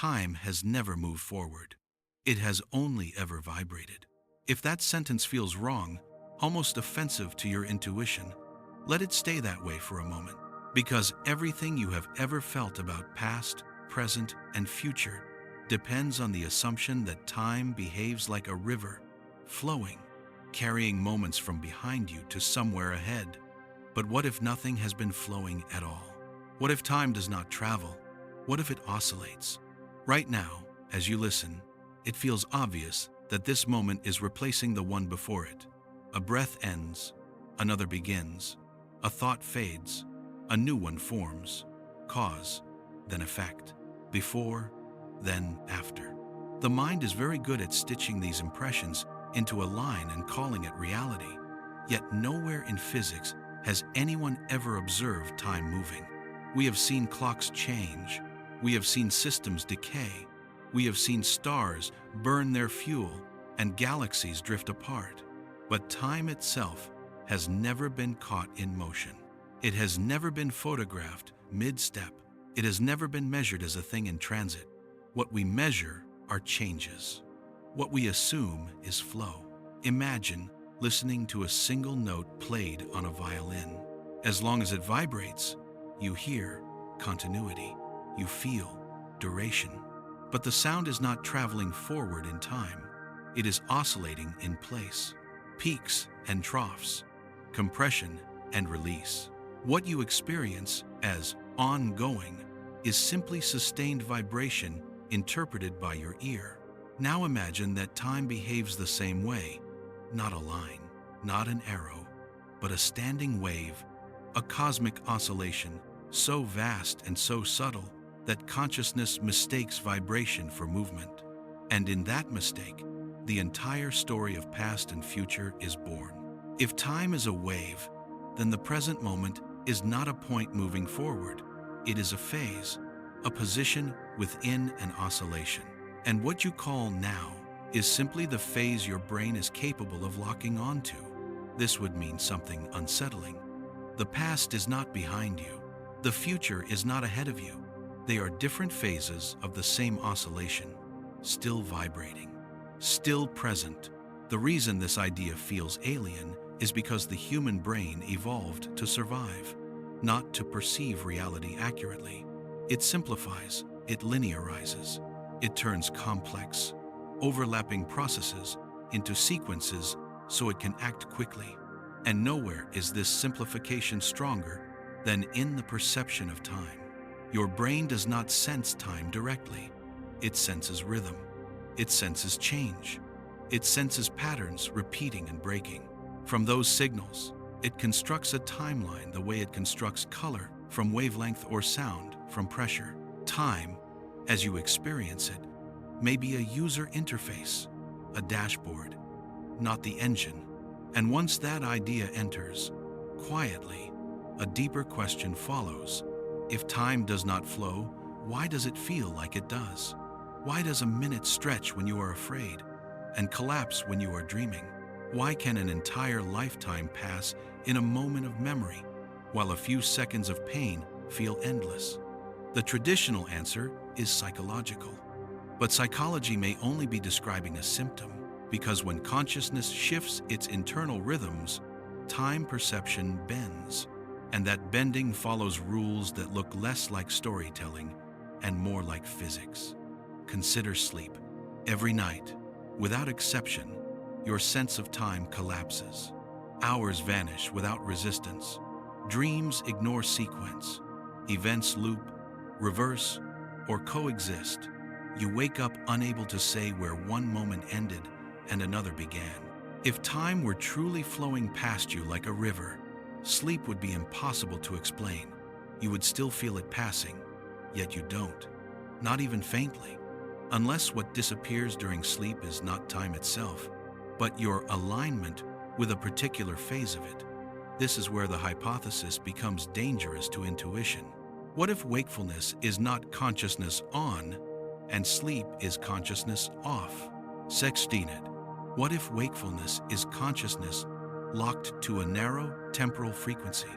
time has never moved forward. It has only ever vibrated. If that sentence feels wrong, almost offensive to your intuition, let it stay that way for a moment. Because everything you have ever felt about past, present, and future depends on the assumption that time behaves like a river, flowing, carrying moments from behind you to somewhere ahead. But what if nothing has been flowing at all? What if time does not travel? What if it oscillates? Right now, as you listen, it feels obvious that this moment is replacing the one before it. A breath ends, another begins, a thought fades, a new one forms. Cause, then effect. Before, then after. The mind is very good at stitching these impressions into a line and calling it reality. Yet nowhere in physics has anyone ever observed time moving. We have seen clocks change. We have seen systems decay. We have seen stars burn their fuel and galaxies drift apart. But time itself has never been caught in motion. It has never been photographed mid-step. It has never been measured as a thing in transit. What we measure are changes. What we assume is flow. Imagine listening to a single note played on a violin. As long as it vibrates, you hear continuity. You feel duration. But the sound is not traveling forward in time. It is oscillating in place. Peaks and troughs, compression and release. What you experience as ongoing is simply sustained vibration interpreted by your ear. Now imagine that time behaves the same way. Not a line, not an arrow, but a standing wave, a cosmic oscillation so vast and so subtle that consciousness mistakes vibration for movement. And in that mistake, the entire story of past and future is born. If time is a wave, then the present moment is not a point moving forward. It is a phase, a position within an oscillation. And what you call now is simply the phase your brain is capable of locking onto. This would mean something unsettling. The past is not behind you. The future is not ahead of you. They are different phases of the same oscillation, still vibrating, still present. The reason this idea feels alien is because the human brain evolved to survive, not to perceive reality accurately. It simplifies, it linearizes, it turns complex, overlapping processes into sequences so it can act quickly. And nowhere is this simplification stronger than in the perception of time. Your brain does not sense time directly. It senses rhythm. It senses change. It senses patterns repeating and breaking. From those signals, it constructs a timeline the way it constructs color from wavelength or sound from pressure. Time, as you experience it, may be a user interface, a dashboard, not the engine. And once that idea enters, quietly, a deeper question follows. If time does not flow, why does it feel like it does? Why does a minute stretch when you are afraid and collapse when you are dreaming? Why can an entire lifetime pass in a moment of memory, while a few seconds of pain feel endless? The traditional answer is psychological. But psychology may only be describing a symptom, because when consciousness shifts its internal rhythms, time perception bends. And that bending follows rules that look less like storytelling and more like physics. Consider sleep. Every night, without exception, your sense of time collapses. Hours vanish without resistance. Dreams ignore sequence. Events loop, reverse, or coexist. You wake up unable to say where one moment ended and another began. If time were truly flowing past you like a river, sleep would be impossible to explain. You would still feel it passing, yet you don't, not even faintly, unless what disappears during sleep is not time itself, but your alignment with a particular phase of it. This is where the hypothesis becomes dangerous to intuition. What if wakefulness is not consciousness on, and sleep is consciousness off? Sextinet. What if wakefulness is consciousness locked to a narrow temporal frequency,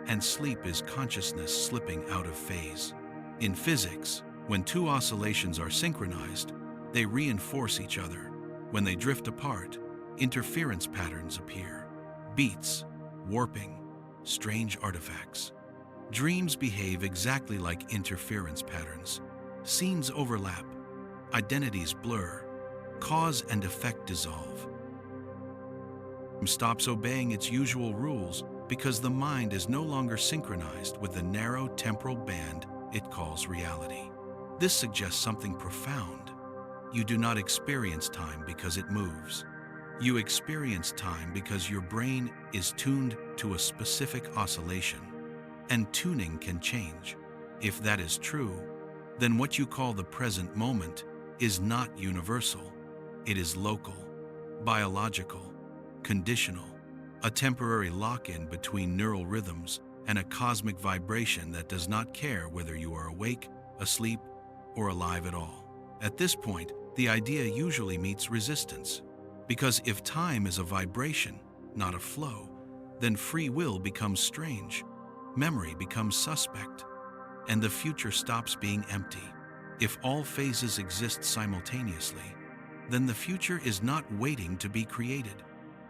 and sleep is consciousness slipping out of phase? In physics, When two oscillations are synchronized, they reinforce each other. When they drift apart, interference patterns appear. Beats, warping, strange artifacts. Dreams behave exactly like interference patterns. Scenes overlap, identities blur, cause and effect dissolve. Stops obeying its usual rules because the mind is no longer synchronized with the narrow temporal band it calls reality. This suggests something profound. You do not experience time because it moves. You experience time because your brain is tuned to a specific oscillation, and tuning can change. If that is true, then what you call the present moment is not universal. It is local, biological, conditional, a temporary lock-in between neural rhythms and a cosmic vibration that does not care whether you are awake, asleep, or alive at all. At this point, the idea usually meets resistance, because if time is a vibration, not a flow, then free will becomes strange, memory becomes suspect, and the future stops being empty. If all phases exist simultaneously, then the future is not waiting to be created.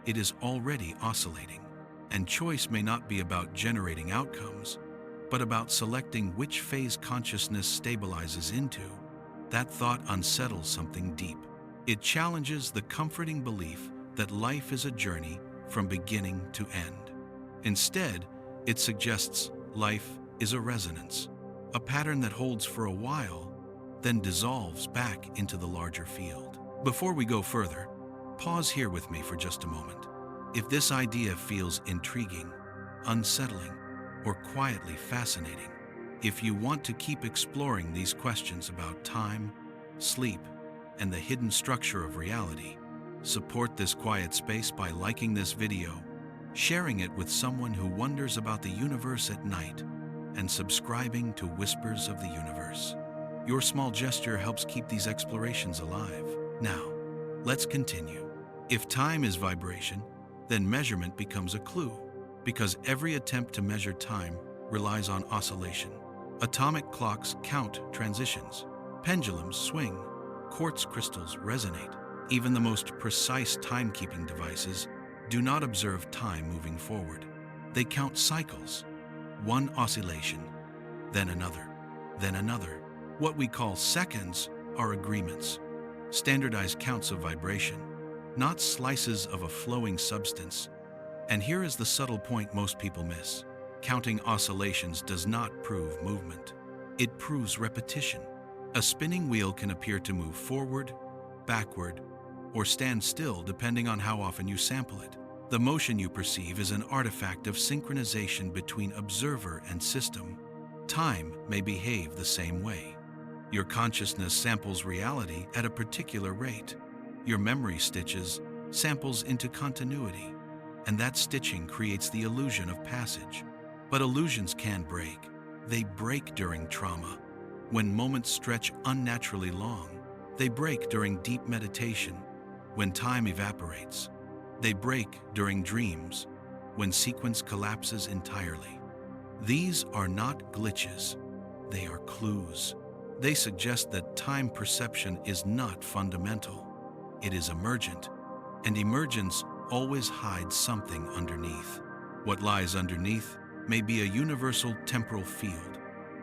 It is already oscillating, and choice may not be about generating outcomes, but about selecting which phase consciousness stabilizes into. That thought unsettles something deep. It challenges the comforting belief that life is a journey from beginning to end. Instead, it suggests life is a resonance, a pattern that holds for a while, then dissolves back into the larger field. Before we go further, pause here with me for just a moment. If this idea feels intriguing, unsettling, or quietly fascinating, if you want to keep exploring these questions about time, sleep, and the hidden structure of reality, support this quiet space by liking this video, sharing it with someone who wonders about the universe at night, and subscribing to Whispers of the Universe. Your small gesture helps keep these explorations alive. Now, let's continue. If time is vibration, then measurement becomes a clue, because every attempt to measure time relies on oscillation. Atomic clocks count transitions, pendulums swing, quartz crystals resonate. Even the most precise timekeeping devices do not observe time moving forward. They count cycles, one oscillation, then another, then another. What we call seconds are agreements, standardized counts of vibration, not slices of a flowing substance. And here is the subtle point most people miss. Counting oscillations does not prove movement. It proves repetition. A spinning wheel can appear to move forward, backward, or stand still depending on how often you sample it. The motion you perceive is an artifact of synchronization between observer and system. Time may behave the same way. Your consciousness samples reality at a particular rate. Your memory stitches samples into continuity, and that stitching creates the illusion of passage. But illusions can break. They break during trauma. When moments stretch unnaturally long, they break during deep meditation. When time evaporates, they break during dreams, when sequence collapses entirely. These are not glitches, they are clues. They suggest that time perception is not fundamental. It is emergent, and emergence always hides something underneath. What lies underneath may be a universal temporal field,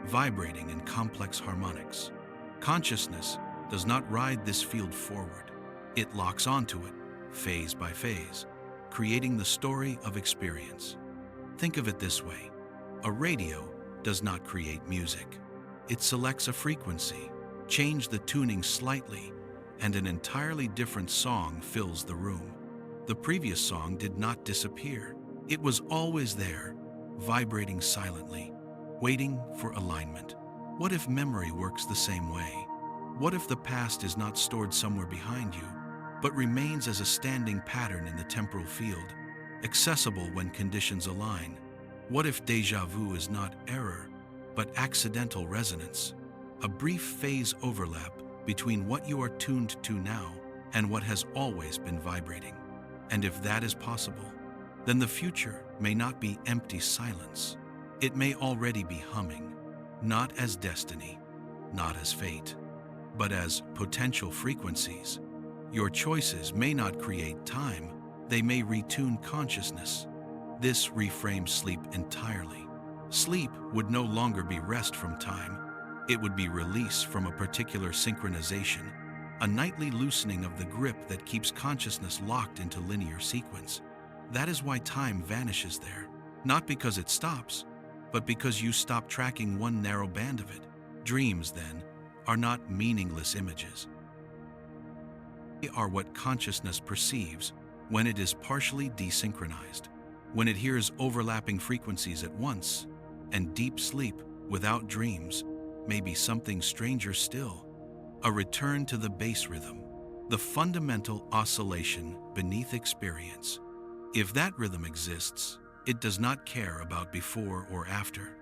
vibrating in complex harmonics. Consciousness does not ride this field forward. It locks onto it, phase by phase, creating the story of experience. Think of it this way. A radio does not create music. It selects a frequency, changes the tuning slightly, and an entirely different song fills the room. The previous song did not disappear. It was always there, vibrating silently, waiting for alignment. What if memory works the same way? What if the past is not stored somewhere behind you, but remains as a standing pattern in the temporal field, accessible when conditions align? What if déjà vu is not error, but accidental resonance, a brief phase overlap between what you are tuned to now and what has always been vibrating? And if that is possible, then the future may not be empty silence. It may already be humming, not as destiny, not as fate, but as potential frequencies. Your choices may not create time, they may retune consciousness. This reframes sleep entirely. Sleep would no longer be rest from time, it would be release from a particular synchronization, a nightly loosening of the grip that keeps consciousness locked into linear sequence. That is why time vanishes there, not because it stops, but because you stop tracking one narrow band of it. Dreams, then, are not meaningless images. They are what consciousness perceives when it is partially desynchronized, when it hears overlapping frequencies at once, and deep sleep without dreams may be something stranger still, a return to the base rhythm, the fundamental oscillation beneath experience. If that rhythm exists, it does not care about before or after.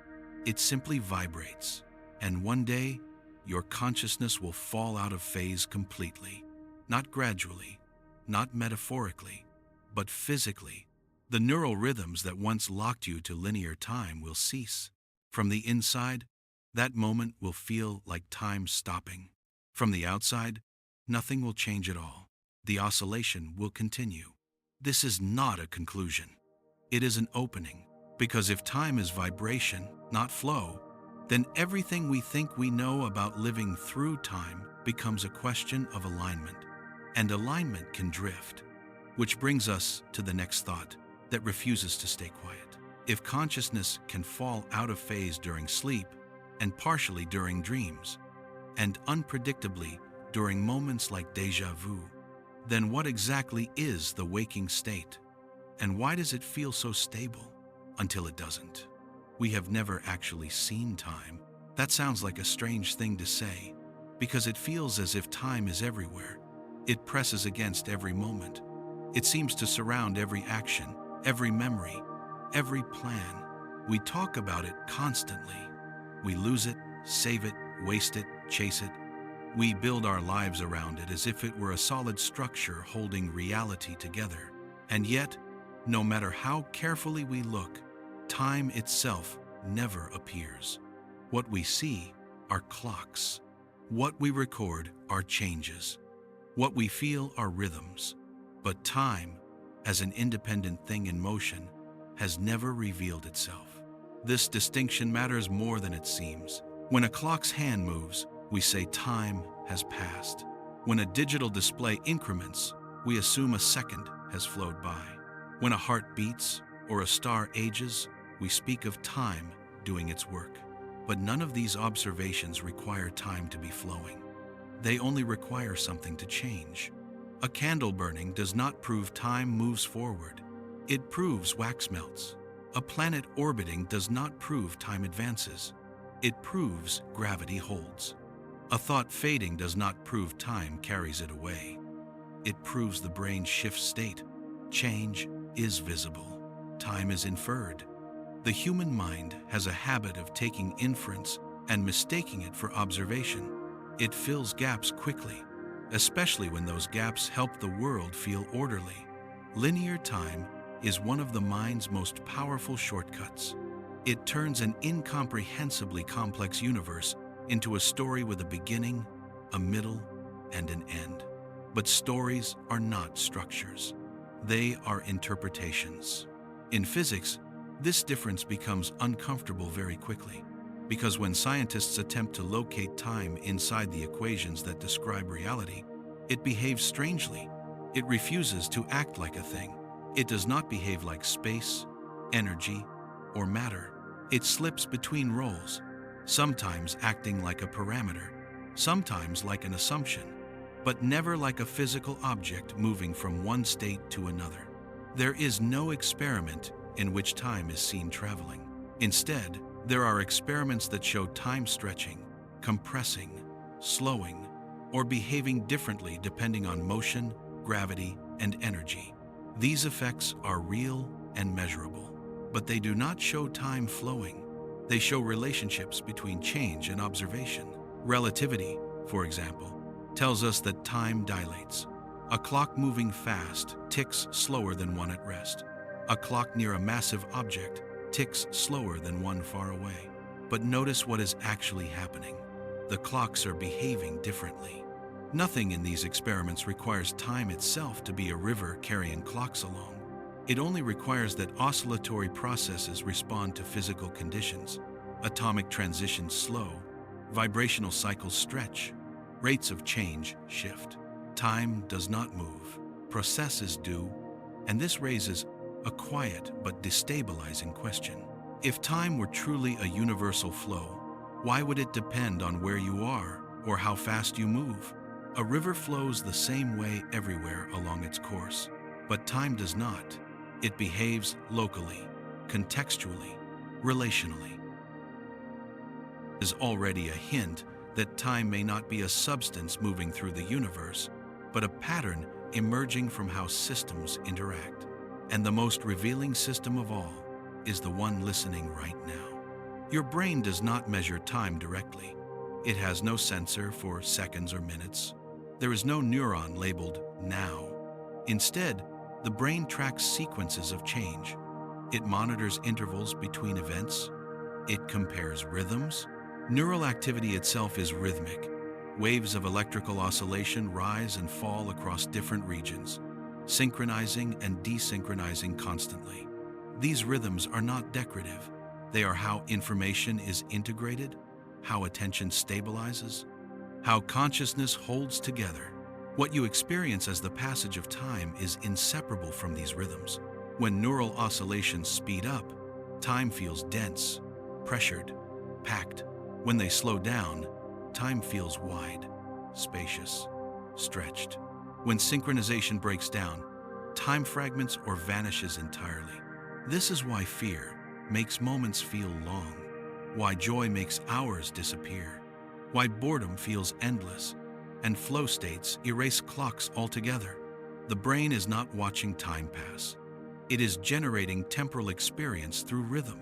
It simply vibrates, and one day, your consciousness will fall out of phase completely. Not gradually, not metaphorically, but physically. The neural rhythms that once locked you to linear time will cease. From the inside, that moment will feel like time stopping. From the outside, nothing will change at all. The oscillation will continue. This is not a conclusion. It is an opening, because if time is vibration, not flow, then everything we think we know about living through time becomes a question of alignment. And alignment can drift, which brings us to the next thought that refuses to stay quiet. If consciousness can fall out of phase during sleep, and partially during dreams, and unpredictably during moments like déjà vu, then what exactly is the waking state? And why does it feel so stable until it doesn't? We have never actually seen time. That sounds like a strange thing to say, because it feels as if time is everywhere. It presses against every moment. It seems to surround every action, every memory, every plan. We talk about it constantly. We lose it, save it, waste it, chase it. We build our lives around it as if it were a solid structure holding reality together. And yet, no matter how carefully we look, time itself never appears. What we see are clocks. What we record are changes. What we feel are rhythms. But time, as an independent thing in motion, has never revealed itself. This distinction matters more than it seems. When a clock's hand moves, we say time has passed. When a digital display increments, we assume a second has flowed by. When a heart beats or a star ages, we speak of time doing its work. But none of these observations require time to be flowing. They only require something to change. A candle burning does not prove time moves forward. It proves wax melts. A planet orbiting does not prove time advances. It proves gravity holds. A thought fading does not prove time carries it away. It proves the brain shifts state. Change is visible. Time is inferred. The human mind has a habit of taking inference and mistaking it for observation. It fills gaps quickly, especially when those gaps help the world feel orderly. Linear time is one of the mind's most powerful shortcuts. It turns an incomprehensibly complex universe into a story with a beginning, a middle, and an end. But stories are not structures. They are interpretations. In physics, this difference becomes uncomfortable very quickly, because when scientists attempt to locate time inside the equations that describe reality, it behaves strangely. It refuses to act like a thing. It does not behave like space, energy, or matter. It slips between roles, sometimes acting like a parameter, sometimes like an assumption, but never like a physical object moving from one state to another. There is no experiment in which time is seen traveling. Instead, there are experiments that show time stretching, compressing, slowing, or behaving differently depending on motion, gravity, and energy. These effects are real and measurable, but they do not show time flowing. They show relationships between change and observation. Relativity, for example, tells us that time dilates. A clock moving fast ticks slower than one at rest. A clock near a massive object ticks slower than one far away. But notice what is actually happening. the clocks are behaving differently. Nothing in these experiments requires time itself to be a river carrying clocks along. It only requires that oscillatory processes respond to physical conditions. Atomic transitions slow, vibrational cycles stretch, rates of change shift. Time does not move, processes do, and this raises a quiet but destabilizing question. If time were truly a universal flow, why would it depend on where you are or how fast you move? A river flows the same way everywhere along its course, but time does not. It behaves locally, contextually, relationally. Is already a hint that time may not be a substance moving through the universe, but a pattern emerging from how systems interact. And the most revealing system of all is the one listening right now. Your brain does not measure time directly. It has no sensor for seconds or minutes. There is no neuron labeled now. Instead, the brain tracks sequences of change. It monitors intervals between events. It compares rhythms. Neural activity itself is rhythmic. Waves of electrical oscillation rise and fall across different regions, synchronizing and desynchronizing constantly. These rhythms are not decorative. They are how information is integrated, how attention stabilizes, how consciousness holds together. What you experience as the passage of time is inseparable from these rhythms. When neural oscillations speed up, time feels dense, pressured, packed. When they slow down, time feels wide, spacious, stretched. When synchronization breaks down, time fragments or vanishes entirely. This is why fear makes moments feel long, why joy makes hours disappear, why boredom feels endless, and flow states erase clocks altogether. The brain is not watching time pass. It is generating temporal experience through rhythm.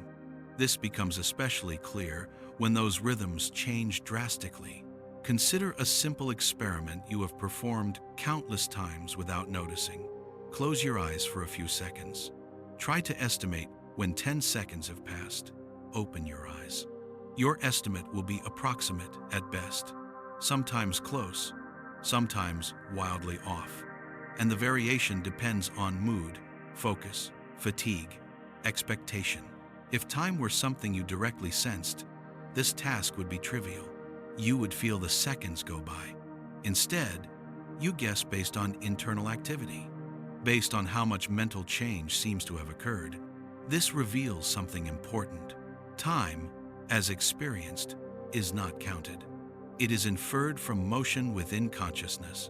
This becomes especially clear when those rhythms change drastically. Consider a simple experiment you have performed countless times without noticing. Close your eyes for a few seconds. Try to estimate when 10 seconds have passed. Open your eyes. Your estimate will be approximate at best, sometimes close, sometimes wildly off. And the variation depends on mood, focus, fatigue, expectation. If time were something you directly sensed, this task would be trivial. You would feel the seconds go by. Instead, you guess based on internal activity, based on how much mental change seems to have occurred. This reveals something important. Time, as experienced, is not counted. It is inferred from motion within consciousness.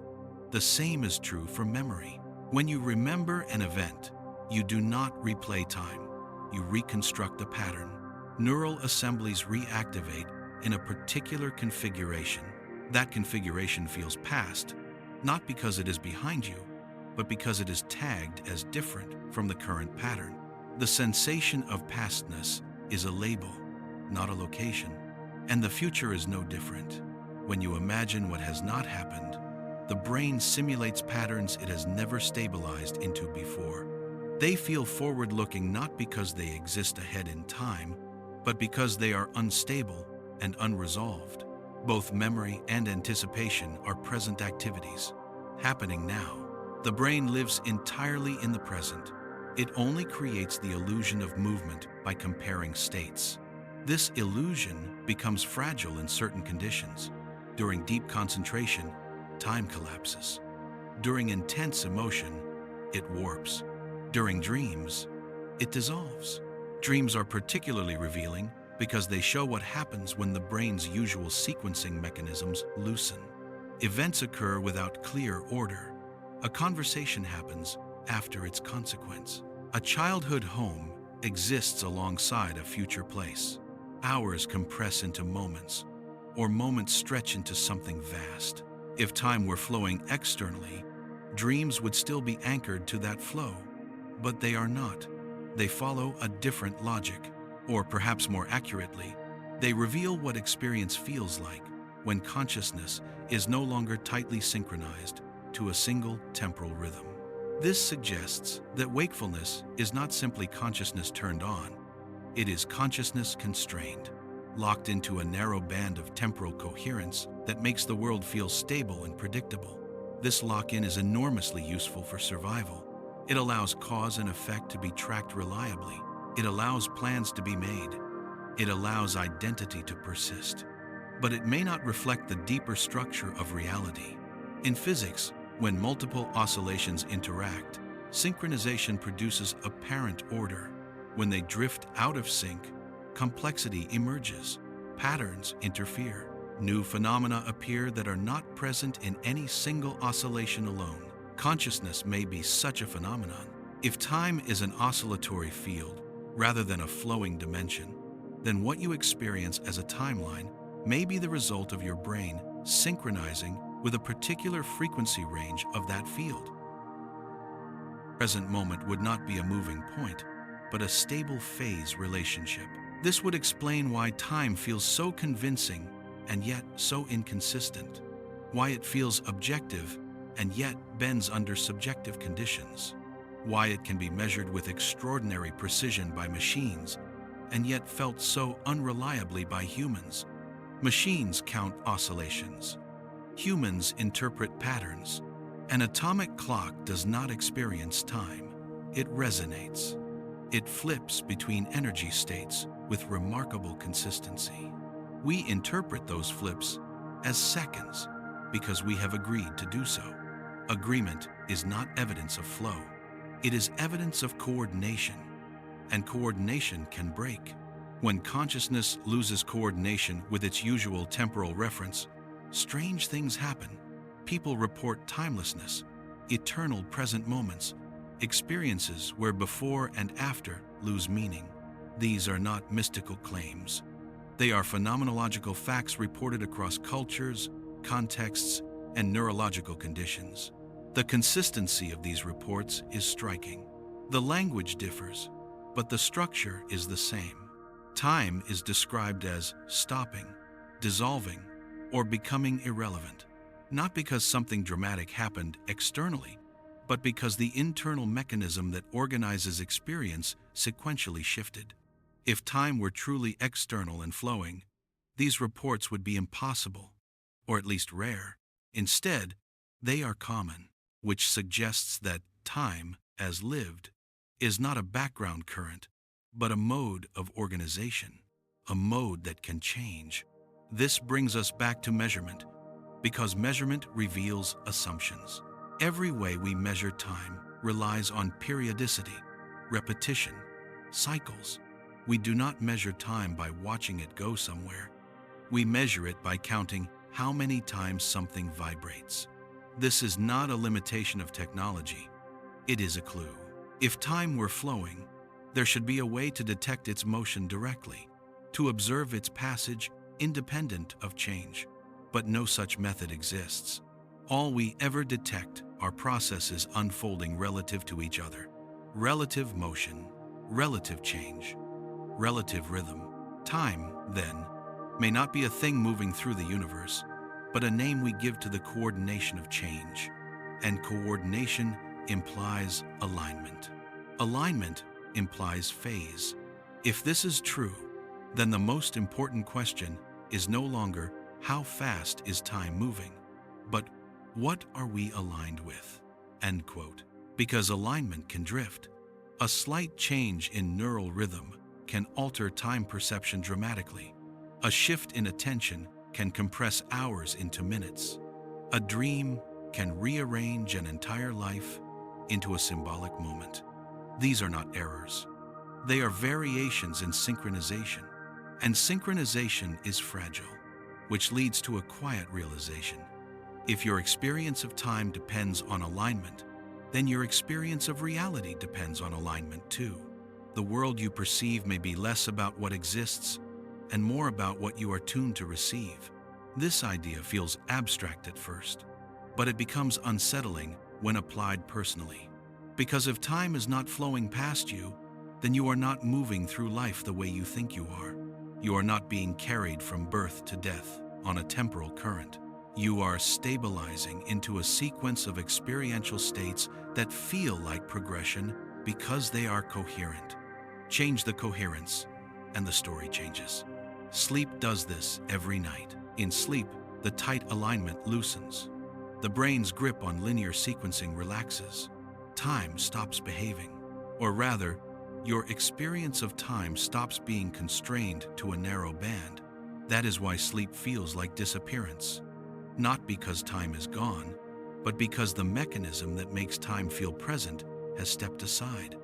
The same is true for memory. When you remember an event, you do not replay time. You reconstruct the pattern. Neural assemblies reactivate in a particular configuration. That configuration feels past, not because it is behind you, but because it is tagged as different from the current pattern. The sensation of pastness is a label, not a location. And the future is no different. When you imagine what has not happened, the brain simulates patterns it has never stabilized into before. They feel forward-looking not because they exist ahead in time, but because they are unstable and unresolved. Both memory and anticipation are present activities, happening now. The brain lives entirely in the present. It only creates the illusion of movement by comparing states. This illusion becomes fragile in certain conditions. During deep concentration, time collapses. During intense emotion, it warps. During dreams, it dissolves. Dreams are particularly revealing because they show what happens when the brain's usual sequencing mechanisms loosen. Events occur without clear order. A conversation happens after its consequence. A childhood home exists alongside a future place. Hours compress into moments, or moments stretch into something vast. If time were flowing externally, dreams would still be anchored to that flow. But they are not. They follow a different logic, or perhaps more accurately, they reveal what experience feels like when consciousness is no longer tightly synchronized to a single temporal rhythm. This suggests that wakefulness is not simply consciousness turned on, it is consciousness constrained. locked into a narrow band of temporal coherence that makes the world feel stable and predictable. This lock-in is enormously useful for survival. It allows cause and effect to be tracked reliably. It allows plans to be made. It allows identity to persist. But it may not reflect the deeper structure of reality. In physics, when multiple oscillations interact, synchronization produces apparent order. When they drift out of sync, complexity emerges. Patterns interfere. New phenomena appear that are not present in any single oscillation alone. Consciousness may be such a phenomenon. If time is an oscillatory field rather than a flowing dimension, then what you experience as a timeline may be the result of your brain synchronizing with a particular frequency range of that field. The present moment would not be a moving point, but a stable phase relationship. This would explain why time feels so convincing and yet so inconsistent, why it feels objective and yet bends under subjective conditions, why it can be measured with extraordinary precision by machines and yet felt so unreliably by humans. Machines count oscillations. Humans interpret patterns. An atomic clock does not experience time. It resonates. It flips between energy states with remarkable consistency. We interpret those flips as seconds because we have agreed to do so. Agreement is not evidence of flow. It is evidence of coordination, and coordination can break. When consciousness loses coordination with its usual temporal reference, strange things happen. People report timelessness, eternal present moments, experiences where before and after lose meaning. These are not mystical claims. They are phenomenological facts reported across cultures, contexts, and neurological conditions. The consistency of these reports is striking. The language differs, but the structure is the same. Time is described as stopping, dissolving, or becoming irrelevant, not because something dramatic happened externally, but because the internal mechanism that organizes experience sequentially shifted. If time were truly external and flowing, these reports would be impossible, or at least rare. Instead, they are common, which suggests that time, as lived, is not a background current, but a mode of organization, a mode that can change. This brings us back to measurement, because measurement reveals assumptions. Every way we measure time relies on periodicity, repetition, cycles. We do not measure time by watching it go somewhere. We measure it by counting how many times something vibrates. This is not a limitation of technology. It is a clue. If time were flowing, there should be a way to detect its motion directly, to observe its passage independent of change. But no such method exists. All we ever detect are processes unfolding relative to each other. Relative motion, relative change, relative rhythm. Time, then, may not be a thing moving through the universe, but a name we give to the coordination of change. And coordination implies alignment. Alignment implies phase. If this is true, then the most important question is no longer how fast is time moving, but what are we aligned with? End quote. Because alignment can drift. A slight change in neural rhythm can alter time perception dramatically. A shift in attention can compress hours into minutes. A dream can rearrange an entire life into a symbolic moment. These are not errors. They are variations in synchronization. And synchronization is fragile, which leads to a quiet realization. If your experience of time depends on alignment, then your experience of reality depends on alignment too. The world you perceive may be less about what exists and more about what you are tuned to receive. This idea feels abstract at first, but it becomes unsettling when applied personally. Because if time is not flowing past you, then you are not moving through life the way you think you are. You are not being carried from birth to death on a temporal current. You are stabilizing into a sequence of experiential states that feel like progression because they are coherent. Change the coherence, and the story changes. Sleep does this every night. In sleep, the tight alignment loosens. The brain's grip on linear sequencing relaxes. Time stops behaving. Or rather, your experience of time stops being constrained to a narrow band. That is why sleep feels like disappearance. Not because time is gone, but because the mechanism that makes time feel present has stepped aside.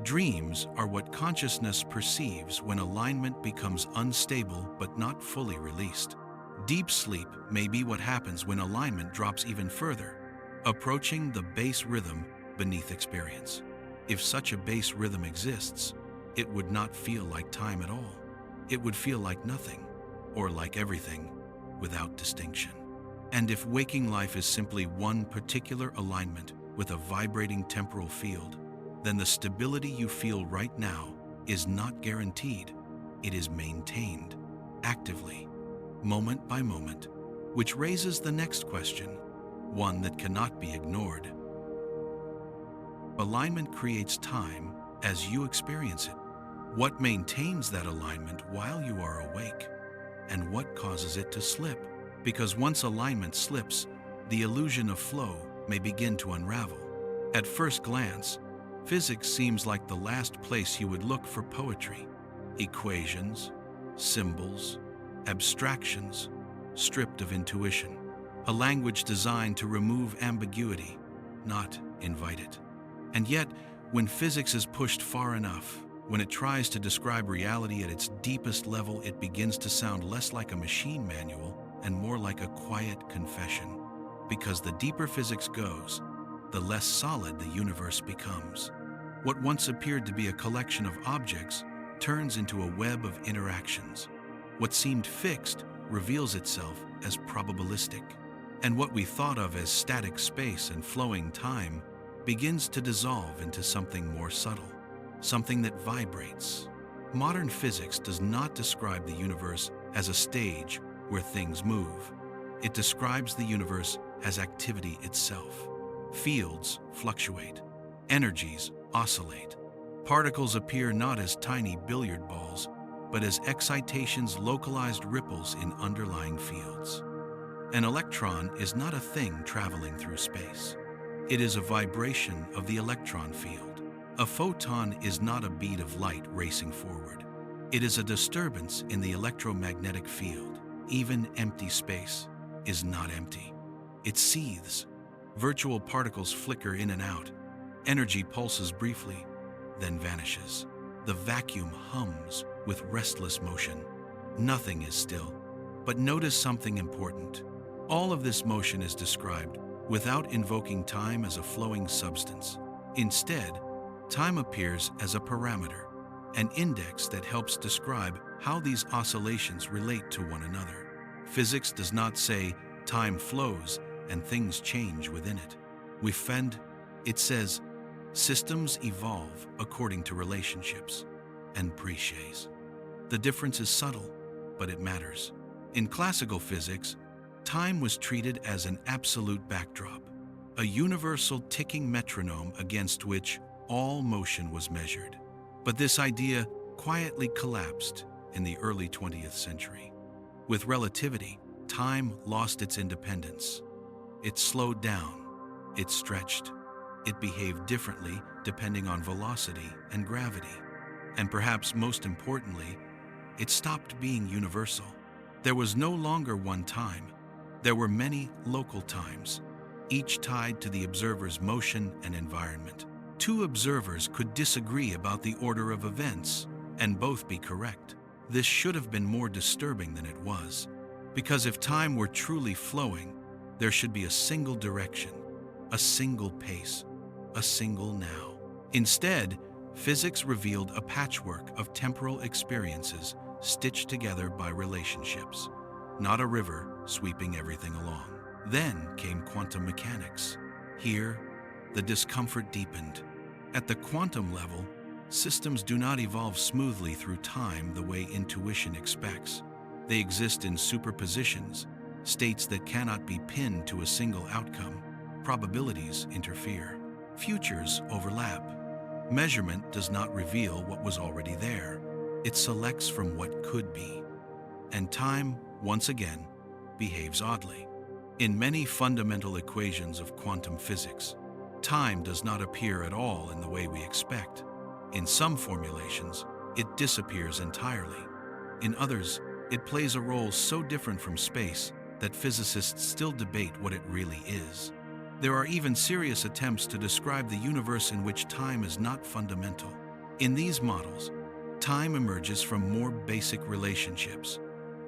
Dreams are what consciousness perceives when alignment becomes unstable but not fully released. Deep sleep may be what happens when alignment drops even further, approaching the base rhythm beneath experience. If such a base rhythm exists, it would not feel like time at all. It would feel like nothing, or like everything, without distinction. And if waking life is simply one particular alignment with a vibrating temporal field, then the stability you feel right now is not guaranteed. It is maintained, actively, moment by moment, which raises the next question, one that cannot be ignored. Alignment creates time as you experience it. What maintains that alignment while you are awake? And what causes it to slip? Because once alignment slips, the illusion of flow may begin to unravel. At first glance, physics seems like the last place you would look for poetry. Equations, symbols, abstractions, stripped of intuition. A language designed to remove ambiguity, not invite it. And yet, when physics is pushed far enough, when it tries to describe reality at its deepest level, it begins to sound less like a machine manual and more like a quiet confession. Because the deeper physics goes, the less solid the universe becomes. What once appeared to be a collection of objects turns into a web of interactions. What seemed fixed reveals itself as probabilistic. And what we thought of as static space and flowing time begins to dissolve into something more subtle, something that vibrates. Modern physics does not describe the universe as a stage where things move. It describes the universe as activity itself. Fields fluctuate. Energies oscillate. Particles appear not as tiny billiard balls, but as excitations, localized ripples in underlying fields. An electron is not a thing traveling through space. It is a vibration of the electron field. A photon is not a bead of light racing forward. It is a disturbance in the electromagnetic field. Even empty space is not empty. It seethes. Virtual particles flicker in and out. Energy pulses briefly, then vanishes. The vacuum hums with restless motion. Nothing is still. But notice something important. All of this motion is described without invoking time as a flowing substance. Instead, time appears as a parameter, an index that helps describe how these oscillations relate to one another. Physics does not say time flows and things change within it. It says systems evolve according to relationships and precious. The difference is subtle, but it matters. In classical physics, time was treated as an absolute backdrop, a universal ticking metronome against which all motion was measured. But this idea quietly collapsed in the early 20th century. With relativity, time lost its independence. It slowed down, it stretched, it behaved differently depending on velocity and gravity. And perhaps most importantly, it stopped being universal. There was no longer one time. There were many local times, each tied to the observer's motion and environment. Two observers could disagree about the order of events and both be correct. This should have been more disturbing than it was, because if time were truly flowing, there should be a single direction, a single pace, a single now. Instead, physics revealed a patchwork of temporal experiences stitched together by relationships, not a river sweeping everything along. Then came quantum mechanics. Here, the discomfort deepened. At the quantum level, systems do not evolve smoothly through time the way intuition expects. They exist in superpositions, states that cannot be pinned to a single outcome. Probabilities interfere. Futures overlap. Measurement does not reveal what was already there. It selects from what could be. and time, once again, behaves oddly. In many fundamental equations of quantum physics, time does not appear at all in the way we expect. In some formulations, it disappears entirely. In others, it plays a role so different from space that physicists still debate what it really is. There are even serious attempts to describe the universe in which time is not fundamental. In these models, time emerges from more basic relationships,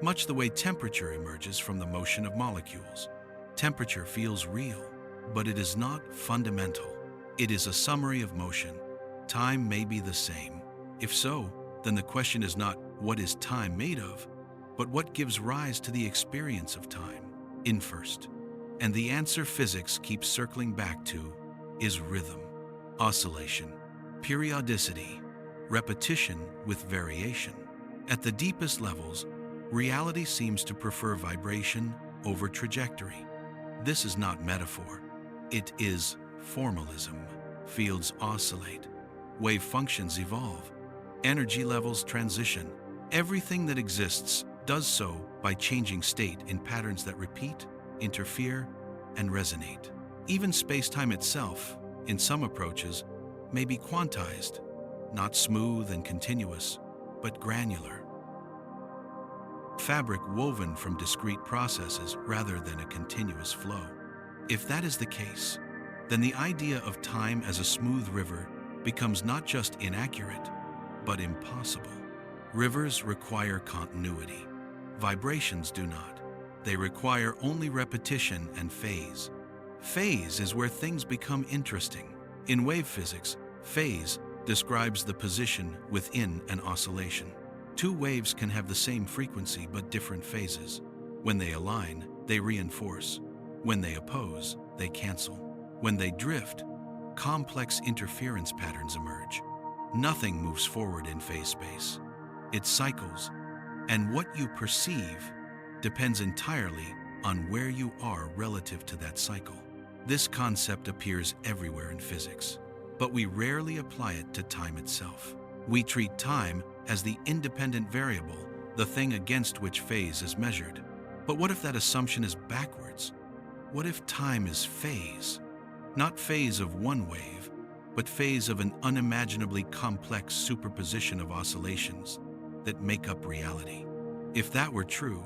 much the way temperature emerges from the motion of molecules. Temperature feels real, but it is not fundamental. It is a summary of motion. Time may be the same. If so, then the question is not what is time made of, but what gives rise to the experience of time in first. And the answer physics keeps circling back to is rhythm, oscillation, periodicity, repetition with variation. At the deepest levels, reality seems to prefer vibration over trajectory. This is not metaphor. It is formalism. Fields oscillate. Wave functions evolve. Energy levels transition. Everything that exists does so by changing state in patterns that repeat, interfere, and resonate. Even space-time itself, in some approaches, may be quantized, not smooth and continuous, but granular. Fabric woven from discrete processes rather than a continuous flow. If that is the case, then the idea of time as a smooth river becomes not just inaccurate, but impossible. Rivers require continuity. Vibrations do not. They require only repetition and phase. Phase is where things become interesting. In wave physics, phase describes the position within an oscillation. Two waves can have the same frequency but different phases. When they align, they reinforce. When they oppose, they cancel. When they drift, complex interference patterns emerge. Nothing moves forward in phase space. It cycles, and what you perceive depends entirely on where you are relative to that cycle. This concept appears everywhere in physics, but we rarely apply it to time itself. We treat time as the independent variable, the thing against which phase is measured. But what if that assumption is backwards? What if time is phase? Not phase of one wave, but phase of an unimaginably complex superposition of oscillations that make up reality. If that were true,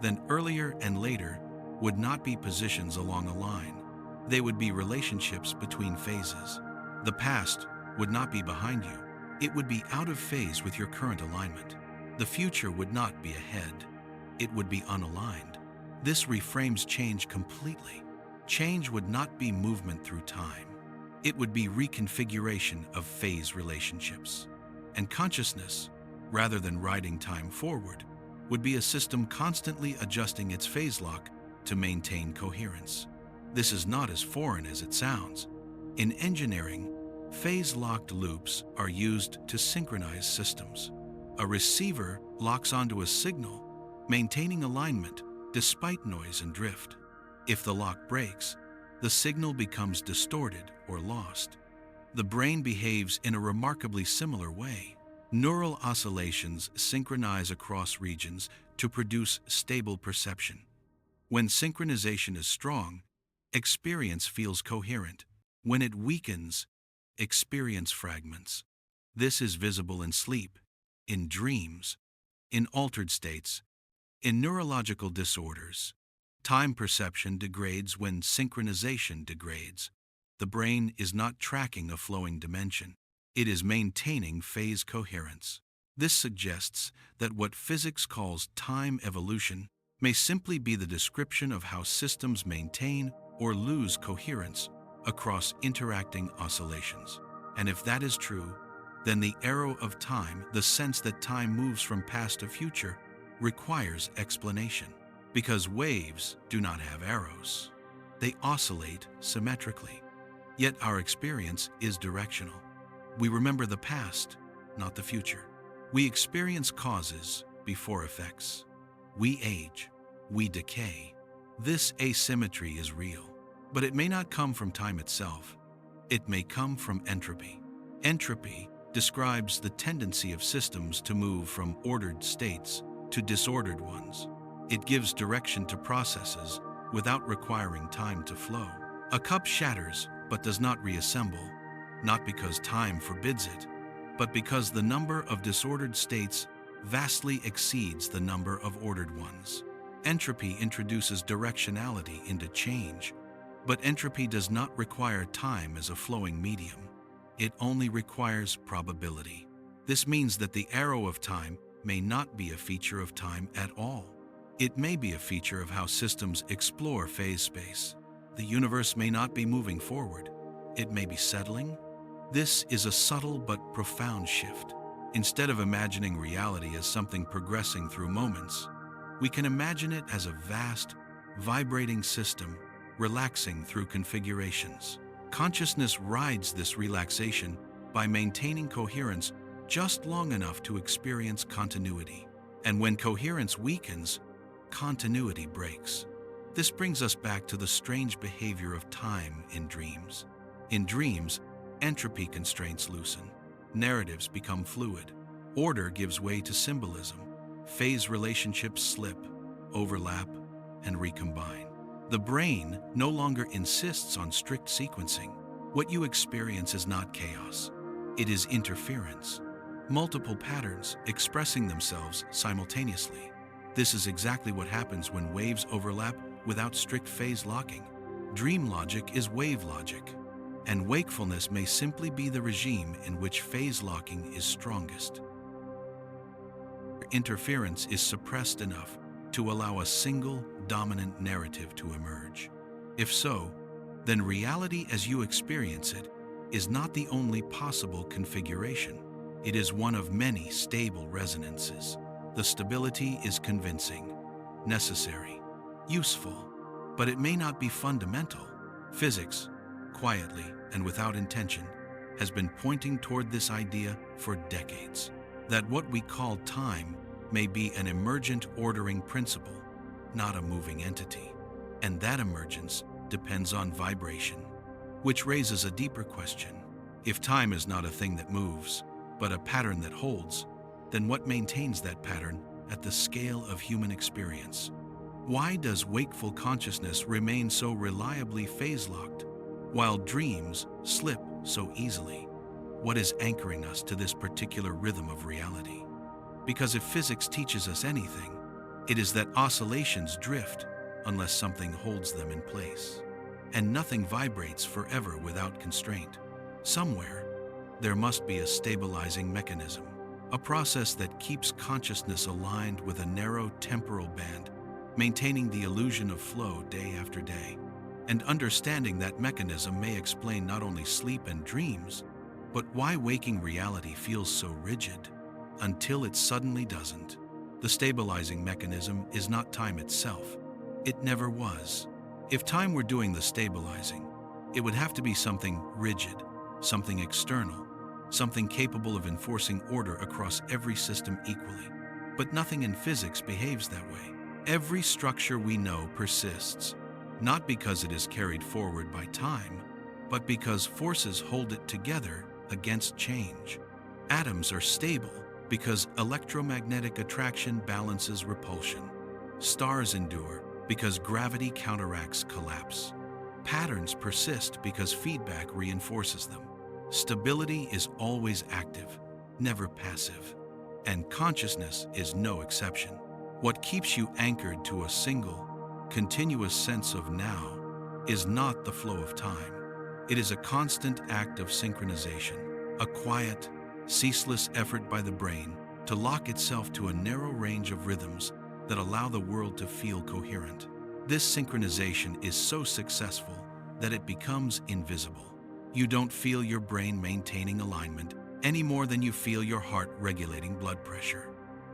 then earlier and later would not be positions along a line. They would be relationships between phases. The past would not be behind you. It would be out of phase with your current alignment. The future would not be ahead. It would be unaligned. This reframes change completely. Change would not be movement through time. It would be reconfiguration of phase relationships. And consciousness, rather than riding time forward, would be a system constantly adjusting its phase lock to maintain coherence. This is not as foreign as it sounds. In engineering, phase-locked loops are used to synchronize systems. A receiver locks onto a signal, maintaining alignment despite noise and drift. If the lock breaks, the signal becomes distorted or lost. The brain behaves in a remarkably similar way. Neural oscillations synchronize across regions to produce stable perception. When synchronization is strong, experience feels coherent. When it weakens, experience fragments. This is visible in sleep, in dreams, in altered states, in neurological disorders. Time perception degrades when synchronization degrades. The brain is not tracking a flowing dimension. It is maintaining phase coherence. This suggests that what physics calls time evolution may simply be the description of how systems maintain or lose coherence across interacting oscillations. And if that is true, then the arrow of time, the sense that time moves from past to future, requires explanation. Because waves do not have arrows. They oscillate symmetrically. Yet our experience is directional. We remember the past, not the future. We experience causes before effects. We age. We decay. This asymmetry is real. But it may not come from time itself. It may come from entropy. Entropy describes the tendency of systems to move from ordered states to disordered ones. It gives direction to processes without requiring time to flow. A cup shatters but does not reassemble, not because time forbids it, but because the number of disordered states vastly exceeds the number of ordered ones. Entropy introduces directionality into change, but entropy does not require time as a flowing medium. It only requires probability. This means that the arrow of time may not be a feature of time at all. It may be a feature of how systems explore phase space. The universe may not be moving forward. It may be settling. This is a subtle but profound shift. Instead of imagining reality as something progressing through moments, we can imagine it as a vast, vibrating system relaxing through configurations. Consciousness rides this relaxation by maintaining coherence just long enough to experience continuity. And when coherence weakens, continuity breaks. This brings us back to the strange behavior of time in dreams. In dreams, entropy constraints loosen. Narratives become fluid. Order gives way to symbolism. Phase relationships slip, overlap, and recombine. The brain no longer insists on strict sequencing. What you experience is not chaos. It is interference. Multiple patterns expressing themselves simultaneously. This is exactly what happens when waves overlap without strict phase locking. Dream logic is wave logic, and wakefulness may simply be the regime in which phase locking is strongest. Interference is suppressed enough to allow a single dominant narrative to emerge. If so, then reality as you experience it is not the only possible configuration. It is one of many stable resonances. The stability is convincing, necessary, useful, but it may not be fundamental. Physics, quietly and without intention, has been pointing toward this idea for decades, that what we call time may be an emergent ordering principle, not a moving entity. And that emergence depends on vibration, which raises a deeper question. If time is not a thing that moves, but a pattern that holds, then what maintains that pattern at the scale of human experience? Why does wakeful consciousness remain so reliably phase-locked, while dreams slip so easily? What is anchoring us to this particular rhythm of reality? Because if physics teaches us anything, it is that oscillations drift unless something holds them in place. And nothing vibrates forever without constraint. Somewhere, there must be a stabilizing mechanism, a process that keeps consciousness aligned with a narrow temporal band, maintaining the illusion of flow day after day. And understanding that mechanism may explain not only sleep and dreams, but why waking reality feels so rigid, until it suddenly doesn't. The stabilizing mechanism is not time itself. It never was. If time were doing the stabilizing, it would have to be something rigid, something external, something capable of enforcing order across every system equally. But nothing in physics behaves that way. Every structure we know persists, not because it is carried forward by time, but because forces hold it together against change. Atoms are stable because electromagnetic attraction balances repulsion. Stars endure because gravity counteracts collapse. Patterns persist because feedback reinforces them. Stability is always active, never passive, and consciousness is no exception. What keeps you anchored to a single, continuous sense of now is not the flow of time. It is a constant act of synchronization, a quiet, ceaseless effort by the brain to lock itself to a narrow range of rhythms that allow the world to feel coherent. This synchronization is so successful that it becomes invisible. You don't feel your brain maintaining alignment any more than you feel your heart regulating blood pressure.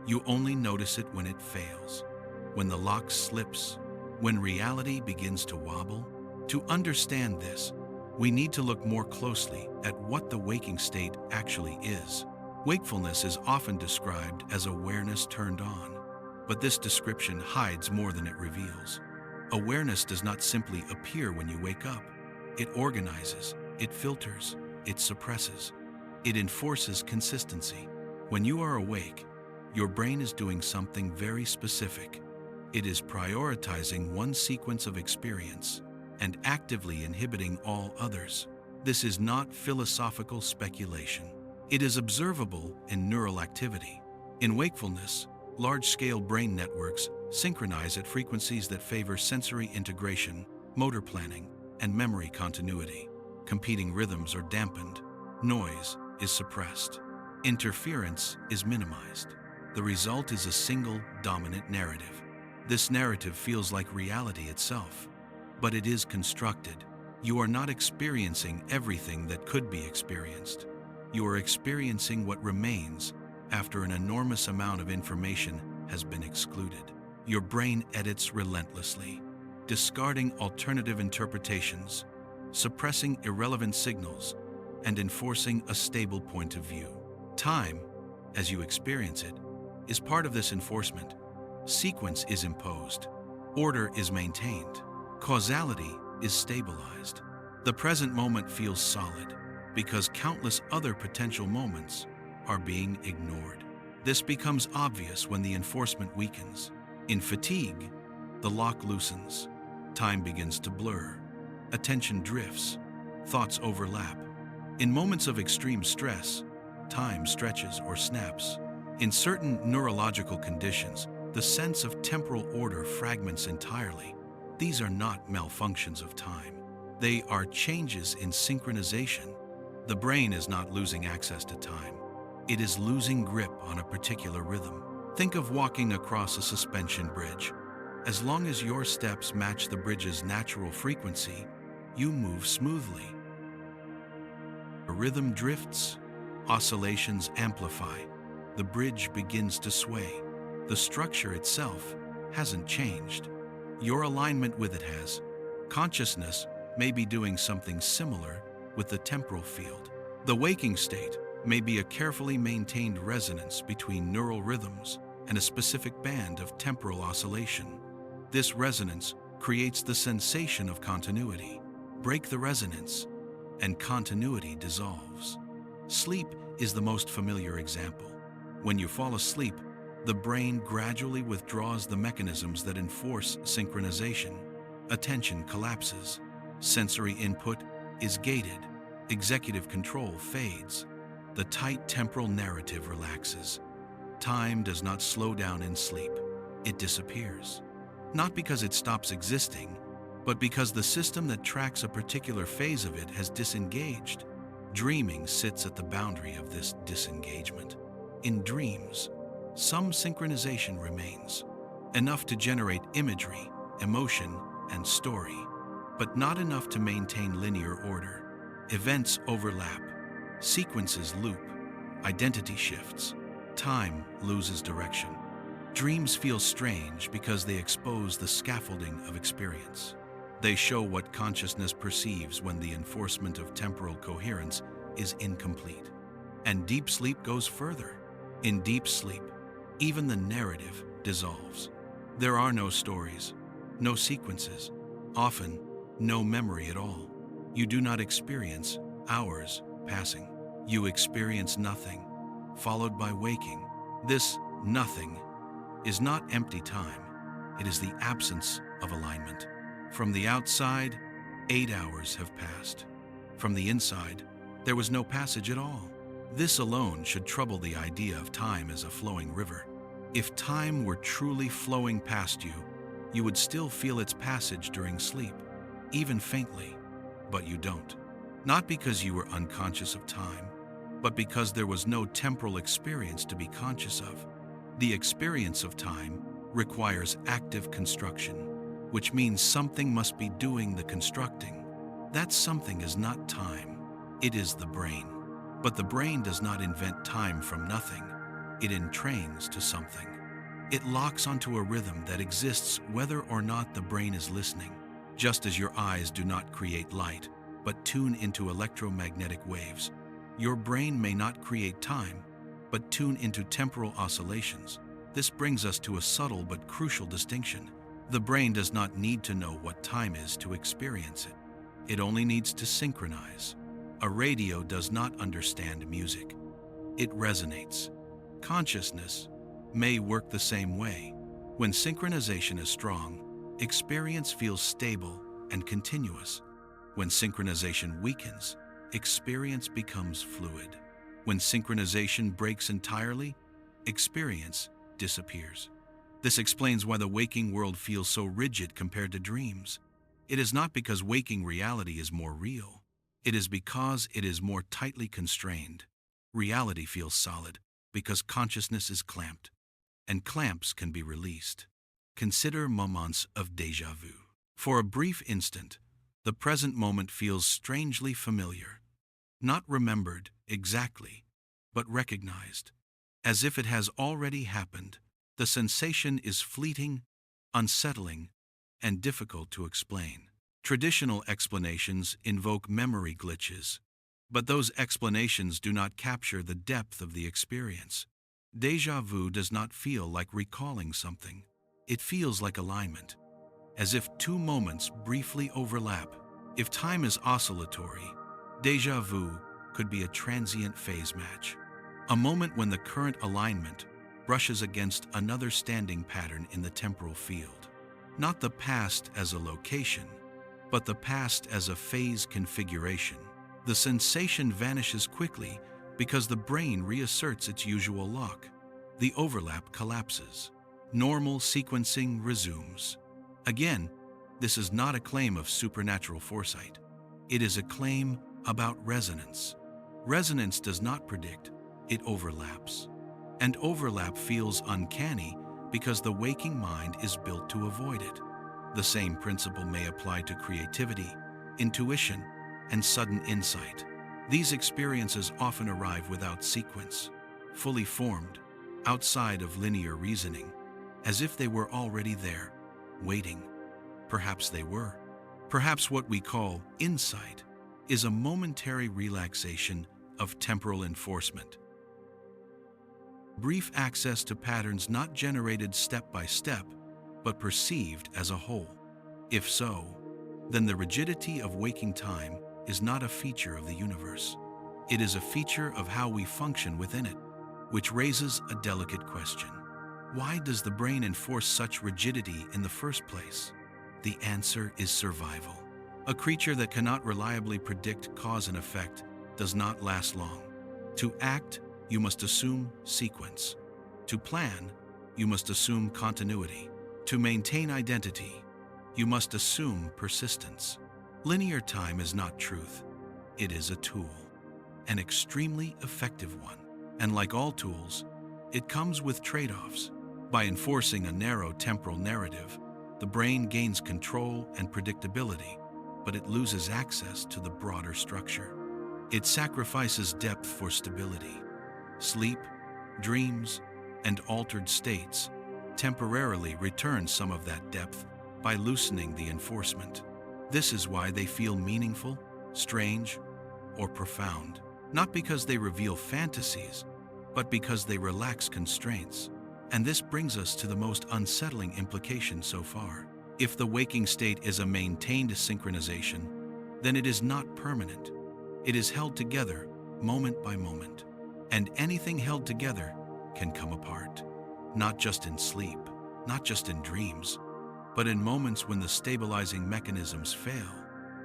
You only notice it when it fails, when the lock slips, when reality begins to wobble. To understand this, we need to look more closely at what the waking state actually is. Wakefulness is often described as awareness turned on, but this description hides more than it reveals. Awareness does not simply appear when you wake up. It organizes, it filters, it suppresses, it enforces consistency. When you are awake, your brain is doing something very specific. It is prioritizing one sequence of experience and actively inhibiting all others. This is not philosophical speculation. It is observable in neural activity. In wakefulness, large-scale brain networks synchronize at frequencies that favor sensory integration, motor planning, and memory continuity. Competing rhythms are dampened. Noise is suppressed. Interference is minimized. The result is a single, dominant narrative. This narrative feels like reality itself, but it is constructed. You are not experiencing everything that could be experienced. You are experiencing what remains after an enormous amount of information has been excluded. Your brain edits relentlessly, discarding alternative interpretations, suppressing irrelevant signals, and enforcing a stable point of view. Time, as you experience it, is part of this enforcement. Sequence is imposed. Order is maintained. Causality is stabilized. The present moment feels solid because countless other potential moments are being ignored. This becomes obvious when the enforcement weakens. In fatigue, the lock loosens. Time begins to blur. Attention drifts. Thoughts overlap. In moments of extreme stress, time stretches or snaps. In certain neurological conditions, the sense of temporal order fragments entirely. These are not malfunctions of time. They are changes in synchronization. The brain is not losing access to time. It is losing grip on a particular rhythm. Think of walking across a suspension bridge. As long as your steps match the bridge's natural frequency, you move smoothly. A rhythm drifts, oscillations amplify, the bridge begins to sway. The structure itself hasn't changed. Your alignment with it has. Consciousness may be doing something similar with the temporal field. The waking state may be a carefully maintained resonance between neural rhythms and a specific band of temporal oscillation. This resonance creates the sensation of continuity. Break the resonance, and continuity dissolves. Sleep is the most familiar example. When you fall asleep, the brain gradually withdraws the mechanisms that enforce synchronization. Attention collapses. Sensory input is gated. Executive control fades. The tight temporal narrative relaxes. Time does not slow down in sleep. It disappears. Not because it stops existing, but because the system that tracks a particular phase of it has disengaged. Dreaming sits at the boundary of this disengagement. In dreams, some synchronization remains, enough to generate imagery, emotion, and story, but not enough to maintain linear order. Events overlap, sequences loop, identity shifts, time loses direction. Dreams feel strange because they expose the scaffolding of experience. They show what consciousness perceives when the enforcement of temporal coherence is incomplete. And deep sleep goes further. In deep sleep, even the narrative dissolves. There are no stories, no sequences, often no memory at all. You do not experience hours passing. You experience nothing, followed by waking. This nothing is not empty time. It is the absence of alignment. From the outside, 8 hours have passed. From the inside, there was no passage at all. This alone should trouble the idea of time as a flowing river. If time were truly flowing past you, you would still feel its passage during sleep, even faintly, but you don't. Not because you were unconscious of time, but because there was no temporal experience to be conscious of. The experience of time requires active construction, which means something must be doing the constructing. That something is not time, it is the brain. But the brain does not invent time from nothing. It entrains to something. It locks onto a rhythm that exists whether or not the brain is listening. Just as your eyes do not create light, but tune into electromagnetic waves, your brain may not create time, but tune into temporal oscillations. This brings us to a subtle but crucial distinction. The brain does not need to know what time is to experience it. It only needs to synchronize. A radio does not understand music. It resonates. Consciousness may work the same way. When synchronization is strong, experience feels stable and continuous. When synchronization weakens, experience becomes fluid. When synchronization breaks entirely, experience disappears. This explains why the waking world feels so rigid compared to dreams. It is not because waking reality is more real. It is because it is more tightly constrained. Reality feels solid because consciousness is clamped, and clamps can be released. Consider moments of déjà vu. For a brief instant, the present moment feels strangely familiar, not remembered exactly, but recognized. As if it has already happened, the sensation is fleeting, unsettling, and difficult to explain. Traditional explanations invoke memory glitches, but those explanations do not capture the depth of the experience. Déjà vu does not feel like recalling something. It feels like alignment, as if two moments briefly overlap. If time is oscillatory, déjà vu could be a transient phase match, a moment when the current alignment brushes against another standing pattern in the temporal field. Not the past as a location, but the past as a phase configuration. The sensation vanishes quickly because the brain reasserts its usual lock. The overlap collapses. Normal sequencing resumes. Again, this is not a claim of supernatural foresight. It is a claim about resonance. Resonance does not predict, it overlaps. And overlap feels uncanny because the waking mind is built to avoid it. The same principle may apply to creativity, intuition, and sudden insight. These experiences often arrive without sequence, fully formed, outside of linear reasoning, as if they were already there, waiting. Perhaps they were. Perhaps what we call insight is a momentary relaxation of temporal enforcement. Brief access to patterns not generated step by step, but perceived as a whole. If so, then the rigidity of waking time is not a feature of the universe. It is a feature of how we function within it, which raises a delicate question. Why does the brain enforce such rigidity in the first place? The answer is survival. A creature that cannot reliably predict cause and effect does not last long. To act, you must assume sequence. To plan, you must assume continuity. To maintain identity, you must assume persistence. Linear time is not truth. It is a tool, an extremely effective one. And like all tools, it comes with trade-offs. By enforcing a narrow temporal narrative, the brain gains control and predictability, but it loses access to the broader structure. It sacrifices depth for stability. Sleep, dreams, and altered states temporarily return some of that depth by loosening the enforcement. This is why they feel meaningful, strange, or profound. Not because they reveal fantasies, but because they relax constraints. And this brings us to the most unsettling implication so far. If the waking state is a maintained synchronization, then it is not permanent. It is held together moment by moment. And anything held together can come apart. Not just in sleep, not just in dreams, but in moments when the stabilizing mechanisms fail.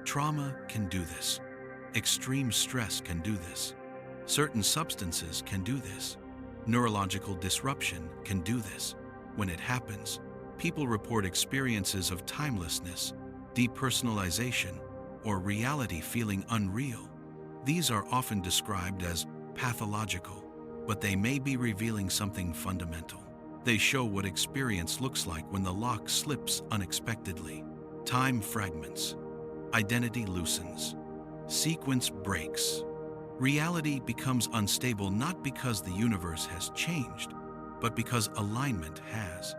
Trauma can do this. Extreme stress can do this. Certain substances can do this. Neurological disruption can do this. When it happens, people report experiences of timelessness, depersonalization, or reality feeling unreal. These are often described as pathological, but they may be revealing something fundamental. They show what experience looks like when the lock slips unexpectedly. Time fragments. Identity loosens. Sequence breaks. Reality becomes unstable not because the universe has changed, but because alignment has.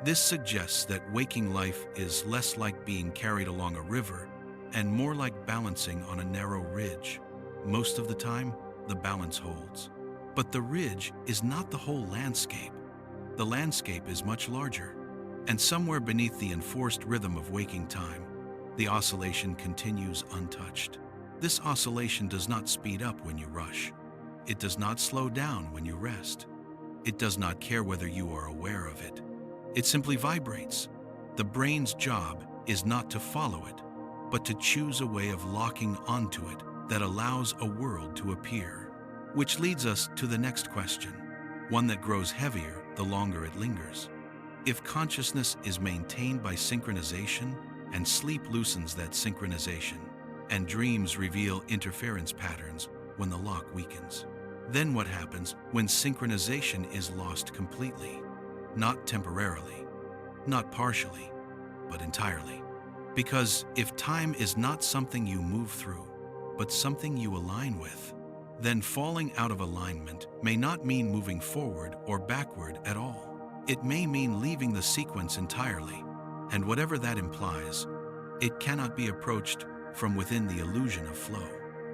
This suggests that waking life is less like being carried along a river and more like balancing on a narrow ridge. Most of the time, the balance holds. But the ridge is not the whole landscape. The landscape is much larger, and somewhere beneath the enforced rhythm of waking time, the oscillation continues untouched. This oscillation does not speed up when you rush. It does not slow down when you rest. It does not care whether you are aware of it. It simply vibrates. The brain's job is not to follow it, but to choose a way of locking onto it that allows a world to appear. Which leads us to the next question, one that grows heavier the longer it lingers. If consciousness is maintained by synchronization and sleep loosens that synchronization, and dreams reveal interference patterns when the lock weakens, then what happens when synchronization is lost completely? Not temporarily, not partially, but entirely. Because if time is not something you move through, but something you align with, then falling out of alignment may not mean moving forward or backward at all. It may mean leaving the sequence entirely, and whatever that implies, it cannot be approached from within the illusion of flow.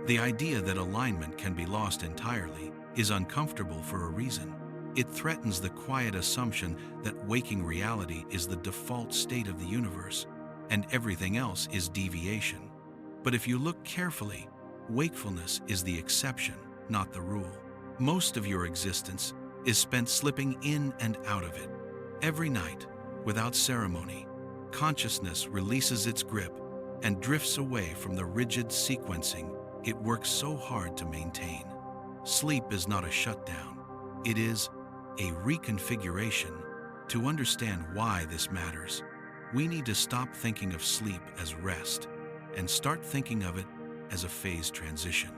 The idea that alignment can be lost entirely is uncomfortable for a reason. It threatens the quiet assumption that waking reality is the default state of the universe, and everything else is deviation. But if you look carefully, wakefulness is the exception, not the rule. Most of your existence is spent slipping in and out of it. Every night, without ceremony, consciousness releases its grip and drifts away from the rigid sequencing it works so hard to maintain. Sleep is not a shutdown. It is a reconfiguration. To understand why this matters, we need to stop thinking of sleep as rest and start thinking of it as a phase transition.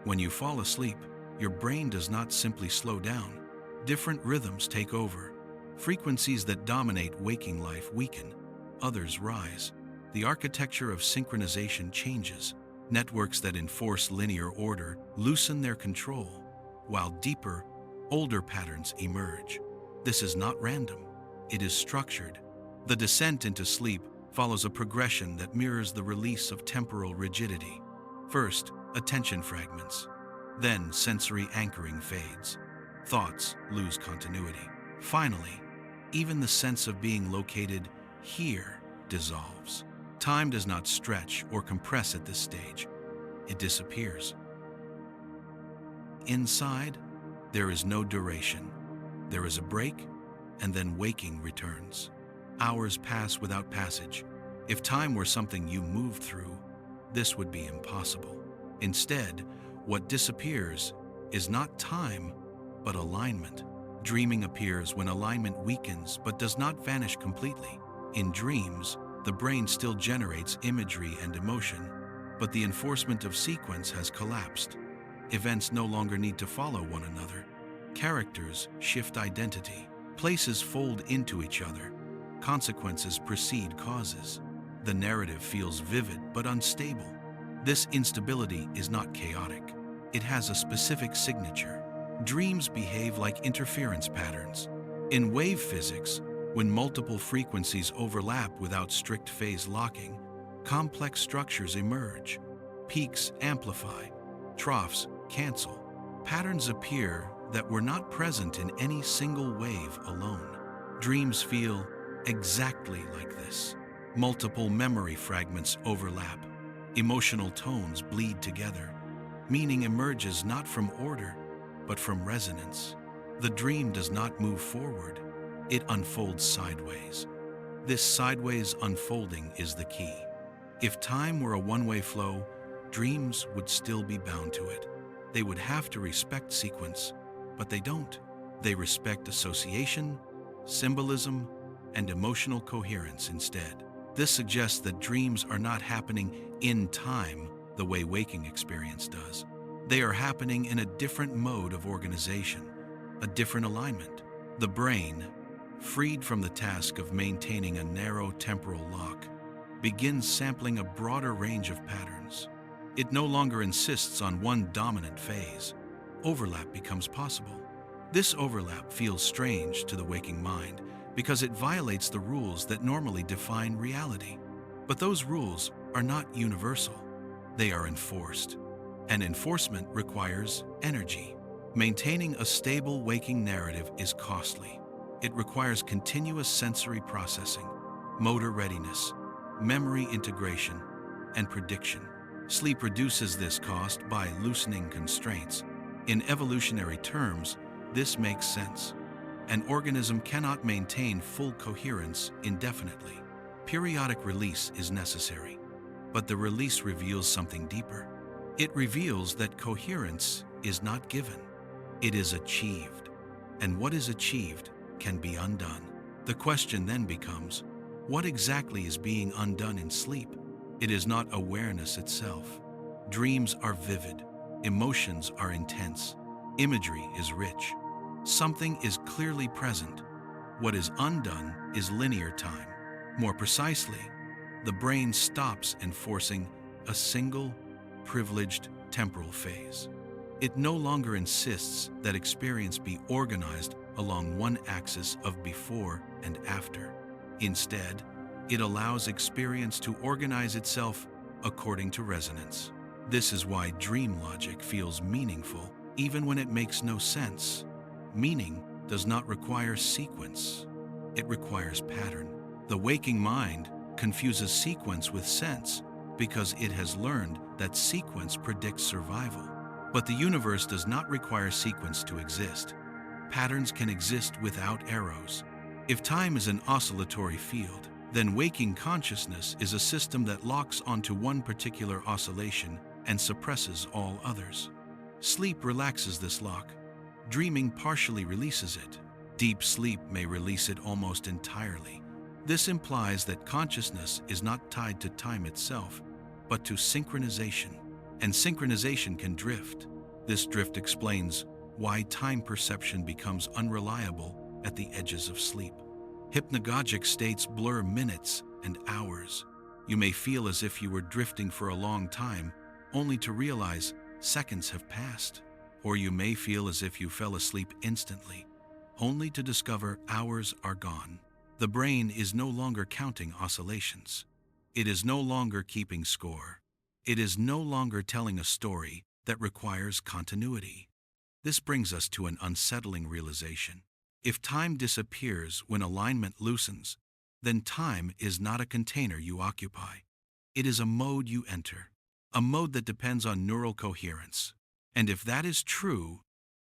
When you fall asleep, your brain does not simply slow down. Different rhythms take over. Frequencies that dominate waking life weaken, others rise. The architecture of synchronization changes. Networks that enforce linear order loosen their control, while deeper, older patterns emerge. This is not random. It is structured. The descent into sleep follows a progression that mirrors the release of temporal rigidity. First, attention fragments. Then, sensory anchoring fades. Thoughts lose continuity. Finally, even the sense of being located here dissolves. Time does not stretch or compress at this stage. It disappears. Inside, there is no duration. There is a break, and then waking returns. Hours pass without passage. If time were something you moved through, this would be impossible. Instead, what disappears is not time, but alignment. Dreaming appears when alignment weakens but does not vanish completely. In dreams, the brain still generates imagery and emotion, but the enforcement of sequence has collapsed. Events no longer need to follow one another. Characters shift identity. Places fold into each other. Consequences precede causes. The narrative feels vivid but unstable. This instability is not chaotic. It has a specific signature. Dreams behave like interference patterns. In wave physics, when multiple frequencies overlap without strict phase locking, complex structures emerge. Peaks amplify, troughs cancel. Patterns appear that were not present in any single wave alone. Dreams feel exactly like this. Multiple memory fragments overlap. Emotional tones bleed together. Meaning emerges not from order, but from resonance. The dream does not move forward. It unfolds sideways. This sideways unfolding is the key. If time were a one-way flow, dreams would still be bound to it. They would have to respect sequence, but they don't. They respect association, symbolism, and emotional coherence instead. This suggests that dreams are not happening in time the way waking experience does. They are happening in a different mode of organization, a different alignment. The brain, freed from the task of maintaining a narrow temporal lock, begins sampling a broader range of patterns. It no longer insists on one dominant phase. Overlap becomes possible. This overlap feels strange to the waking mind because it violates the rules that normally define reality. But those rules are not universal. They are enforced. And enforcement requires energy. Maintaining a stable waking narrative is costly. It requires continuous sensory processing, motor readiness, memory integration, and prediction. Sleep reduces this cost by loosening constraints. In evolutionary terms, this makes sense. An organism cannot maintain full coherence indefinitely. Periodic release is necessary, but the release reveals something deeper. It reveals that coherence is not given, it is achieved. And what is achieved can be undone. The question then becomes, what exactly is being undone in sleep? It is not awareness itself. Dreams are vivid, emotions are intense, imagery is rich. Something is clearly present. What is undone is linear time. More precisely, the brain stops enforcing a single, privileged temporal phase. It no longer insists that experience be organized along one axis of before and after. Instead, it allows experience to organize itself according to resonance. This is why dream logic feels meaningful even when it makes no sense. Meaning does not require sequence. It requires pattern. The waking mind confuses sequence with sense because it has learned that sequence predicts survival. But the universe does not require sequence to exist. Patterns can exist without arrows. If time is an oscillatory field, then waking consciousness is a system that locks onto one particular oscillation and suppresses all others. Sleep relaxes this lock. Dreaming partially releases it. Deep sleep may release it almost entirely. This implies that consciousness is not tied to time itself, but to synchronization. And synchronization can drift. This drift explains why time perception becomes unreliable at the edges of sleep. Hypnagogic states blur minutes and hours. You may feel as if you were drifting for a long time, only to realize seconds have passed. Or you may feel as if you fell asleep instantly, only to discover hours are gone. The brain is no longer counting oscillations. It is no longer keeping score. It is no longer telling a story that requires continuity. This brings us to an unsettling realization. If time disappears when alignment loosens, then time is not a container you occupy. It is a mode you enter, a mode that depends on neural coherence. And if that is true,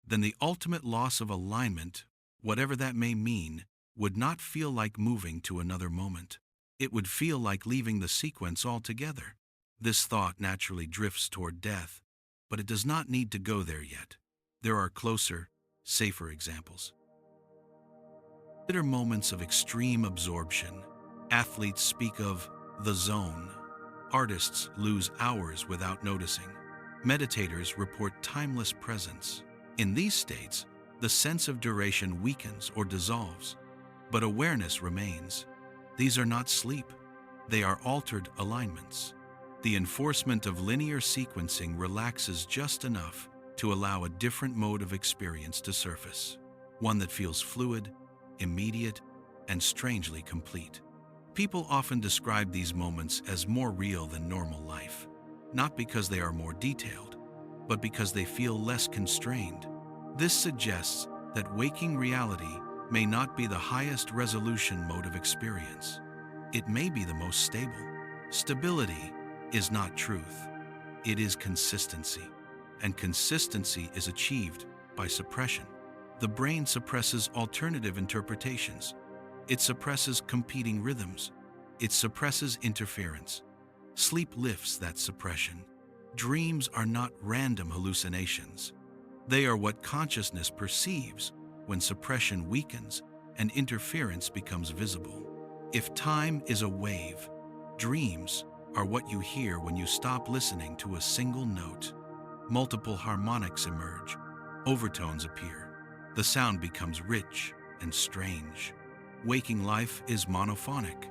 then the ultimate loss of alignment, whatever that may mean, would not feel like moving to another moment. It would feel like leaving the sequence altogether. This thought naturally drifts toward death, but it does not need to go there yet. There are closer, safer examples. Consider moments of extreme absorption. Athletes speak of the zone. Artists lose hours without noticing. Meditators report timeless presence. In these states, the sense of duration weakens or dissolves, but awareness remains. These are not sleep. They are altered alignments. The enforcement of linear sequencing relaxes just enough to allow a different mode of experience to surface, one that feels fluid, immediate, and strangely complete. People often describe these moments as more real than normal life, not because they are more detailed, but because they feel less constrained. This suggests that waking reality may not be the highest resolution mode of experience. It may be the most stable. Stability is not truth. It is consistency. And consistency is achieved by suppression. The brain suppresses alternative interpretations. It suppresses competing rhythms. It suppresses interference. Sleep lifts that suppression. Dreams are not random hallucinations. They are what consciousness perceives when suppression weakens and interference becomes visible. If time is a wave, dreams are what you hear when you stop listening to a single note. Multiple harmonics emerge, overtones appear. The sound becomes rich and strange. Waking life is monophonic.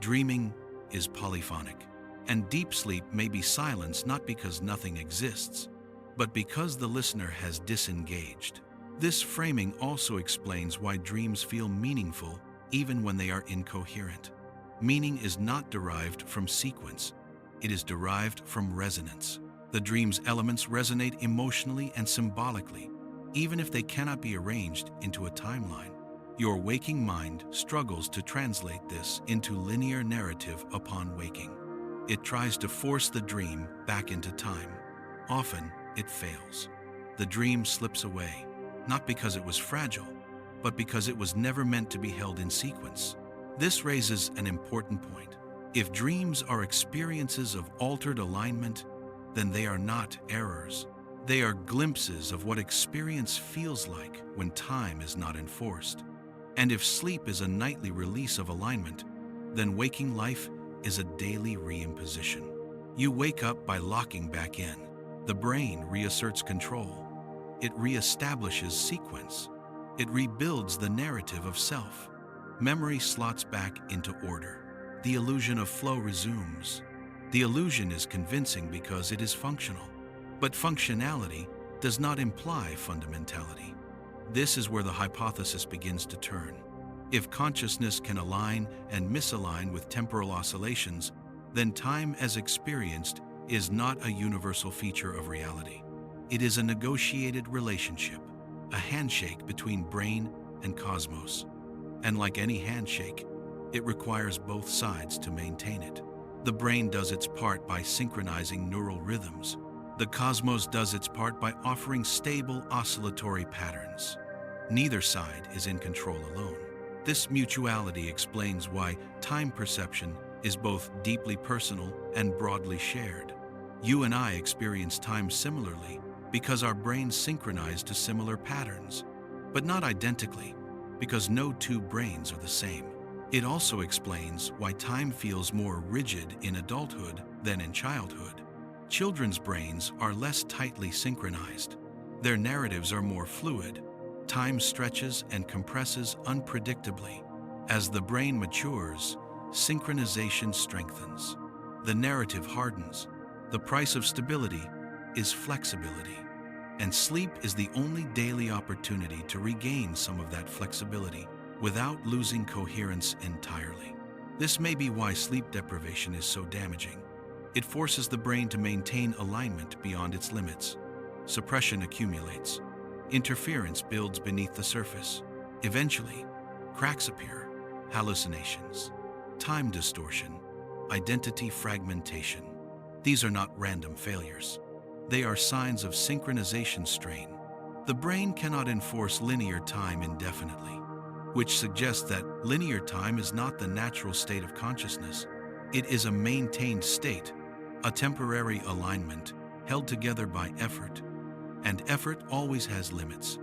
Dreaming is polyphonic. And deep sleep may be silence not because nothing exists, but because the listener has disengaged. This framing also explains why dreams feel meaningful even when they are incoherent. Meaning is not derived from sequence. It is derived from resonance. The dream's elements resonate emotionally and symbolically, even if they cannot be arranged into a timeline. Your waking mind struggles to translate this into linear narrative upon waking. It tries to force the dream back into time. Often, it fails. The dream slips away, not because it was fragile, but because it was never meant to be held in sequence. This raises an important point. If dreams are experiences of altered alignment, then they are not errors. They are glimpses of what experience feels like when time is not enforced. And if sleep is a nightly release of alignment, then waking life is a daily reimposition. You wake up by locking back in. The brain reasserts control. It reestablishes sequence. It rebuilds the narrative of self. Memory slots back into order. The illusion of flow resumes. The illusion is convincing because it is functional. But functionality does not imply fundamentality. This is where the hypothesis begins to turn. If consciousness can align and misalign with temporal oscillations, then time as experienced is not a universal feature of reality. It is a negotiated relationship, a handshake between brain and cosmos. And like any handshake, it requires both sides to maintain it. The brain does its part by synchronizing neural rhythms. The cosmos does its part by offering stable oscillatory patterns. Neither side is in control alone. This mutuality explains why time perception is both deeply personal and broadly shared. You and I experience time similarly because our brains synchronize to similar patterns, but not identically, because no two brains are the same. It also explains why time feels more rigid in adulthood than in childhood. Children's brains are less tightly synchronized. Their narratives are more fluid. Time stretches and compresses unpredictably. As the brain matures, synchronization strengthens. The narrative hardens. The price of stability is flexibility. And sleep is the only daily opportunity to regain some of that flexibility without losing coherence entirely. This may be why sleep deprivation is so damaging. It forces the brain to maintain alignment beyond its limits. Suppression accumulates. Interference builds beneath the surface. Eventually, cracks appear, hallucinations, time distortion, identity fragmentation. These are not random failures. They are signs of synchronization strain. The brain cannot enforce linear time indefinitely, which suggests that linear time is not the natural state of consciousness. It is a maintained state, a temporary alignment held together by effort, and effort always has limits.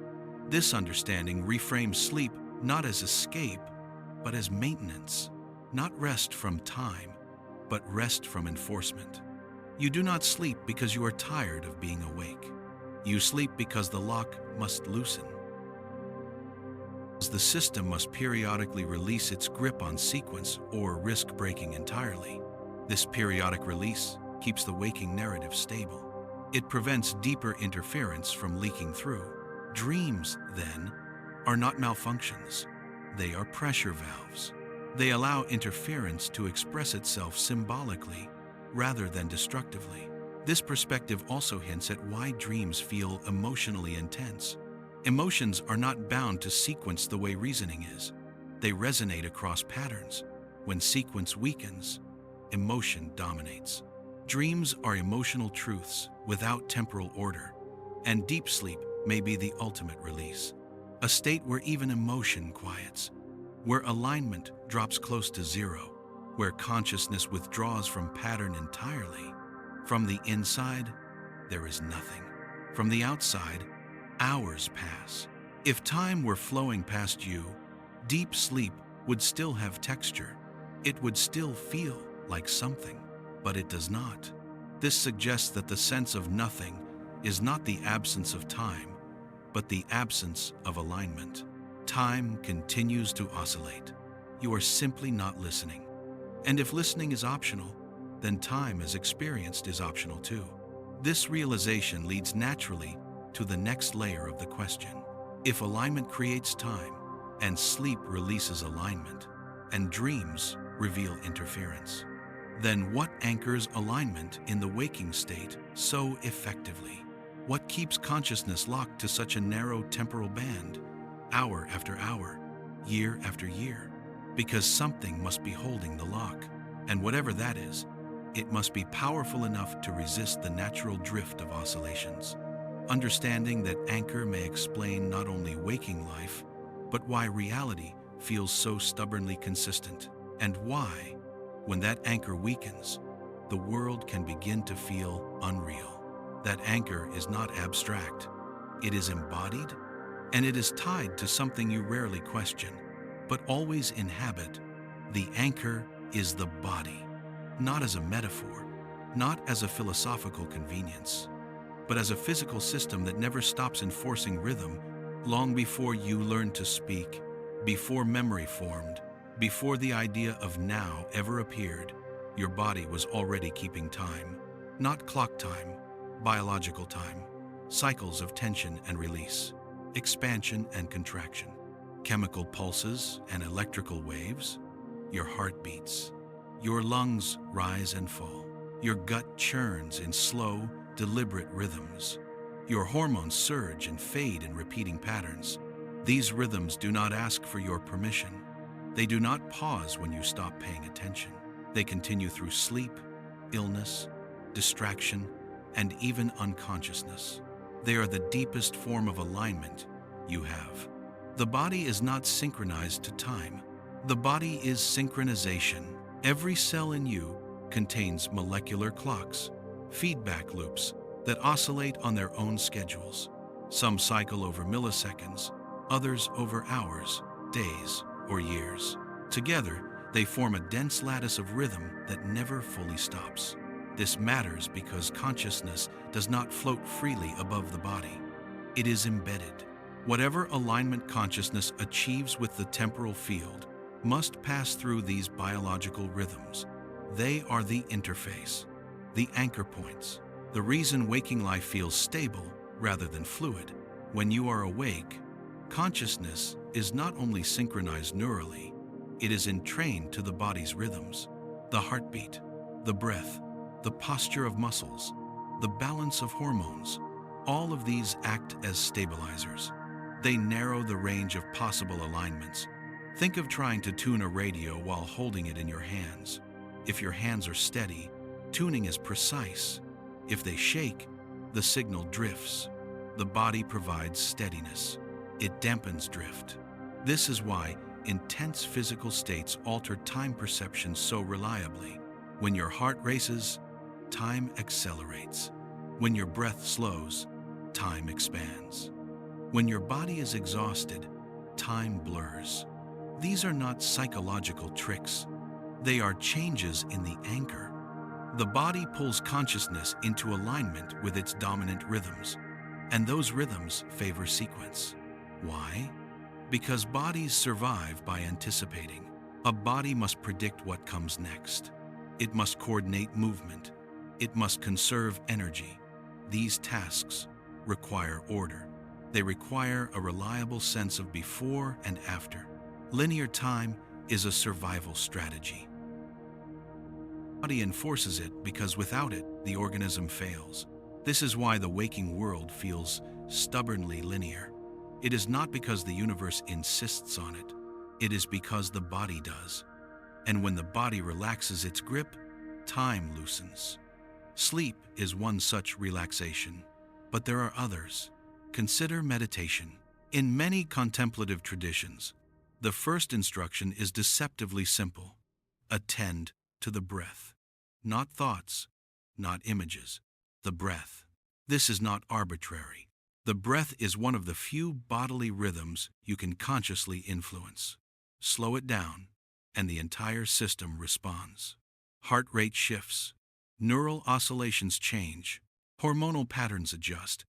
This understanding reframes sleep not as escape, but as maintenance, not rest from time, but rest from enforcement. You do not sleep because you are tired of being awake. You sleep because the lock must loosen. The system must periodically release its grip on sequence or risk breaking entirely. This periodic release keeps the waking narrative stable. It prevents deeper interference from leaking through. Dreams, then, are not malfunctions. They are pressure valves. They allow interference to express itself symbolically rather than destructively. This perspective also hints at why dreams feel emotionally intense. Emotions are not bound to sequence the way reasoning is. They resonate across patterns. When sequence weakens, emotion dominates. Dreams are emotional truths without temporal order, and deep sleep may be the ultimate release. A state where even emotion quiets, where alignment drops close to zero, where consciousness withdraws from pattern entirely. From the inside, there is nothing. From the outside, hours pass. If time were flowing past you, deep sleep would still have texture. It would still feel like something, but it does not. This suggests that the sense of nothing is not the absence of time, but the absence of alignment. Time continues to oscillate. You are simply not listening. And if listening is optional, then time as experienced is optional too. This realization leads naturally to the next layer of the question. If alignment creates time, and sleep releases alignment, and dreams reveal interference, then what anchors alignment in the waking state so effectively? What keeps consciousness locked to such a narrow temporal band, hour after hour, year after year? Because something must be holding the lock, and whatever that is, it must be powerful enough to resist the natural drift of oscillations. Understanding that anchor may explain not only waking life, but why reality feels so stubbornly consistent, and why, when that anchor weakens, the world can begin to feel unreal. That anchor is not abstract. It is embodied, and it is tied to something you rarely question, but always inhabit. The anchor is the body, not as a metaphor, not as a philosophical convenience, but as a physical system that never stops enforcing rhythm. Long before you learned to speak, before memory formed, before the idea of now ever appeared, your body was already keeping time. Not clock time, biological time, cycles of tension and release, expansion and contraction, chemical pulses and electrical waves. Your heart beats, your lungs rise and fall, your gut churns in slow, deliberate rhythms. Your hormones surge and fade in repeating patterns. These rhythms do not ask for your permission. They do not pause when you stop paying attention. They continue through sleep, illness, distraction, and even unconsciousness. They are the deepest form of alignment you have. The body is not synchronized to time. The body is synchronization. Every cell in you contains molecular clocks, feedback loops that oscillate on their own schedules. Some cycle over milliseconds, others over hours, days, or years. Together, they form a dense lattice of rhythm that never fully stops. This matters because consciousness does not float freely above the body. It is embedded. Whatever alignment consciousness achieves with the temporal field must pass through these biological rhythms. They are the interface, the anchor points, the reason waking life feels stable rather than fluid. When you are awake, consciousness is not only synchronized neurally, it is entrained to the body's rhythms. The heartbeat, the breath, the posture of muscles, the balance of hormones, all of these act as stabilizers. They narrow the range of possible alignments. Think of trying to tune a radio while holding it in your hands. If your hands are steady, tuning is precise. If they shake, the signal drifts. The body provides steadiness. It dampens drift. This is why intense physical states alter time perception so reliably. When your heart races, time accelerates. When your breath slows, time expands. When your body is exhausted, time blurs. These are not psychological tricks. They are changes in the anchor. The body pulls consciousness into alignment with its dominant rhythms, and those rhythms favor sequence. Why? Because bodies survive by anticipating. A body must predict what comes next. It must coordinate movement. It must conserve energy. These tasks require order. They require a reliable sense of before and after. Linear time is a survival strategy. The body enforces it because without it, the organism fails. This is why the waking world feels stubbornly linear. It is not because the universe insists on it. It is because the body does. And when the body relaxes its grip, time loosens. Sleep is one such relaxation, but there are others. Consider meditation. In many contemplative traditions, the first instruction is deceptively simple. Attend to the breath. Not thoughts, not images. The breath. This is not arbitrary. The breath is one of the few bodily rhythms you can consciously influence. Slow it down, and the entire system responds. Heart rate shifts. Neural oscillations change. Hormonal patterns adjust.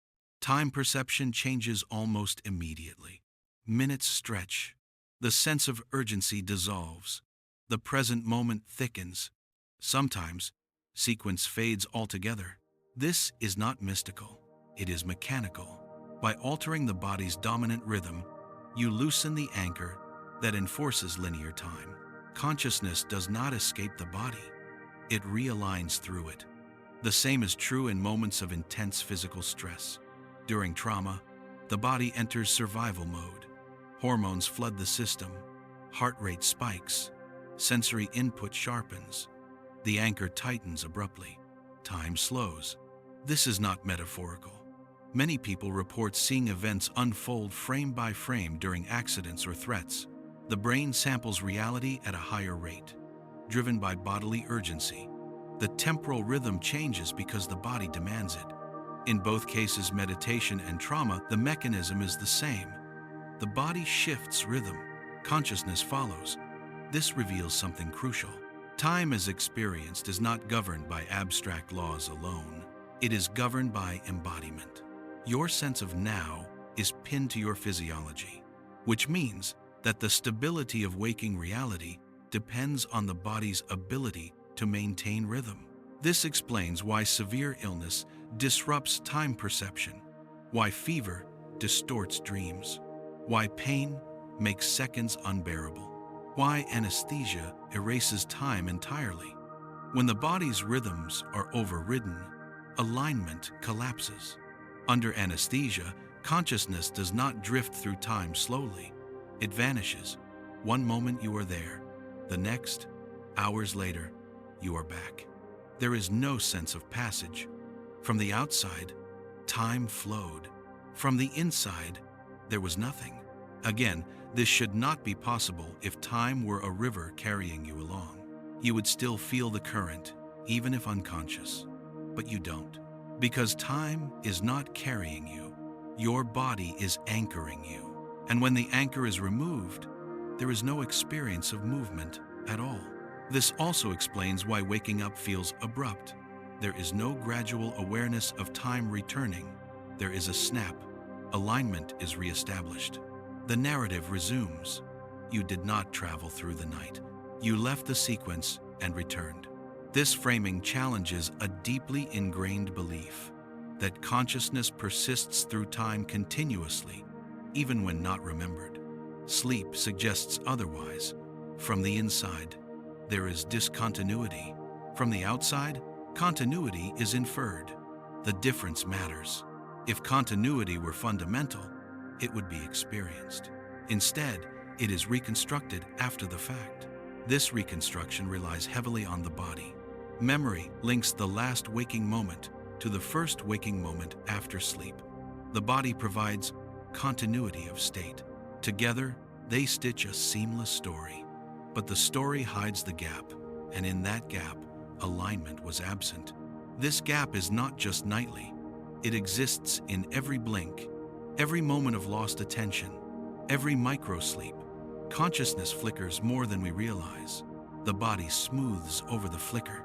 Time perception changes almost immediately. Minutes stretch. The sense of urgency dissolves. The present moment thickens. Sometimes, sequence fades altogether. This is not mystical. It is mechanical. By altering the body's dominant rhythm, you loosen the anchor that enforces linear time. Consciousness does not escape the body. It realigns through it. The same is true in moments of intense physical stress. During trauma, the body enters survival mode. Hormones flood the system. Heart rate spikes. Sensory input sharpens. The anchor tightens abruptly. Time slows. This is not metaphorical. Many people report seeing events unfold frame by frame during accidents or threats. The brain samples reality at a higher rate, driven by bodily urgency. The temporal rhythm changes because the body demands it. In both cases, meditation and trauma, the mechanism is the same. The body shifts rhythm, consciousness follows. This reveals something crucial. Time as experienced is not governed by abstract laws alone. It is governed by embodiment. Your sense of now is pinned to your physiology, which means that the stability of waking reality depends on the body's ability to maintain rhythm. This explains why severe illness disrupts time perception, why fever distorts dreams, why pain makes seconds unbearable, why anesthesia erases time entirely. When the body's rhythms are overridden, alignment collapses. Under anesthesia, consciousness does not drift through time slowly. It vanishes. One moment you are there, the next, hours later, you are back. There is no sense of passage. From the outside, time flowed. From the inside, there was nothing. Again, this should not be possible if time were a river carrying you along. You would still feel the current, even if unconscious. But you don't. Because time is not carrying you. Your body is anchoring you. And when the anchor is removed, there is no experience of movement at all. This also explains why waking up feels abrupt. There is no gradual awareness of time returning. There is a snap. Alignment is reestablished. The narrative resumes. You did not travel through the night. You left the sequence and returned. This framing challenges a deeply ingrained belief that consciousness persists through time continuously, even when not remembered. Sleep suggests otherwise. From the inside, there is discontinuity. From the outside, continuity is inferred. The difference matters. If continuity were fundamental, it would be experienced. Instead, it is reconstructed after the fact. This reconstruction relies heavily on the body. Memory links the last waking moment to the first waking moment after sleep. The body provides continuity of state. Together, they stitch a seamless story. But the story hides the gap, and in that gap, alignment was absent. This gap is not just nightly. It exists in every blink, every moment of lost attention, every micro-sleep. Consciousness flickers more than we realize. The body smooths over the flicker,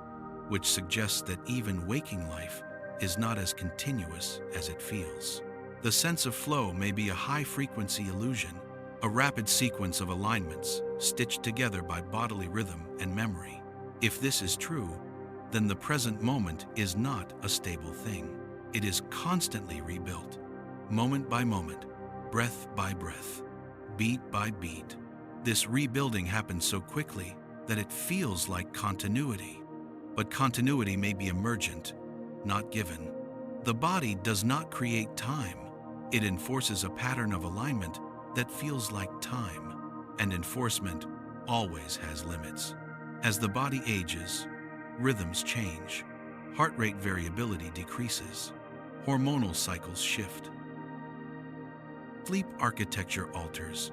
which suggests that even waking life is not as continuous as it feels. The sense of flow may be a high-frequency illusion, a rapid sequence of alignments stitched together by bodily rhythm and memory. If this is true, then the present moment is not a stable thing. It is constantly rebuilt, moment by moment, breath by breath, beat by beat. This rebuilding happens so quickly that it feels like continuity. But continuity may be emergent, not given. The body does not create time. It enforces a pattern of alignment that feels like time, and enforcement always has limits. As the body ages, rhythms change, heart rate variability decreases, hormonal cycles shift. Sleep architecture alters,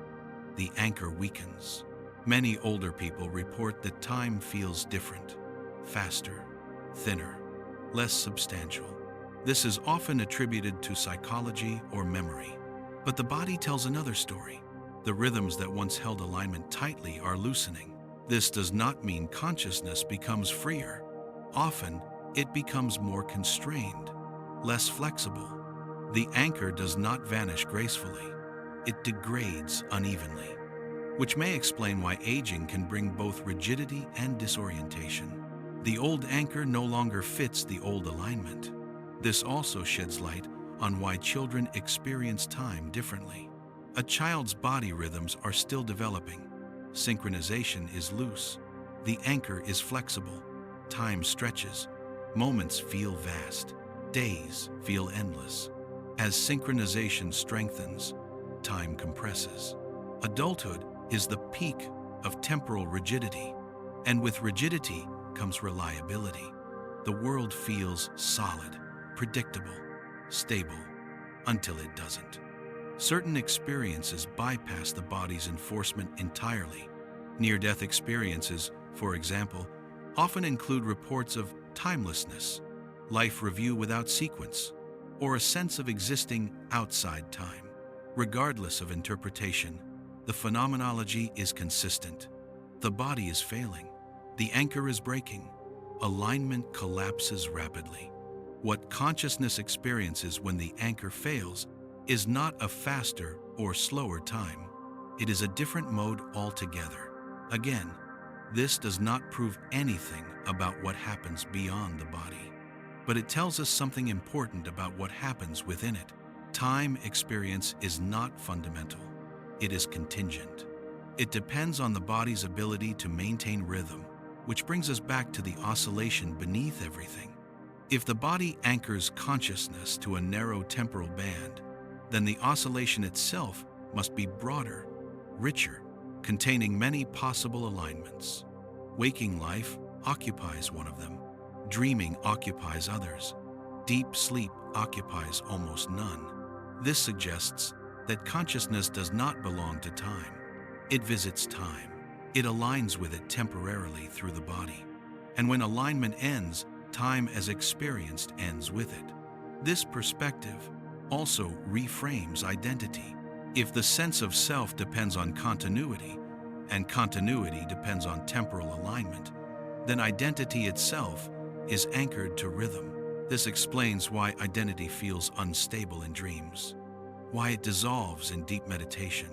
the anchor weakens. Many older people report that time feels different, faster, thinner, less substantial. This is often attributed to psychology or memory. But the body tells another story. The rhythms that once held alignment tightly are loosening. This does not mean consciousness becomes freer. Often, it becomes more constrained, less flexible. The anchor does not vanish gracefully. It degrades unevenly, which may explain why aging can bring both rigidity and disorientation. The old anchor no longer fits the old alignment. This also sheds light on why children experience time differently. A child's body rhythms are still developing. Synchronization is loose. The anchor is flexible. Time stretches. Moments feel vast. Days feel endless. As synchronization strengthens, time compresses. Adulthood is the peak of temporal rigidity, and with rigidity comes reliability. The world feels solid, predictable, stable. until it doesn't. Certain experiences bypass the body's enforcement entirely. Near-death experiences, for example, often include reports of timelessness, life review without sequence, or a sense of existing outside time. Regardless of interpretation, the phenomenology is consistent. The body is failing. The anchor is breaking. Alignment collapses rapidly. What consciousness experiences when the anchor fails is not a faster or slower time. It is a different mode altogether. Again, this does not prove anything about what happens beyond the body, but it tells us something important about what happens within it. Time experience is not fundamental. It is contingent. It depends on the body's ability to maintain rhythm, which brings us back to the oscillation beneath everything. If the body anchors consciousness to a narrow temporal band, then the oscillation itself must be broader, richer, containing many possible alignments. Waking life occupies one of them. Dreaming occupies others. Deep sleep occupies almost none. This suggests that consciousness does not belong to time. It visits time. It aligns with it temporarily through the body. And when alignment ends, time as experienced ends with it. This perspective also reframes identity. If the sense of self depends on continuity, and continuity depends on temporal alignment, then identity itself is anchored to rhythm. This explains why identity feels unstable in dreams, why it dissolves in deep meditation,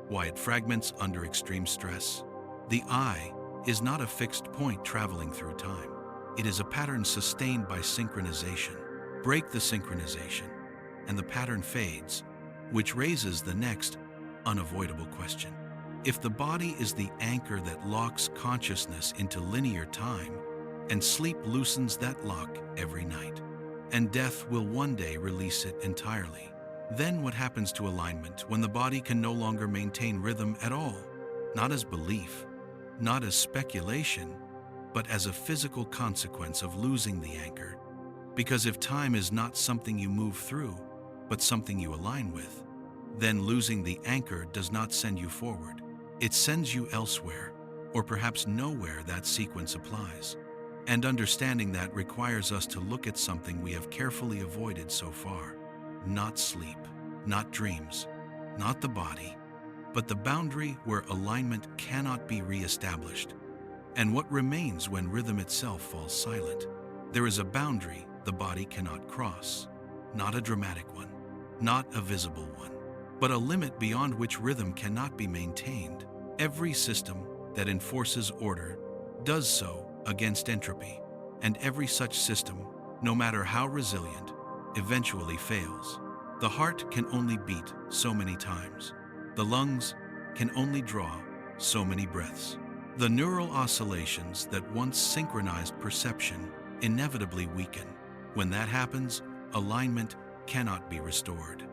why it fragments under extreme stress. The I is not a fixed point traveling through time. It is a pattern sustained by synchronization. Break the synchronization, and the pattern fades, which raises the next unavoidable question. If the body is the anchor that locks consciousness into linear time, and sleep loosens that lock every night, and death will one day release it entirely, then what happens to alignment when the body can no longer maintain rhythm at all? Not as belief, not as speculation, but as a physical consequence of losing the anchor. Because if time is not something you move through, but something you align with, then losing the anchor does not send you forward. It sends you elsewhere, or perhaps nowhere that sequence applies. And understanding that requires us to look at something we have carefully avoided so far. Not sleep, not dreams, not the body, but the boundary where alignment cannot be reestablished, and what remains when rhythm itself falls silent. There is a boundary the body cannot cross, not a dramatic one, not a visible one, but a limit beyond which rhythm cannot be maintained. Every system that enforces order does so against entropy, and every such system, no matter how resilient, eventually fails. The heart can only beat so many times. The lungs can only draw so many breaths. The neural oscillations that once synchronized perception inevitably weaken. When that happens, alignment cannot be restored.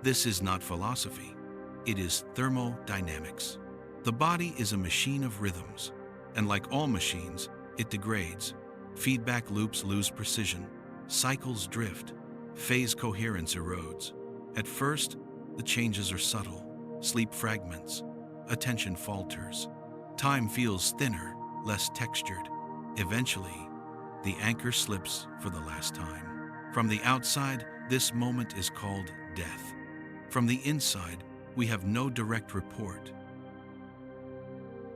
This is not philosophy. It is thermodynamics. The body is a machine of rhythms, and like all machines, it degrades. Feedback loops lose precision. Cycles drift. Phase coherence erodes. At first, the changes are subtle. Sleep fragments. Attention falters. Time feels thinner, less textured. Eventually, the anchor slips for the last time. From the outside, this moment is called death. From the inside, we have no direct report.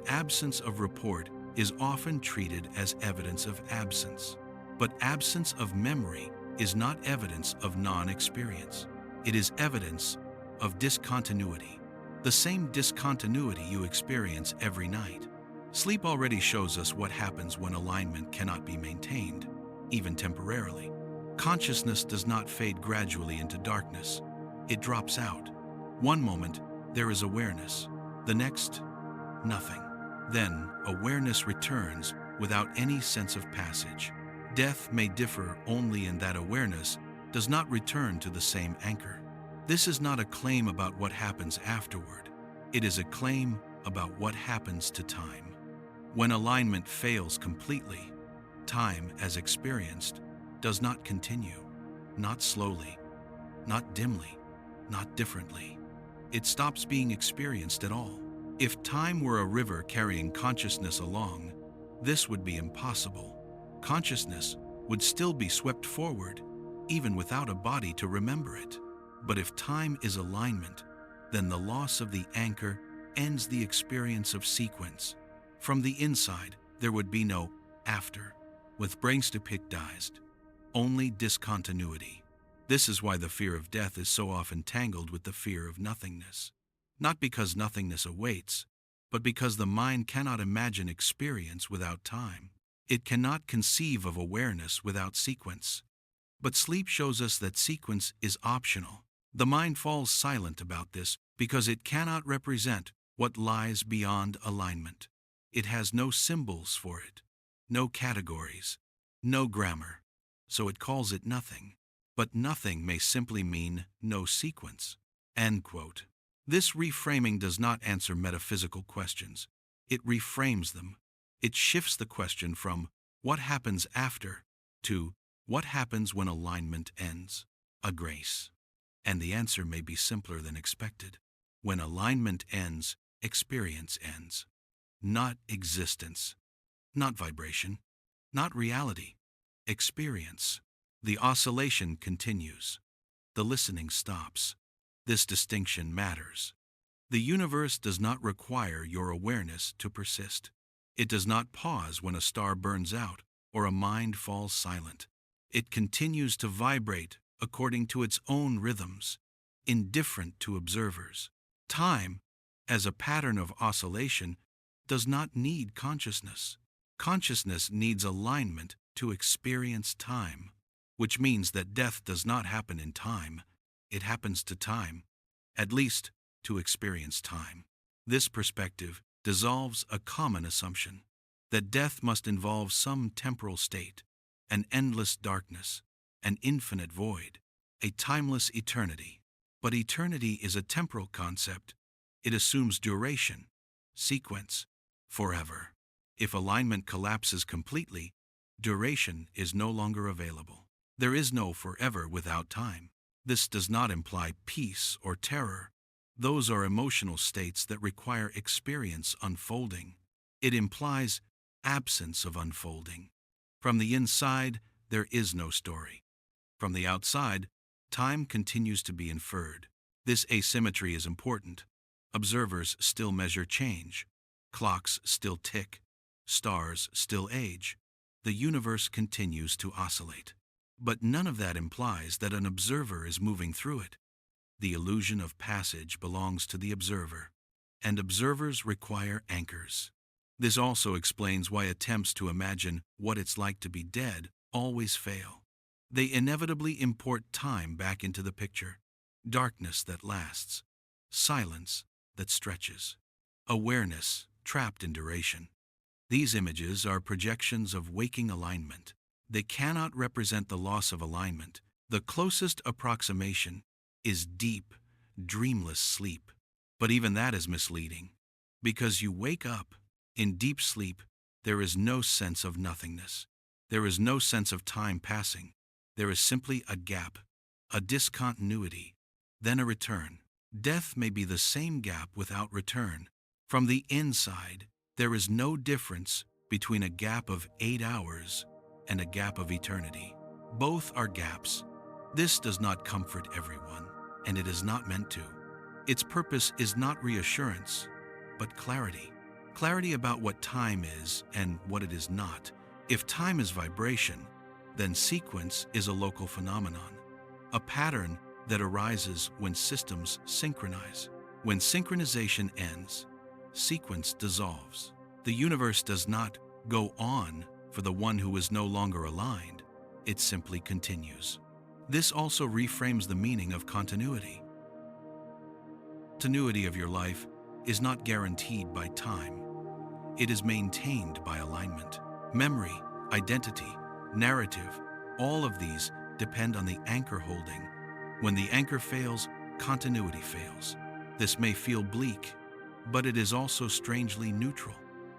Absence of report is often treated as evidence of absence. But absence of memory is not evidence of non-experience. It is evidence of discontinuity. The same discontinuity you experience every night. Sleep already shows us what happens when alignment cannot be maintained, even temporarily. Consciousness does not fade gradually into darkness. It drops out. One moment, there is awareness. The next, nothing. Then, awareness returns without any sense of passage. Death may differ only in that awareness does not return to the same anchor. This is not a claim about what happens afterward. It is a claim about what happens to time. When alignment fails completely, time as experienced does not continue, not slowly, not dimly, not differently. It stops being experienced at all. If time were a river carrying consciousness along, this would be impossible. Consciousness would still be swept forward, even without a body to remember it. But if time is alignment, then the loss of the anchor ends the experience of sequence. From the inside, there would be no after, with brains depictized, only discontinuity. This is why the fear of death is so often tangled with the fear of nothingness. Not because nothingness awaits, but because the mind cannot imagine experience without time. It cannot conceive of awareness without sequence. But sleep shows us that sequence is optional. The mind falls silent about this because it cannot represent what lies beyond alignment. It has no symbols for it, no categories, no grammar, so it calls it nothing. But nothing may simply mean no sequence. End quote. This reframing does not answer metaphysical questions. It reframes them. It shifts the question from what happens after to what happens when alignment ends. A grace. And the answer may be simpler than expected. When alignment ends, experience ends. Not existence. Not vibration. Not reality. Experience. The oscillation continues. The listening stops. This distinction matters. The universe does not require your awareness to persist. It does not pause when a star burns out or a mind falls silent. It continues to vibrate according to its own rhythms, indifferent to observers. Time, as a pattern of oscillation, does not need consciousness. Consciousness needs alignment to experience time, which means that death does not happen in time. It happens to time, at least to experience time. This perspective dissolves a common assumption that death must involve some temporal state, an endless darkness, an infinite void, a timeless eternity. But eternity is a temporal concept. It assumes duration, sequence, forever. If alignment collapses completely, duration is no longer available. There is no forever without time. This does not imply peace or terror. Those are emotional states that require experience unfolding. It implies absence of unfolding. From the inside, there is no story. From the outside, time continues to be inferred. This asymmetry is important. Observers still measure change. Clocks still tick. Stars still age. The universe continues to oscillate. But none of that implies that an observer is moving through it. The illusion of passage belongs to the observer, and observers require anchors. This also explains why attempts to imagine what it's like to be dead always fail. They inevitably import time back into the picture, darkness that lasts, silence that stretches, awareness trapped in duration. These images are projections of waking alignment. They cannot represent the loss of alignment. The closest approximation is deep, dreamless sleep. But even that is misleading, because you wake up. In deep sleep, there is no sense of nothingness. There is no sense of time passing. There is simply a gap, a discontinuity, then a return. Death may be the same gap without return. From the inside, there is no difference between a gap of 8 hours and a gap of eternity. Both are gaps. This does not comfort everyone, and it is not meant to. Its purpose is not reassurance, but clarity. Clarity about what time is and what it is not. If time is vibration, then sequence is a local phenomenon, a pattern that arises when systems synchronize. When synchronization ends, sequence dissolves. The universe does not go on for the one who is no longer aligned. It simply continues. This also reframes the meaning of continuity. Continuity of your life is not guaranteed by time. It is maintained by alignment. Memory, identity, narrative, all of these depend on the anchor holding. When the anchor fails, continuity fails. This may feel bleak, but it is also strangely neutral.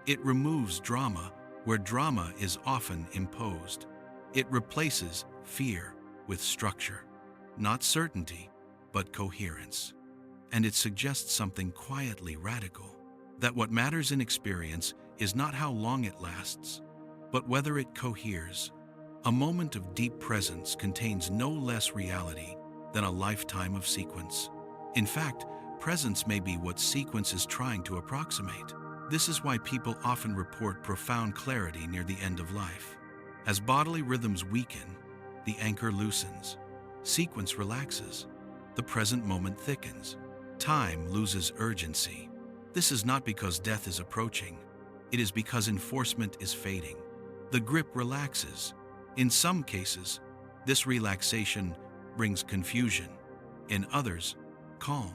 It removes drama where drama is often imposed. It replaces fear with structure, not certainty, but coherence. And it suggests something quietly radical, that what matters in experience is not how long it lasts, but whether it coheres. A moment of deep presence contains no less reality than a lifetime of sequence. In fact, presence may be what sequence is trying to approximate. This is why people often report profound clarity near the end of life. As bodily rhythms weaken, the anchor loosens, sequence relaxes, the present moment thickens, time loses urgency. This is not because death is approaching, it is because enforcement is fading. The grip relaxes. In some cases, this relaxation brings confusion. In others, calm.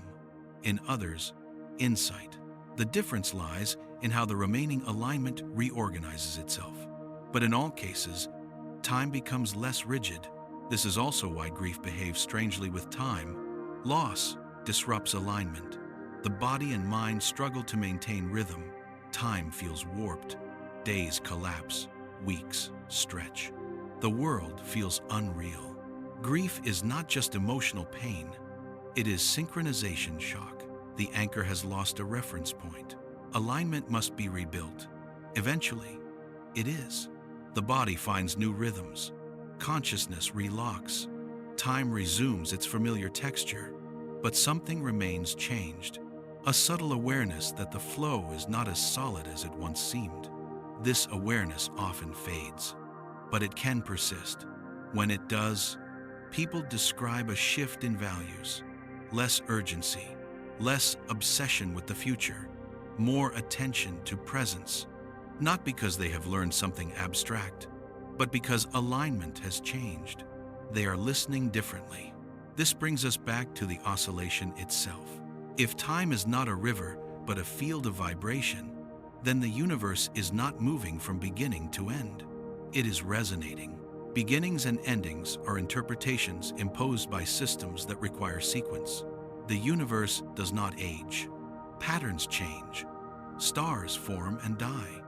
In others, insight. The difference lies in how the remaining alignment reorganizes itself. But in all cases, time becomes less rigid. This is also why grief behaves strangely with time. Loss disrupts alignment. The body and mind struggle to maintain rhythm. Time feels warped. Days collapse. Weeks stretch. The world feels unreal. Grief is not just emotional pain. It is synchronization shock. The anchor has lost a reference point. Alignment must be rebuilt. Eventually, it is. The body finds new rhythms. Consciousness relocks. Time resumes its familiar texture. But something remains changed. A subtle awareness that the flow is not as solid as it once seemed. This awareness often fades, but it can persist. When it does, people describe a shift in values. Less urgency, less obsession with the future, more attention to presence. Not because they have learned something abstract, but because alignment has changed. They are listening differently. This brings us back to the oscillation itself. If time is not a river, but a field of vibration, then the universe is not moving from beginning to end. It is resonating. Beginnings and endings are interpretations imposed by systems that require sequence. The universe does not age. Patterns change. Stars form and die.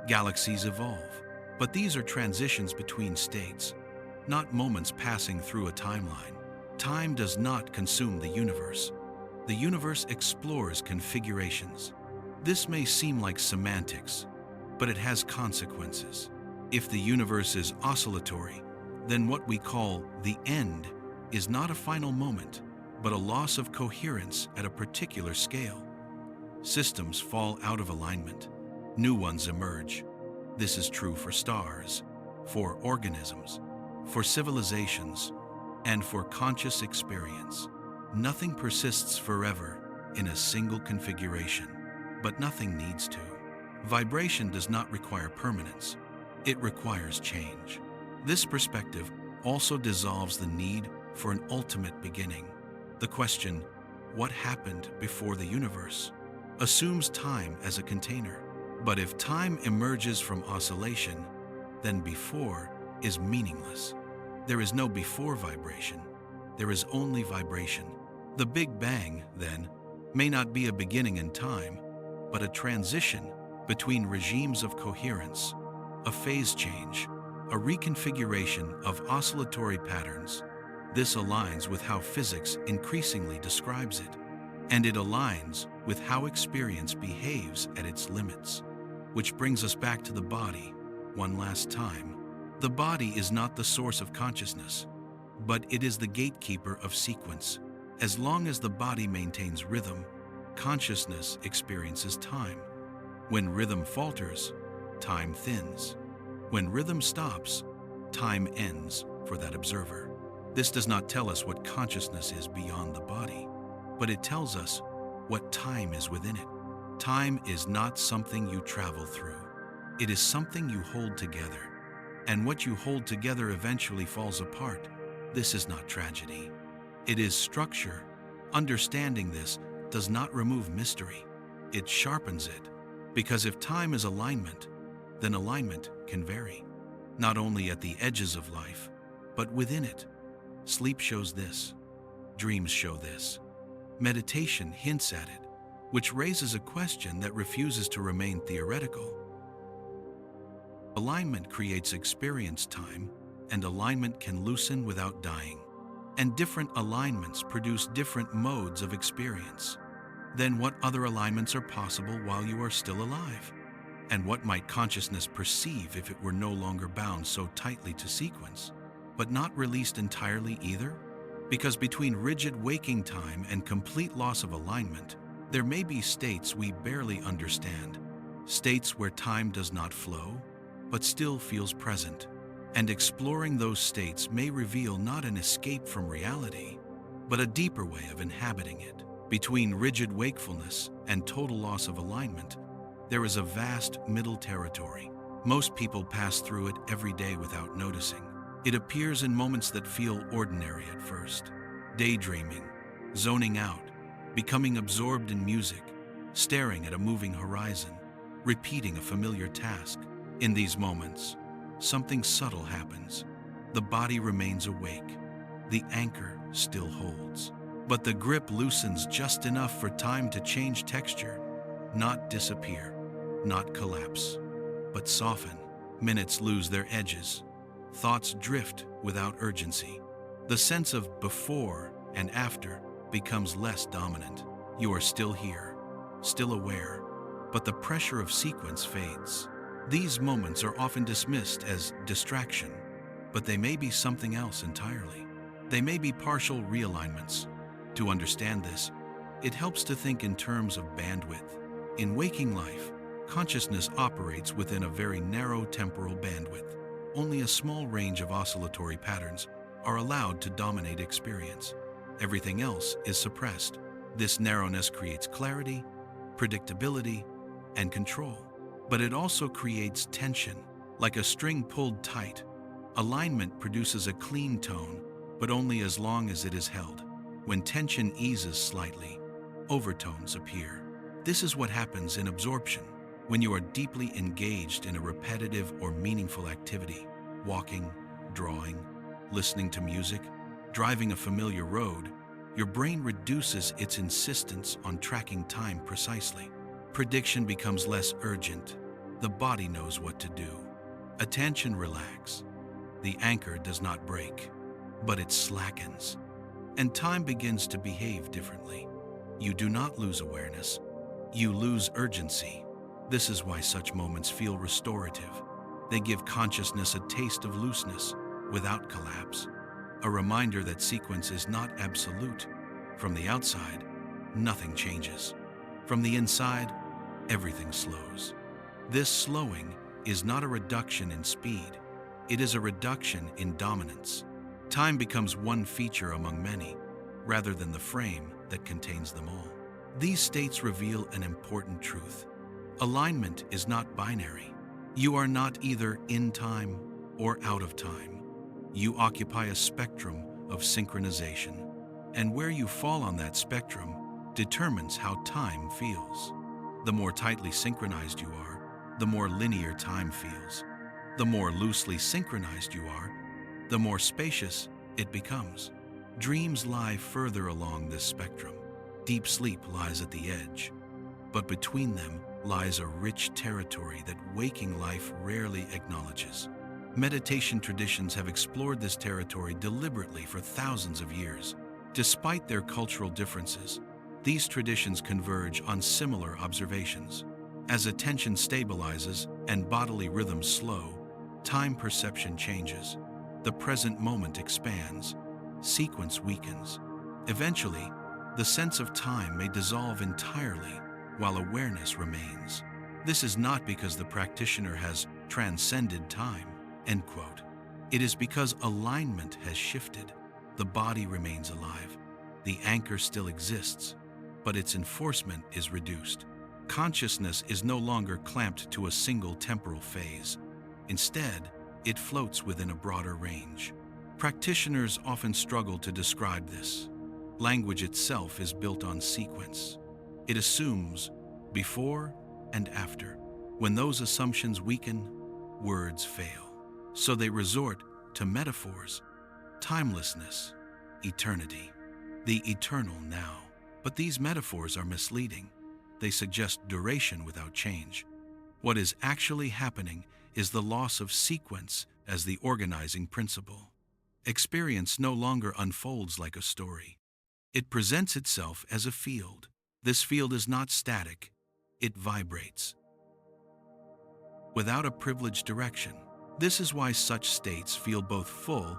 Galaxies evolve. But these are transitions between states, not moments passing through a timeline. Time does not consume the universe. The universe explores configurations. This may seem like semantics, but it has consequences. If the universe is oscillatory, then what we call the end is not a final moment, but a loss of coherence at a particular scale. Systems fall out of alignment. New ones emerge. This is true for stars, for organisms, for civilizations, and for conscious experience. Nothing persists forever in a single configuration, but nothing needs to. Vibration does not require permanence. It requires change. This perspective also dissolves the need for an ultimate beginning. The question, what happened before the universe, assumes time as a container. But if time emerges from oscillation, then before is meaningless. There is no before vibration. There is only vibration. The Big Bang, then, may not be a beginning in time, but a transition between regimes of coherence, a phase change, a reconfiguration of oscillatory patterns. This aligns with how physics increasingly describes it, and it aligns with how experience behaves at its limits. Which brings us back to the body, one last time. The body is not the source of consciousness, but it is the gatekeeper of sequence. As long as the body maintains rhythm, consciousness experiences time. When rhythm falters, time thins. When rhythm stops, time ends for that observer. This does not tell us what consciousness is beyond the body, but it tells us what time is within it. Time is not something you travel through. It is something you hold together. And what you hold together eventually falls apart. This is not tragedy. It is structure. Understanding this does not remove mystery. It sharpens it. Because if time is alignment, then alignment can vary. Not only at the edges of life, but within it. Sleep shows this. Dreams show this. Meditation hints at it, which raises a question that refuses to remain theoretical. Alignment creates experience time, and alignment can loosen without dying. and different alignments produce different modes of experience. Then what other alignments are possible while you are still alive? And what might consciousness perceive if it were no longer bound so tightly to sequence, but not released entirely either? Because between rigid waking time and complete loss of alignment, there may be states we barely understand, states where time does not flow, but still feels present. And exploring those states may reveal not an escape from reality, but a deeper way of inhabiting it. Between rigid wakefulness and total loss of alignment, there is a vast middle territory. Most people pass through it every day without noticing. It appears in moments that feel ordinary at first. Daydreaming, zoning out, becoming absorbed in music, staring at a moving horizon, repeating a familiar task. In these moments, something subtle happens. The body remains awake. The anchor still holds. But the grip loosens just enough for time to change texture, not disappear, not collapse, but soften. Minutes lose their edges. Thoughts drift without urgency. The sense of before and after becomes less dominant. You are still here, still aware, but the pressure of sequence fades. These moments are often dismissed as distraction, but they may be something else entirely. They may be partial realignments. To understand this, it helps to think in terms of bandwidth. In waking life, consciousness operates within a very narrow temporal bandwidth. Only a small range of oscillatory patterns are allowed to dominate experience. Everything else is suppressed. This narrowness creates clarity, predictability, and control. But it also creates tension, like a string pulled tight. Alignment produces a clean tone, but only as long as it is held. When tension eases slightly, overtones appear. This is what happens in absorption. When you are deeply engaged in a repetitive or meaningful activity, walking, drawing, listening to music, driving a familiar road, your brain reduces its insistence on tracking time precisely. Prediction becomes less urgent. The body knows what to do. Attention relaxes. The anchor does not break, but it slackens. And time begins to behave differently. You do not lose awareness. You lose urgency. This is why such moments feel restorative. They give consciousness a taste of looseness without collapse, a reminder that sequence is not absolute. From the outside, nothing changes. From the inside, everything slows. This slowing is not a reduction in speed. It is a reduction in dominance. Time becomes one feature among many, rather than the frame that contains them all. These states reveal an important truth. Alignment is not binary. You are not either in time or out of time. You occupy a spectrum of synchronization, and where you fall on that spectrum determines how time feels. The more tightly synchronized you are, the more linear time feels. The more loosely synchronized you are, the more spacious it becomes. Dreams lie further along this spectrum. Deep sleep lies at the edge, but between them lies a rich territory that waking life rarely acknowledges. Meditation traditions have explored this territory deliberately for thousands of years. Despite their cultural differences, these traditions converge on similar observations. As attention stabilizes and bodily rhythms slow, time perception changes. The present moment expands. Sequence weakens. Eventually, the sense of time may dissolve entirely while awareness remains. This is not because the practitioner has transcended time, end quote. It is because alignment has shifted. The body remains alive. The anchor still exists, but its enforcement is reduced. Consciousness is no longer clamped to a single temporal phase. Instead, it floats within a broader range. Practitioners often struggle to describe this. Language itself is built on sequence. It assumes before and after. When those assumptions weaken, words fail. So they resort to metaphors, timelessness, eternity, the eternal now. But these metaphors are misleading. They suggest duration without change. What is actually happening is the loss of sequence as the organizing principle. Experience no longer unfolds like a story. It presents itself as a field. This field is not static, it vibrates. Without a privileged direction, this is why such states feel both full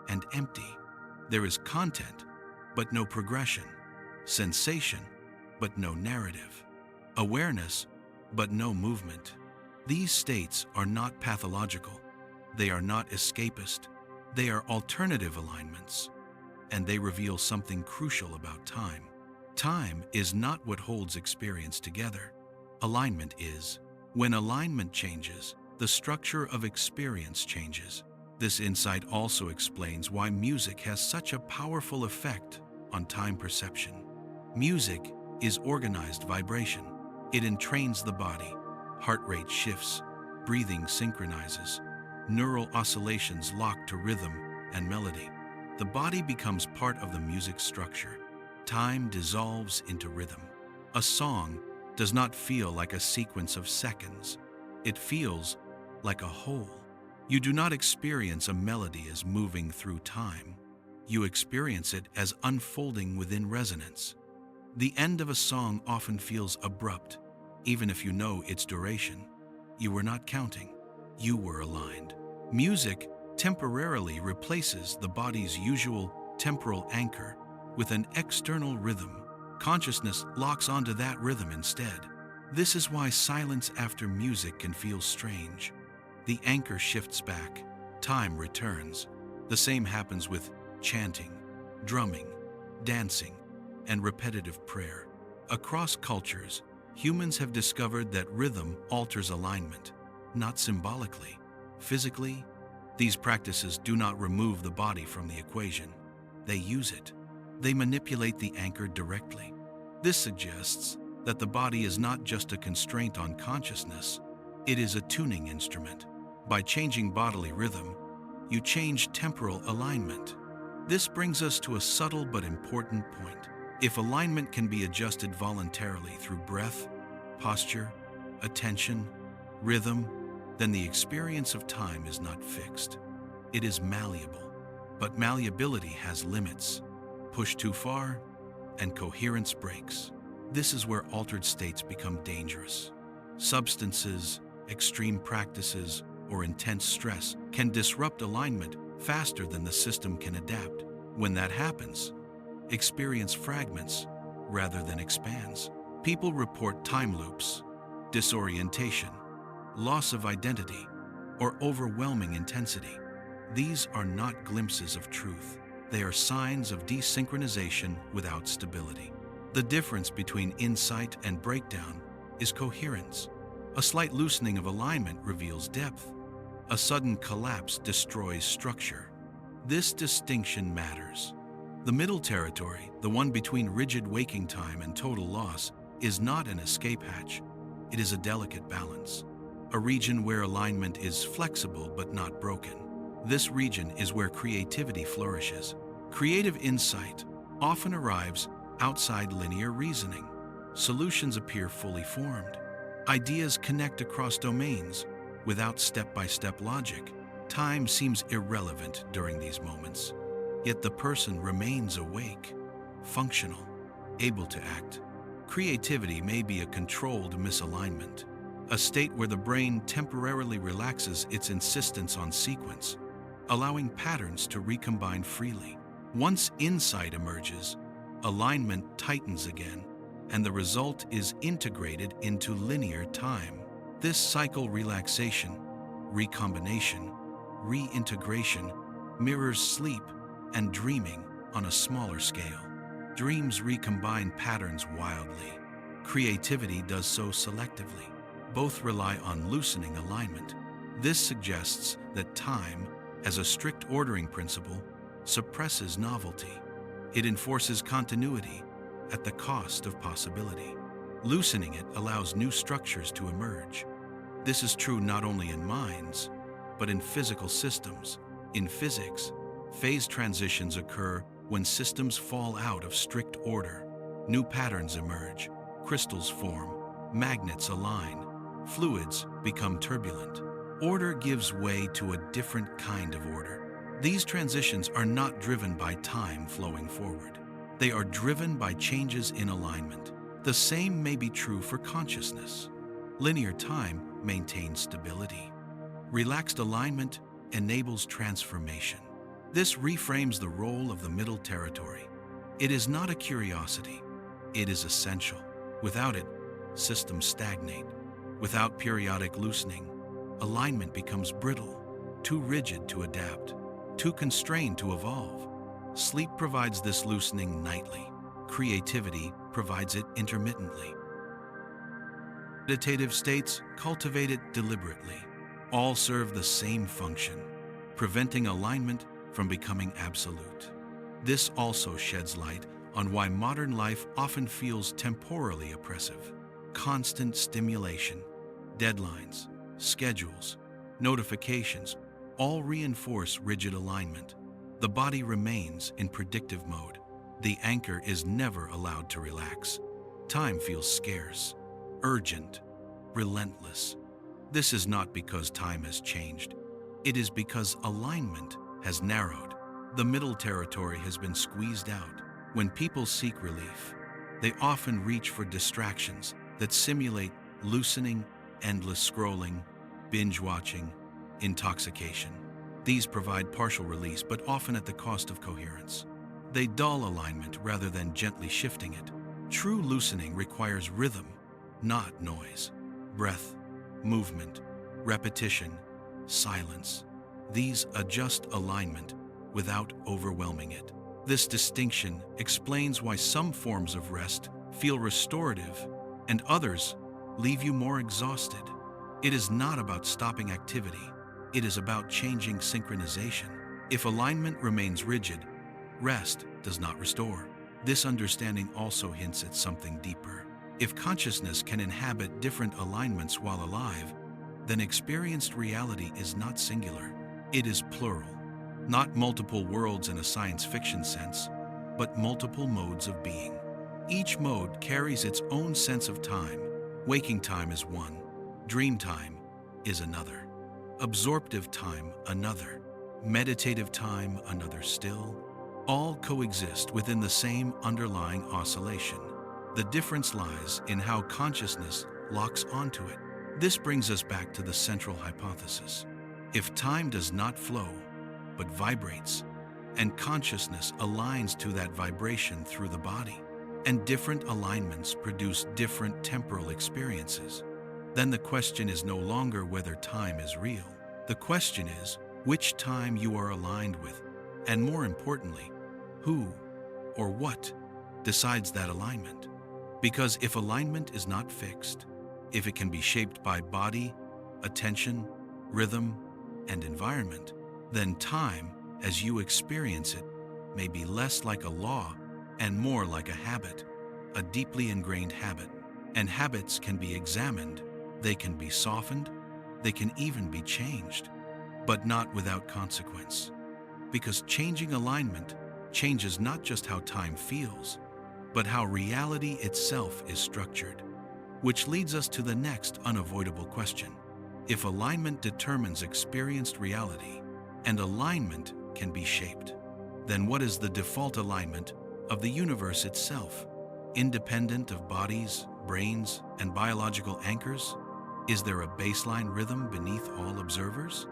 and empty. There is content, but no progression. Sensation, but no narrative. Awareness, but no movement. These states are not pathological. They are not escapist. They are alternative alignments, and they reveal something crucial about time. Time is not what holds experience together. Alignment is. When alignment changes, the structure of experience changes. This insight also explains why music has such a powerful effect on time perception. Music is organized vibration. It entrains the body. Heart rate shifts, breathing synchronizes, neural oscillations lock to rhythm and melody. The body becomes part of the music's structure. Time dissolves into rhythm. A song does not feel like a sequence of seconds. It feels like a whole. You do not experience a melody as moving through time. You experience it as unfolding within resonance. The end of a song often feels abrupt, even if you know its duration. You were not counting. You were aligned. Music temporarily replaces the body's usual temporal anchor with an external rhythm. Consciousness locks onto that rhythm instead. This is why silence after music can feel strange. The anchor shifts back. Time returns. The same happens with chanting, drumming, dancing, and repetitive prayer. Across cultures, humans have discovered that rhythm alters alignment, not symbolically. Physically, these practices do not remove the body from the equation. They use it. They manipulate the anchor directly. This suggests that the body is not just a constraint on consciousness, it is a tuning instrument. By changing bodily rhythm, you change temporal alignment. This brings us to a subtle but important point. If alignment can be adjusted voluntarily through breath, posture, attention, rhythm, then the experience of time is not fixed. It is malleable, but malleability has limits. Push too far, and coherence breaks. This is where altered states become dangerous. Substances, extreme practices, or intense stress can disrupt alignment faster than the system can adapt. When that happens, experience fragments rather than expands. People report time loops, disorientation, loss of identity, or overwhelming intensity. These are not glimpses of truth. They are signs of desynchronization without stability. The difference between insight and breakdown is coherence. A slight loosening of alignment reveals depth. A sudden collapse destroys structure. This distinction matters. The middle territory, the one between rigid waking time and total loss, is not an escape hatch. It is a delicate balance. A region where alignment is flexible but not broken. This region is where creativity flourishes. Creative insight often arrives outside linear reasoning. Solutions appear fully formed. Ideas connect across domains without step-by-step logic. Time seems irrelevant during these moments, yet the person remains awake, functional, able to act. Creativity may be a controlled misalignment, a state where the brain temporarily relaxes its insistence on sequence, allowing patterns to recombine freely. Once insight emerges, alignment tightens again, and the result is integrated into linear time. This cycle relaxation, recombination, reintegration mirrors sleep and dreaming on a smaller scale. Dreams recombine patterns wildly. Creativity does so selectively. Both rely on loosening alignment. This suggests that time, as a strict ordering principle, suppresses novelty. It enforces continuity at the cost of possibility. Loosening it allows new structures to emerge. This is true not only in minds, but in physical systems. In physics, phase transitions occur when systems fall out of strict order. New patterns emerge, crystals form, magnets align, fluids become turbulent. Order gives way to a different kind of order. These transitions are not driven by time flowing forward. They are driven by changes in alignment. The same may be true for consciousness. Linear time maintains stability. Relaxed alignment enables transformation. This reframes the role of the middle territory. It is not a curiosity. It is essential. Without it, systems stagnate. Without periodic loosening, alignment becomes brittle, too rigid to adapt, too constrained to evolve. Sleep provides this loosening nightly. Creativity provides it intermittently. Meditative states cultivate it deliberately. All serve the same function, preventing alignment from becoming absolute. This also sheds light on why modern life often feels temporally oppressive. Constant stimulation, deadlines, schedules, notifications, all reinforce rigid alignment. The body remains in predictive mode. The anchor is never allowed to relax. Time feels scarce, urgent, relentless. This is not because time has changed. It is because alignment has narrowed. The middle territory has been squeezed out. When people seek relief, they often reach for distractions that simulate loosening, endless scrolling, binge-watching, intoxication. These provide partial release, but often at the cost of coherence. They dull alignment rather than gently shifting it. True loosening requires rhythm, not noise. Breath, movement, repetition, silence. These adjust alignment without overwhelming it. This distinction explains why some forms of rest feel restorative and others leave you more exhausted. It is not about stopping activity. It is about changing synchronization. If alignment remains rigid, rest does not restore. This understanding also hints at something deeper. If consciousness can inhabit different alignments while alive, then experienced reality is not singular. It is plural. Not multiple worlds in a science fiction sense, but multiple modes of being. Each mode carries its own sense of time. Waking time is one. Dream time is another. Absorptive time another. Meditative time another still. All coexist within the same underlying oscillation. The difference lies in how consciousness locks onto it. This brings us back to the central hypothesis. If time does not flow, but vibrates, and consciousness aligns to that vibration through the body, and different alignments produce different temporal experiences, then the question is no longer whether time is real. The question is which time you are aligned with, and more importantly, who or what decides that alignment. Because if alignment is not fixed, if it can be shaped by body, attention, rhythm, and environment, then time, as you experience it, may be less like a law and more like a habit, a deeply ingrained habit. And habits can be examined, they can be softened, they can even be changed, but not without consequence. Because changing alignment changes not just how time feels, but how reality itself is structured. Which leads us to the next unavoidable question. If alignment determines experienced reality, and alignment can be shaped, then what is the default alignment of the universe itself? Independent of bodies, brains, and biological anchors? Is there a baseline rhythm beneath all observers?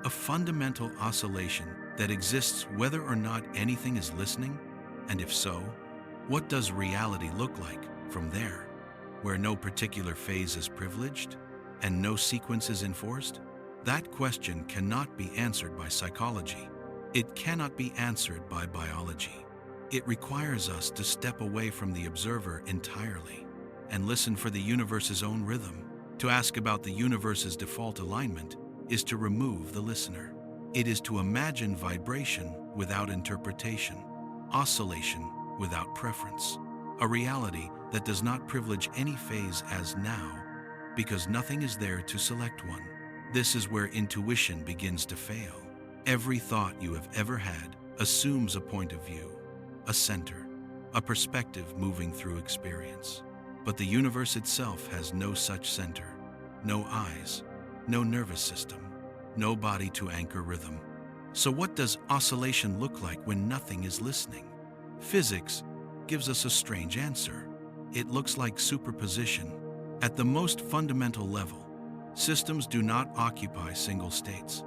A fundamental oscillation that exists whether or not anything is listening? And if so, what does reality look like from there, where no particular phase is privileged and no sequence is enforced? That question cannot be answered by psychology. It cannot be answered by biology. It requires us to step away from the observer entirely and listen for the universe's own rhythm. To ask about the universe's default alignment is to remove the listener. It is to imagine vibration without interpretation, oscillation without preference, a reality that does not privilege any phase as now, because nothing is there to select one. This is where intuition begins to fail. Every thought you have ever had assumes a point of view, a center, a perspective moving through experience. But the universe itself has no such center, no eyes, no nervous system, no body to anchor rhythm. So what does oscillation look like when nothing is listening? Physics gives us a strange answer. It looks like superposition. At the most fundamental level, systems do not occupy single states.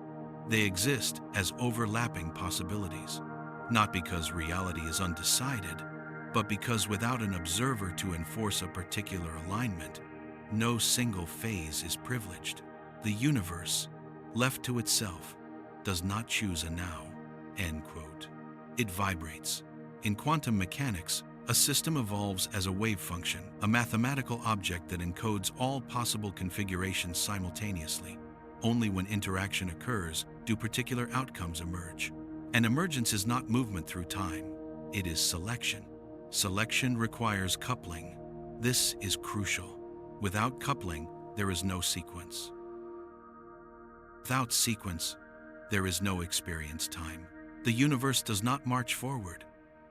They exist as overlapping possibilities, not because reality is undecided, but because without an observer to enforce a particular alignment, no single phase is privileged. The universe, left to itself, does not choose a now, end quote. It vibrates. In quantum mechanics, a system evolves as a wave function, a mathematical object that encodes all possible configurations simultaneously. Only when interaction occurs do particular outcomes emerge. And emergence is not movement through time, it is selection. Selection requires coupling. This is crucial. Without coupling, there is no sequence. Without sequence, there is no experience time. The universe does not march forward,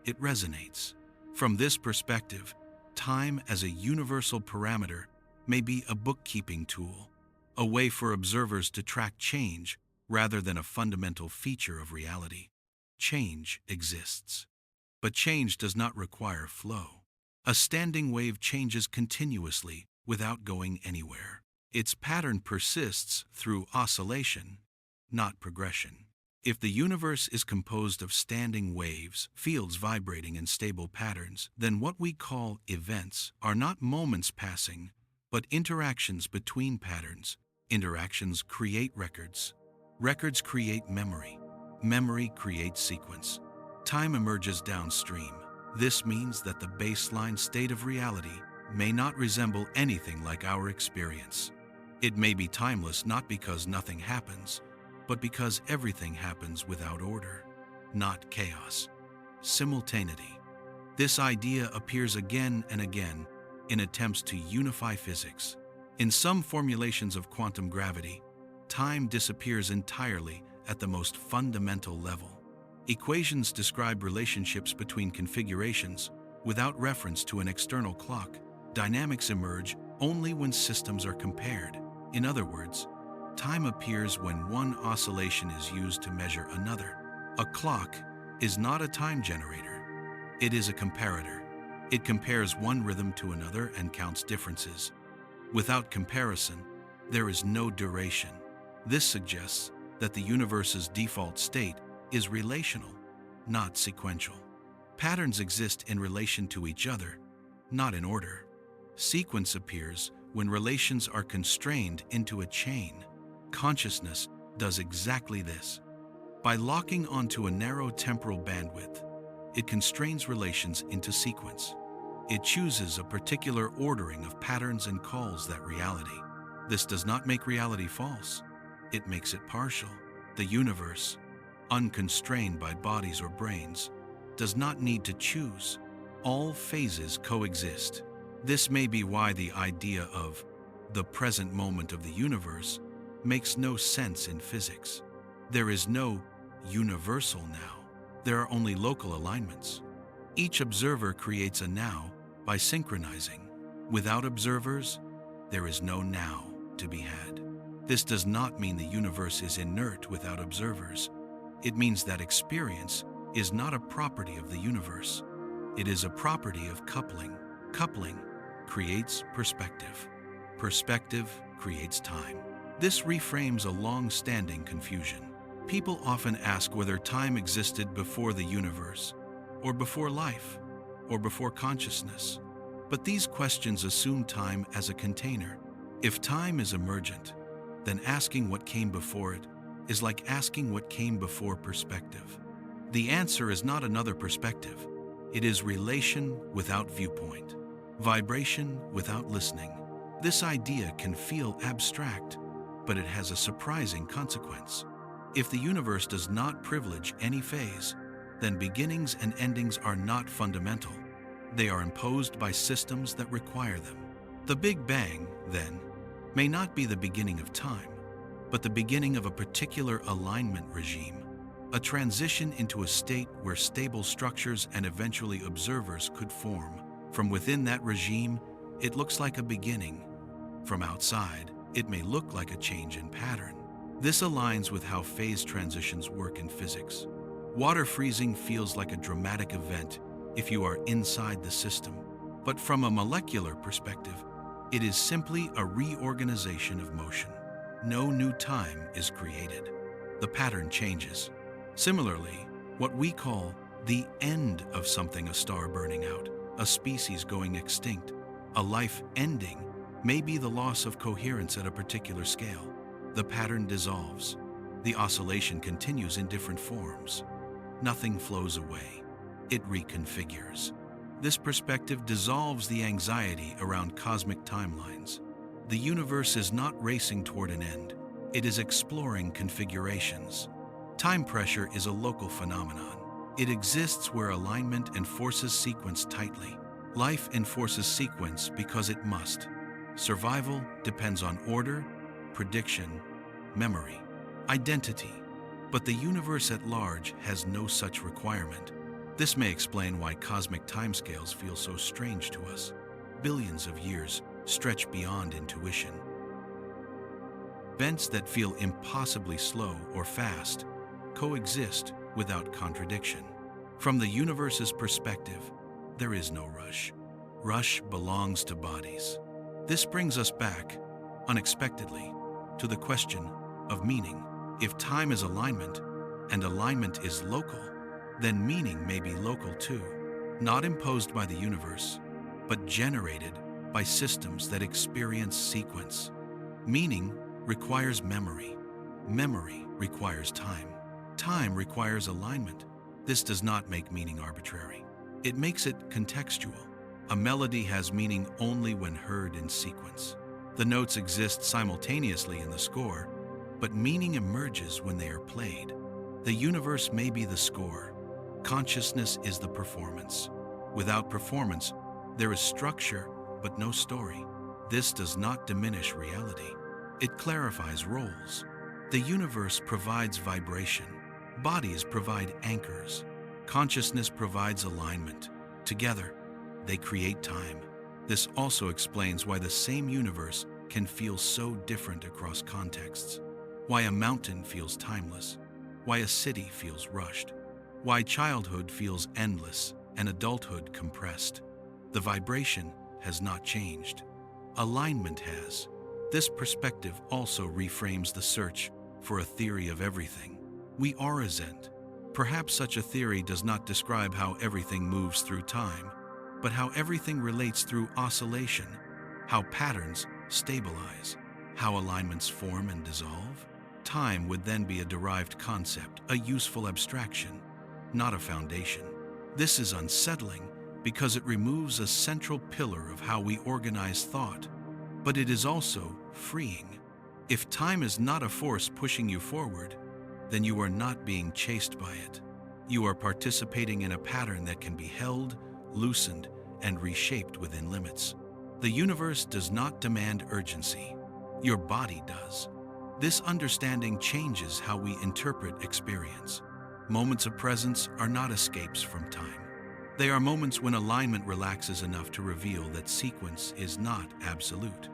it resonates. From this perspective, time as a universal parameter may be a bookkeeping tool, a way for observers to track change rather than a fundamental feature of reality. Change exists, but change does not require flow. A standing wave changes continuously without going anywhere. Its pattern persists through oscillation, not progression. If the universe is composed of standing waves, fields vibrating in stable patterns, then what we call events are not moments passing, but interactions between patterns. Interactions create records. Records create memory. Memory creates sequence. Time emerges downstream. This means that the baseline state of reality may not resemble anything like our experience. It may be timeless not because nothing happens, but because everything happens without order, not chaos. Simultaneity. This idea appears again and again in attempts to unify physics. In some formulations of quantum gravity, time disappears entirely at the most fundamental level. Equations describe relationships between configurations without reference to an external clock. Dynamics emerge only when systems are compared. In other words, time appears when one oscillation is used to measure another. A clock is not a time generator. It is a comparator. It compares one rhythm to another and counts differences. Without comparison, there is no duration. This suggests that the universe's default state is relational, not sequential. Patterns exist in relation to each other, not in order. Sequence appears when relations are constrained into a chain. Consciousness does exactly this. By locking onto a narrow temporal bandwidth, it constrains relations into sequence. It chooses a particular ordering of patterns and calls that reality. This does not make reality false. It makes it partial. The universe, unconstrained by bodies or brains, does not need to choose. All phases coexist. This may be why the idea of the present moment of the universe makes no sense in physics. There is no universal now. There are only local alignments. Each observer creates a now by synchronizing. Without observers, there is no now to be had. This does not mean the universe is inert without observers. It means that experience is not a property of the universe. It is a property of coupling. Coupling creates perspective. Perspective creates time. This reframes a long-standing confusion. People often ask whether time existed before the universe, or before life, or before consciousness. But these questions assume time as a container. If time is emergent, then asking what came before it is like asking what came before perspective. The answer is not another perspective. It is relation without viewpoint, vibration without listening. This idea can feel abstract, but it has a surprising consequence. If the universe does not privilege any phase, then beginnings and endings are not fundamental. They are imposed by systems that require them. The Big Bang, then, may not be the beginning of time, but the beginning of a particular alignment regime, a transition into a state where stable structures and eventually observers could form. From within that regime, it looks like a beginning. From outside, it may look like a change in pattern. This aligns with how phase transitions work in physics. Water freezing feels like a dramatic event if you are inside the system, but from a molecular perspective, it is simply a reorganization of motion. No new time is created. The pattern changes. Similarly, what we call the end of something, a star burning out, a species going extinct, a life ending, may be the loss of coherence at a particular scale. The pattern dissolves. The oscillation continues in different forms. Nothing flows away. It reconfigures. This perspective dissolves the anxiety around cosmic timelines. The universe is not racing toward an end. It is exploring configurations. Time pressure is a local phenomenon. It exists where alignment and forces sequence tightly. Life enforces sequence because it must. Survival depends on order, prediction, memory, identity. But the universe at large has no such requirement. This may explain why cosmic timescales feel so strange to us. Billions of years stretch beyond intuition. Events that feel impossibly slow or fast coexist without contradiction. From the universe's perspective, there is no rush. Rush belongs to bodies. This brings us back, unexpectedly, to the question of meaning. If time is alignment, and alignment is local, then meaning may be local too, not imposed by the universe, but generated by systems that experience sequence. Meaning requires memory. Memory requires time. Time requires alignment. This does not make meaning arbitrary. It makes it contextual. A melody has meaning only when heard in sequence. The notes exist simultaneously in the score, but meaning emerges when they are played. The universe may be the score. Consciousness is the performance. Without performance, there is structure, but no story. This does not diminish reality. It clarifies roles. The universe provides vibration. Bodies provide anchors. Consciousness provides alignment. Together, they create time. This also explains why the same universe can feel so different across contexts. Why a mountain feels timeless. Why a city feels rushed. Why childhood feels endless and adulthood compressed. The vibration has not changed. Alignment has. This perspective also reframes the search for a theory of everything. We are a Zend. Perhaps such a theory does not describe how everything moves through time, but how everything relates through oscillation, how patterns stabilize, how alignments form and dissolve. Time would then be a derived concept, a useful abstraction, not a foundation. This is unsettling because it removes a central pillar of how we organize thought, but it is also freeing. If time is not a force pushing you forward, then you are not being chased by it. You are participating in a pattern that can be held, loosened, and reshaped within limits. The universe does not demand urgency. Your body does. This understanding changes how we interpret experience. Moments of presence are not escapes from time. They are moments when alignment relaxes enough to reveal that sequence is not absolute.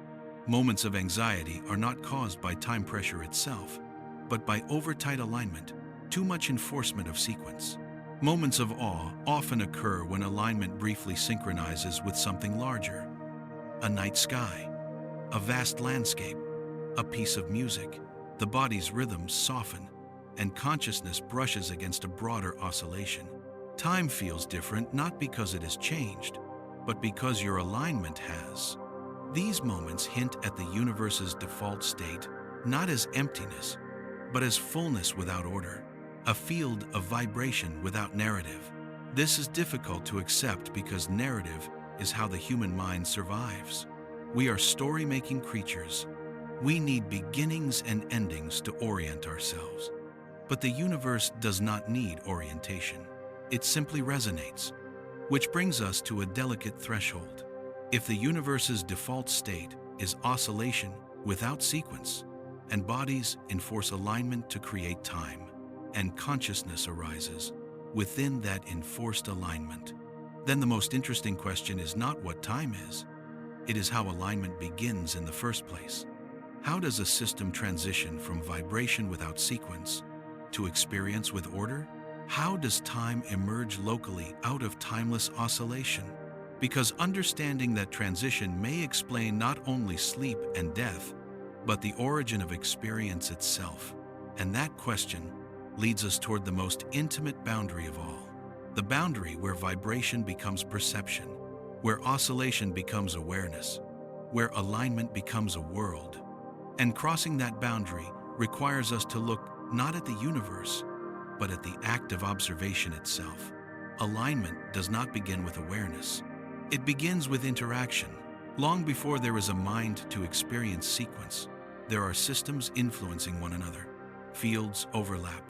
Moments of anxiety are not caused by time pressure itself, but by overtight alignment, too much enforcement of sequence. Moments of awe often occur when alignment briefly synchronizes with something larger. A night sky, a vast landscape, a piece of music. The body's rhythms soften, and consciousness brushes against a broader oscillation. Time feels different not because it has changed, but because your alignment has. These moments hint at the universe's default state, not as emptiness, but as fullness without order, a field of vibration without narrative. This is difficult to accept because narrative is how the human mind survives. We are story-making creatures. We need beginnings and endings to orient ourselves. But the universe does not need orientation. It simply resonates, which brings us to a delicate threshold. If the universe's default state is oscillation without sequence, and bodies enforce alignment to create time, and consciousness arises within that enforced alignment, then the most interesting question is not what time is, it is how alignment begins in the first place. How does a system transition from vibration without sequence to experience with order? How does time emerge locally out of timeless oscillation? Because understanding that transition may explain not only sleep and death, but the origin of experience itself. And that question leads us toward the most intimate boundary of all. The boundary where vibration becomes perception, where oscillation becomes awareness, where alignment becomes a world. And crossing that boundary requires us to look not at the universe, but at the act of observation itself. Alignment does not begin with awareness. It begins with interaction. Long before there is a mind to experience sequence, there are systems influencing one another. Fields overlap.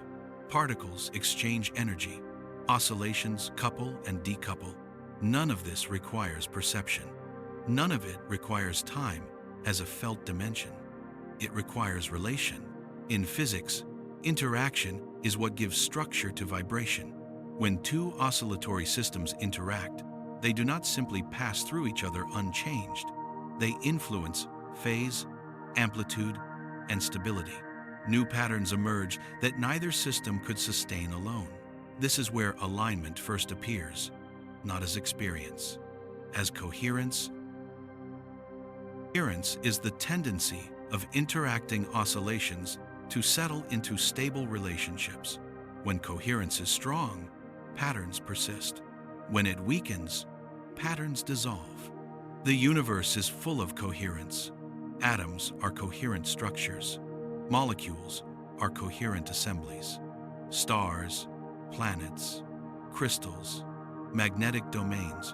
Particles exchange energy. Oscillations couple and decouple. None of this requires perception. None of it requires time as a felt dimension. It requires relation. In physics, interaction is what gives structure to vibration. When two oscillatory systems interact, they do not simply pass through each other unchanged. They influence phase, amplitude, and stability. New patterns emerge that neither system could sustain alone. This is where alignment first appears, not as experience, as coherence. Coherence is the tendency of interacting oscillations to settle into stable relationships. When coherence is strong, patterns persist. When it weakens, patterns dissolve. The universe is full of coherence. Atoms are coherent structures. Molecules are coherent assemblies. Stars, planets, crystals, magnetic domains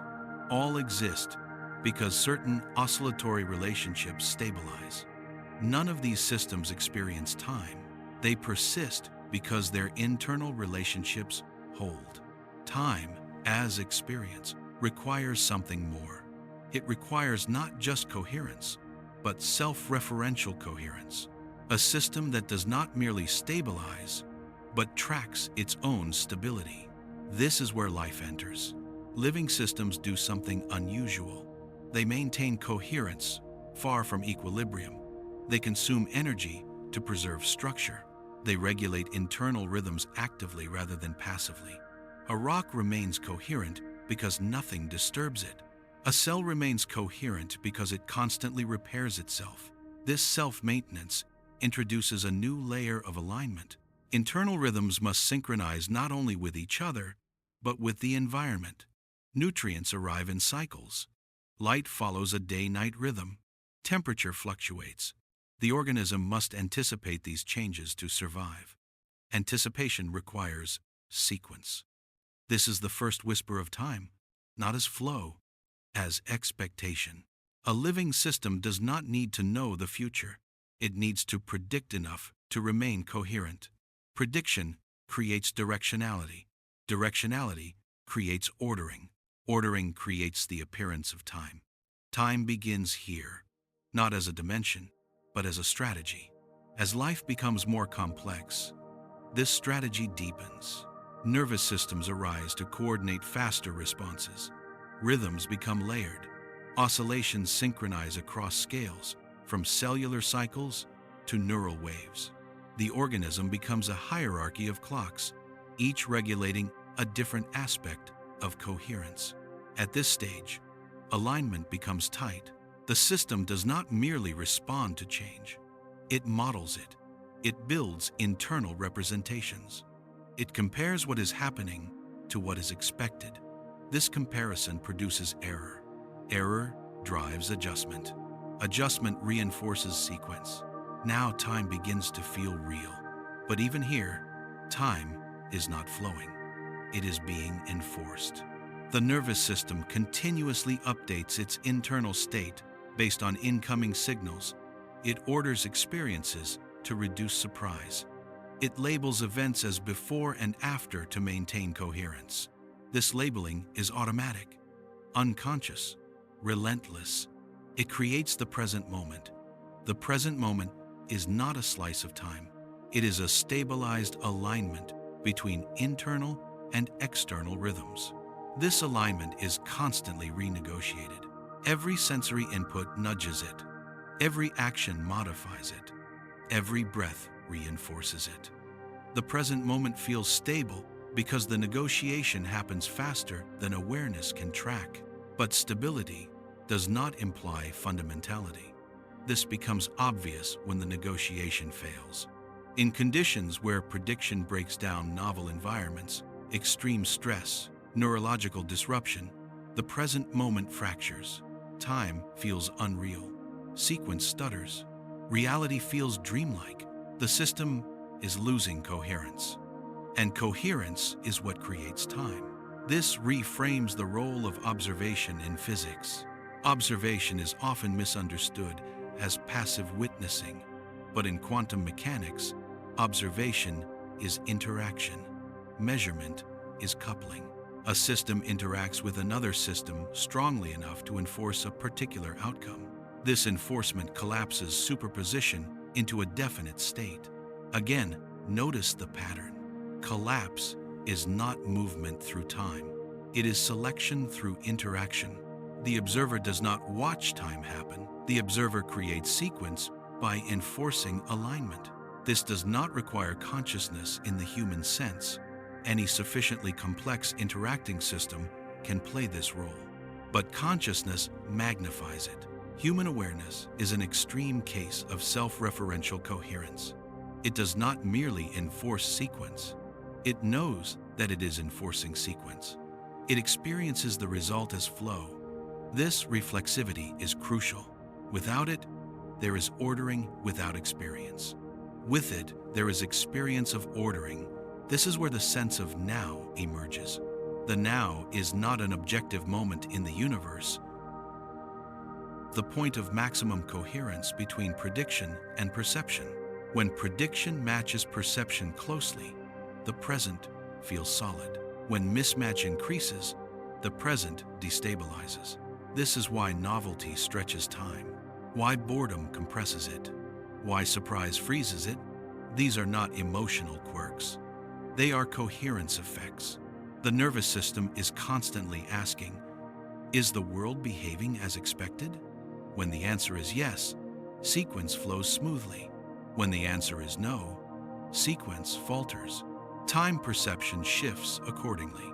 all exist because certain oscillatory relationships stabilize. None of these systems experience time. They persist because their internal relationships hold. Time, as experience, requires something more. It requires not just coherence, but self-referential coherence. A system that does not merely stabilize, but tracks its own stability. This is where life enters. Living systems do something unusual. They maintain coherence, far from equilibrium. They consume energy to preserve structure. They regulate internal rhythms actively rather than passively. A rock remains coherent because nothing disturbs it. A cell remains coherent because it constantly repairs itself. This self-maintenance introduces a new layer of alignment. Internal rhythms must synchronize not only with each other, but with the environment. Nutrients arrive in cycles. Light follows a day-night rhythm. Temperature fluctuates. The organism must anticipate these changes to survive. Anticipation requires sequence. This is the first whisper of time, not as flow, as expectation. A living system does not need to know the future. It needs to predict enough to remain coherent. Prediction creates directionality. Directionality creates ordering. Ordering creates the appearance of time. Time begins here, not as a dimension, but as a strategy. As life becomes more complex, this strategy deepens. Nervous systems arise to coordinate faster responses. Rhythms become layered. Oscillations synchronize across scales, from cellular cycles to neural waves. The organism becomes a hierarchy of clocks, each regulating a different aspect of coherence. At this stage, alignment becomes tight. The system does not merely respond to change. It models it. It builds internal representations. It compares what is happening to what is expected. This comparison produces error. Error drives adjustment. Adjustment reinforces sequence. Now time begins to feel real. But even here, time is not flowing. It is being enforced. The nervous system continuously updates its internal state based on incoming signals. It orders experiences to reduce surprise. It labels events as before and after to maintain coherence. This labeling is automatic, unconscious, relentless. It creates the present moment. The present moment is not a slice of time. It is a stabilized alignment between internal and external rhythms. This alignment is constantly renegotiated. Every sensory input nudges it. Every action modifies it. Every breath reinforces it. The present moment feels stable because the negotiation happens faster than awareness can track. But stability does not imply fundamentality. This becomes obvious when the negotiation fails. In conditions where prediction breaks down novel environments, extreme stress, neurological disruption, the present moment fractures. Time feels unreal. Sequence stutters. Reality feels dreamlike. The system is losing coherence. And coherence is what creates time. This reframes the role of observation in physics. Observation is often misunderstood as passive witnessing, but in quantum mechanics, observation is interaction. Measurement is coupling. A system interacts with another system strongly enough to enforce a particular outcome. This enforcement collapses superposition into a definite state. Again, notice the pattern. Collapse is not movement through time. It is selection through interaction. The observer does not watch time happen. The observer creates sequence by enforcing alignment. This does not require consciousness in the human sense. Any sufficiently complex interacting system can play this role. But consciousness magnifies it. Human awareness is an extreme case of self-referential coherence. It does not merely enforce sequence. It knows that it is enforcing sequence. It experiences the result as flow. This reflexivity is crucial. Without it, there is ordering without experience. With it, there is experience of ordering. This is where the sense of now emerges. The now is not an objective moment in the universe. The point of maximum coherence between prediction and perception. When prediction matches perception closely, the present feels solid. When mismatch increases, the present destabilizes. This is why novelty stretches time, why boredom compresses it, why surprise freezes it. These are not emotional quirks. They are coherence effects. The nervous system is constantly asking, is the world behaving as expected? When the answer is yes, sequence flows smoothly. When the answer is no, sequence falters. Time perception shifts accordingly.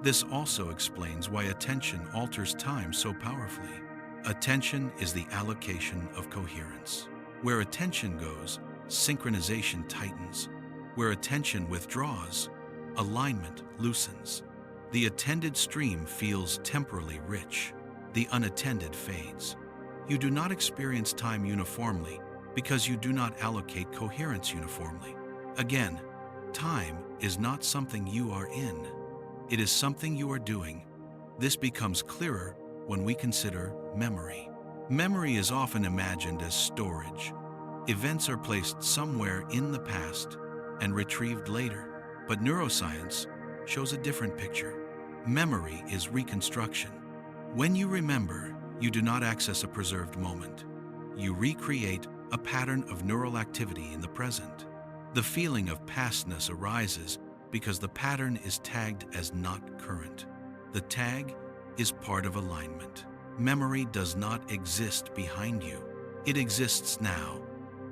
This also explains why attention alters time so powerfully. Attention is the allocation of coherence. Where attention goes, synchronization tightens. Where attention withdraws, alignment loosens. The attended stream feels temporally rich. The unattended fades. You do not experience time uniformly because you do not allocate coherence uniformly. Again, time is not something you are in. It is something you are doing. This becomes clearer when we consider memory. Memory is often imagined as storage. Events are placed somewhere in the past and retrieved later, but neuroscience shows a different picture. Memory is reconstruction. When you remember, you do not access a preserved moment. You recreate a pattern of neural activity in the present. The feeling of pastness arises because the pattern is tagged as not current. The tag is part of alignment. Memory does not exist behind you. It exists now,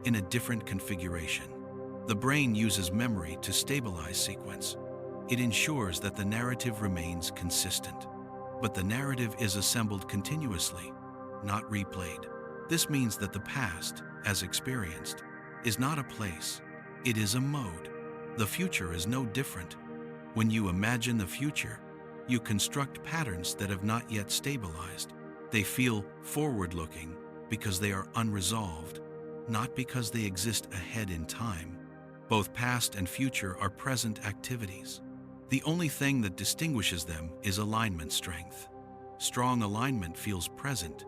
in a different configuration. The brain uses memory to stabilize sequence. It ensures that the narrative remains consistent. But the narrative is assembled continuously, not replayed. This means that the past, as experienced, is not a place. It is a mode. The future is no different. When you imagine the future, you construct patterns that have not yet stabilized. They feel forward-looking because they are unresolved, not because they exist ahead in time. Both past and future are present activities. The only thing that distinguishes them is alignment strength. Strong alignment feels present.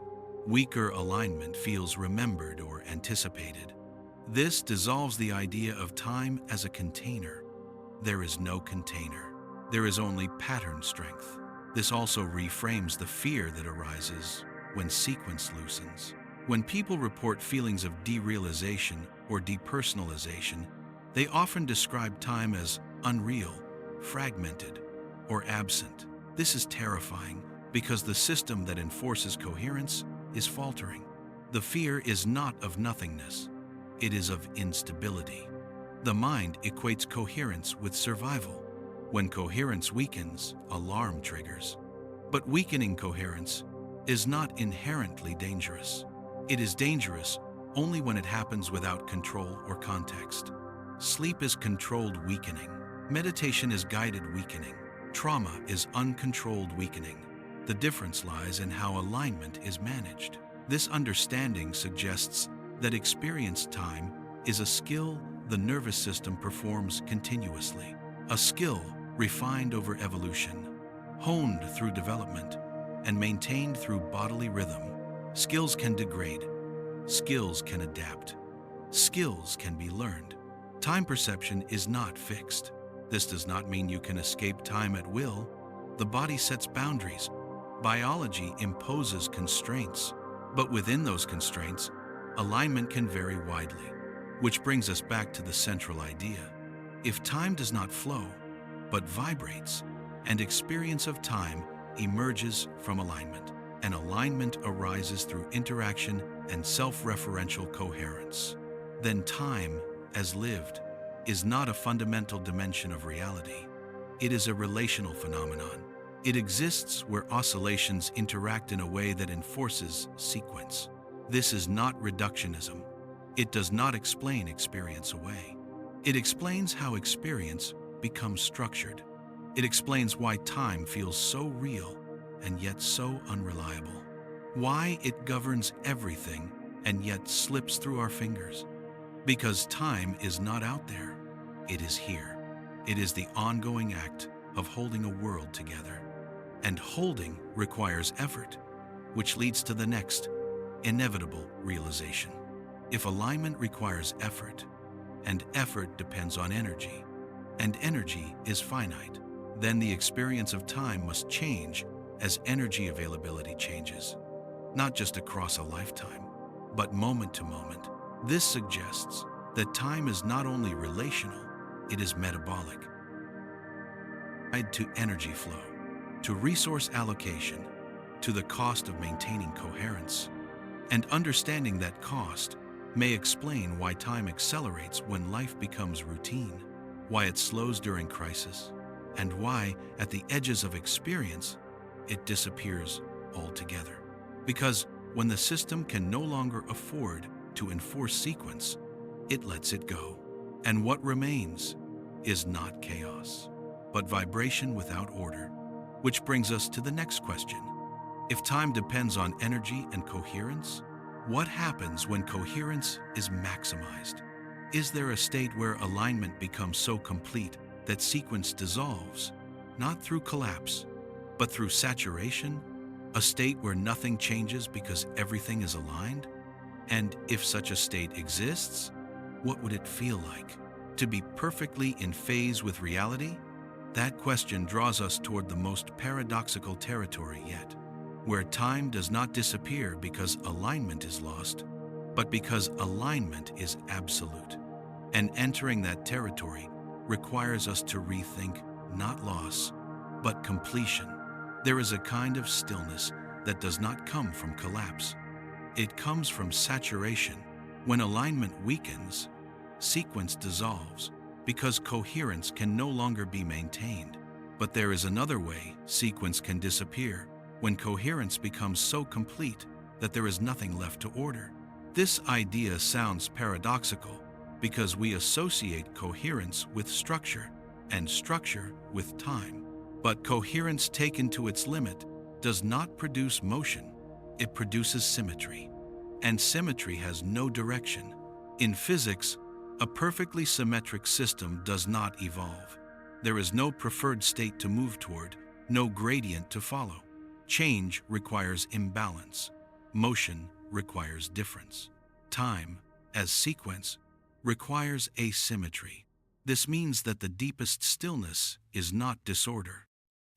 Weaker alignment feels remembered or anticipated. This dissolves the idea of time as a container. There is no container. There is only pattern strength. This also reframes the fear that arises when sequence loosens. When people report feelings of derealization or depersonalization, they often describe time as unreal, fragmented, or absent. This is terrifying because the system that enforces coherence is faltering. The fear is not of nothingness, it is of instability. The mind equates coherence with survival. When coherence weakens, alarm triggers. But weakening coherence is not inherently dangerous. It is dangerous only when it happens without control or context. Sleep is controlled weakening. Meditation is guided weakening. Trauma is uncontrolled weakening. The difference lies in how alignment is managed. This understanding suggests that experienced time is a skill the nervous system performs continuously. A skill refined over evolution, honed through development, and maintained through bodily rhythm. Skills can degrade. Skills can adapt. Skills can be learned. Time perception is not fixed. This does not mean you can escape time at will. The body sets boundaries. Biology imposes constraints. But within those constraints, alignment can vary widely. Which brings us back to the central idea. If time does not flow, but vibrates, and experience of time emerges from alignment, and alignment arises through interaction and self-referential coherence, then time, as lived, is not a fundamental dimension of reality. It is a relational phenomenon. It exists where oscillations interact in a way that enforces sequence. This is not reductionism. It does not explain experience away. It explains how experience becomes structured. It explains why time feels so real and yet so unreliable. Why it governs everything and yet slips through our fingers. Because time is not out there, it is here. It is the ongoing act of holding a world together. And holding requires effort, which leads to the next inevitable realization. If alignment requires effort, and effort depends on energy, and energy is finite, then the experience of time must change as energy availability changes, not just across a lifetime, but moment to moment. This suggests that time is not only relational, it is metabolic, tied to energy flow, to resource allocation, to the cost of maintaining coherence. And understanding that cost may explain why time accelerates when life becomes routine, why it slows during crisis, and why, at the edges of experience, it disappears altogether. Because when the system can no longer afford to enforce sequence, it lets it go. And what remains is not chaos, but vibration without order. Which brings us to the next question. If time depends on energy and coherence, what happens when coherence is maximized? Is there a state where alignment becomes so complete that sequence dissolves, not through collapse, but through saturation? A state where nothing changes because everything is aligned? And if such a state exists, what would it feel like? To be perfectly in phase with reality? That question draws us toward the most paradoxical territory yet, where time does not disappear because alignment is lost, but because alignment is absolute. And entering that territory requires us to rethink not loss, but completion. There is a kind of stillness that does not come from collapse. It comes from saturation. When alignment weakens, sequence dissolves, because coherence can no longer be maintained. But there is another way sequence can disappear, when coherence becomes so complete that there is nothing left to order. This idea sounds paradoxical because we associate coherence with structure and structure with time. But coherence taken to its limit does not produce motion, it produces symmetry. And symmetry has no direction. In physics, a perfectly symmetric system does not evolve. There is no preferred state to move toward, no gradient to follow. Change requires imbalance. Motion requires difference. Time, as sequence, requires asymmetry. This means that the deepest stillness is not disorder.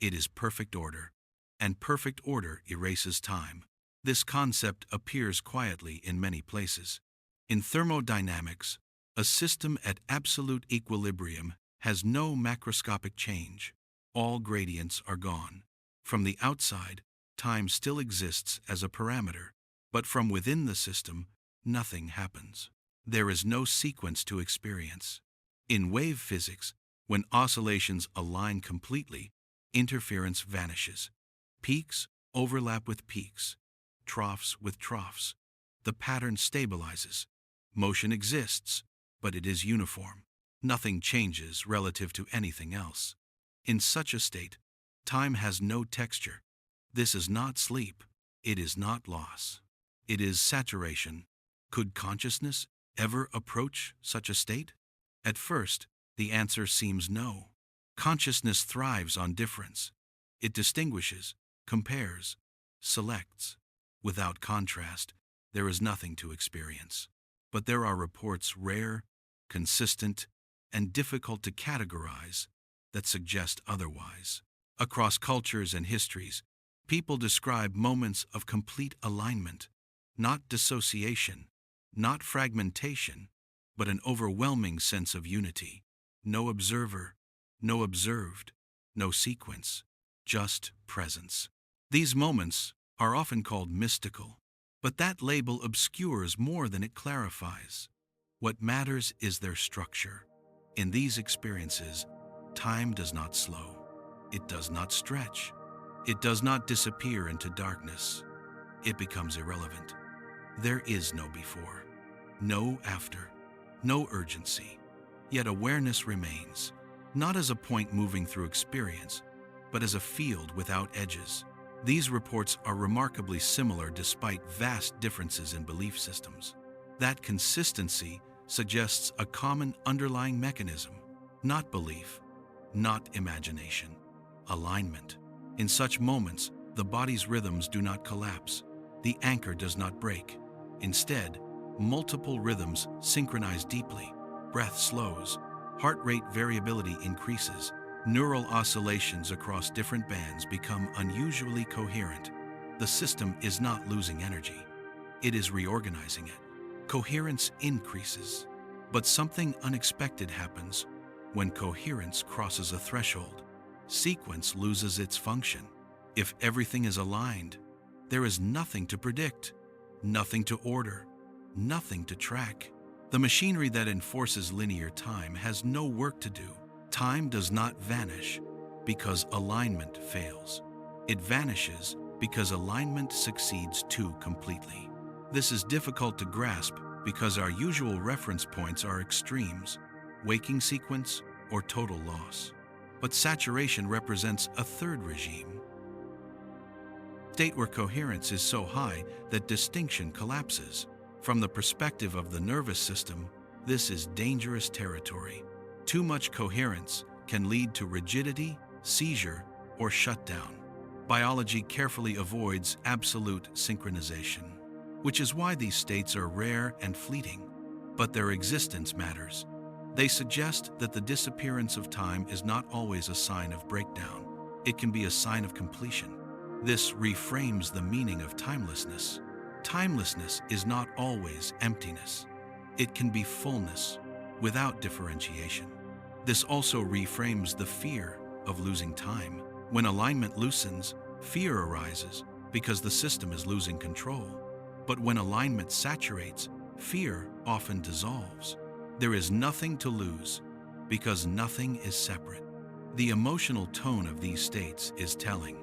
It is perfect order, and perfect order erases time. This concept appears quietly in many places. In thermodynamics, a system at absolute equilibrium has no macroscopic change. All gradients are gone. From the outside, time still exists as a parameter, But from within the system, nothing happens. There is no sequence to experience. In wave physics, when oscillations align completely, interference vanishes. Peaks overlap with peaks, troughs with troughs. The pattern stabilizes. Motion exists, but it is uniform. Nothing changes relative to anything else. In such a state, time has no texture. This is not sleep. It is not loss. It is saturation. Could consciousness ever approach such a state? At first, the answer seems no. Consciousness thrives on difference. It distinguishes, compares, selects. Without contrast, there is nothing to experience. But there are reports rare, consistent, and difficult to categorize that suggest otherwise. Across cultures and histories, people describe moments of complete alignment, not dissociation, not fragmentation, but an overwhelming sense of unity. No observer, no observed, no sequence, just presence. These moments are often called mystical, but that label obscures more than it clarifies. What matters is their structure. In these experiences, time does not slow. It does not stretch. It does not disappear into darkness. It becomes irrelevant. There is no before, no after, no urgency. Yet awareness remains, not as a point moving through experience, but as a field without edges. These reports are remarkably similar despite vast differences in belief systems. That consistency suggests a common underlying mechanism, not belief, not imagination, alignment. In such moments, the body's rhythms do not collapse. The anchor does not break. Instead, multiple rhythms synchronize deeply. Breath slows, heart rate variability increases, neural oscillations across different bands become unusually coherent. The system is not losing energy. It is reorganizing it. Coherence increases. But something unexpected happens when coherence crosses a threshold. Sequence loses its function. If everything is aligned, there is nothing to predict, nothing to order, nothing to track. The machinery that enforces linear time has no work to do. Time does not vanish because alignment fails. It vanishes because alignment succeeds too completely. This is difficult to grasp because our usual reference points are extremes, waking sequence or total loss. But saturation represents a third regime. State where coherence is so high that distinction collapses. From the perspective of the nervous system, this is dangerous territory. Too much coherence can lead to rigidity, seizure, or shutdown. Biology carefully avoids absolute synchronization, which is why these states are rare and fleeting. But their existence matters. They suggest that the disappearance of time is not always a sign of breakdown. It can be a sign of completion. This reframes the meaning of timelessness. Timelessness is not always emptiness. It can be fullness without differentiation. This also reframes the fear of losing time. When alignment loosens, fear arises because the system is losing control. But when alignment saturates, fear often dissolves. There is nothing to lose because nothing is separate. The emotional tone of these states is telling.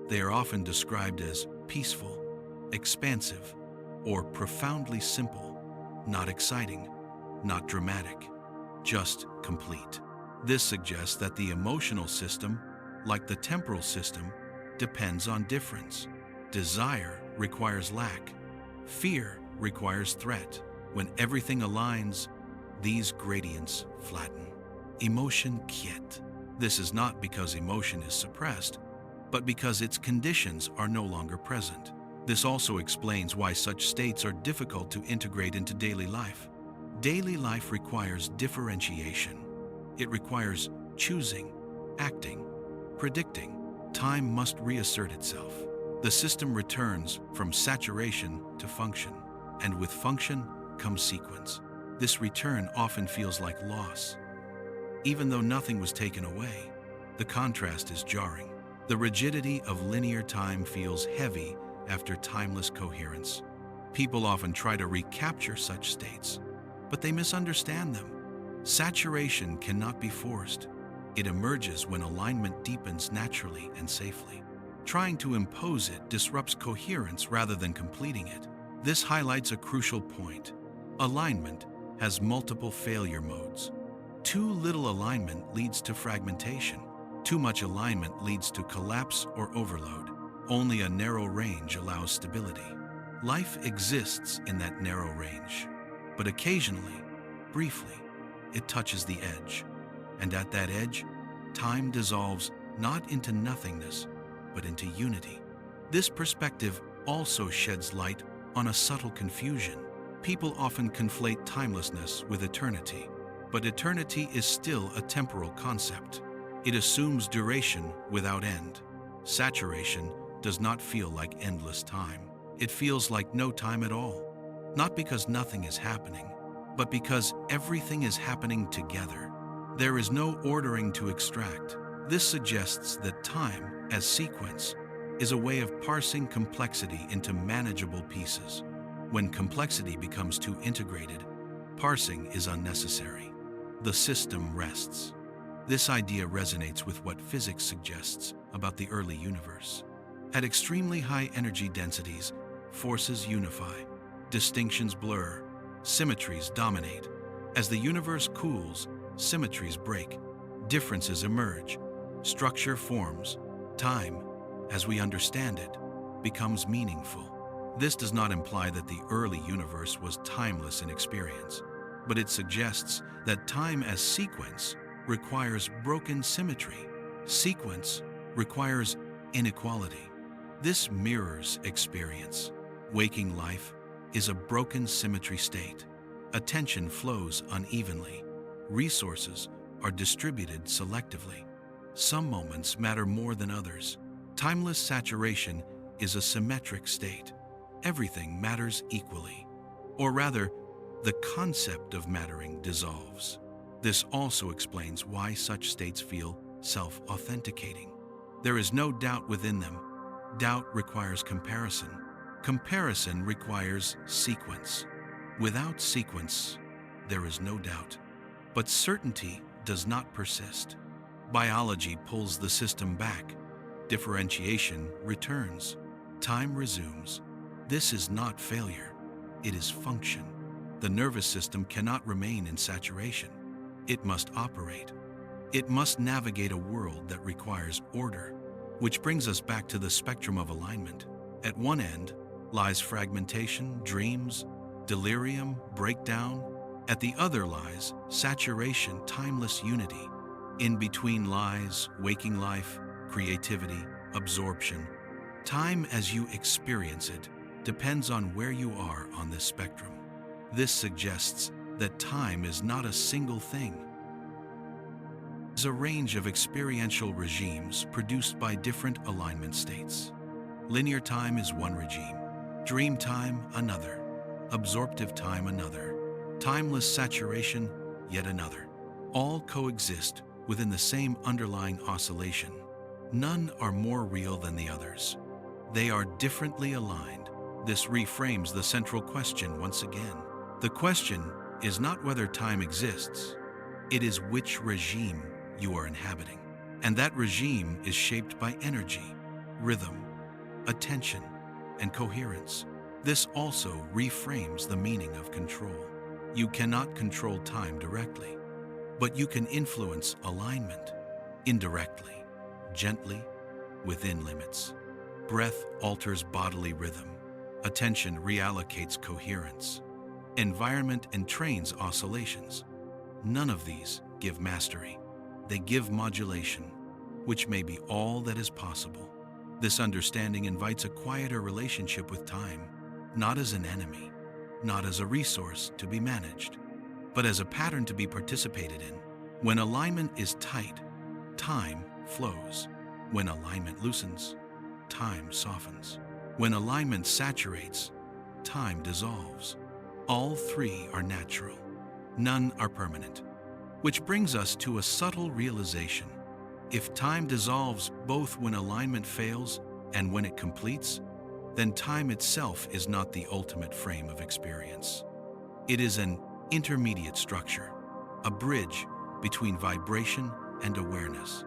They are often described as peaceful, expansive, or profoundly simple, not exciting, not dramatic, just complete. This suggests that the emotional system, like the temporal system, depends on difference. Desire requires lack. Fear requires threat. When everything aligns, these gradients flatten. Emotion quiet. This is not because emotion is suppressed, but because its conditions are no longer present. This also explains why such states are difficult to integrate into daily life. Daily life requires differentiation. It requires choosing, acting, predicting. Time must reassert itself. The system returns from saturation to function, and with function comes sequence. This return often feels like loss. Even though nothing was taken away, the contrast is jarring. The rigidity of linear time feels heavy after timeless coherence. People often try to recapture such states, but they misunderstand them. Saturation cannot be forced. It emerges when alignment deepens naturally and safely. Trying to impose it disrupts coherence rather than completing it. This highlights a crucial point. Alignment has multiple failure modes. Too little alignment leads to fragmentation. Too much alignment leads to collapse or overload. Only a narrow range allows stability. Life exists in that narrow range, but occasionally, briefly, it touches the edge. And at that edge, time dissolves not into nothingness, but into unity. This perspective also sheds light on a subtle confusion. People often conflate timelessness with eternity, but eternity is still a temporal concept. It assumes duration without end. Saturation does not feel like endless time. It feels like no time at all. Not because nothing is happening, but because everything is happening together. There is no ordering to extract. This suggests that time, as sequence, is a way of parsing complexity into manageable pieces. When complexity becomes too integrated, parsing is unnecessary. The system rests. This idea resonates with what physics suggests about the early universe. At extremely high energy densities, forces unify, distinctions blur, symmetries dominate. As the universe cools, symmetries break, differences emerge, structure forms, time, as we understand it, becomes meaningful. This does not imply that the early universe was timeless in experience, but it suggests that time as sequence requires broken symmetry. Sequence requires inequality. This mirrors experience. Waking life is a broken symmetry state. Attention flows unevenly. Resources are distributed selectively. Some moments matter more than others. Timeless saturation is a symmetric state. Everything matters equally. Or rather, the concept of mattering dissolves. This also explains why such states feel self-authenticating. There is no doubt within them. Doubt requires comparison. Comparison requires sequence. Without sequence, there is no doubt. But certainty does not persist. Biology pulls the system back. Differentiation returns. Time resumes. This is not failure. It is function. The nervous system cannot remain in saturation. It must operate. It must navigate a world that requires order. Which brings us back to the spectrum of alignment. At one end lies fragmentation, dreams, delirium, breakdown. At the other lies saturation, timeless unity. In between lies waking life, creativity, absorption. Time as you experience it depends on where you are on this spectrum. This suggests that time is not a single thing. It is a range of experiential regimes produced by different alignment states. Linear time is one regime, dream time another, absorptive time another, timeless saturation yet another. All coexist within the same underlying oscillation. None are more real than the others. They are differently aligned. This reframes the central question once again. The question is not whether time exists, it is which regime you are inhabiting. And that regime is shaped by energy, rhythm, attention, and coherence. This also reframes the meaning of control. You cannot control time directly, but you can influence alignment indirectly, gently, within limits. Breath alters bodily rhythm. Attention reallocates coherence. Environment entrains oscillations. None of these give mastery. They give modulation, which may be all that is possible. This understanding invites a quieter relationship with time, not as an enemy, not as a resource to be managed, but as a pattern to be participated in. When alignment is tight, time flows. When alignment loosens, time softens. When alignment saturates, time dissolves. All three are natural. None are permanent. Which brings us to a subtle realization. If time dissolves both when alignment fails and when it completes, then time itself is not the ultimate frame of experience. It is an intermediate structure, a bridge between vibration and awareness.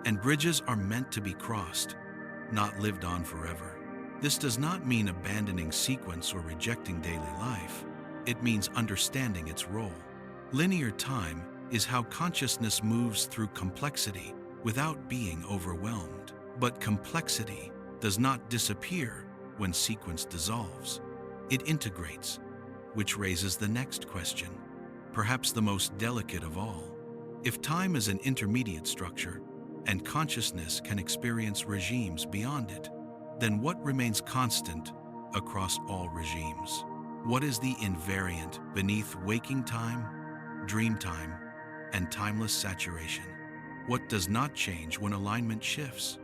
And bridges are meant to be crossed, not lived on forever. This does not mean abandoning sequence or rejecting daily life. It means understanding its role. Linear time is how consciousness moves through complexity without being overwhelmed. But complexity does not disappear when sequence dissolves. It integrates, which raises the next question, perhaps the most delicate of all. If time is an intermediate structure, and consciousness can experience regimes beyond it, then what remains constant across all regimes? What is the invariant beneath waking time, dream time, and timeless saturation? What does not change when alignment shifts?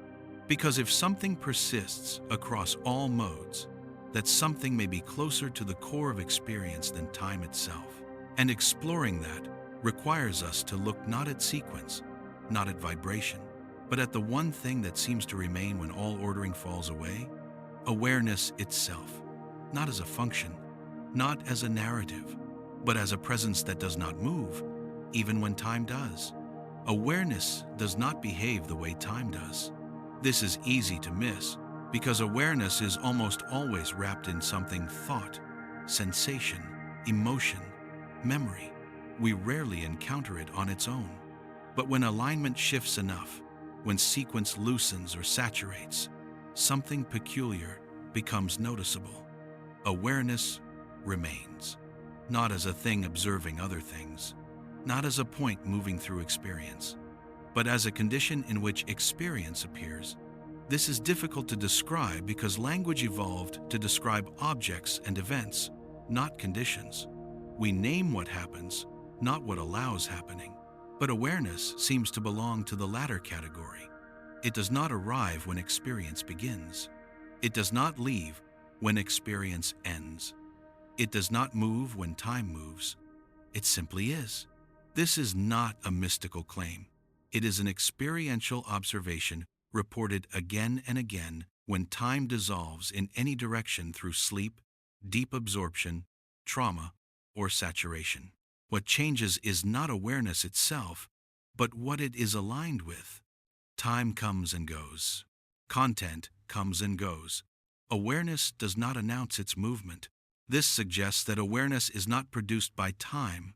Because if something persists across all modes, that something may be closer to the core of experience than time itself. And exploring that requires us to look not at sequence, not at vibration, but at the one thing that seems to remain when all ordering falls away: awareness itself, not as a function, not as a narrative, but as a presence that does not move, even when time does. Awareness does not behave the way time does. This is easy to miss, because awareness is almost always wrapped in something: thought, sensation, emotion, memory. We rarely encounter it on its own. But when alignment shifts enough, when sequence loosens or saturates, something peculiar becomes noticeable. Awareness remains, not as a thing observing other things, not as a point moving through experience, but as a condition in which experience appears. This is difficult to describe because language evolved to describe objects and events, not conditions. We name what happens, not what allows happening. But awareness seems to belong to the latter category. It does not arrive when experience begins. It does not leave when experience ends. It does not move when time moves. It simply is. This is not a mystical claim. It is an experiential observation reported again and again when time dissolves in any direction through sleep, deep absorption, trauma, or saturation. What changes is not awareness itself, but what it is aligned with. Time comes and goes. Content comes and goes. Awareness does not announce its movement. This suggests that awareness is not produced by time,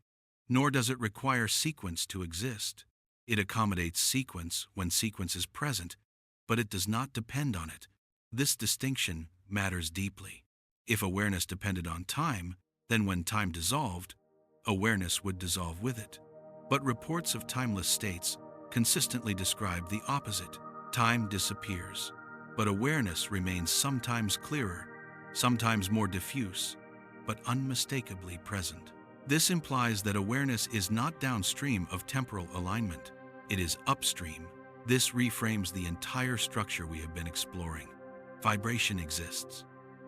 nor does it require sequence to exist. It accommodates sequence when sequence is present, but it does not depend on it. This distinction matters deeply. If awareness depended on time, then when time dissolved, awareness would dissolve with it. But reports of timeless states consistently describe the opposite. Time disappears, but awareness remains sometimes clearer, sometimes more diffuse, but unmistakably present. This implies that awareness is not downstream of temporal alignment. It is upstream. This reframes the entire structure we have been exploring. Vibration exists.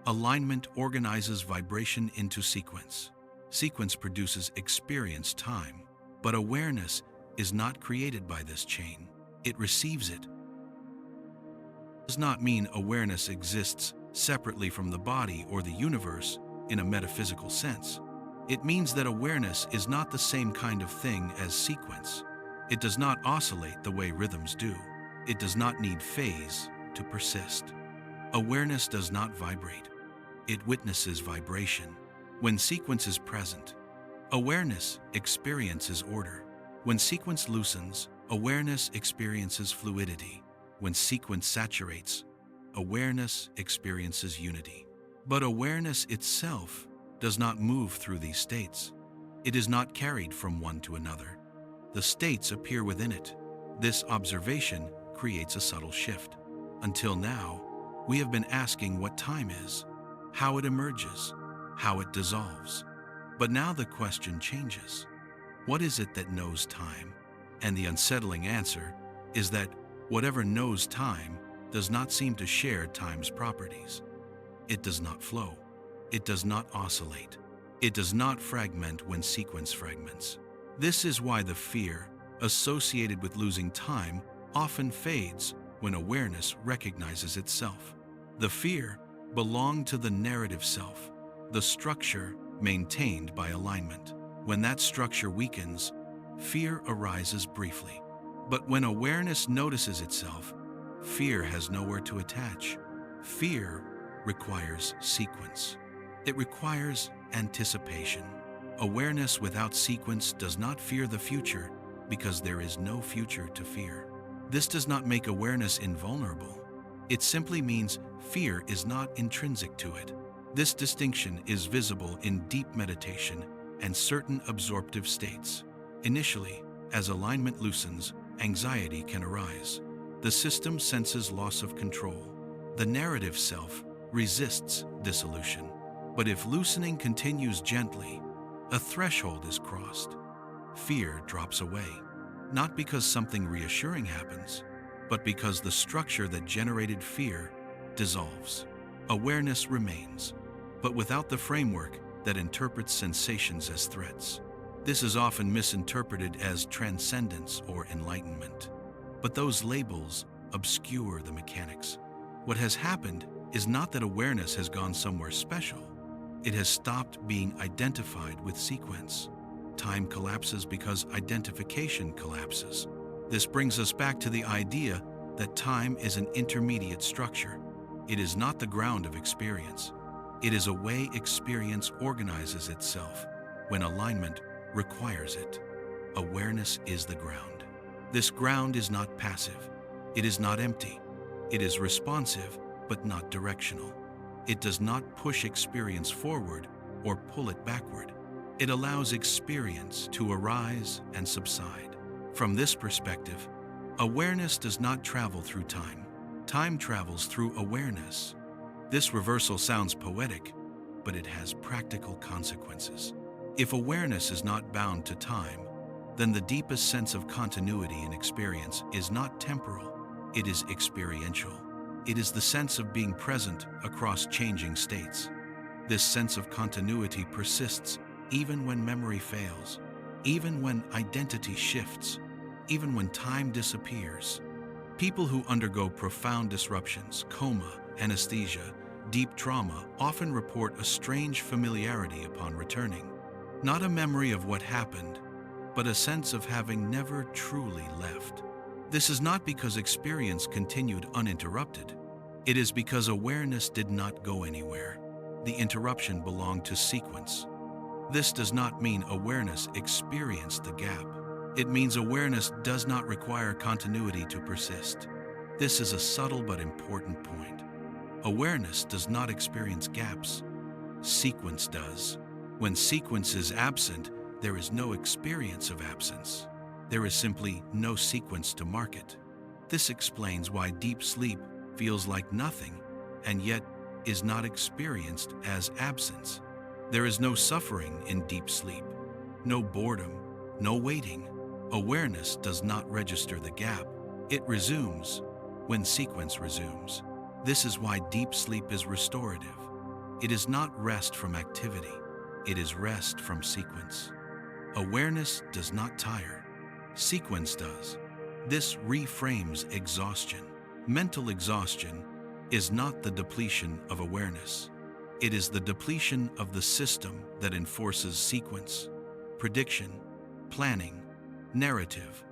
Alignment organizes vibration into sequence. Sequence produces experience time, but awareness is not created by this chain. It receives it. It does not mean awareness exists separately from the body or the universe in a metaphysical sense. It means that awareness is not the same kind of thing as sequence. It does not oscillate the way rhythms do. It does not need phase to persist. Awareness does not vibrate. It witnesses vibration. When sequence is present, awareness experiences order. When sequence loosens, awareness experiences fluidity. When sequence saturates, awareness experiences unity. But awareness itself does not move through these states. It is not carried from one to another. The states appear within it. This observation creates a subtle shift. Until now, we have been asking what time is, how it emerges, how it dissolves. But now the question changes. What is it that knows time? And the unsettling answer is that whatever knows time does not seem to share time's properties. It does not flow. It does not oscillate. It does not fragment when sequence fragments. This is why the fear associated with losing time often fades when awareness recognizes itself. The fear belong to the narrative self, the structure maintained by alignment. When that structure weakens, fear arises briefly. But when awareness notices itself, fear has nowhere to attach. Fear requires sequence. It requires anticipation. Awareness without sequence does not fear the future because there is no future to fear. This does not make awareness invulnerable. It simply means fear is not intrinsic to it. This distinction is visible in deep meditation and certain absorptive states. Initially, as alignment loosens, anxiety can arise. The system senses loss of control. The narrative self resists dissolution. But if loosening continues gently, a threshold is crossed. Fear drops away, not because something reassuring happens, but because the structure that generated fear dissolves. Awareness remains, but without the framework that interprets sensations as threats. This is often misinterpreted as transcendence or enlightenment, but those labels obscure the mechanics. What has happened is not that awareness has gone somewhere special. It has stopped being identified with sequence. Time collapses because identification collapses. This brings us back to the idea that time is an intermediate structure. It is not the ground of experience. It is a way experience organizes itself when alignment requires it. Awareness is the ground. This ground is not passive. It is not empty. It is responsive, but not directional. It does not push experience forward or pull it backward. It allows experience to arise and subside. From this perspective, awareness does not travel through time. Time travels through awareness. This reversal sounds poetic, but it has practical consequences. If awareness is not bound to time, then the deepest sense of continuity in experience is not temporal, it is experiential. It is the sense of being present across changing states. This sense of continuity persists even when memory fails, even when identity shifts, even when time disappears. People who undergo profound disruptions, coma, anesthesia, deep trauma, often report a strange familiarity upon returning. Not a memory of what happened, but a sense of having never truly left. This is not because experience continued uninterrupted. It is because awareness did not go anywhere. The interruption belonged to sequence. This does not mean awareness experienced the gap. It means awareness does not require continuity to persist. This is a subtle but important point. Awareness does not experience gaps. Sequence does. When sequence is absent, there is no experience of absence. There is simply no sequence to mark it. This explains why deep sleep feels like nothing and yet is not experienced as absence. There is no suffering in deep sleep, no boredom, no waiting. Awareness does not register the gap. It resumes when sequence resumes. This is why deep sleep is restorative. It is not rest from activity. It is rest from sequence. Awareness does not tire. Sequence does. This reframes exhaustion. Mental exhaustion is not the depletion of awareness. It is the depletion of the system that enforces sequence. Prediction, planning, narrative,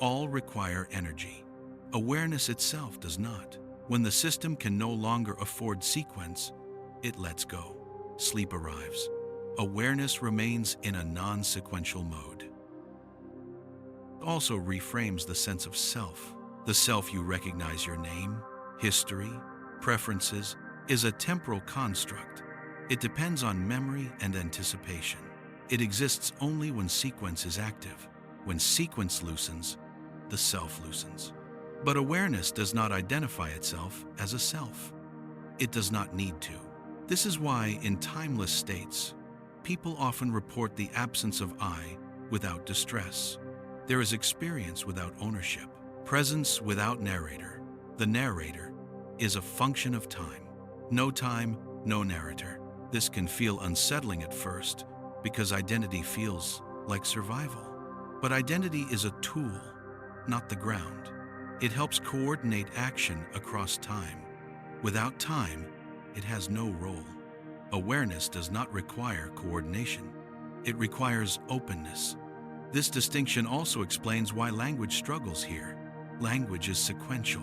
all require energy. Awareness itself does not. When the system can no longer afford sequence, it lets go. Sleep arrives. Awareness remains in a non-sequential mode. It also reframes the sense of self. The self you recognize your name, history, preferences, is a temporal construct. It depends on memory and anticipation. It exists only when sequence is active. When sequence loosens, the self loosens. But awareness does not identify itself as a self. It does not need to. This is why, in timeless states, people often report the absence of I without distress. There is experience without ownership, presence without narrator. The narrator is a function of time. No time, no narrator. This can feel unsettling at first because identity feels like survival. But identity is a tool, not the ground. It helps coordinate action across time. Without time, it has no role. Awareness does not require coordination. It requires openness. This distinction also explains why language struggles here. Language is sequential.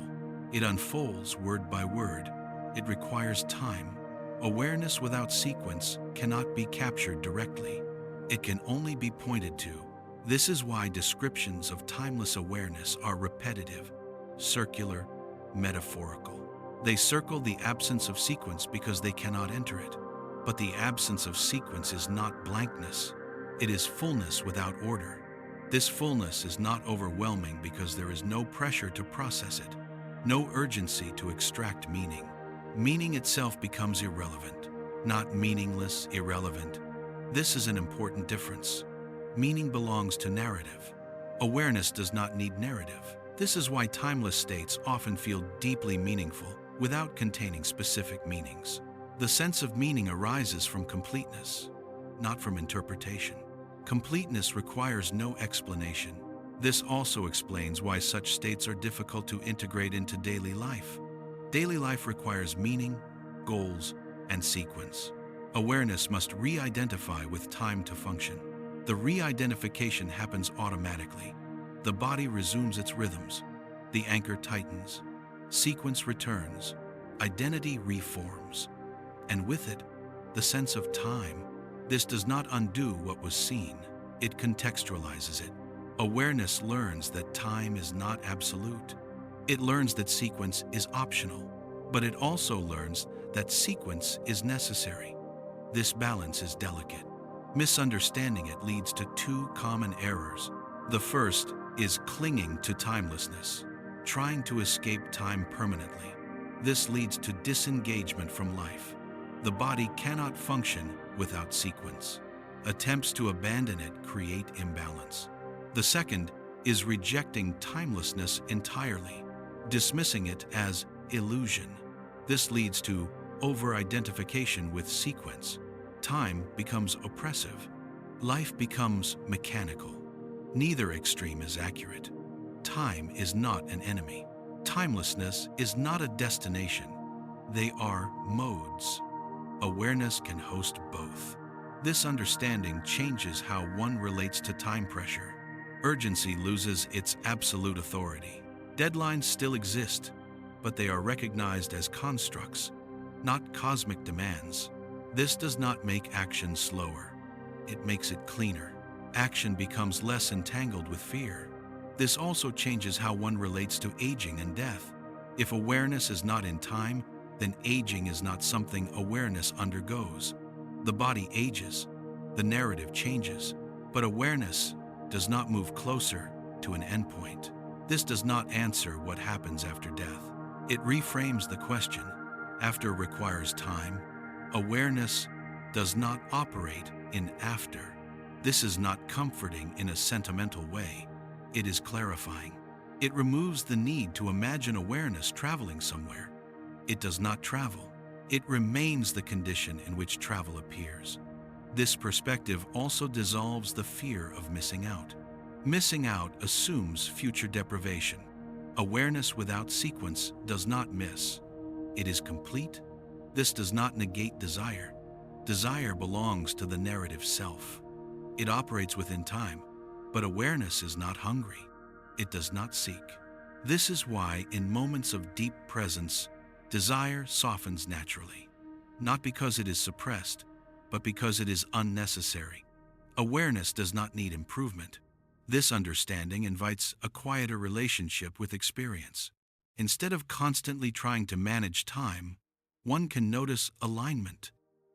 It unfolds word by word. It requires time. Awareness without sequence cannot be captured directly. It can only be pointed to. This is why descriptions of timeless awareness are repetitive, circular, metaphorical. They circle the absence of sequence because they cannot enter it. But the absence of sequence is not blankness. It is fullness without order. This fullness is not overwhelming because there is no pressure to process it, no urgency to extract meaning. Meaning itself becomes irrelevant, not meaningless, irrelevant. This is an important difference. Meaning belongs to narrative. Awareness does not need narrative. This is why timeless states often feel deeply meaningful without containing specific meanings. The sense of meaning arises from completeness, not from interpretation. Completeness requires no explanation. This also explains why such states are difficult to integrate into daily life. Daily life requires meaning, goals, and sequence. Awareness must re-identify with time to function. The re-identification happens automatically. The body resumes its rhythms. The anchor tightens. Sequence returns. Identity reforms. And with it, the sense of time. This does not undo what was seen. It contextualizes it. Awareness learns that time is not absolute. It learns that sequence is optional, but it also learns that sequence is necessary. This balance is delicate. Misunderstanding it leads to two common errors. The first is clinging to timelessness, trying to escape time permanently. This leads to disengagement from life. The body cannot function without sequence. Attempts to abandon it create imbalance. The second is rejecting timelessness entirely, dismissing it as illusion. This leads to over-identification with sequence. Time becomes oppressive. Life becomes mechanical. Neither extreme is accurate. Time is not an enemy. Timelessness is not a destination. They are modes. Awareness can host both. This understanding changes how one relates to time pressure. Urgency loses its absolute authority. Deadlines still exist, but they are recognized as constructs, not cosmic demands. This does not make action slower. It makes it cleaner. Action becomes less entangled with fear. This also changes how one relates to aging and death. If awareness is not in time, then aging is not something awareness undergoes. The body ages, the narrative changes, but awareness does not move closer to an endpoint. This does not answer what happens after death. It reframes the question. After requires time. Awareness does not operate in after. This is not comforting in a sentimental way. It is clarifying. It removes the need to imagine awareness traveling somewhere. It does not travel. It remains the condition in which travel appears. This perspective also dissolves the fear of missing out. Missing out assumes future deprivation. Awareness without sequence does not miss. It is complete. This does not negate desire. Desire belongs to the narrative self. It operates within time, but awareness is not hungry. It does not seek. This is why, in moments of deep presence, desire softens naturally, not because it is suppressed, but because it is unnecessary. Awareness does not need improvement. This understanding invites a quieter relationship with experience. Instead of constantly trying to manage time, one can notice alignment.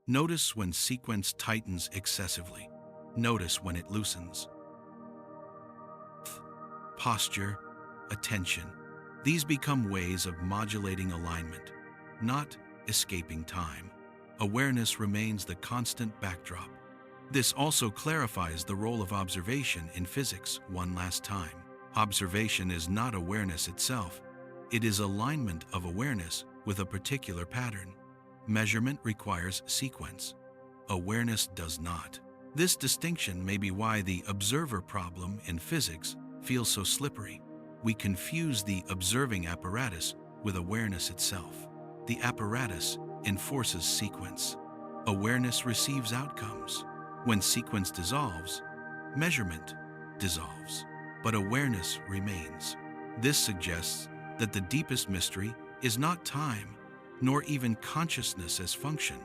Notice when sequence tightens excessively. Notice when it loosens. Posture, attention. These become ways of modulating alignment, not escaping time. Awareness remains the constant backdrop. This also clarifies the role of observation in physics one last time. Observation is not awareness itself. It is alignment of awareness with a particular pattern. Measurement requires sequence. Awareness does not. This distinction may be why the observer problem in physics feels so slippery. We confuse the observing apparatus with awareness itself. The apparatus enforces sequence. Awareness receives outcomes. When sequence dissolves, measurement dissolves, but awareness remains. This suggests that the deepest mystery is not time, nor even consciousness as function.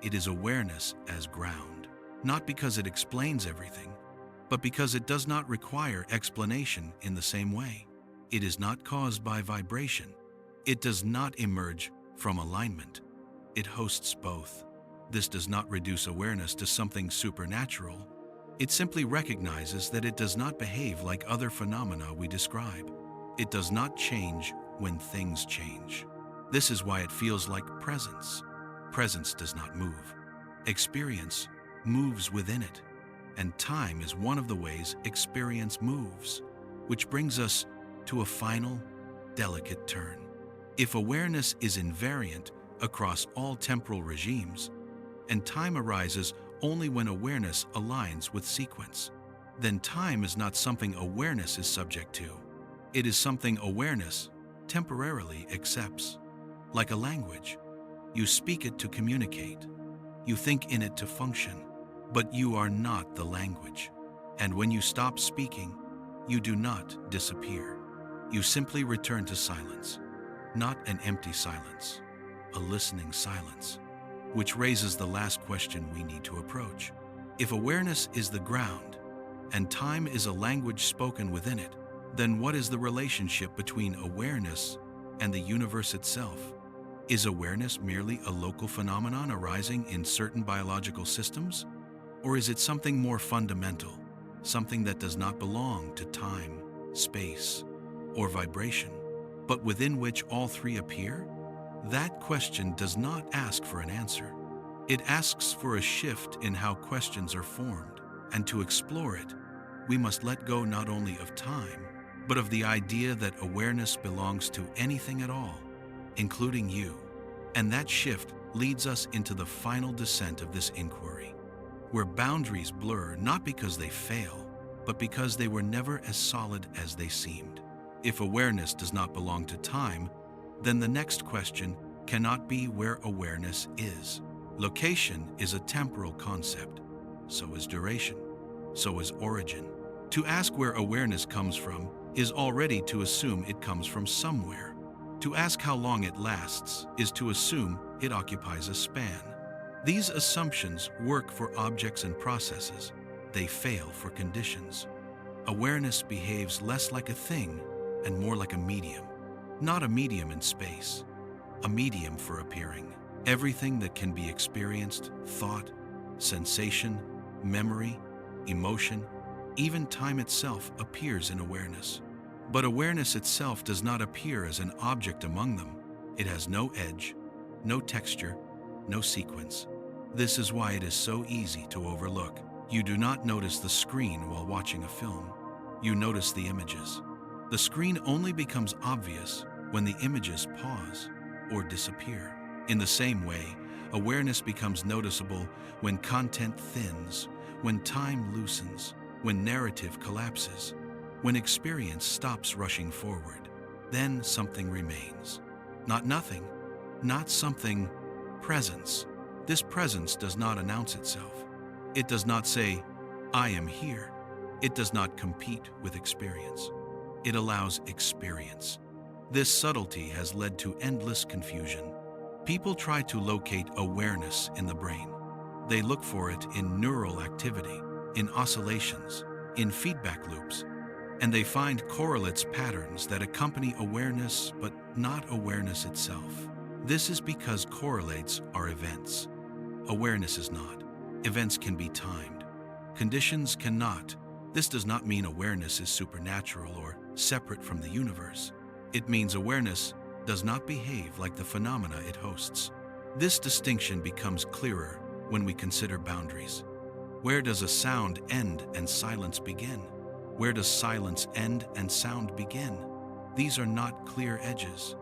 It is awareness as ground, not because it explains everything, but because it does not require explanation in the same way. It is not caused by vibration. It does not emerge from alignment. It hosts both. This does not reduce awareness to something supernatural. It simply recognizes that it does not behave like other phenomena we describe. It does not change when things change. This is why it feels like presence. Presence does not move. Experience moves within it, and time is one of the ways experience moves, which brings us to a final, delicate turn. If awareness is invariant across all temporal regimes, and time arises only when awareness aligns with sequence, then time is not something awareness is subject to. It is something awareness temporarily accepts. Like a language, you speak it to communicate. You think in it to function, but you are not the language. And when you stop speaking, you do not disappear. You simply return to silence, not an empty silence, a listening silence, which raises the last question we need to approach. If awareness is the ground, and time is a language spoken within it, then what is the relationship between awareness and the universe itself? Is awareness merely a local phenomenon arising in certain biological systems? Or is it something more fundamental, something that does not belong to time, space, or vibration, but within which all three appear? That question does not ask for an answer. It asks for a shift in how questions are formed, and to explore it, we must let go not only of time, but of the idea that awareness belongs to anything at all, including you. And that shift leads us into the final descent of this inquiry, where boundaries blur not because they fail, but because they were never as solid as they seemed. If awareness does not belong to time, then the next question cannot be where awareness is. Location is a temporal concept. So is duration. So is origin. To ask where awareness comes from is already to assume it comes from somewhere. To ask how long it lasts is to assume it occupies a span. These assumptions work for objects and processes. They fail for conditions. Awareness behaves less like a thing and more like a medium. Not a medium in space, a medium for appearing. Everything that can be experienced, thought, sensation, memory, emotion, even time itself appears in awareness. But awareness itself does not appear as an object among them. It has no edge, no texture, no sequence. This is why it is so easy to overlook. You do not notice the screen while watching a film. You notice the images. The screen only becomes obvious when the images pause or disappear. In the same way, awareness becomes noticeable when content thins, when time loosens, when narrative collapses, when experience stops rushing forward. Then something remains. Not nothing, not something, presence. This presence does not announce itself. It does not say, I am here. It does not compete with experience. It allows experience. This subtlety has led to endless confusion. People try to locate awareness in the brain. They look for it in neural activity, in oscillations, in feedback loops, and they find correlates patterns that accompany awareness but not awareness itself. This is because correlates are events. Awareness is not. Events can be timed. Conditions cannot. This does not mean awareness is supernatural or separate from the universe. It means awareness does not behave like the phenomena it hosts. This distinction becomes clearer when we consider boundaries. Where does a sound end and silence begin? Where does silence end and sound begin? These are not clear edges.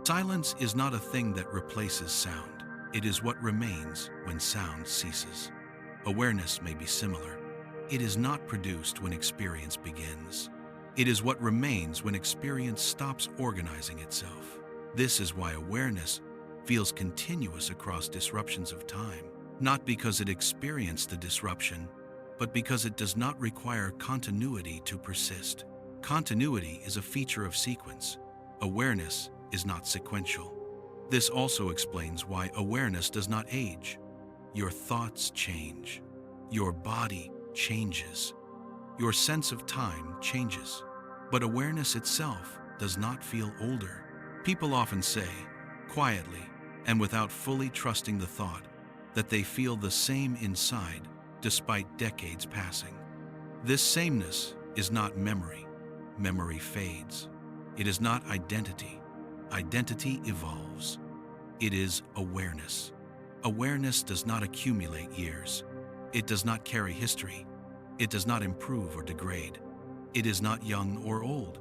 Silence is not a thing that replaces sound. It is what remains when sound ceases. Awareness may be similar. It is not produced when experience begins. It is what remains when experience stops organizing itself. This is why awareness feels continuous across disruptions of time, not because it experienced the disruption, but because it does not require continuity to persist. Continuity is a feature of sequence. Awareness is not sequential. This also explains why awareness does not age. Your thoughts change. Your body changes. Your sense of time changes. But awareness itself does not feel older. People often say, quietly and without fully trusting the thought, that they feel the same inside despite decades passing. This sameness is not memory. Memory fades. It is not identity. Identity evolves. It is awareness. Awareness does not accumulate years. It does not carry history. It does not improve or degrade. It is not young or old.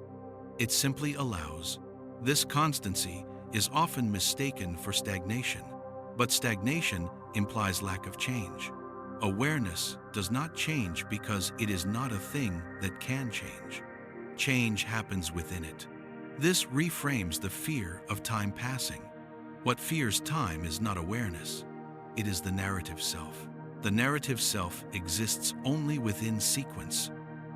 It simply allows. This constancy is often mistaken for stagnation, but stagnation implies lack of change. Awareness does not change because it is not a thing that can change. Change happens within it. This reframes the fear of time passing. What fears time is not awareness. It is the narrative self. The narrative self exists only within sequence.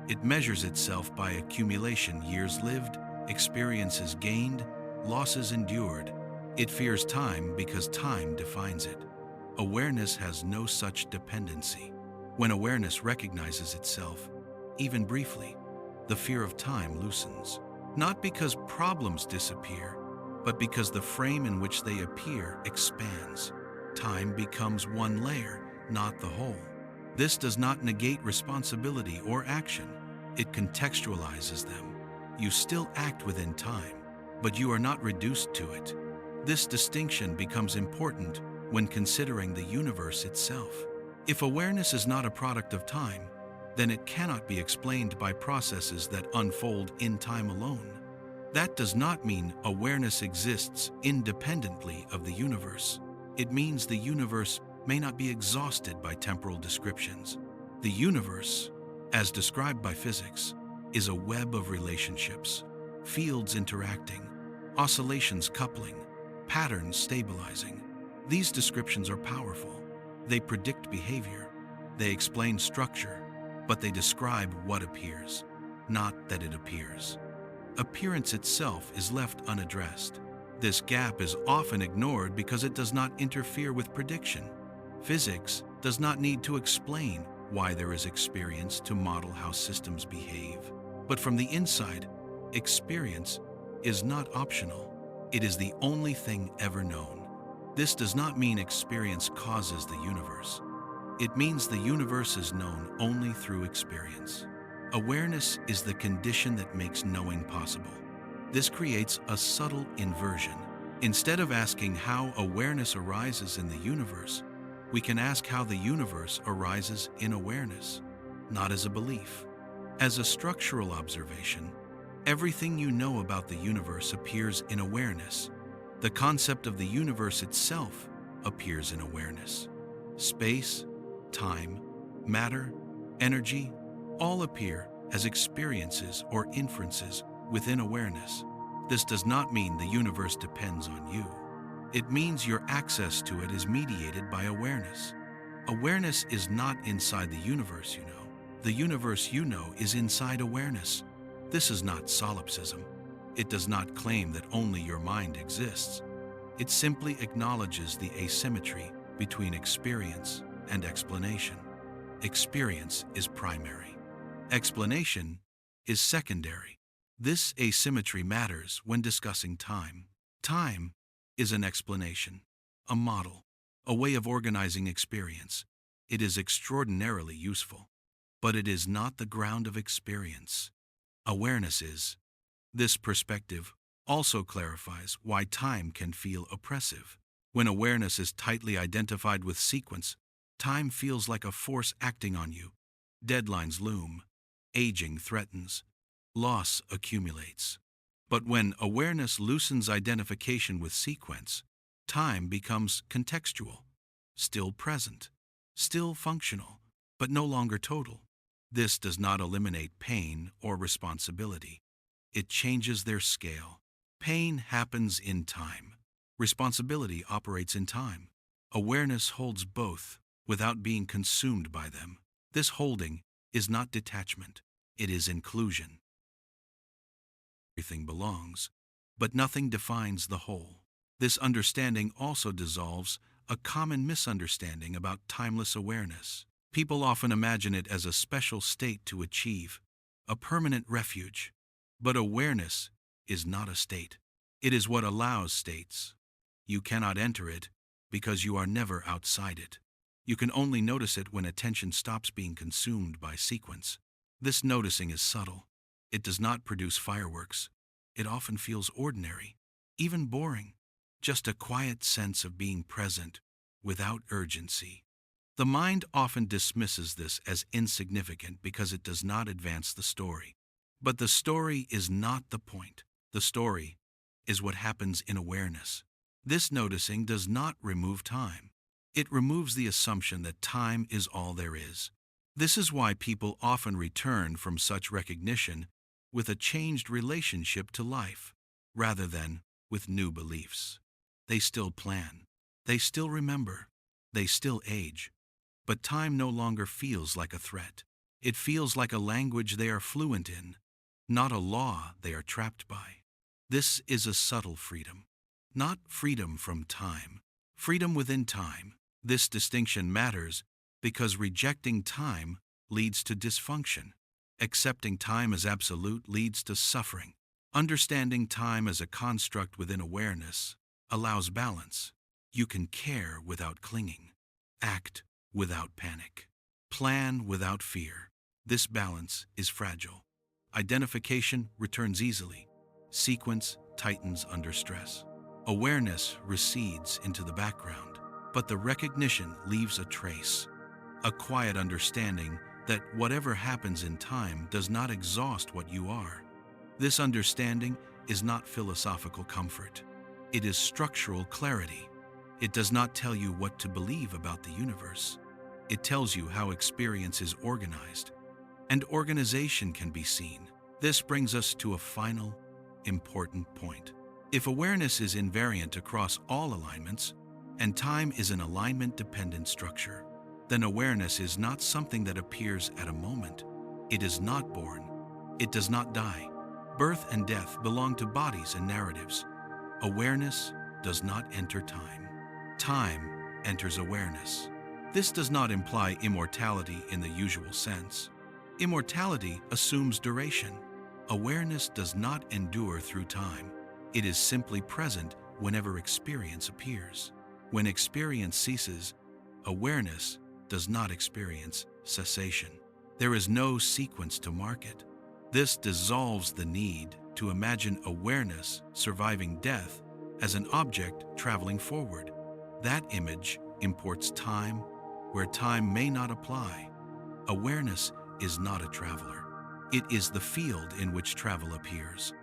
It measures itself by accumulation, years lived, experiences gained, losses endured. It fears time because time defines it. Awareness has no such dependency. When awareness recognizes itself, even briefly, the fear of time loosens. Not because problems disappear, but because the frame in which they appear expands. Time becomes one layer, not the whole. This does not negate responsibility or action. It contextualizes them. You still act within time, but you are not reduced to it. This distinction becomes important when considering the universe itself. If awareness is not a product of time, then it cannot be explained by processes that unfold in time alone. That does not mean awareness exists independently of the universe. It means the universe may not be exhausted by temporal descriptions. The universe, as described by physics, is a web of relationships, fields interacting, oscillations coupling, patterns stabilizing. These descriptions are powerful. They predict behavior. They explain structure, but they describe what appears, not that it appears. Appearance itself is left unaddressed. This gap is often ignored because it does not interfere with prediction. Physics does not need to explain why there is experience to model how systems behave. But from the inside, experience is not optional. It is the only thing ever known. This does not mean experience causes the universe. It means the universe is known only through experience. Awareness is the condition that makes knowing possible. This creates a subtle inversion. Instead of asking how awareness arises in the universe, we can ask how the universe arises in awareness, not as a belief. As a structural observation, everything you know about the universe appears in awareness. The concept of the universe itself appears in awareness. Space, time, matter, energy, all appear as experiences or inferences within awareness. This does not mean the universe depends on you. It means your access to it is mediated by awareness. Awareness is not inside the universe you know. The universe you know is inside awareness. This is not solipsism. It does not claim that only your mind exists. It simply acknowledges the asymmetry between experience and explanation. Experience is primary. Explanation is secondary. This asymmetry matters when discussing time. Time is an explanation, a model, a way of organizing experience. It is extraordinarily useful, but it is not the ground of experience. Awareness is. This perspective also clarifies why time can feel oppressive. When awareness is tightly identified with sequence, time feels like a force acting on you. Deadlines loom. Aging threatens. Loss accumulates. But when awareness loosens identification with sequence, time becomes contextual, still present, still functional, but no longer total. This does not eliminate pain or responsibility. It changes their scale. Pain happens in time. Responsibility operates in time. Awareness holds both without being consumed by them. This holding is not detachment, it is inclusion. Everything belongs, but nothing defines the whole. This understanding also dissolves a common misunderstanding about timeless awareness. People often imagine it as a special state to achieve, a permanent refuge. But awareness is not a state. It is what allows states. You cannot enter it because you are never outside it. You can only notice it when attention stops being consumed by sequence. This noticing is subtle. It does not produce fireworks. It often feels ordinary, even boring. Just a quiet sense of being present without urgency. The mind often dismisses this as insignificant because it does not advance the story. But the story is not the point. The story is what happens in awareness. This noticing does not remove time. It removes the assumption that time is all there is. This is why people often return from such recognition with a changed relationship to life, rather than with new beliefs. They still plan. They still remember. They still age. But time no longer feels like a threat. It feels like a language they are fluent in, not a law they are trapped by. This is a subtle freedom. Not freedom from time, freedom within time. This distinction matters because rejecting time leads to dysfunction. Accepting time as absolute leads to suffering. Understanding time as a construct within awareness allows balance. You can care without clinging, act without panic, plan without fear. This balance is fragile. Identification returns easily. Sequence tightens under stress. Awareness recedes into the background, but the recognition leaves a trace, a quiet understanding that whatever happens in time does not exhaust what you are. This understanding is not philosophical comfort. It is structural clarity. It does not tell you what to believe about the universe. It tells you how experience is organized, and organization can be seen. This brings us to a final, important point. If awareness is invariant across all alignments, and time is an alignment-dependent structure, then awareness is not something that appears at a moment. It is not born. It does not die. Birth and death belong to bodies and narratives. Awareness does not enter time. Time enters awareness. This does not imply immortality in the usual sense. Immortality assumes duration. Awareness does not endure through time. It is simply present whenever experience appears. When experience ceases, awareness does not experience cessation. There is no sequence to mark it. This dissolves the need to imagine awareness surviving death as an object traveling forward. That image imports time where time may not apply. Awareness is not a traveler. It is the field in which travel appears.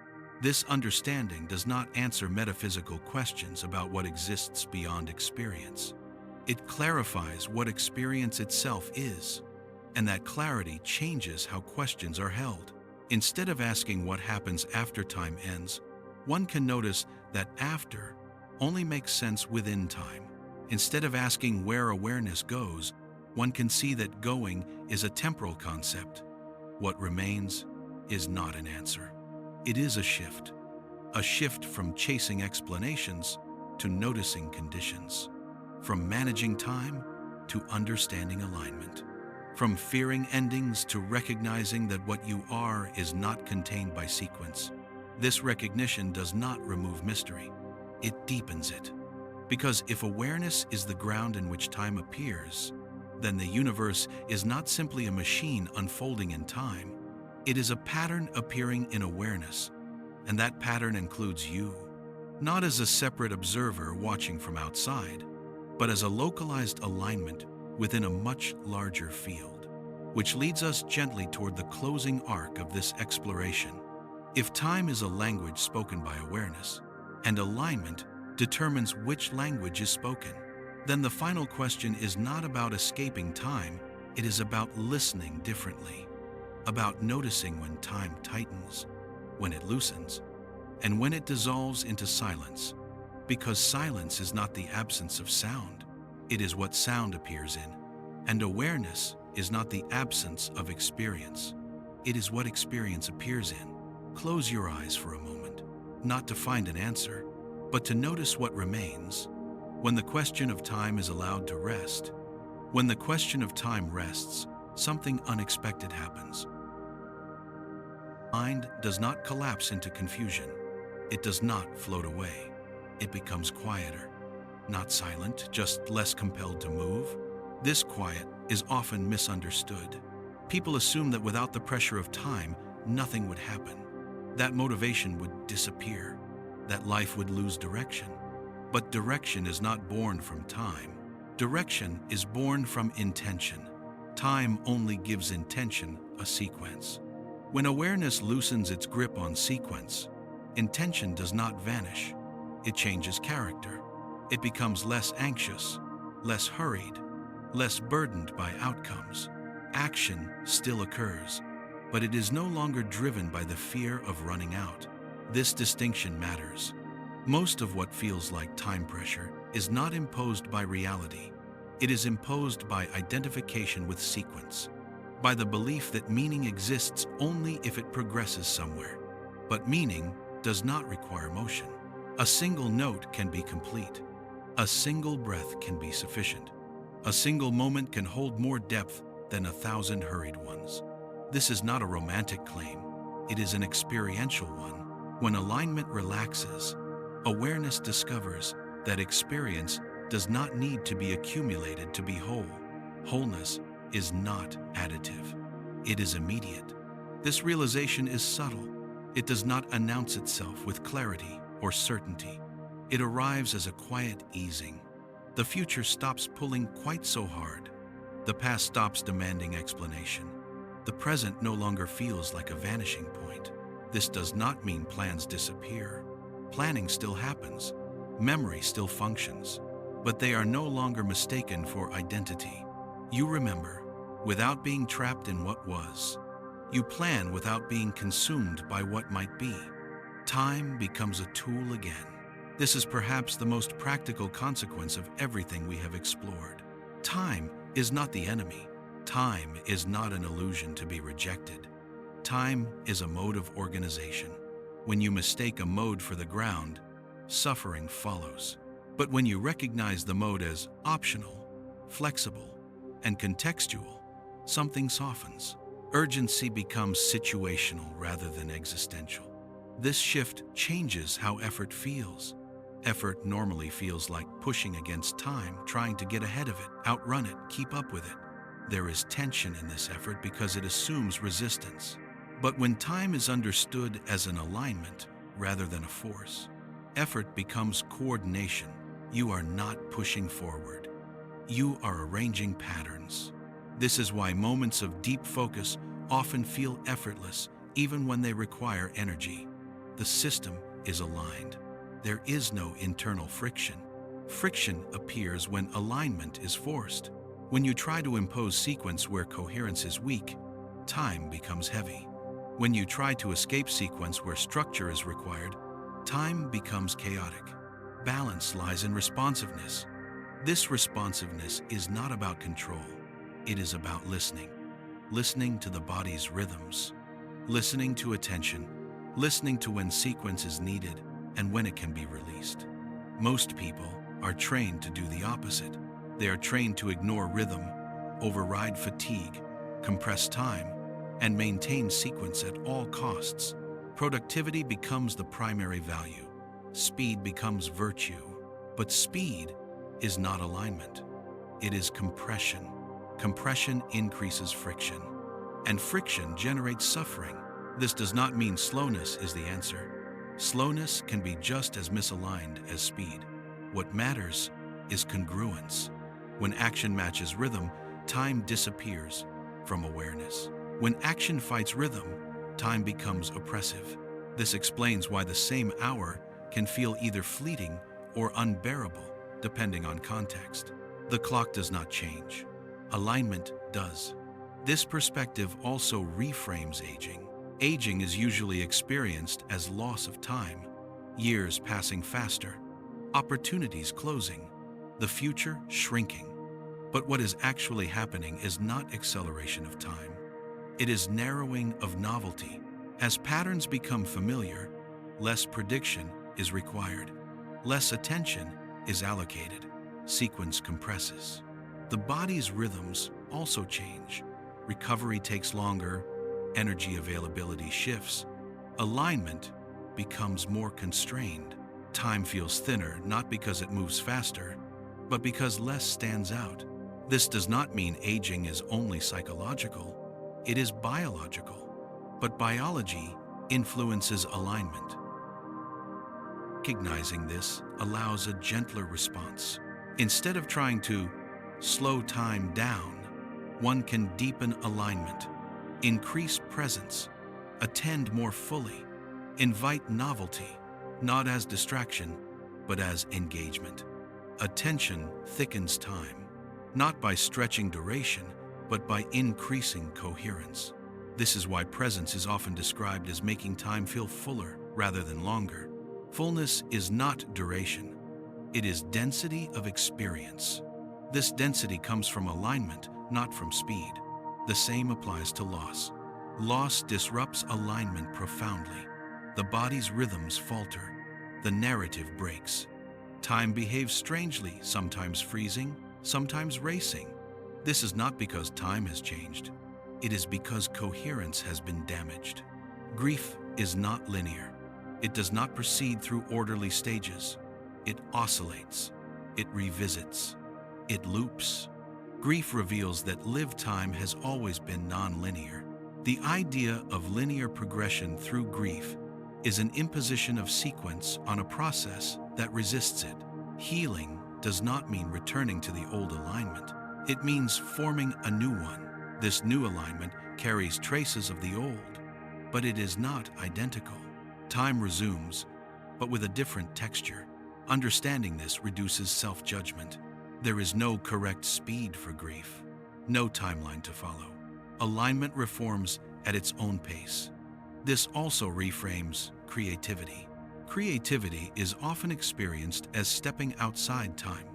This understanding does not answer metaphysical questions about what exists beyond experience. It clarifies what experience itself is, and that clarity changes how questions are held. Instead of asking what happens after time ends, one can notice that after only makes sense within time. Instead of asking where awareness goes, one can see that going is a temporal concept. What remains is not an answer. It is a shift from chasing explanations to noticing conditions, from managing time to understanding alignment, from fearing endings to recognizing that what you are is not contained by sequence. This recognition does not remove mystery, it deepens it. Because if awareness is the ground in which time appears, then the universe is not simply a machine unfolding in time. It is a pattern appearing in awareness, and that pattern includes you, not as a separate observer watching from outside, but as a localized alignment within a much larger field, which leads us gently toward the closing arc of this exploration. If time is a language spoken by awareness, and alignment determines which language is spoken, then the final question is not about escaping time, it is about listening differently, about noticing when time tightens, when it loosens, and when it dissolves into silence. Because silence is not the absence of sound, it is what sound appears in. And awareness is not the absence of experience, it is what experience appears in. Close your eyes for a moment, not to find an answer, but to notice what remains. When the question of time is allowed to rest, when the question of time rests, something unexpected happens. Mind does not collapse into confusion. It does not float away. It becomes quieter. Not silent, just less compelled to move. This quiet is often misunderstood. People assume that without the pressure of time, nothing would happen. That motivation would disappear. That life would lose direction. But direction is not born from time. Direction is born from intention. Time only gives intention a sequence. When awareness loosens its grip on sequence, intention does not vanish. It changes character. It becomes less anxious, less hurried, less burdened by outcomes. Action still occurs, but it is no longer driven by the fear of running out. This distinction matters. Most of what feels like time pressure is not imposed by reality. It is imposed by identification with sequence, by the belief that meaning exists only if it progresses somewhere. But meaning does not require motion. A single note can be complete. A single breath can be sufficient. A single moment can hold more depth than 1,000 hurried ones. This is not a romantic claim. It is an experiential one. When alignment relaxes, awareness discovers that experience does not need to be accumulated to be whole. Wholeness is not additive. It is immediate. This realization is subtle. It does not announce itself with clarity or certainty. It arrives as a quiet easing. The future stops pulling quite so hard. The past stops demanding explanation. The present no longer feels like a vanishing point. This does not mean plans disappear. Planning still happens. Memory still functions. But they are no longer mistaken for identity. You remember without being trapped in what was. You plan without being consumed by what might be. Time becomes a tool again. This is perhaps the most practical consequence of everything we have explored. Time is not the enemy. Time is not an illusion to be rejected. Time is a mode of organization. When you mistake a mode for the ground, suffering follows. But when you recognize the mode as optional, flexible, and contextual, something softens. Urgency becomes situational rather than existential. This shift changes how effort feels. Effort normally feels like pushing against time, trying to get ahead of it, outrun it, keep up with it. There is tension in this effort because it assumes resistance. But when time is understood as an alignment rather than a force, effort becomes coordination. You are not pushing forward. You are arranging patterns. This is why moments of deep focus often feel effortless, even when they require energy. The system is aligned. There is no internal friction. Friction appears when alignment is forced. When you try to impose sequence where coherence is weak, time becomes heavy. When you try to escape sequence where structure is required, time becomes chaotic. Balance lies in responsiveness. This responsiveness is not about control. It is about listening. Listening to the body's rhythms. Listening to attention. Listening to when sequence is needed and when it can be released. Most people are trained to do the opposite. They are trained to ignore rhythm, override fatigue, compress time, and maintain sequence at all costs. Productivity becomes the primary value. Speed becomes virtue. But speed is not alignment. It is compression. Compression increases friction, and friction generates suffering. This does not mean slowness is the answer. Slowness can be just as misaligned as speed. What matters is congruence. When action matches rhythm, time disappears from awareness. When action fights rhythm, time becomes oppressive. This explains why the same hour can feel either fleeting or unbearable, depending on context. The clock does not change. Alignment does. This perspective also reframes aging. Aging is usually experienced as loss of time, years passing faster, opportunities closing, the future shrinking. But what is actually happening is not acceleration of time. It is narrowing of novelty. As patterns become familiar, less prediction is required. Less attention is allocated. Sequence compresses. The body's rhythms also change. Recovery takes longer. Energy availability shifts. Alignment becomes more constrained. Time feels thinner, not because it moves faster, but because less stands out. This does not mean aging is only psychological. It is biological. But biology influences alignment. Recognizing this allows a gentler response. Instead of trying to slow time down, one can deepen alignment, increase presence, attend more fully, invite novelty, not as distraction, but as engagement. Attention thickens time, not by stretching duration, but by increasing coherence. This is why presence is often described as making time feel fuller rather than longer. Fullness is not duration. It is density of experience. This density comes from alignment, not from speed. The same applies to loss. Loss disrupts alignment profoundly. The body's rhythms falter. The narrative breaks. Time behaves strangely, sometimes freezing, sometimes racing. This is not because time has changed. It is because coherence has been damaged. Grief is not linear. It does not proceed through orderly stages. It oscillates. It revisits. It loops. Grief reveals that lived time has always been non-linear. The idea of linear progression through grief is an imposition of sequence on a process that resists it. Healing does not mean returning to the old alignment. It means forming a new one. This new alignment carries traces of the old, but it is not identical. Time resumes, but with a different texture. Understanding this reduces self-judgment. There is no correct speed for grief, no timeline to follow. Alignment reforms at its own pace. This also reframes creativity. Creativity is often experienced as stepping outside time.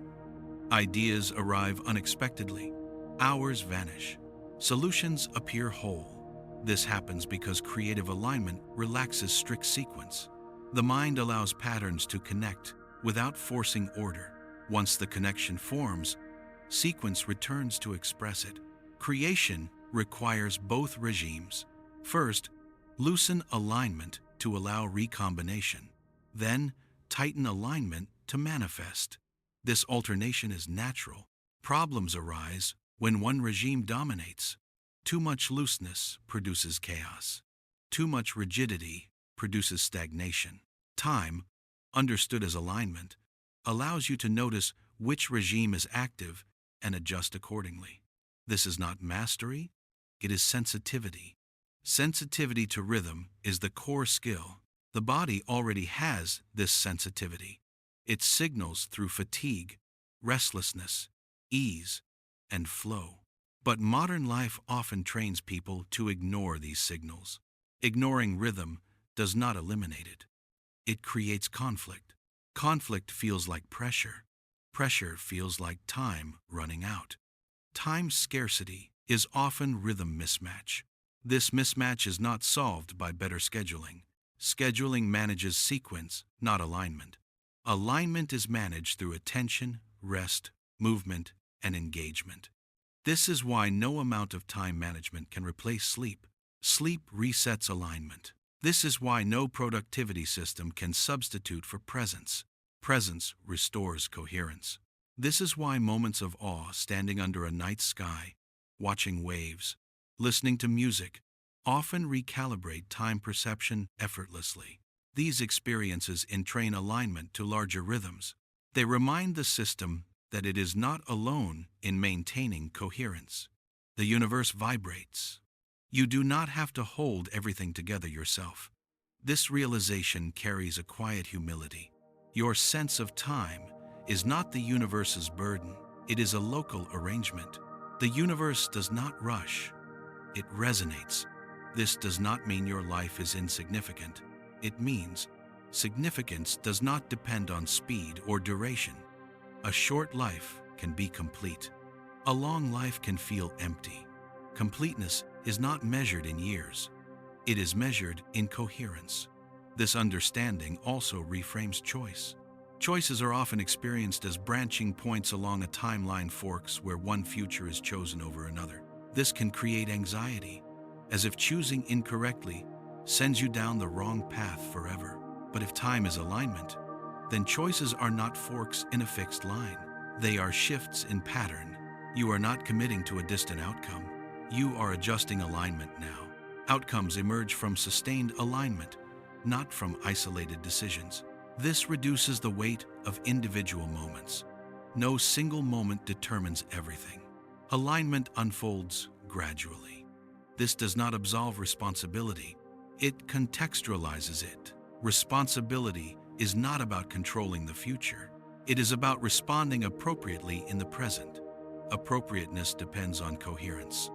Ideas arrive unexpectedly. Hours vanish. Solutions appear whole. This happens because creative alignment relaxes strict sequence. The mind allows patterns to connect without forcing order. Once the connection forms, sequence returns to express it. Creation requires both regimes. First, loosen alignment to allow recombination. Then, tighten alignment to manifest. This alternation is natural. Problems arise when one regime dominates. Too much looseness produces chaos. Too much rigidity produces stagnation. Time, understood as alignment, allows you to notice which regime is active and adjust accordingly. This is not mastery, it is sensitivity. Sensitivity to rhythm is the core skill. The body already has this sensitivity. It signals through fatigue, restlessness, ease, and flow. But modern life often trains people to ignore these signals. Ignoring rhythm does not eliminate it. It creates conflict. Conflict feels like pressure. Pressure feels like time running out. Time scarcity is often rhythm mismatch. This mismatch is not solved by better scheduling. Scheduling manages sequence, not alignment. Alignment is managed through attention, rest, movement, and engagement. This is why no amount of time management can replace sleep. Sleep resets alignment. This is why no productivity system can substitute for presence. Presence restores coherence. This is why moments of awe standing under a night sky, watching waves, listening to music, often recalibrate time perception effortlessly. These experiences entrain alignment to larger rhythms. They remind the system that it is not alone in maintaining coherence. The universe vibrates. You do not have to hold everything together yourself. This realization carries a quiet humility. Your sense of time is not the universe's burden. It is a local arrangement. The universe does not rush. It resonates. This does not mean your life is insignificant. It means Significance does not depend on speed or duration. A short life can be complete. A long life can feel empty. Completeness is not measured in years. It is measured in coherence. This understanding also reframes choice. Choices are often experienced as branching points along a timeline forks where one future is chosen over another. This can create anxiety, as if choosing incorrectly sends you down the wrong path forever. But if time is alignment, then choices are not forks in a fixed line. They are shifts in pattern. You are not committing to a distant outcome. You are adjusting alignment now. Outcomes emerge from sustained alignment, not from isolated decisions. This reduces the weight of individual moments. No single moment determines everything. Alignment unfolds gradually. This does not absolve responsibility. It contextualizes it. Responsibility is not about controlling the future. It is about responding appropriately in the present. Appropriateness depends on coherence.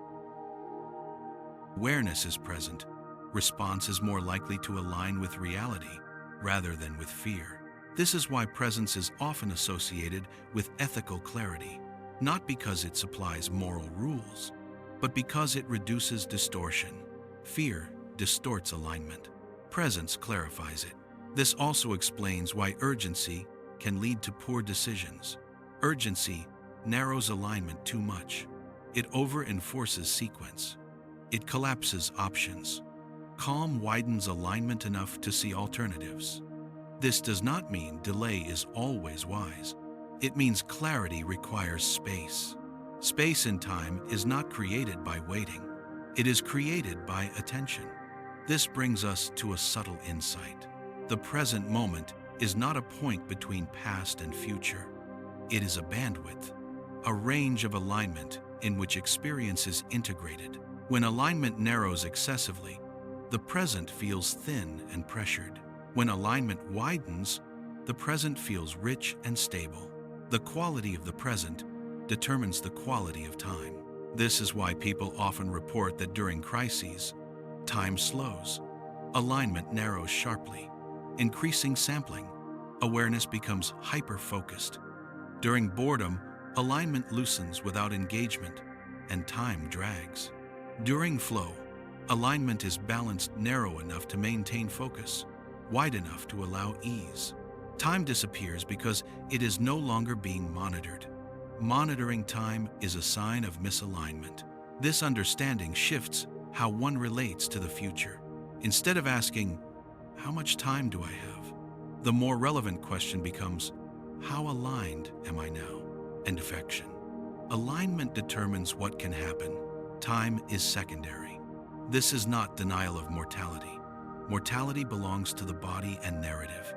Awareness is present. Response is more likely to align with reality rather than with fear. This is why presence is often associated with ethical clarity, not because it supplies moral rules, but because it reduces distortion. Fear distorts alignment. Presence clarifies it. This also explains why urgency can lead to poor decisions. Urgency narrows alignment too much. It over-enforces sequence. It collapses options. Calm widens alignment enough to see alternatives. This does not mean delay is always wise. It means clarity requires space. Space in time is not created by waiting. It is created by attention. This brings us to a subtle insight. The present moment is not a point between past and future. It is a bandwidth, a range of alignment in which experience is integrated. When alignment narrows excessively, the present feels thin and pressured. When alignment widens, the present feels rich and stable. The quality of the present determines the quality of time. This is why people often report that during crises, time slows. Alignment narrows sharply. Increasing sampling, awareness becomes hyper-focused. During boredom, alignment loosens without engagement, and time drags. During flow, alignment is balanced narrow enough to maintain focus, wide enough to allow ease. Time disappears because it is no longer being monitored. Monitoring time is a sign of misalignment. This understanding shifts how one relates to the future. Instead of asking, "How much time do I have?" the more relevant question becomes, "How aligned am I now?" and affection. Alignment determines what can happen. Time is secondary. This is not denial of mortality. Mortality belongs to the body and narrative.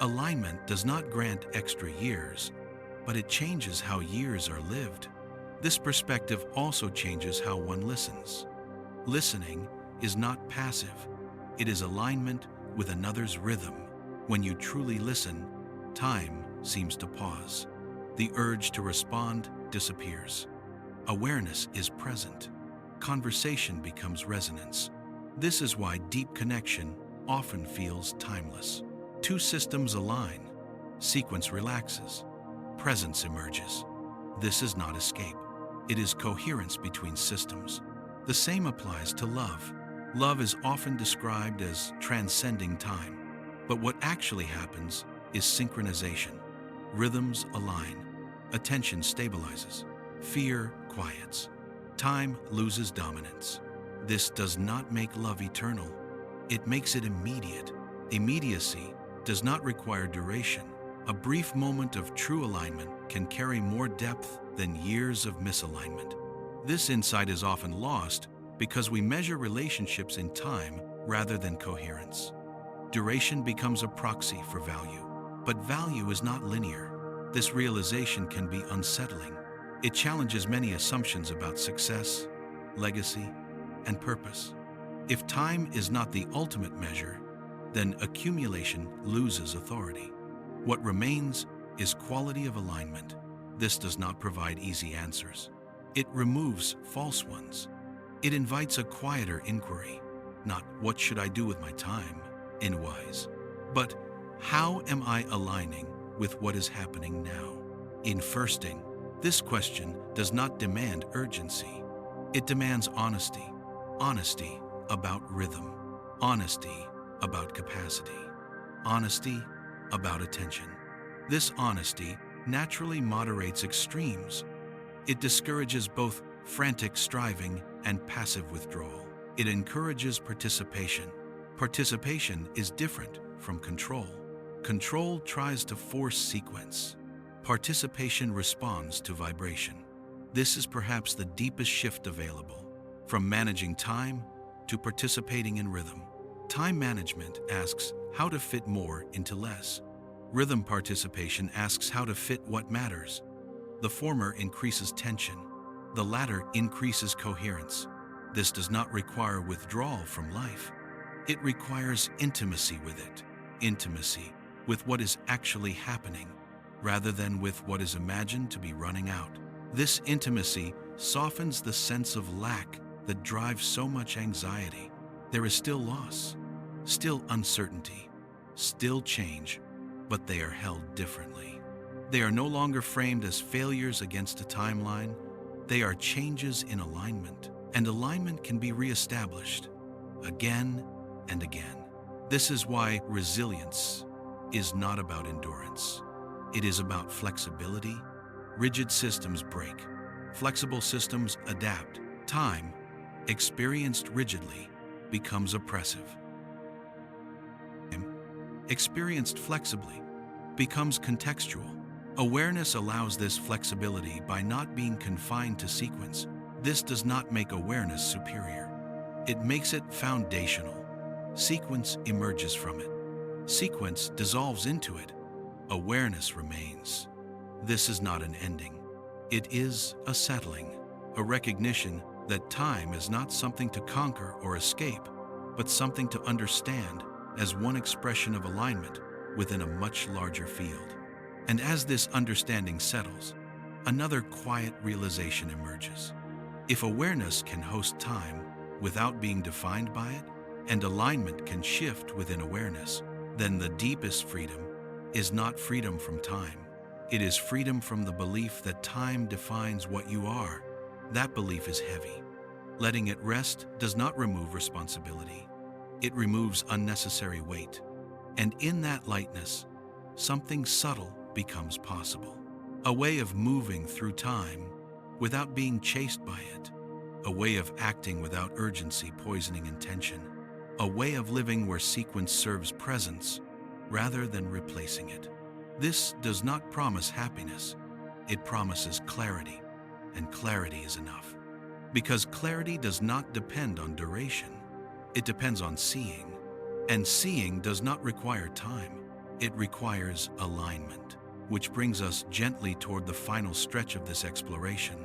Alignment does not grant extra years, but it changes how years are lived. This perspective also changes how one listens. Listening is not passive. It is alignment with another's rhythm. When you truly listen, time seems to pause. The urge to respond disappears. Awareness is present. Conversation becomes resonance. This is why deep connection often feels timeless. Two systems align. Sequence relaxes. Presence emerges. This is not escape. It is coherence between systems. The same applies to love. Love is often described as transcending time, but what actually happens is synchronization. Rhythms align. Attention stabilizes. Fear quiets. Time loses dominance. This does not make love eternal. It makes it immediate. Immediacy does not require duration. A brief moment of true alignment can carry more depth than years of misalignment. This insight is often lost because we measure relationships in time rather than coherence. Duration becomes a proxy for value, but value is not linear. This realization can be unsettling. It challenges many assumptions about success, legacy, and purpose. If time is not the ultimate measure, then accumulation loses authority. What remains is quality of alignment. This does not provide easy answers. It removes false ones. It invites a quieter inquiry, not "what should I do with my time?" in wise, but How am I aligning with what is happening now? In firsting, this question does not demand urgency. It demands honesty. Honesty about rhythm. Honesty about capacity. Honesty about attention. This honesty naturally moderates extremes. It discourages both frantic striving and passive withdrawal. It encourages participation. Participation is different from control. Control tries to force sequence. Participation responds to vibration. This is perhaps the deepest shift available, from managing time to participating in rhythm. Time management asks how to fit more into less. Rhythm participation asks how to fit what matters. The former increases tension. The latter increases coherence. This does not require withdrawal from life. It requires intimacy with it. Intimacy with what is actually happening, rather than with what is imagined to be running out. This intimacy softens the sense of lack that drives so much anxiety. There is still loss, still uncertainty, still change, but they are held differently. They are no longer framed as failures against a timeline. They are changes in alignment, and alignment can be reestablished again and again. This is why resilience is not about endurance. It is about flexibility. Rigid systems break. Flexible systems adapt. Time, experienced rigidly, becomes oppressive. Time, experienced flexibly, becomes contextual. Awareness allows this flexibility by not being confined to sequence. This does not make awareness superior. It makes it foundational. Sequence emerges from it. Sequence dissolves into it. Awareness remains. This is not an ending. It is a settling, a recognition that time is not something to conquer or escape, but something to understand as one expression of alignment within a much larger field. And as this understanding settles, another quiet realization emerges. If awareness can host time without being defined by it, and alignment can shift within awareness, then the deepest freedom is not freedom from time. It is freedom from the belief that time defines what you are. That belief is heavy. Letting it rest does not remove responsibility. It removes unnecessary weight. And in that lightness, something subtle becomes possible. A way of moving through time without being chased by it. A way of acting without urgency poisoning intention. A way of living where sequence serves presence rather than replacing it. This does not promise happiness. It promises clarity, and clarity is enough. Because clarity does not depend on duration. It depends on seeing. And seeing does not require time. It requires alignment, which brings us gently toward the final stretch of this exploration,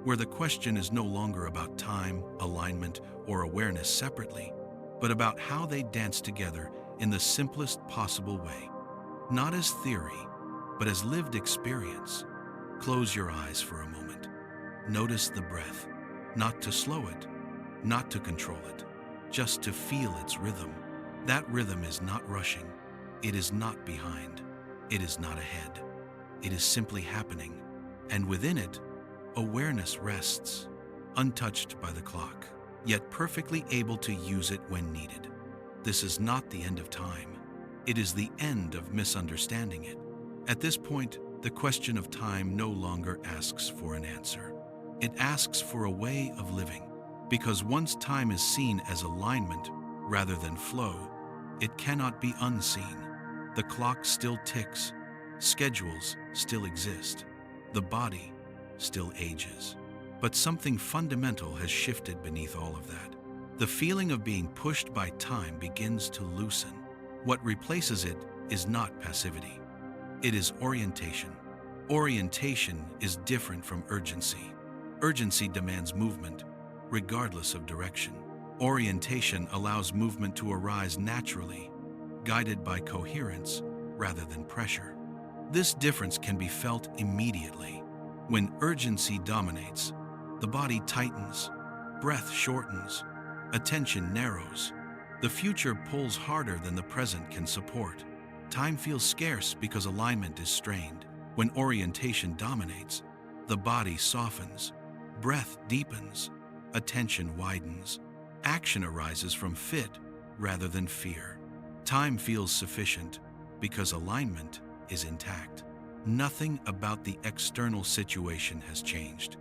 where the question is no longer about time, alignment, or awareness separately, but about how they dance together in the simplest possible way. Not as theory, but as lived experience. Close your eyes for a moment. Notice the breath, not to slow it, not to control it, just to feel its rhythm. That rhythm is not rushing. It is not behind. It is not ahead. It is simply happening. And within it, awareness rests, untouched by the clock, yet perfectly able to use it when needed. This is not the end of time. It is the end of misunderstanding it. At this point, the question of time no longer asks for an answer. It asks for a way of living, because once time is seen as alignment rather than flow, it cannot be unseen. The clock still ticks, schedules still exist, the body still ages. But something fundamental has shifted beneath all of that. The feeling of being pushed by time begins to loosen. What replaces it is not passivity. It is orientation. Orientation is different from urgency. Urgency demands movement, regardless of direction. Orientation allows movement to arise naturally, guided by coherence rather than pressure. This difference can be felt immediately. When urgency dominates, the body tightens, breath shortens, attention narrows. The future pulls harder than the present can support. Time feels scarce because alignment is strained. When orientation dominates, the body softens, breath deepens, attention widens. Action arises from fit rather than fear. Time feels sufficient because alignment is intact. Nothing about the external situation has changed.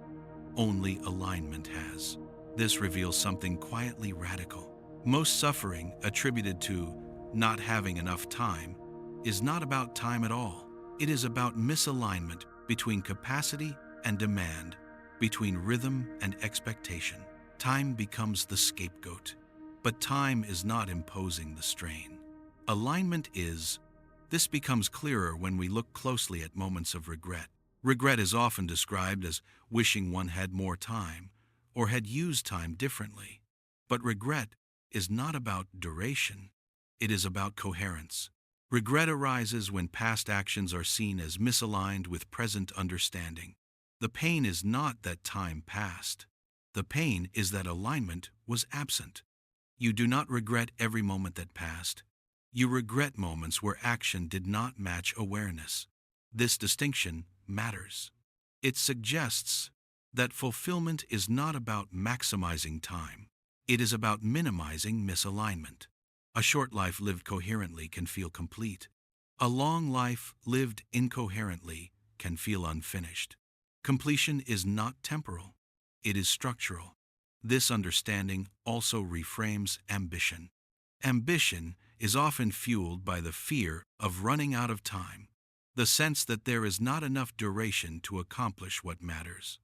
Only alignment has. This reveals something quietly radical. Most suffering attributed to not having enough time is not about time at all. It is about misalignment between capacity and demand, between rhythm and expectation. Time becomes the scapegoat, but time is not imposing the strain. Alignment is. This becomes clearer when we look closely at moments of regret. Regret is often described as wishing one had more time or had used time differently. But regret is not about duration, it is about coherence. Regret arises when past actions are seen as misaligned with present understanding. The pain is not that time passed. The pain is that alignment was absent. You do not regret every moment that passed. You regret moments where action did not match awareness. This distinction matters. It suggests that fulfillment is not about maximizing time. It is about minimizing misalignment. A short life lived coherently can feel complete. A long life lived incoherently can feel unfinished. Completion is not temporal. It is structural. This understanding also reframes ambition. Ambition is often fueled by the fear of running out of time, the sense that there is not enough duration to accomplish what matters.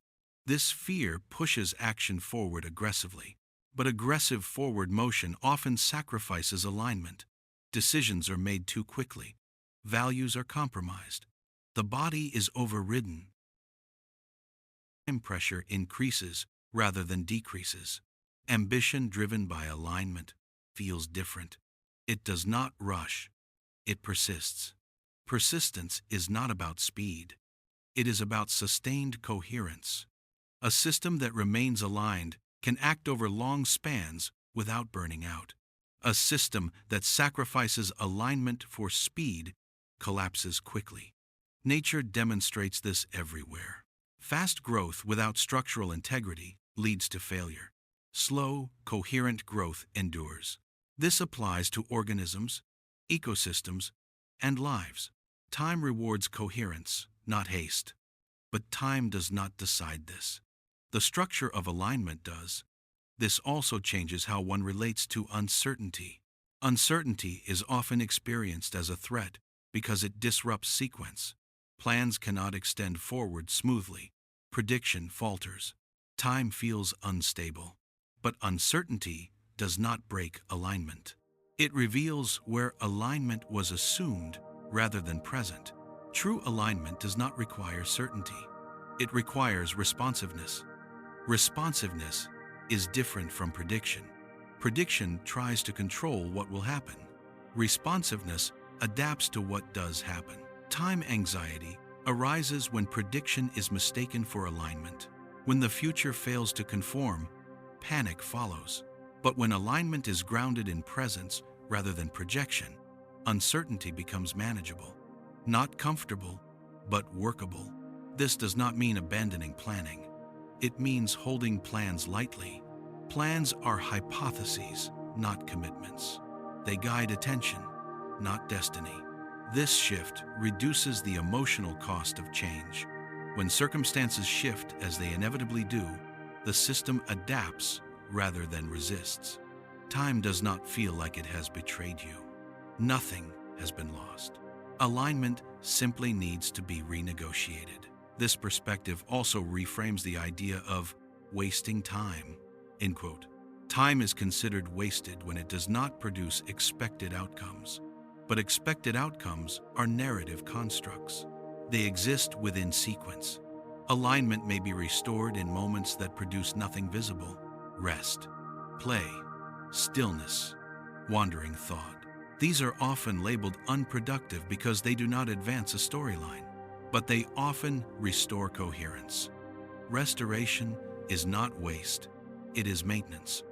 This fear pushes action forward aggressively, but aggressive forward motion often sacrifices alignment. Decisions are made too quickly. Values are compromised. The body is overridden. Time pressure increases rather than decreases. Ambition driven by alignment feels different. It does not rush. It persists. Persistence is not about speed. It is about sustained coherence. A system that remains aligned can act over long spans without burning out. A system that sacrifices alignment for speed collapses quickly. Nature demonstrates this everywhere. Fast growth without structural integrity leads to failure. Slow, coherent growth endures. This applies to organisms, ecosystems, and lives. Time rewards coherence, not haste. But time does not decide this. The structure of alignment does. This also changes how one relates to uncertainty. Uncertainty is often experienced as a threat because it disrupts sequence. Plans cannot extend forward smoothly. Prediction falters. Time feels unstable. But uncertainty does not break alignment. It reveals where alignment was assumed rather than present. True alignment does not require certainty. It requires responsiveness. Responsiveness is different from prediction. Prediction tries to control what will happen. Responsiveness adapts to what does happen. Time anxiety arises when prediction is mistaken for alignment. When the future fails to conform, panic follows. But when alignment is grounded in presence rather than projection, uncertainty becomes manageable. Not comfortable, but workable. This does not mean abandoning planning. It means holding plans lightly. Plans are hypotheses, not commitments. They guide attention, not destiny. This shift reduces the emotional cost of change. When circumstances shift as they inevitably do, the system adapts rather than resists. Time does not feel like it has betrayed you. Nothing has been lost. Alignment simply needs to be renegotiated. This perspective also reframes the idea of wasting time. End quote. Time is considered wasted when it does not produce expected outcomes. But expected outcomes are narrative constructs. They exist within sequence. Alignment may be restored in moments that produce nothing visible: rest, play, stillness, wandering thought. These are often labeled unproductive because they do not advance a storyline, but they often restore coherence. Restoration is not waste, it is maintenance.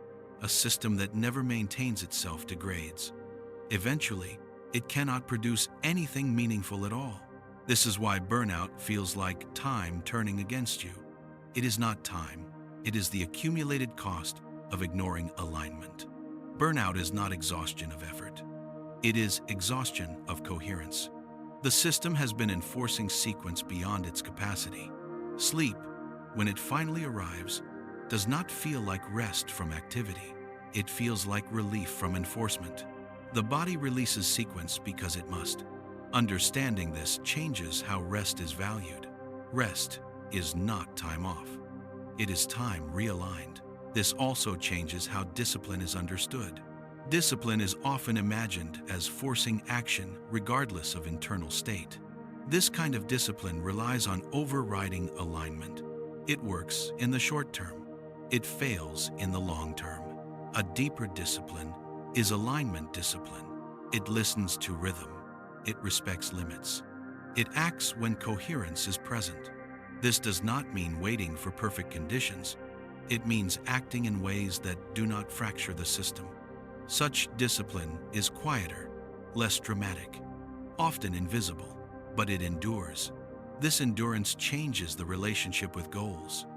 A system that never maintains itself degrades. Eventually, it cannot produce anything meaningful at all. This is why burnout feels like time turning against you. It is not time, it is the accumulated cost of ignoring alignment. Burnout is not exhaustion of effort. It is exhaustion of coherence. The system has been enforcing sequence beyond its capacity. Sleep, when it finally arrives, does not feel like rest from activity. It feels like relief from enforcement. The body releases sequence because it must. Understanding this changes how rest is valued. Rest is not time off. It is time realigned. This also changes how discipline is understood. Discipline is often imagined as forcing action regardless of internal state. This kind of discipline relies on overriding alignment. It works in the short term. It fails in the long term. A deeper discipline is alignment discipline. It listens to rhythm. It respects limits. It acts when coherence is present. This does not mean waiting for perfect conditions. It means acting in ways that do not fracture the system. Such discipline is quieter, less dramatic, often invisible, but it endures. This endurance changes the relationship with goals.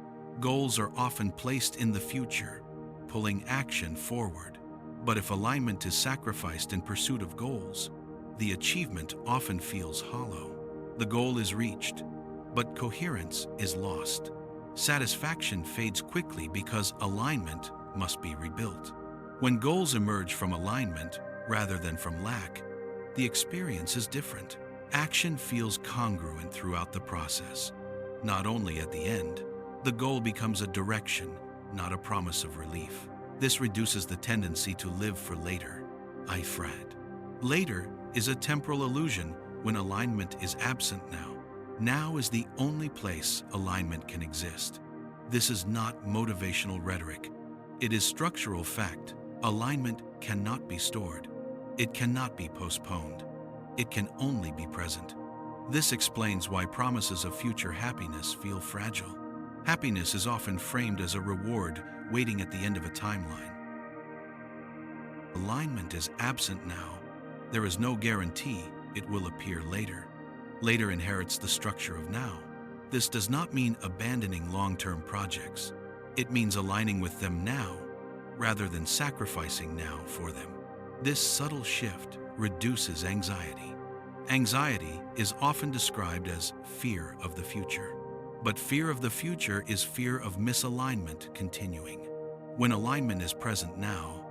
Goals are often placed in the future, pulling action forward. But if alignment is sacrificed in pursuit of goals, the achievement often feels hollow. The goal is reached, but coherence is lost. Satisfaction fades quickly because alignment must be rebuilt. When goals emerge from alignment rather than from lack, the experience is different. Action feels congruent throughout the process. Not only at the end, the goal becomes a direction, not a promise of relief. This reduces the tendency to live for later. Ifrad. Later is a temporal illusion when alignment is absent now. Now is the only place alignment can exist. This is not motivational rhetoric. It is structural fact. Alignment cannot be stored. It cannot be postponed. It can only be present. This explains why promises of future happiness feel fragile. Happiness is often framed as a reward waiting at the end of a timeline. Alignment is absent now. There is no guarantee it will appear later. Later inherits the structure of now. This does not mean abandoning long-term projects. It means aligning with them now, rather than sacrificing now for them. This subtle shift reduces anxiety. Anxiety is often described as fear of the future. But fear of the future is fear of misalignment continuing. When alignment is present now,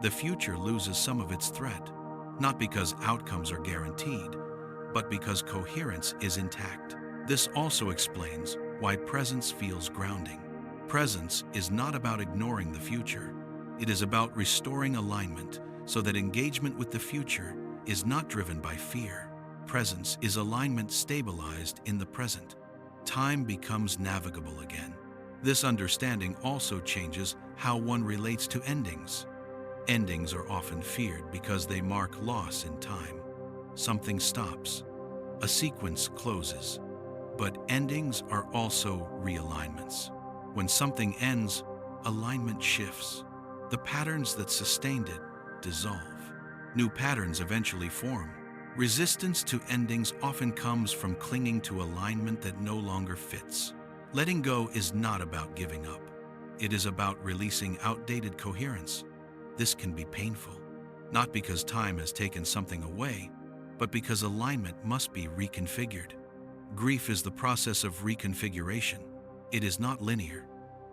the future loses some of its threat, not because outcomes are guaranteed, but because coherence is intact. This also explains why presence feels grounding. Presence is not about ignoring the future. It is about restoring alignment so that engagement with the future is not driven by fear. Presence is alignment stabilized in the present. Time becomes navigable again. This understanding also changes how one relates to endings. Endings are often feared because they mark loss in time. Something stops. A sequence closes. But endings are also realignments. When something ends, alignment shifts. The patterns that sustained it dissolve. New patterns eventually form. Resistance to endings often comes from clinging to alignment that no longer fits. Letting go is not about giving up. It is about releasing outdated coherence. This can be painful, not because time has taken something away, but because alignment must be reconfigured. Grief is the process of reconfiguration. It is not linear.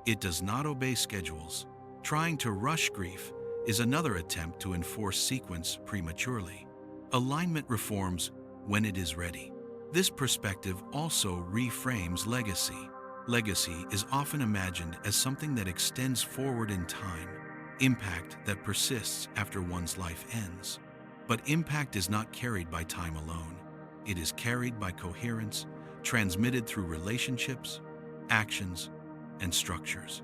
It does not obey schedules. Trying to rush grief is another attempt to enforce sequence prematurely. Alignment reforms when it is ready. This perspective also reframes legacy. Legacy is often imagined as something that extends forward in time, impact that persists after one's life ends. But impact is not carried by time alone. It is carried by coherence, transmitted through relationships, actions, and structures.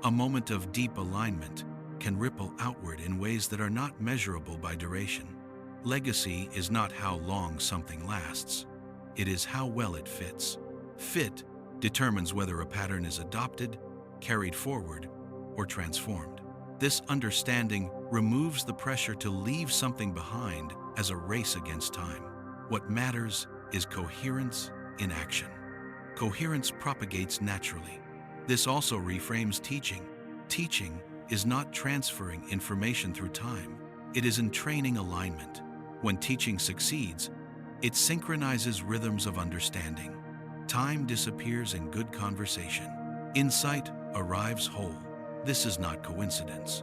A moment of deep alignment can ripple outward in ways that are not measurable by duration. Legacy is not how long something lasts. It is how well it fits. Fit determines whether a pattern is adopted, carried forward, or transformed. This understanding removes the pressure to leave something behind as a race against time. What matters is coherence in action. Coherence propagates naturally. This also reframes teaching. Teaching is not transferring information through time. It is entraining alignment. When teaching succeeds, it synchronizes rhythms of understanding. Time disappears in good conversation. Insight arrives whole. This is not coincidence.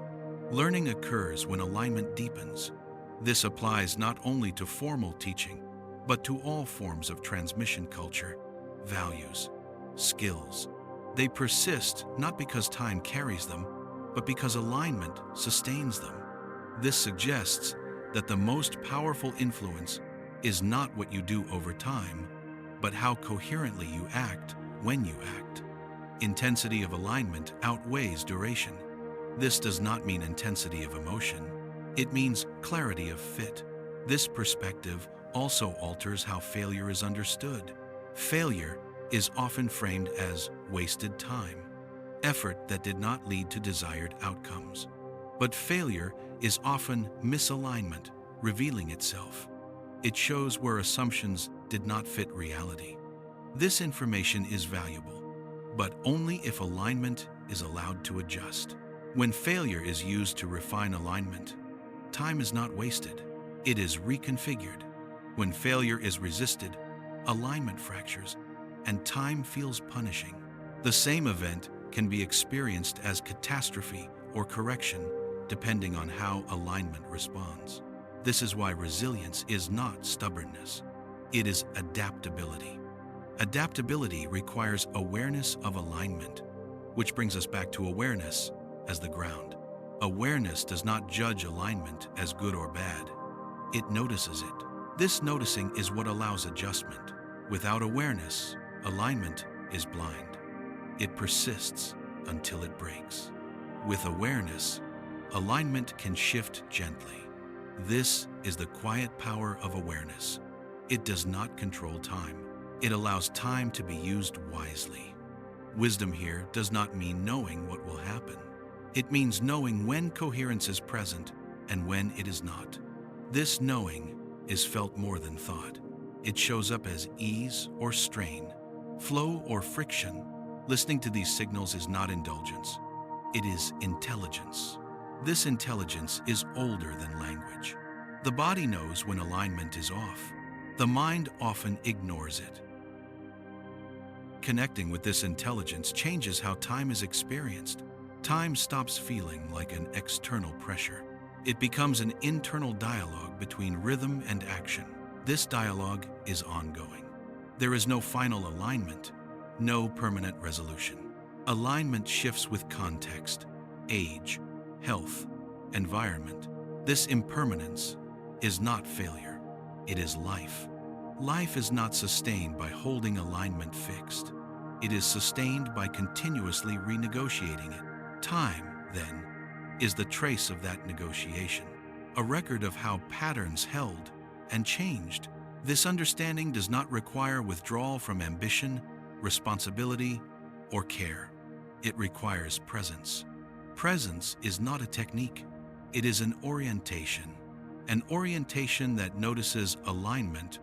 Learning occurs when alignment deepens. This applies not only to formal teaching, but to all forms of transmission culture, values, skills. They persist not because time carries them, but because alignment sustains them. This suggests that the most powerful influence is not what you do over time, but how coherently you act when you act. Intensity of alignment outweighs duration. This does not mean intensity of emotion. It means clarity of fit. This perspective also alters how failure is understood. Failure is often framed as wasted time, effort that did not lead to desired outcomes. But failure is often misalignment revealing itself. It shows where assumptions did not fit reality. This information is valuable, but only if alignment is allowed to adjust. When failure is used to refine alignment, time is not wasted, it is reconfigured. When failure is resisted, alignment fractures, and time feels punishing. The same event can be experienced as catastrophe or correction, depending on how alignment responds. This is why resilience is not stubbornness. It is adaptability. Adaptability requires awareness of alignment, which brings us back to awareness as the ground. Awareness does not judge alignment as good or bad. It notices it. This noticing is what allows adjustment. Without awareness, alignment is blind. It persists until it breaks. With awareness, alignment can shift gently. This is the quiet power of awareness. It does not control time. It allows time to be used wisely. Wisdom here does not mean knowing what will happen. It means knowing when coherence is present and when it is not. This knowing is felt more than thought. It shows up as ease or strain, flow or friction. Listening to these signals is not indulgence. It is intelligence. This intelligence is older than language. The body knows when alignment is off. The mind often ignores it. Connecting with this intelligence changes how time is experienced. Time stops feeling like an external pressure. It becomes an internal dialogue between rhythm and action. This dialogue is ongoing. There is no final alignment, no permanent resolution. Alignment shifts with context, age, health, environment. This impermanence is not failure, it is life. Life is not sustained by holding alignment fixed. It is sustained by continuously renegotiating it. Time, then, is the trace of that negotiation, a record of how patterns held and changed. This understanding does not require withdrawal from ambition, responsibility, or care. It requires presence. Presence is not a technique. It is an orientation that notices alignment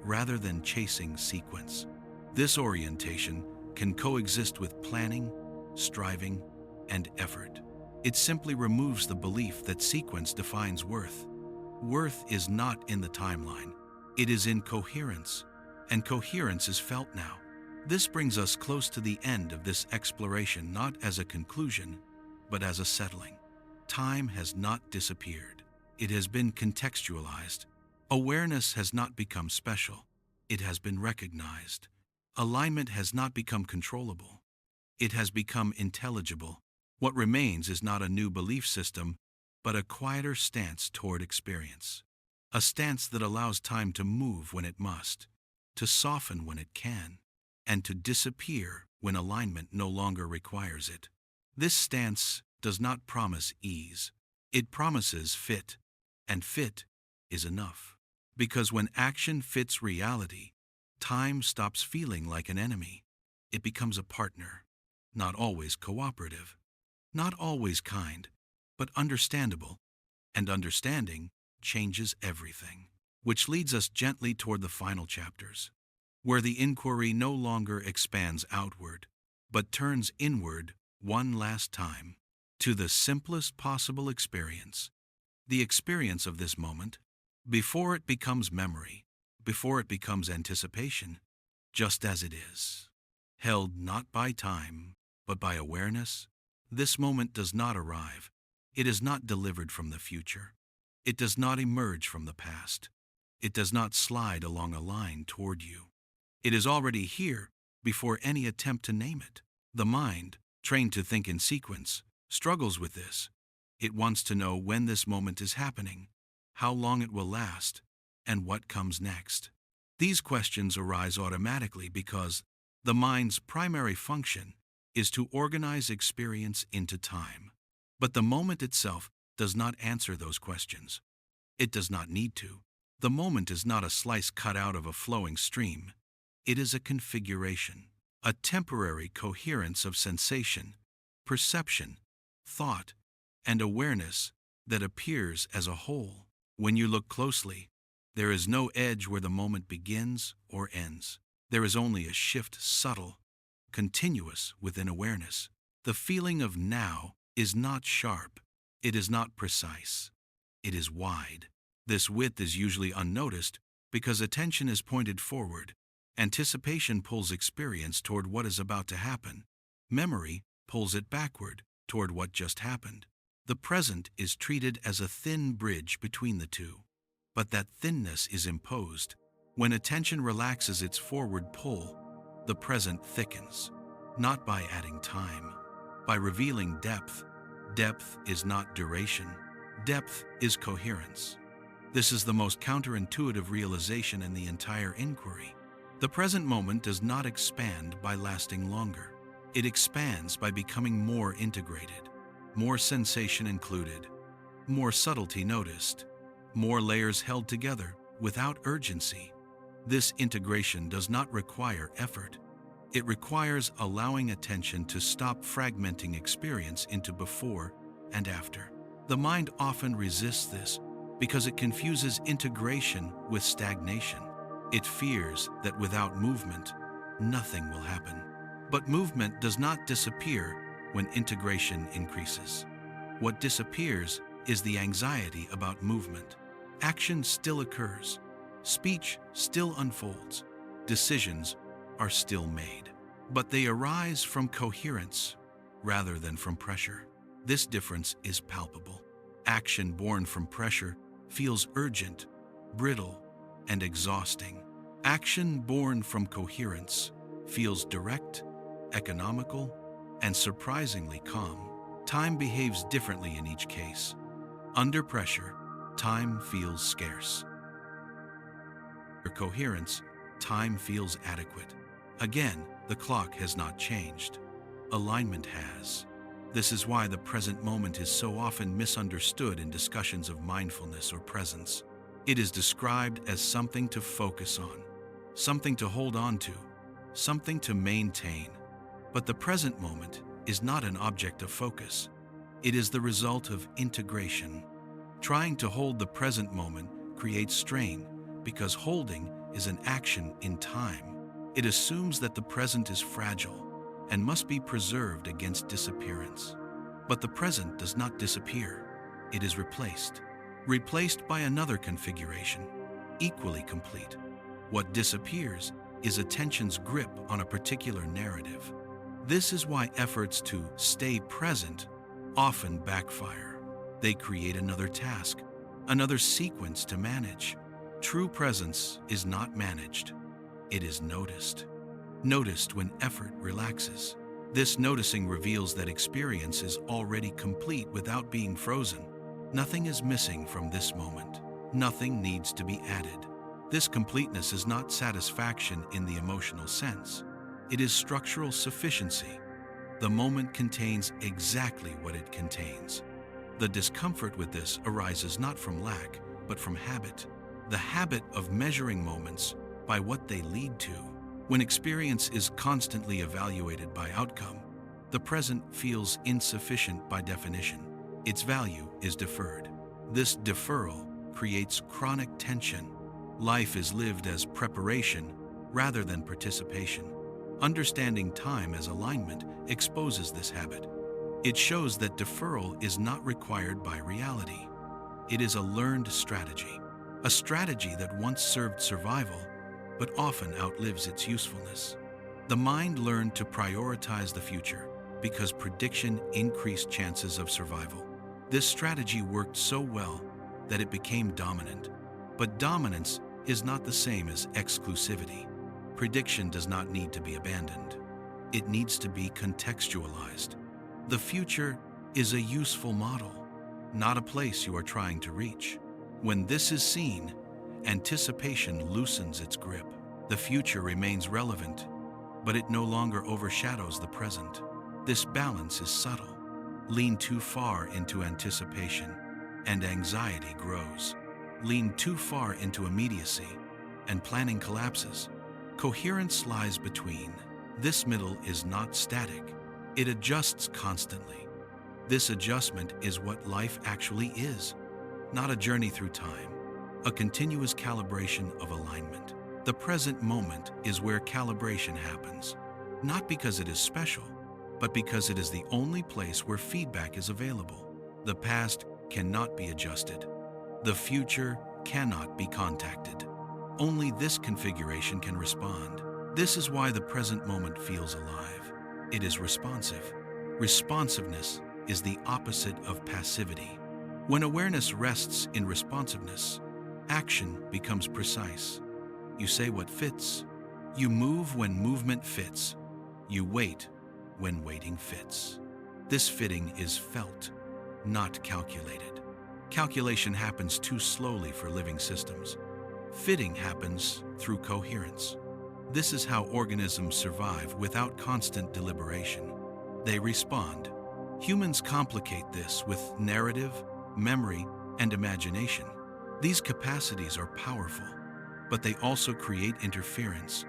rather than chasing sequence. This orientation can coexist with planning, striving, and effort. It simply removes the belief that sequence defines worth. Worth is not in the timeline. It is in coherence, and coherence is felt now. This brings us close to the end of this exploration, not as a conclusion, but as a settling. Time has not disappeared. It has been contextualized. Awareness has not become special. It has been recognized. Alignment has not become controllable. It has become intelligible. What remains is not a new belief system, but a quieter stance toward experience. A stance that allows time to move when it must, to soften when it can, and to disappear when alignment no longer requires it. This stance does not promise ease. It promises fit, and fit is enough. Because when action fits reality, time stops feeling like an enemy. It becomes a partner, not always cooperative, not always kind, but understandable, and understanding changes everything. which leads us gently toward the final chapters, where the inquiry no longer expands outward, but turns inward one last time to the simplest possible experience, the experience of this moment, before it becomes memory, before it becomes anticipation, just as it is. Held not by time, but by awareness, this moment does not arrive. It is not delivered from the future. It does not emerge from the past. It does not slide along a line toward you. It is already here before any attempt to name it. The mind, trained to think in sequence, struggles with this. It wants to know when this moment is happening, how long it will last, and what comes next. These questions arise automatically because the mind's primary function is to organize experience into time. But the moment itself does not answer those questions. It does not need to. The moment is not a slice cut out of a flowing stream. It is a configuration, a temporary coherence of sensation, perception, thought, and awareness that appears as a whole. When you look closely, there is no edge where the moment begins or ends. There is only a shift, subtle, continuous within awareness. The feeling of now is not sharp. It is not precise. It is wide. This width is usually unnoticed because attention is pointed forward. Anticipation pulls experience toward what is about to happen. Memory pulls it backward toward what just happened. The present is treated as a thin bridge between the two. But that thinness is imposed. When attention relaxes its forward pull, the present thickens, not by adding time, by revealing depth. Depth is not duration. Depth is coherence. This is the most counterintuitive realization in the entire inquiry. The present moment does not expand by lasting longer. It expands by becoming more integrated, more sensation included, more subtlety noticed, more layers held together without urgency. This integration does not require effort. It requires allowing attention to stop fragmenting experience into before and after. The mind often resists this because it confuses integration with stagnation. It fears that without movement, nothing will happen. But movement does not disappear when integration increases. What disappears is the anxiety about movement. Action still occurs. Speech still unfolds. Decisions are still made. But they arise from coherence rather than from pressure. This difference is palpable. Action born from pressure feels urgent, brittle, and exhausting. Action born from coherence feels direct, economical, and surprisingly calm. Time behaves differently in each case. Under pressure, time feels scarce. For coherence, time feels adequate. Again, the clock has not changed. Alignment has. This is why the present moment is so often misunderstood in discussions of mindfulness or presence. It is described as something to focus on, something to hold on to, something to maintain. But the present moment is not an object of focus. It is the result of integration. Trying to hold the present moment creates strain because holding is an action in time. It assumes that the present is fragile and must be preserved against disappearance. But the present does not disappear. It is replaced by another configuration, equally complete. What disappears is attention's grip on a particular narrative. This is why efforts to stay present often backfire. They create another task, another sequence to manage. True presence is not managed. It is noticed. Noticed when effort relaxes. This noticing reveals that experience is already complete without being frozen. Nothing is missing from this moment. Nothing needs to be added. This completeness is not satisfaction in the emotional sense. It is structural sufficiency. The moment contains exactly what it contains. The discomfort with this arises not from lack, but from habit. The habit of measuring moments by what they lead to. When experience is constantly evaluated by outcome, the present feels insufficient by definition. Its value is deferred. This deferral creates chronic tension, Life is lived as preparation rather than participation. Understanding time as alignment exposes this habit. It shows that deferral is not required by reality. It is a learned strategy, a strategy that once served survival, but often outlives its usefulness. The mind learned to prioritize the future because prediction increased chances of survival. This strategy worked so well that it became dominant. But dominance is not the same as exclusivity. Prediction does not need to be abandoned. It needs to be contextualized. The future is a useful model, not a place you are trying to reach. When this is seen, anticipation loosens its grip. The future remains relevant, but it no longer overshadows the present. This balance is subtle. Lean too far into anticipation, and anxiety grows. Lean too far into immediacy, and planning collapses. Coherence lies between. This middle is not static. It adjusts constantly. This adjustment is what life actually is, not a journey through time, a continuous calibration of alignment. The present moment is where calibration happens, not because it is special, but because it is the only place where feedback is available. The past cannot be adjusted. The future cannot be contacted. Only this configuration can respond. This is why the present moment feels alive. It is responsive. Responsiveness is the opposite of passivity. When awareness rests in responsiveness, action becomes precise. You say what fits. You move when movement fits. You wait when waiting fits. This fitting is felt, not calculated. Calculation happens too slowly for living systems. Fitting happens through coherence. This is how organisms survive without constant deliberation. They respond. Humans complicate this with narrative, memory, and imagination. These capacities are powerful, but they also create interference.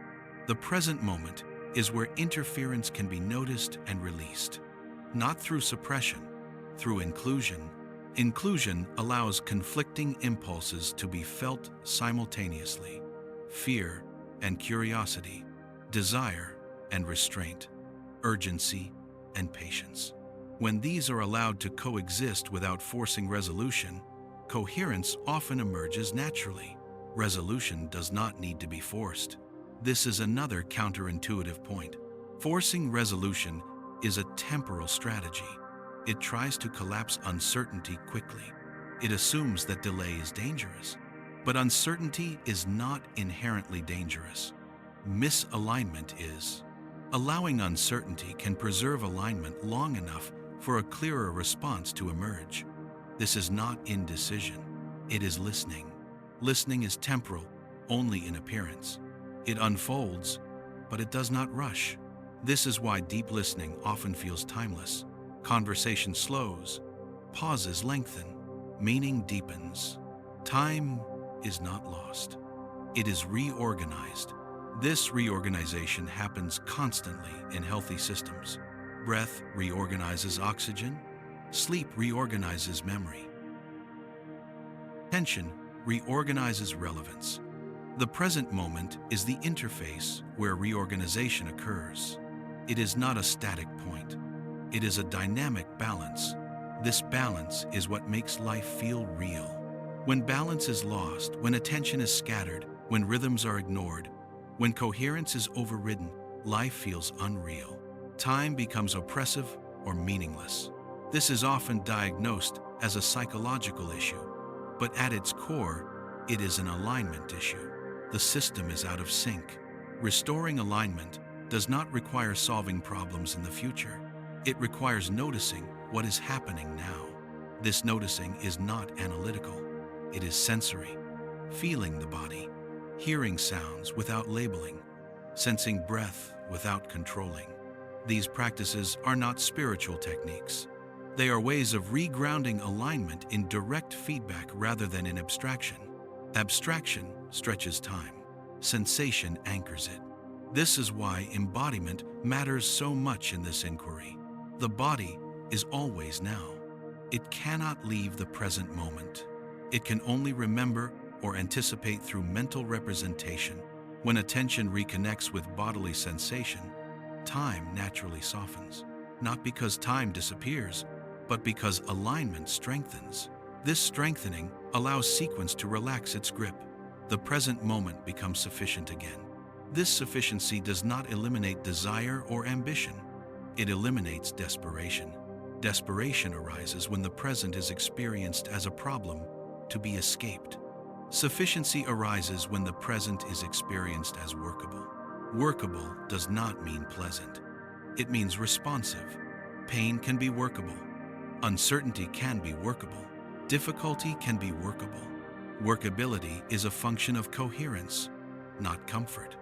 The present moment is where interference can be noticed and released, not through suppression, through inclusion. Inclusion allows conflicting impulses to be felt simultaneously: fear and curiosity, desire and restraint, urgency and patience. When these are allowed to coexist without forcing resolution, coherence often emerges naturally. Resolution does not need to be forced. This is another counterintuitive point. Forcing resolution is a temporal strategy. It tries to collapse uncertainty quickly. It assumes that delay is dangerous. But uncertainty is not inherently dangerous. Misalignment is. Allowing uncertainty can preserve alignment long enough for a clearer response to emerge. This is not indecision. It is listening. Listening is temporal only in appearance. It unfolds, but it does not rush. This is why deep listening often feels timeless. Conversation slows, pauses lengthen, meaning deepens. Time is not lost. It is reorganized. This reorganization happens constantly in healthy systems. Breath reorganizes oxygen. Sleep reorganizes memory. Tension reorganizes relevance. The present moment is the interface where reorganization occurs. It is not a static point. It is a dynamic balance. This balance is what makes life feel real. When balance is lost, when attention is scattered, when rhythms are ignored, when coherence is overridden, life feels unreal. Time becomes oppressive or meaningless. This is often diagnosed as a psychological issue, but at its core, it is an alignment issue. The system is out of sync. Restoring alignment does not require solving problems in the future. It requires noticing what is happening now. This noticing is not analytical. It is sensory, feeling the body, hearing sounds without labeling, sensing breath without controlling. These practices are not spiritual techniques. They are ways of regrounding alignment in direct feedback rather than in abstraction. Abstraction stretches time. Sensation anchors it. This is why embodiment matters so much in this inquiry. The body is always now. It cannot leave the present moment. It can only remember or anticipate through mental representation. When attention reconnects with bodily sensation, time naturally softens. Not because time disappears, but because alignment strengthens. This strengthening allows sequence to relax its grip. The present moment becomes sufficient again. This sufficiency does not eliminate desire or ambition. It eliminates desperation. Desperation arises when the present is experienced as a problem to be escaped. Sufficiency arises when the present is experienced as workable. Workable does not mean pleasant. It means responsive. Pain can be workable. Uncertainty can be workable. Difficulty can be workable. Workability is a function of coherence, not comfort.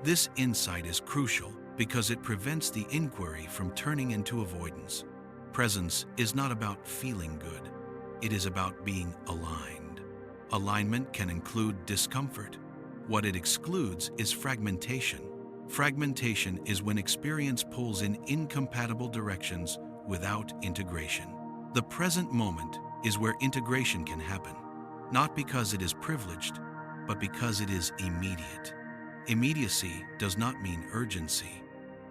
This insight is crucial because it prevents the inquiry from turning into avoidance. Presence is not about feeling good. It is about being aligned. Alignment can include discomfort. What it excludes is fragmentation. Fragmentation is when experience pulls in incompatible directions without integration. The present moment is where integration can happen, not because it is privileged, but because it is immediate. Immediacy does not mean urgency.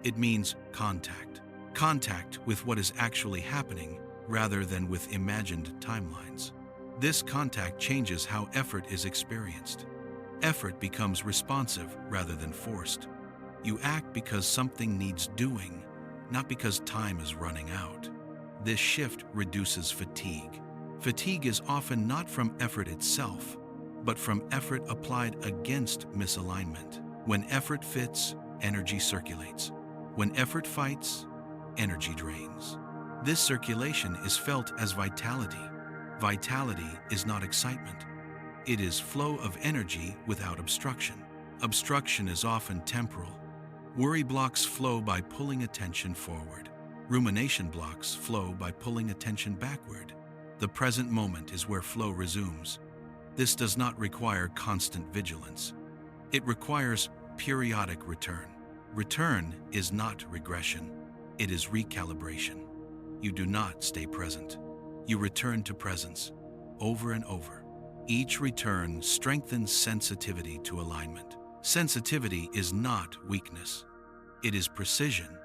It means contact. Contact with what is actually happening rather than with imagined timelines. This contact changes how effort is experienced. Effort becomes responsive rather than forced. You act because something needs doing, not because time is running out. This shift reduces fatigue. Fatigue is often not from effort itself, but from effort applied against misalignment. When effort fits, energy circulates. When effort fights, energy drains. This circulation is felt as vitality. Vitality is not excitement. It is flow of energy without obstruction. Obstruction is often temporal. Worry blocks flow by pulling attention forward. Rumination blocks flow by pulling attention backward. The present moment is where flow resumes. This does not require constant vigilance. It requires periodic return. Return is not regression. It is recalibration. You do not stay present. You return to presence over and over. Each return strengthens sensitivity to alignment. Sensitivity is not weakness. It is precision.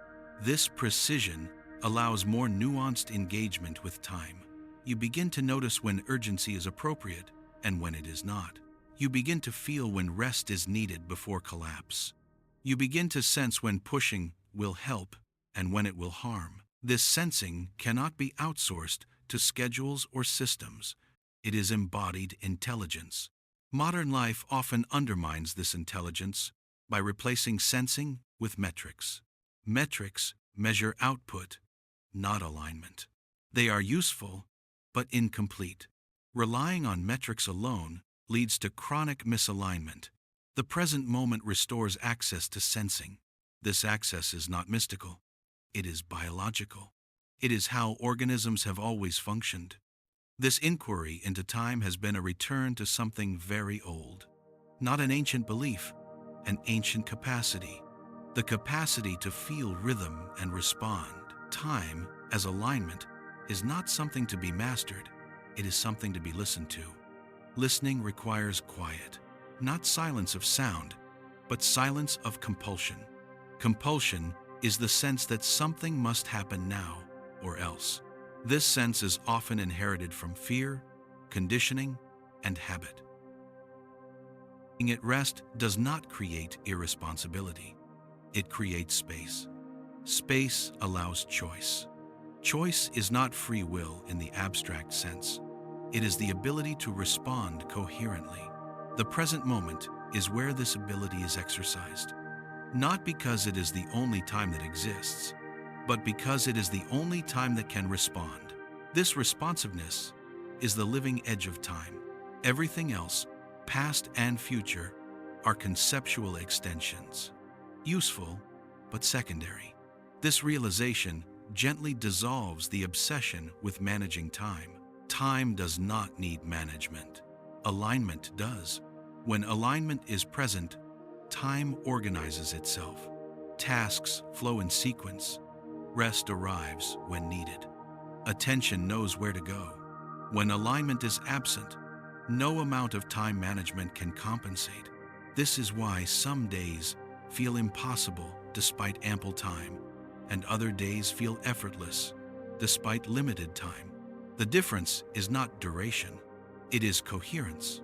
This precision allows more nuanced engagement with time. You begin to notice when urgency is appropriate and when it is not. You begin to feel when rest is needed before collapse. You begin to sense when pushing will help and when it will harm. This sensing cannot be outsourced to schedules or systems. It is embodied intelligence. Modern life often undermines this intelligence by replacing sensing with metrics. Metrics measure output, not alignment. They are useful, but incomplete. Relying on metrics alone leads to chronic misalignment. The present moment restores access to sensing. This access is not mystical. It is biological. It is how organisms have always functioned. This inquiry into time has been a return to something very old. Not an ancient belief, an ancient capacity. The capacity to feel rhythm and respond. Time, as alignment, is not something to be mastered. It is something to be listened to. Listening requires quiet, not silence of sound, but silence of compulsion. Compulsion is the sense that something must happen now or else. This sense is often inherited from fear, conditioning, and habit. Being at rest does not create irresponsibility. It creates space. Space allows choice. Choice is not free will in the abstract sense. It is the ability to respond coherently. The present moment is where this ability is exercised, not because it is the only time that exists, but because it is the only time that can respond. This responsiveness is the living edge of time. Everything else, past and future, are conceptual extensions, useful but secondary. This realization gently dissolves the obsession with managing time. Time does not need management. Alignment does. When alignment is present, time organizes itself. Tasks flow in sequence. Rest arrives when needed. Attention knows where to go. When alignment is absent, No amount of time management can compensate. This is why some days feel impossible despite ample time, and other days feel effortless despite limited time. The difference is not duration, it is coherence.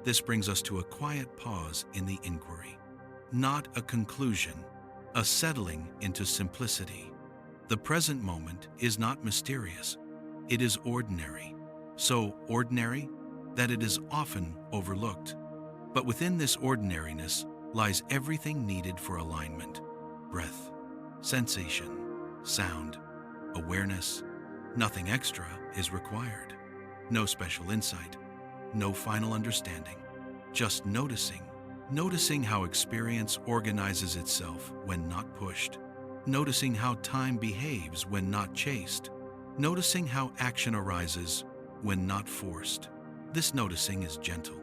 This brings us to a quiet pause in the inquiry. Not a conclusion, a settling into simplicity. The present moment is not mysterious, it is ordinary. So ordinary that it is often overlooked. But within this ordinariness lies everything needed for alignment: breath, sensation, sound, awareness. Nothing extra is required. No special insight, no final understanding, just noticing how experience organizes itself when not pushed, noticing how time behaves when not chased, noticing how action arises when not forced. This noticing is gentle.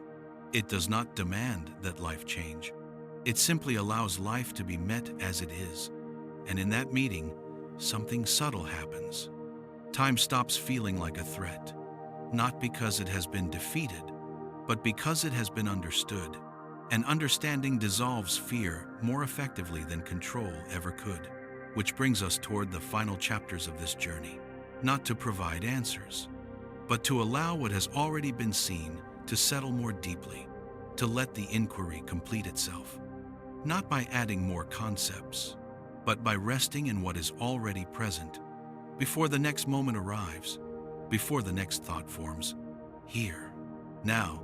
It does not demand that life change. It simply allows life to be met as it is. And in that meeting, something subtle happens. Time stops feeling like a threat, not because it has been defeated, but because it has been understood. And understanding dissolves fear more effectively than control ever could. Which brings us toward the final chapters of this journey. Not to provide answers, but to allow what has already been seen to settle more deeply, to let the inquiry complete itself. Not by adding more concepts, but by resting in what is already present, before the next moment arrives, before the next thought forms. Here, now,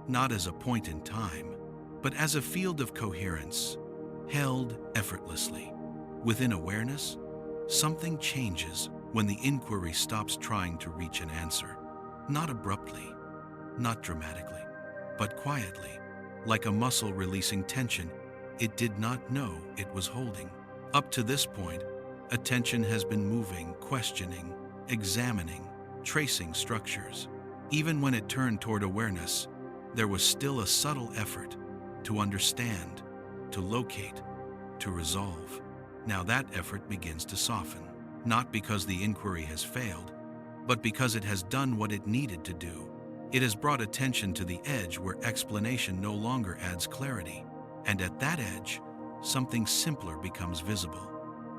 not as a point in time, but as a field of coherence, held effortlessly. Within awareness, something changes when the inquiry stops trying to reach an answer. Not abruptly, not dramatically, but quietly, like a muscle releasing tension it did not know it was holding. Up to this point, attention has been moving, questioning, examining, tracing structures. Even when it turned toward awareness, there was still a subtle effort to understand, to locate, to resolve. Now that effort begins to soften, not because the inquiry has failed, but because it has done what it needed to do. It has brought attention to the edge where explanation no longer adds clarity, and at that edge, something simpler becomes visible.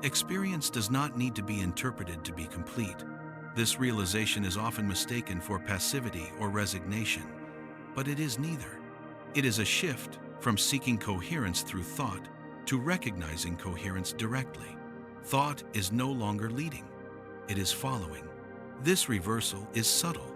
Experience does not need to be interpreted to be complete. This realization is often mistaken for passivity or resignation, but it is neither. It is a shift from seeking coherence through thought to recognizing coherence directly. Thought is no longer leading, it is following. This reversal is subtle,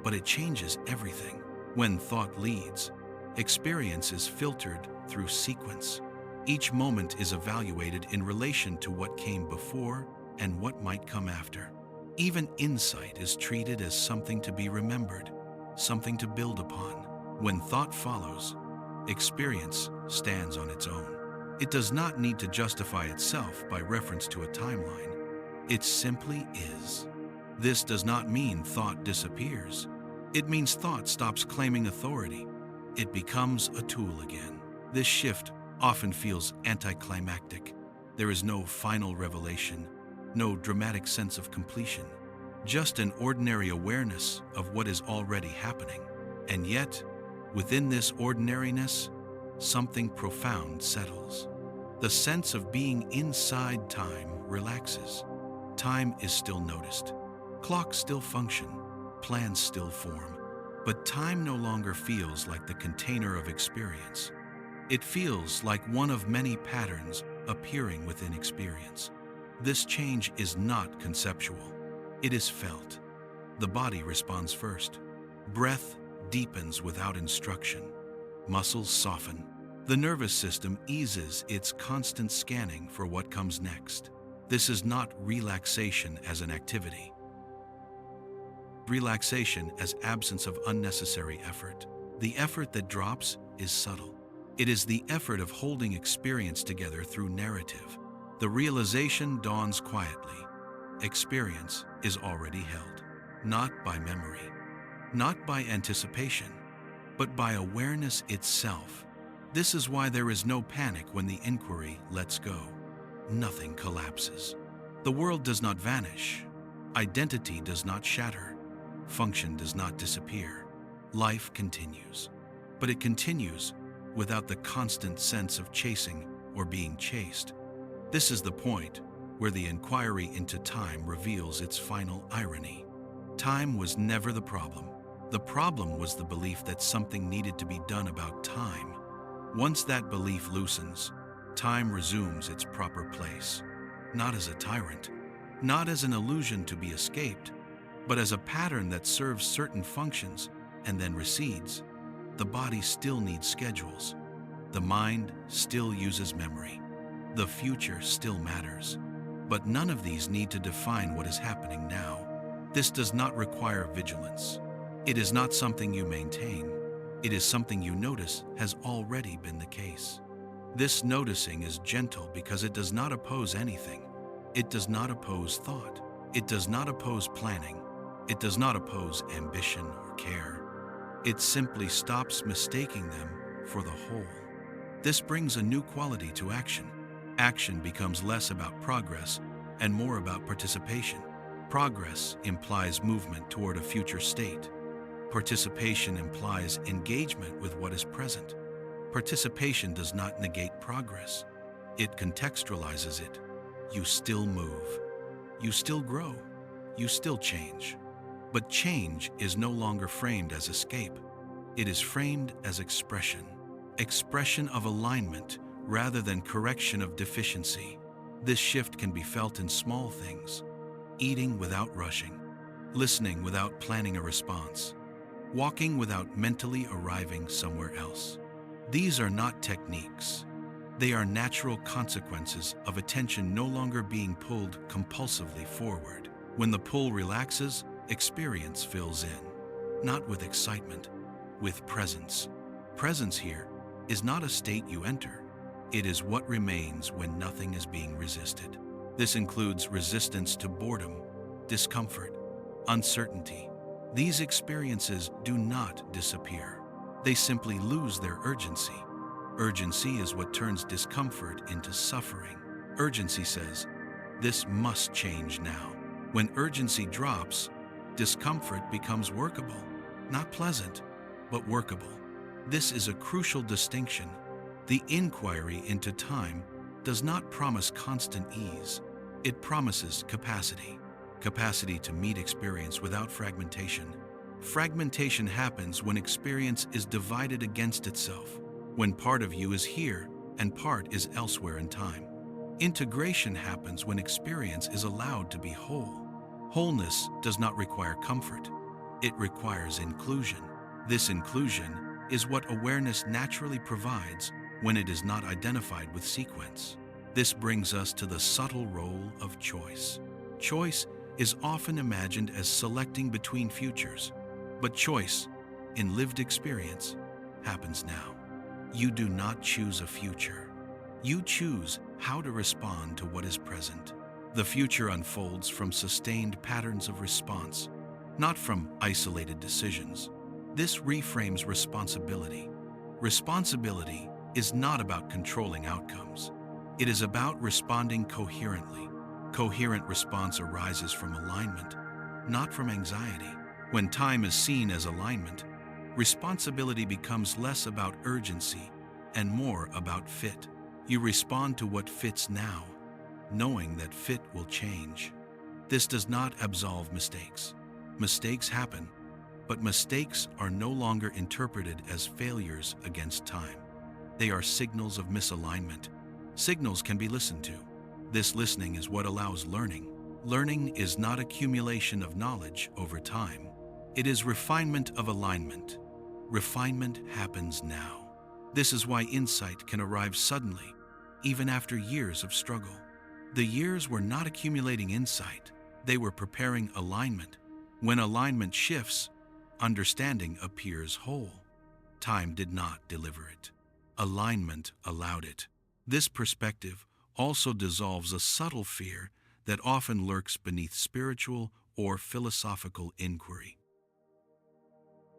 but it changes everything. When thought leads, experience is filtered through sequence. Each moment is evaluated in relation to what came before and what might come after. Even insight is treated as something to be remembered, something to build upon. When thought follows, experience stands on its own. It does not need to justify itself by reference to a timeline. It simply is. This does not mean thought disappears. It means thought stops claiming authority. It becomes a tool again. This shift often feels anticlimactic. There is no final revelation, no dramatic sense of completion, just an ordinary awareness of what is already happening. And yet, within this ordinariness, something profound settles. The sense of being inside time relaxes. Time is still noticed. Clocks still function. Plans still form. But time no longer feels like the container of experience. It feels like one of many patterns appearing within experience. This change is not conceptual. It is felt. The body responds first. Breath deepens without instruction. Muscles soften. The nervous system eases its constant scanning for what comes next. This is not relaxation as an activity. Relaxation as absence of unnecessary effort. The effort that drops is subtle. It is the effort of holding experience together through narrative. The realization dawns quietly. Experience is already held, not by memory, not by anticipation, but by awareness itself. This is why there is no panic when the inquiry lets go. Nothing collapses. The world does not vanish. Identity does not shatter. Function does not disappear. Life continues, but it continues without the constant sense of chasing or being chased. This is the point where the inquiry into time reveals its final irony. Time was never the problem. The problem was the belief that something needed to be done about time. Once that belief loosens, time resumes its proper place, not as a tyrant, not as an illusion to be escaped, but as a pattern that serves certain functions and then recedes. The body still needs schedules. The mind still uses memory. The future still matters. But none of these need to define what is happening now. This does not require vigilance. It is not something you maintain. It is something you notice has already been the case. This noticing is gentle because it does not oppose anything. It does not oppose thought. It does not oppose planning. It does not oppose ambition or care. It simply stops mistaking them for the whole. This brings a new quality to action. Action becomes less about progress and more about participation. Progress implies movement toward a future state. Participation implies engagement with what is present. Participation does not negate progress. It contextualizes it. You still move. You still grow. You still change. But change is no longer framed as escape. It is framed as expression. Expression of alignment rather than correction of deficiency. This shift can be felt in small things. Eating without rushing. Listening without planning a response. Walking without mentally arriving somewhere else. These are not techniques. They are natural consequences of attention no longer being pulled compulsively forward. When the pull relaxes, experience fills in, not with excitement, with presence. Presence here is not a state you enter. It is what remains when nothing is being resisted. This includes resistance to boredom, discomfort, uncertainty. These experiences do not disappear. They simply lose their urgency. Urgency is what turns discomfort into suffering. Urgency says, this must change now. When urgency drops, discomfort becomes workable. Not pleasant, but workable. This is a crucial distinction. The inquiry into time does not promise constant ease. It promises capacity. Capacity to meet experience without fragmentation. Fragmentation happens when experience is divided against itself, when part of you is here and part is elsewhere in time. Integration happens when experience is allowed to be whole. Wholeness does not require comfort. It requires inclusion. This inclusion is what awareness naturally provides when it is not identified with sequence. This brings us to the subtle role of choice. Choice is often imagined as selecting between futures, but choice, in lived experience, happens now. You do not choose a future. You choose how to respond to what is present. The future unfolds from sustained patterns of response, not from isolated decisions. This reframes responsibility. Responsibility is not about controlling outcomes. It is about responding coherently. Coherent response arises from alignment, not from anxiety. When time is seen as alignment, responsibility becomes less about urgency and more about fit. You respond to what fits now, knowing that fit will change. This does not absolve mistakes. Mistakes happen, but mistakes are no longer interpreted as failures against time. They are signals of misalignment. Signals can be listened to. This listening is what allows learning. Learning is not accumulation of knowledge over time. It is refinement of alignment. Refinement happens now. This is why insight can arrive suddenly, even after years of struggle. The years were not accumulating insight. They were preparing alignment. When alignment shifts, understanding appears whole. Time did not deliver it. Alignment allowed it. This perspective also dissolves a subtle fear that often lurks beneath spiritual or philosophical inquiry.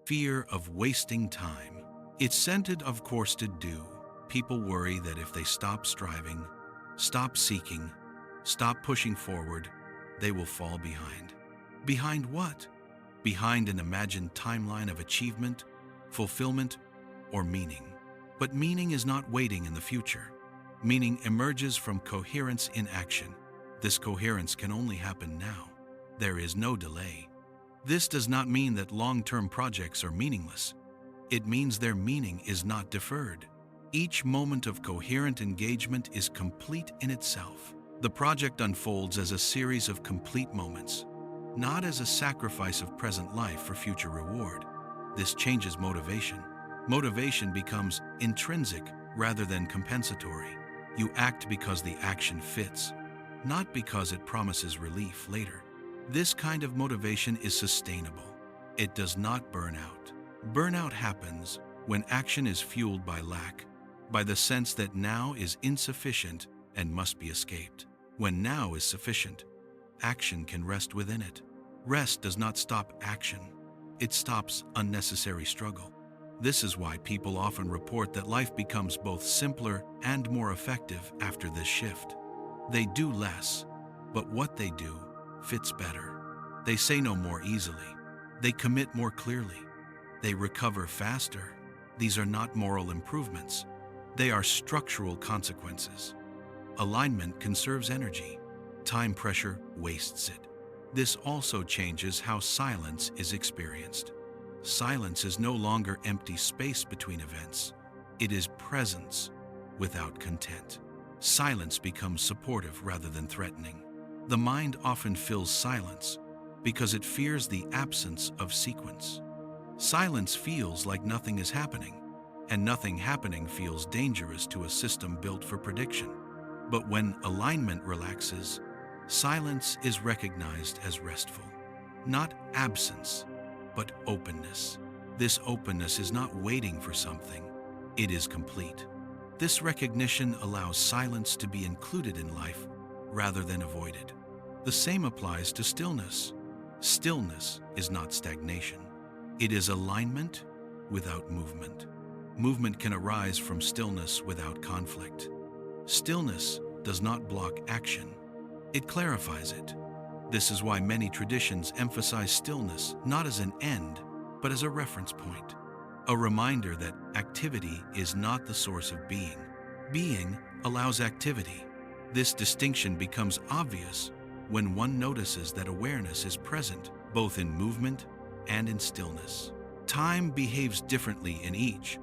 Fear of wasting time. It's centered, of course, to do. People worry that if they stop striving, stop seeking, stop pushing forward, they will fall behind. Behind what? behind an imagined timeline of achievement, fulfillment, or meaning. But meaning is not waiting in the future. Meaning emerges from coherence in action. This coherence can only happen now. There is no delay. This does not mean that long-term projects are meaningless. It means their meaning is not deferred. Each moment of coherent engagement is complete in itself. The project unfolds as a series of complete moments, not as a sacrifice of present life for future reward. This changes motivation. Motivation becomes intrinsic rather than compensatory. You act because the action fits, not because it promises relief later. This kind of motivation is sustainable. It does not burn out. Burnout happens when action is fueled by lack, by the sense that now is insufficient and must be escaped. When now is sufficient, action can rest within it. Rest does not stop action. It stops unnecessary struggle. This is why people often report that life becomes both simpler and more effective after this shift. They do less, but what they do fits better. They say no more easily. They commit more clearly. They recover faster. These are not moral improvements. They are structural consequences. Alignment conserves energy. Time pressure wastes it. This also changes how silence is experienced. Silence is no longer empty space between events. It is presence without content. Silence becomes supportive rather than threatening. The mind often fills silence because it fears the absence of sequence. Silence feels like nothing is happening, and nothing happening feels dangerous to a system built for prediction. But when alignment relaxes, silence is recognized as restful. Not absence, but openness. This openness is not waiting for something, it is complete. This recognition allows silence to be included in life rather than avoided. The same applies to stillness. Stillness is not stagnation. It is alignment without movement. Movement can arise from stillness without conflict. Stillness does not block action. It clarifies it. This is why many traditions emphasize stillness not as an end, but as a reference point. A reminder that activity is not the source of being. Being allows activity. This distinction becomes obvious when one notices that awareness is present both in movement and in stillness. Time behaves differently in each,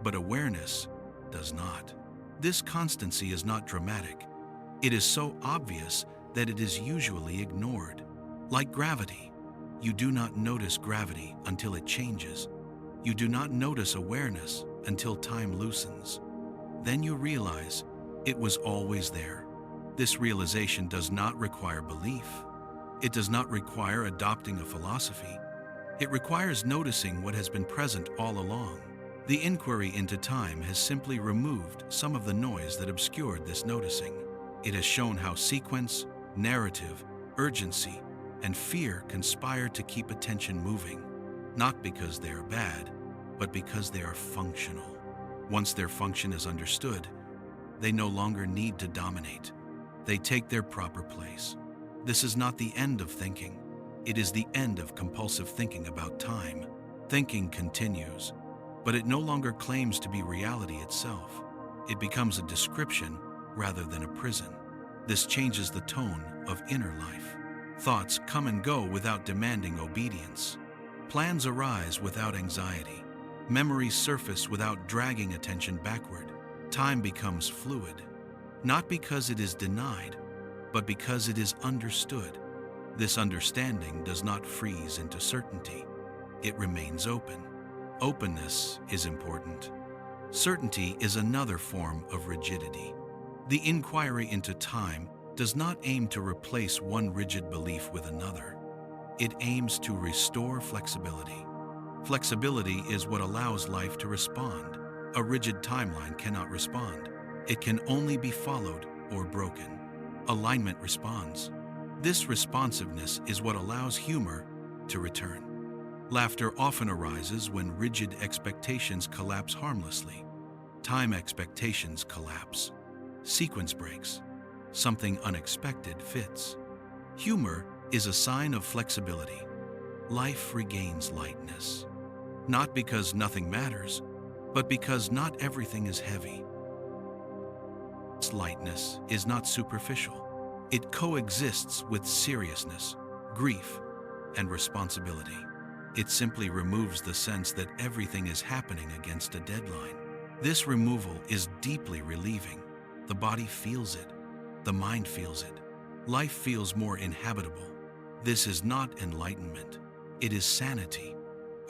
but awareness does not. This constancy is not dramatic. It is so obvious that it is usually ignored. Like gravity, you do not notice gravity until it changes. You do not notice awareness until time loosens. Then you realize it was always there. This realization does not require belief. It does not require adopting a philosophy. It requires noticing what has been present all along. The inquiry into time has simply removed some of the noise that obscured this noticing. It has shown how sequence, narrative, urgency, and fear conspire to keep attention moving, not because they are bad, but because they are functional. Once their function is understood, they no longer need to dominate. They take their proper place. This is not the end of thinking. It is the end of compulsive thinking about time. Thinking continues, but it no longer claims to be reality itself. It becomes a description rather than a prison. This changes the tone of inner life. Thoughts come and go without demanding obedience. Plans arise without anxiety. Memories surface without dragging attention backward. Time becomes fluid, not because it is denied, but because it is understood. This understanding does not freeze into certainty. It remains open. Openness is important. Certainty is another form of rigidity. The inquiry into time does not aim to replace one rigid belief with another. It aims to restore flexibility. Flexibility is what allows life to respond. A rigid timeline cannot respond. It can only be followed or broken. Alignment responds. This responsiveness is what allows humor to return. Laughter often arises when rigid expectations collapse harmlessly. Time expectations collapse. Sequence breaks. Something unexpected fits. Humor is a sign of flexibility. life regains lightness. Not because nothing matters, but because not everything is heavy. This lightness is not superficial. It coexists with seriousness, grief, and responsibility. It simply removes the sense that everything is happening against a deadline. This removal is deeply relieving. The body feels it. The mind feels it. Life feels more inhabitable. This is not enlightenment. It is sanity,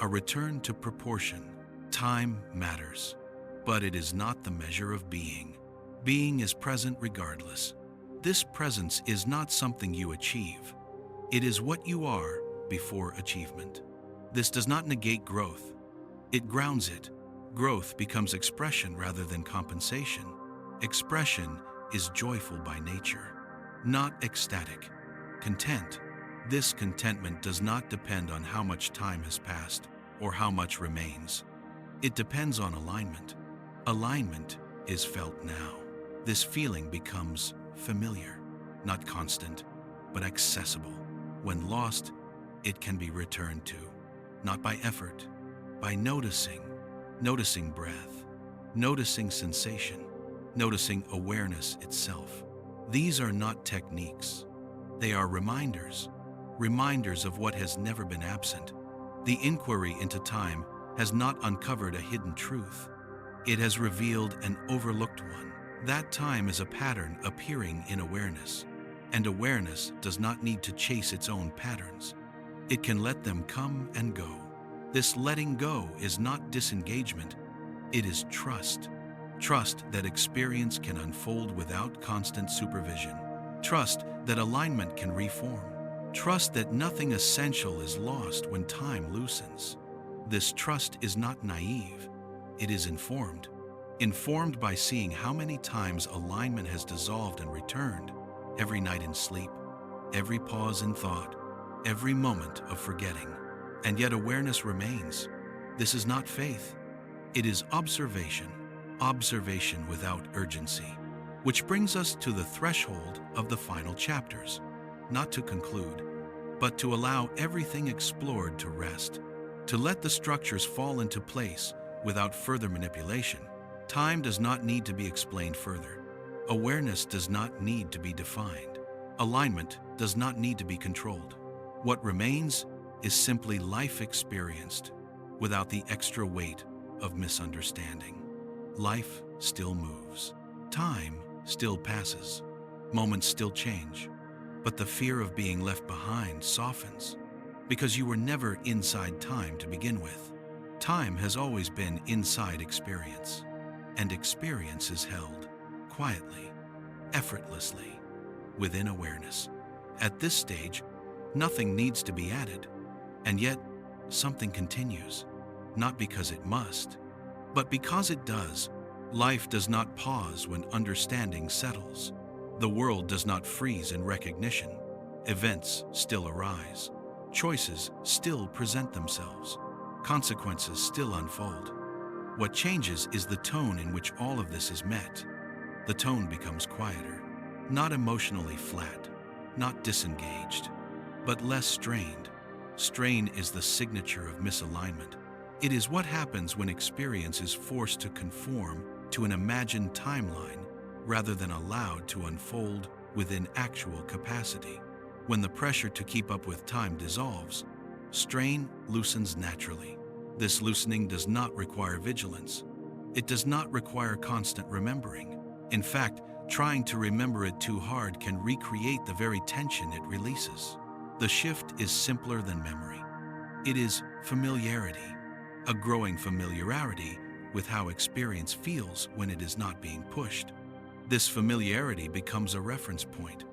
a return to proportion. Time matters, but it is not the measure of being. Being is present regardless. This presence is not something you achieve. It is what you are before achievement. This does not negate growth. It grounds it. Growth becomes expression rather than compensation. Expression is joyful by nature, not ecstatic. Content. This contentment does not depend on how much time has passed or how much remains. It depends on alignment. Alignment is felt now. This feeling becomes familiar, not constant, but accessible. When lost, it can be returned to, not by effort, by noticing breath, noticing sensation, noticing awareness itself. These are not techniques. They are reminders of what has never been absent. The inquiry into time has not uncovered a hidden truth. It has revealed an overlooked one. That time is a pattern appearing in awareness, and awareness does not need to chase its own patterns. It can let them come and go. This letting go is not disengagement, it is trust. Trust that experience can unfold without constant supervision. Trust that alignment can reform. Trust that nothing essential is lost when time loosens. This trust is not naive, it is informed. Informed by seeing how many times alignment has dissolved and returned, every night in sleep, every pause in thought, every moment of forgetting. And yet awareness remains. This is not faith, it is observation. Observation without urgency. Which brings us to the threshold of the final chapters. Not to conclude, but to allow everything explored to rest. To let the structures fall into place without further manipulation. Time does not need to be explained further. Awareness does not need to be defined. Alignment does not need to be controlled. What remains is simply life experienced without the extra weight of misunderstanding. Life still moves. Time still passes. Moments still change. But the fear of being left behind softens because you were never inside time to begin with. Time has always been inside experience, and experience is held quietly, effortlessly, within awareness. At this stage, nothing needs to be added, and yet something continues, not because it must, but because it does. Life does not pause when understanding settles. The world does not freeze in recognition. Events still arise. Choices still present themselves. Consequences still unfold. What changes is the tone in which all of this is met. The tone becomes quieter, not emotionally flat, not disengaged, but less strained. Strain is the signature of misalignment. It is what happens when experience is forced to conform to an imagined timeline rather than allowed to unfold within actual capacity. When the pressure to keep up with time dissolves, strain loosens naturally. This loosening does not require vigilance. It does not require constant remembering. In fact, trying to remember it too hard can recreate the very tension it releases. The shift is simpler than memory. It is familiarity, a growing familiarity with how experience feels when it is not being pushed. This familiarity becomes a reference point,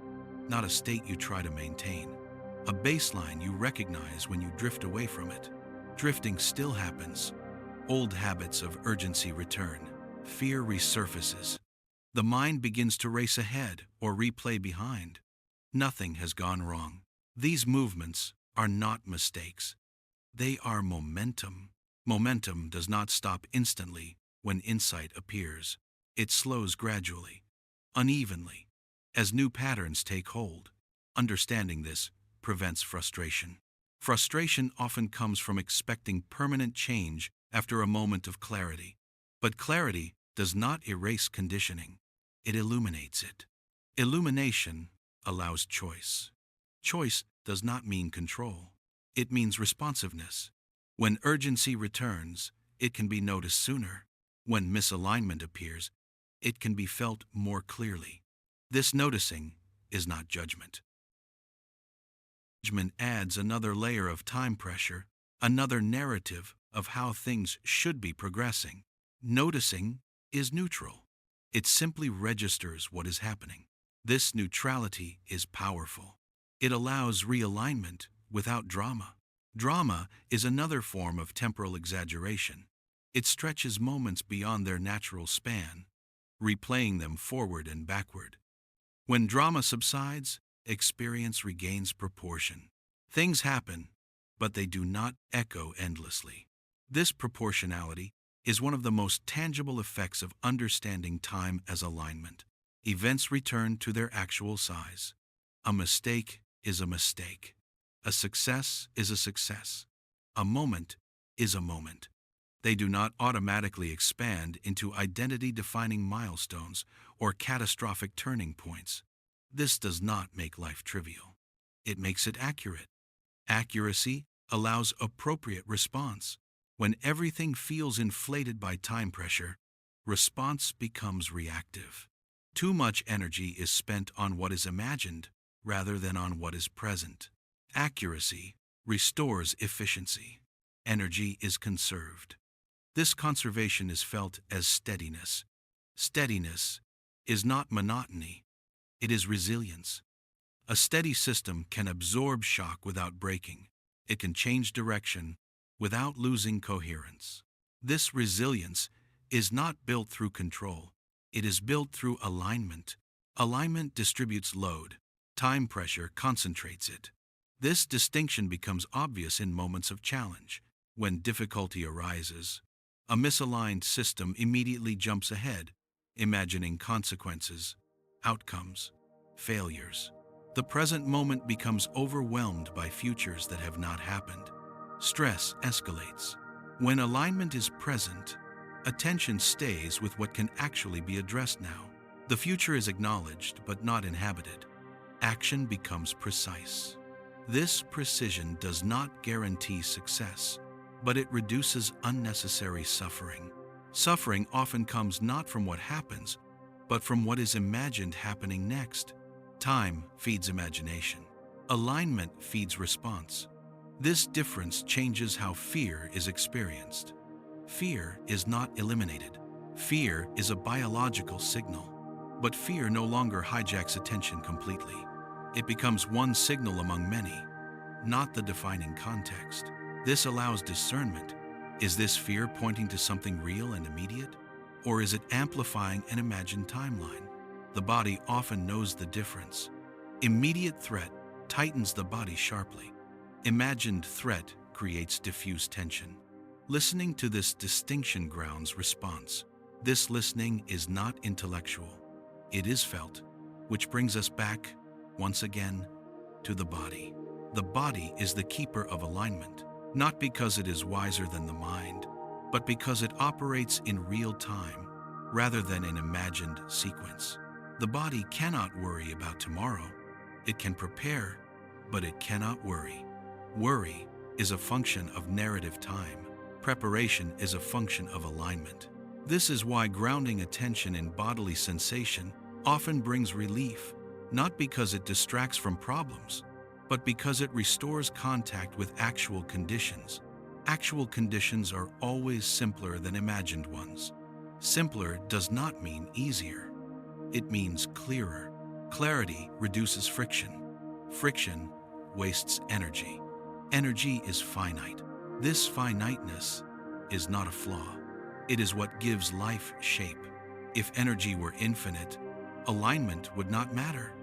not a state you try to maintain, a baseline you recognize when you drift away from it. Drifting still happens. Old habits of urgency return. Fear resurfaces. The mind begins to race ahead or replay behind. Nothing has gone wrong. These movements are not mistakes. They are momentum. Momentum does not stop instantly when insight appears. It slows gradually, unevenly, as new patterns take hold. Understanding this prevents frustration. Frustration often comes from expecting permanent change after a moment of clarity. But clarity does not erase conditioning, it illuminates it. Illumination allows choice. Choice does not mean control, it means responsiveness. When urgency returns, it can be noticed sooner. When misalignment appears, it can be felt more clearly. This noticing is not judgment. Judgment adds another layer of time pressure, another narrative of how things should be progressing. Noticing is neutral. It simply registers what is happening. This neutrality is powerful. It allows realignment without drama. Drama is another form of temporal exaggeration. It stretches moments beyond their natural span, replaying them forward and backward. When drama subsides, experience regains proportion. Things happen, but they do not echo endlessly. This proportionality is one of the most tangible effects of understanding time as alignment. Events return to their actual size. A mistake is a mistake. A success is a success. A moment is a moment. They do not automatically expand into identity-defining milestones or catastrophic turning points. This does not make life trivial. It makes it accurate. Accuracy allows appropriate response. When everything feels inflated by time pressure, response becomes reactive. Too much energy is spent on what is imagined rather than on what is present. Accuracy restores efficiency. Energy is conserved. This conservation is felt as steadiness. Steadiness is not monotony, it is resilience. A steady system can absorb shock without breaking. It can change direction without losing coherence. This resilience is not built through control, it is built through alignment. Alignment distributes load, time pressure concentrates it. This distinction becomes obvious in moments of challenge. When difficulty arises, a misaligned system immediately jumps ahead, imagining consequences, outcomes, failures. The present moment becomes overwhelmed by futures that have not happened. Stress escalates. When alignment is present, attention stays with what can actually be addressed now. The future is acknowledged but not inhabited. Action becomes precise. This precision does not guarantee success, but it reduces unnecessary suffering. Suffering often comes not from what happens, but from what is imagined happening next. Time feeds imagination. Alignment feeds response. This difference changes how fear is experienced. Fear is not eliminated. Fear is a biological signal. But fear no longer hijacks attention completely. It becomes one signal among many, not the defining context. This allows discernment. Is this fear pointing to something real and immediate? Or is it amplifying an imagined timeline? The body often knows the difference. Immediate threat tightens the body sharply. Imagined threat creates diffuse tension. Listening to this distinction grounds response. This listening is not intellectual. It is felt, which brings us back, once again, to the body. The body is the keeper of alignment, not because it is wiser than the mind, but because it operates in real time rather than in imagined sequence. The body cannot worry about tomorrow. It can prepare, but it cannot worry. Worry is a function of narrative time. Preparation is a function of alignment. This is why grounding attention in bodily sensation often brings relief, not because it distracts from problems, but because it restores contact with actual conditions. Actual conditions are always simpler than imagined ones. Simpler does not mean easier. It means clearer. Clarity reduces friction. Friction wastes energy. Energy is finite. This finiteness is not a flaw. It is what gives life shape. If energy were infinite, alignment would not matter.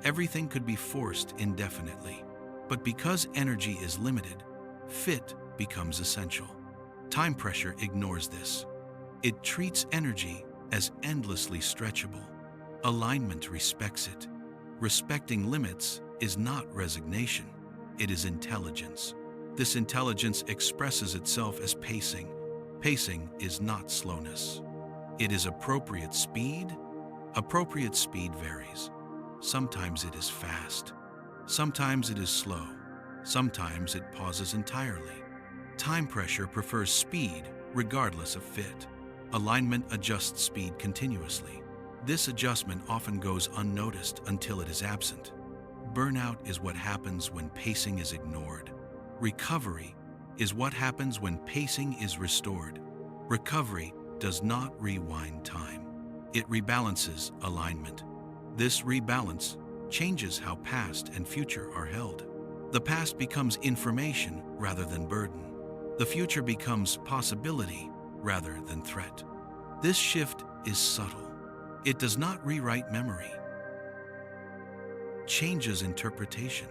Everything could be forced indefinitely. But because energy is limited, fit becomes essential. Time pressure ignores this. It treats energy as endlessly stretchable. Alignment respects it. Respecting limits is not resignation, it is intelligence. This intelligence expresses itself as pacing. Pacing is not slowness. It is appropriate speed. Appropriate speed varies. Sometimes it is fast. Sometimes it is slow. Sometimes it pauses entirely. Time pressure prefers speed regardless of fit. Alignment adjusts speed continuously. This adjustment often goes unnoticed until it is absent. Burnout is what happens when pacing is ignored. Recovery is what happens when pacing is restored. Recovery does not rewind time. It rebalances alignment. This rebalance changes how past and future are held. The past becomes information rather than burden. The future becomes possibility rather than threat. This shift is subtle. It does not rewrite memory. Changes interpretation.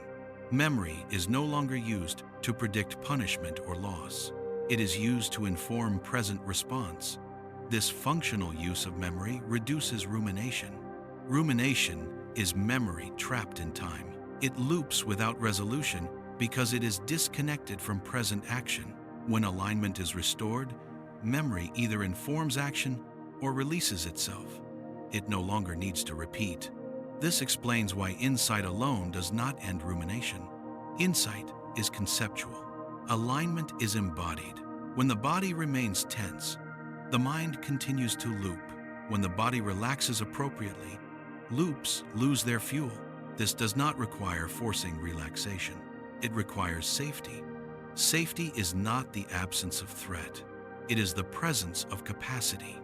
Memory is no longer used to predict punishment or loss. It is used to inform present response. This functional use of memory reduces rumination. Rumination is memory trapped in time. It loops without resolution because it is disconnected from present action. When alignment is restored, memory either informs action or releases itself. It no longer needs to repeat. This explains why insight alone does not end rumination. Insight is conceptual. Alignment is embodied. When the body remains tense, the mind continues to loop. When the body relaxes appropriately, loops lose their fuel. This does not require forcing relaxation. It requires safety. Safety is not the absence of threat. It is the presence of capacity.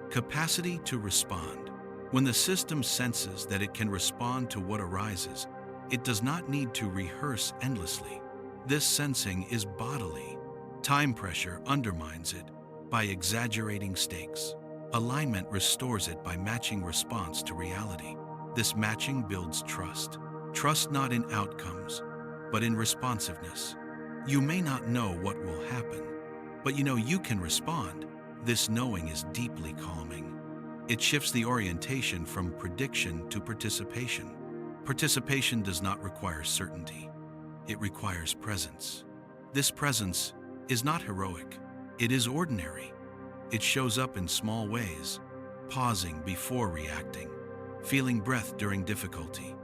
Capacity to respond. When the system senses that it can respond to what arises, it does not need to rehearse endlessly. This sensing is bodily. Time pressure undermines it by exaggerating stakes. Alignment restores it by matching response to reality. This matching builds trust. Trust not in outcomes, but in responsiveness. You may not know what will happen, but you know you can respond. This knowing is deeply calming. It shifts the orientation from prediction to participation. Participation does not require certainty. It requires presence. This presence is not heroic. It is ordinary. It shows up in small ways, pausing before reacting, feeling breath during difficulty,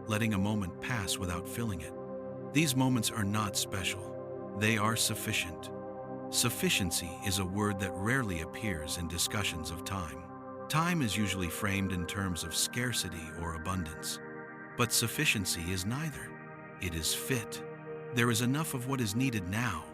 letting a moment pass without filling it. These moments are not special. They are sufficient. Sufficiency is a word that rarely appears in discussions of time. Time is usually framed in terms of scarcity or abundance. But sufficiency is neither. It is fit. There is enough of what is needed now,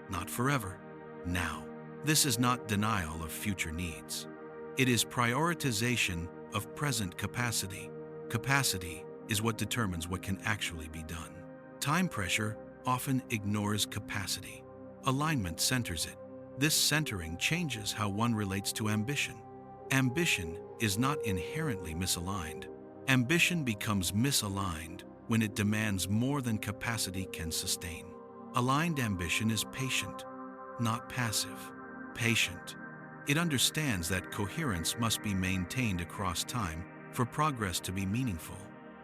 not forever, now. This is not denial of future needs. It is prioritization of present capacity. Capacity is what determines what can actually be done. Time pressure often ignores capacity. Alignment centers it. This centering changes how one relates to ambition. Ambition is not inherently misaligned. Ambition becomes misaligned when it demands more than capacity can sustain. Aligned ambition is patient, not passive. Patient. It understands that coherence must be maintained across time for progress to be meaningful.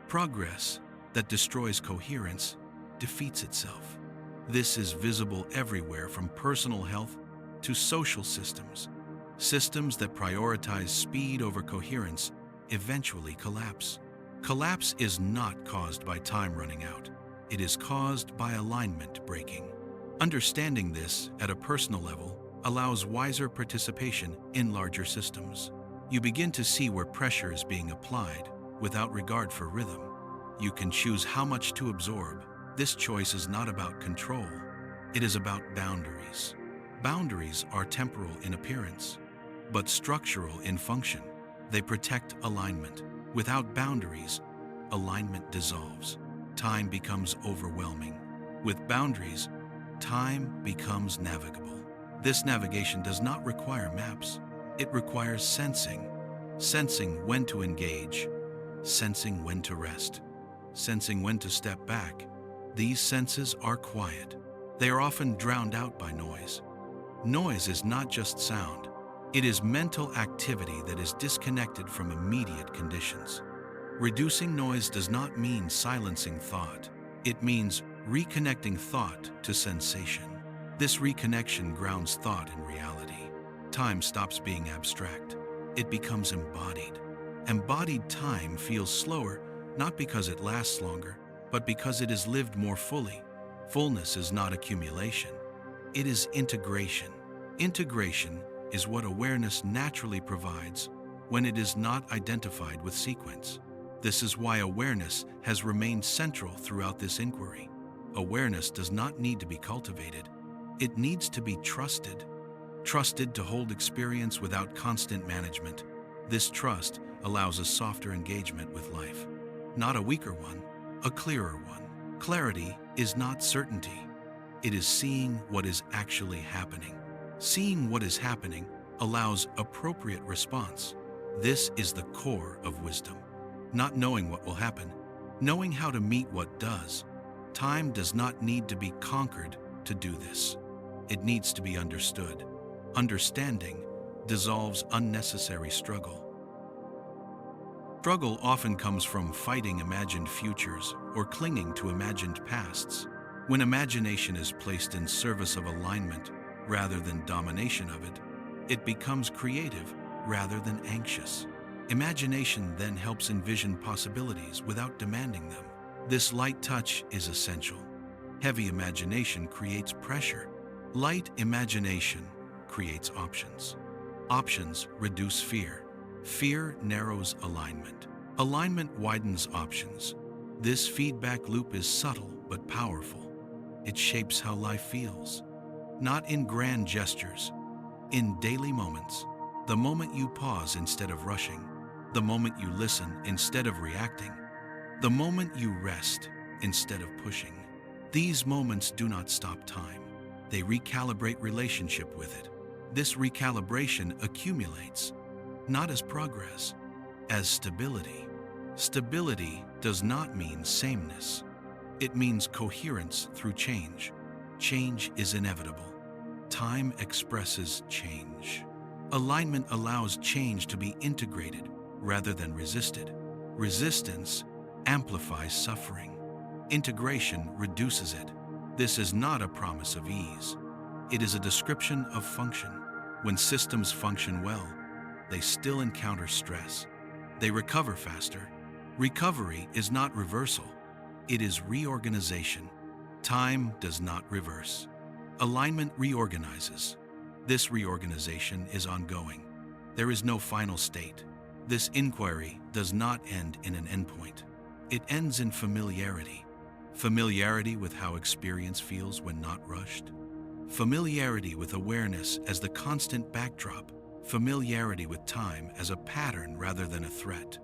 Progress that destroys coherence defeats itself. This is visible everywhere from personal health to social systems. Systems that prioritize speed over coherence eventually collapse. Collapse is not caused by time running out. It is caused by alignment breaking. Understanding this at a personal level allows wiser participation in larger systems. You begin to see where pressure is being applied without regard for rhythm. You can choose how much to absorb. This choice is not about control. It is about boundaries. Boundaries are temporal in appearance, but structural in function. They protect alignment. Without boundaries, alignment dissolves. Time becomes overwhelming. With boundaries, time becomes navigable. This navigation does not require maps. It requires sensing. Sensing when to engage, sensing when to rest, sensing when to step back. These senses are quiet. They are often drowned out by noise. Noise is not just sound. It is mental activity that is disconnected from immediate conditions. Reducing noise does not mean silencing thought. It means reconnecting thought to sensation. This reconnection grounds thought in reality. Time stops being abstract. It becomes embodied. Embodied time feels slower, not because it lasts longer, but because it is lived more fully. Fullness is not accumulation. It is integration. Integration is what awareness naturally provides when it is not identified with sequence. This is why awareness has remained central throughout this inquiry. Awareness does not need to be cultivated. It needs to be trusted. Trusted to hold experience without constant management. This trust allows a softer engagement with life. Not a weaker one, a clearer one. Clarity is not certainty. It is seeing what is actually happening. Seeing what is happening allows appropriate response. This is the core of wisdom. Not knowing what will happen, knowing how to meet what does. Time does not need to be conquered to do this. It needs to be understood. Understanding dissolves unnecessary struggle. Struggle often comes from fighting imagined futures or clinging to imagined pasts. When imagination is placed in service of alignment rather than domination of it, it becomes creative rather than anxious. Imagination then helps envision possibilities without demanding them. This light touch is essential. Heavy imagination creates pressure. Light imagination creates options. Options reduce fear. Fear narrows alignment. Alignment widens options. This feedback loop is subtle but powerful. It shapes how life feels. Not in grand gestures, in daily moments. The moment you pause instead of rushing. The moment you listen instead of reacting. The moment you rest instead of pushing. These moments do not stop time. They recalibrate relationship with it. This recalibration accumulates, not as progress, as stability. Stability does not mean sameness. It means coherence through change. Change is inevitable. Time expresses change. Alignment allows change to be integrated rather than resisted. Resistance amplifies suffering. Integration reduces it. This is not a promise of ease. It is a description of function. When systems function well, they still encounter stress. They recover faster. Recovery is not reversal. It is reorganization. Time does not reverse. Alignment reorganizes. This reorganization is ongoing. There is no final state. This inquiry does not end in an endpoint. It ends in familiarity. Familiarity with how experience feels when not rushed. Familiarity with awareness as the constant backdrop. Familiarity with time as a pattern rather than a threat.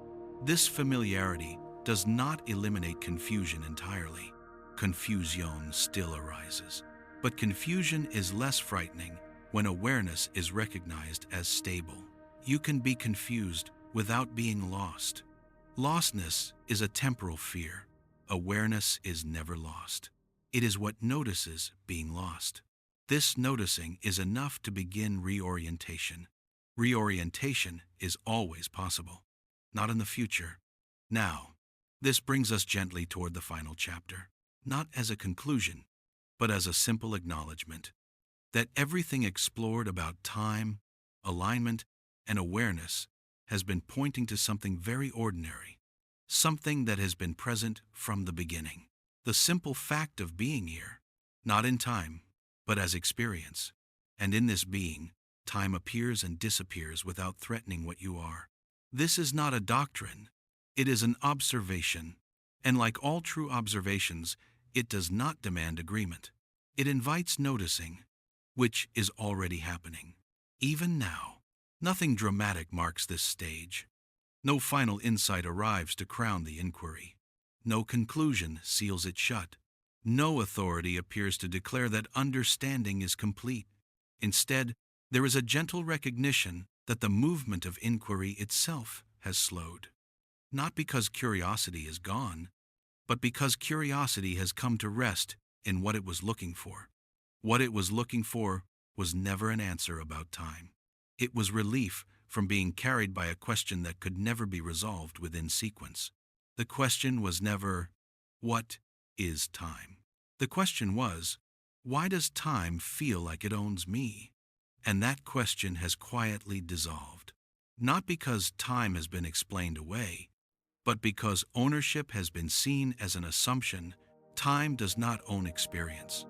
This familiarity does not eliminate confusion entirely. Confusion still arises. But confusion is less frightening when awareness is recognized as stable. You can be confused without being lost. Lostness is a temporal fear. Awareness is never lost. It is what notices being lost. This noticing is enough to begin reorientation. Reorientation is always possible, not in the future. Now, this brings us gently toward the final chapter, not as a conclusion, but as a simple acknowledgement that everything explored about time, alignment, and awareness has been pointing to something very ordinary, something that has been present from the beginning. The simple fact of being here, not in time, but as experience. And in this being, time appears and disappears without threatening what you are. This is not a doctrine. It is an observation. And like all true observations, it does not demand agreement. It invites noticing, which is already happening. Even now, nothing dramatic marks this stage. No final insight arrives to crown the inquiry. No conclusion seals it shut. No authority appears to declare that understanding is complete. Instead, there is a gentle recognition that the movement of inquiry itself has slowed. Not because curiosity is gone, but because curiosity has come to rest in what it was looking for. What it was looking for was never an answer about time. It was relief from being carried by a question that could never be resolved within sequence. The question was never, what is time? The question was, why does time feel like it owns me? And that question has quietly dissolved. Not because time has been explained away, but because ownership has been seen as an assumption. Time does not own experience.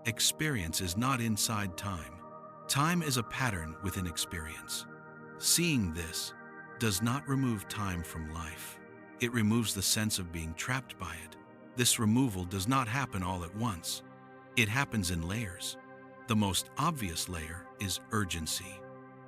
Experience is not inside time. Time is a pattern within experience. Seeing this does not remove time from life. It removes the sense of being trapped by it. This removal does not happen all at once. It happens in layers. The most obvious layer is urgency.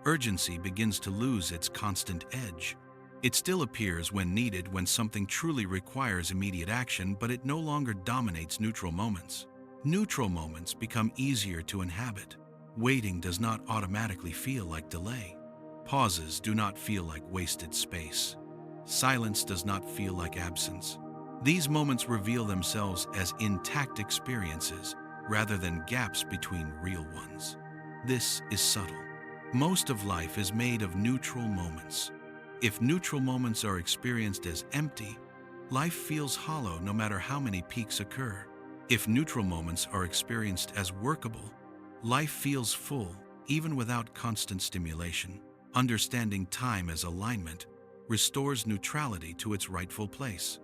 Urgency begins to lose its constant edge. It still appears when needed, when something truly requires immediate action, but it no longer dominates neutral moments. Neutral moments become easier to inhabit. Waiting does not automatically feel like delay. Pauses do not feel like wasted space. Silence does not feel like absence. These moments reveal themselves as intact experiences rather than gaps between real ones. This is subtle. Most of life is made of neutral moments. If neutral moments are experienced as empty, life feels hollow no matter how many peaks occur. If neutral moments are experienced as workable, life feels full even without constant stimulation. Understanding time as alignment restores neutrality to its rightful place.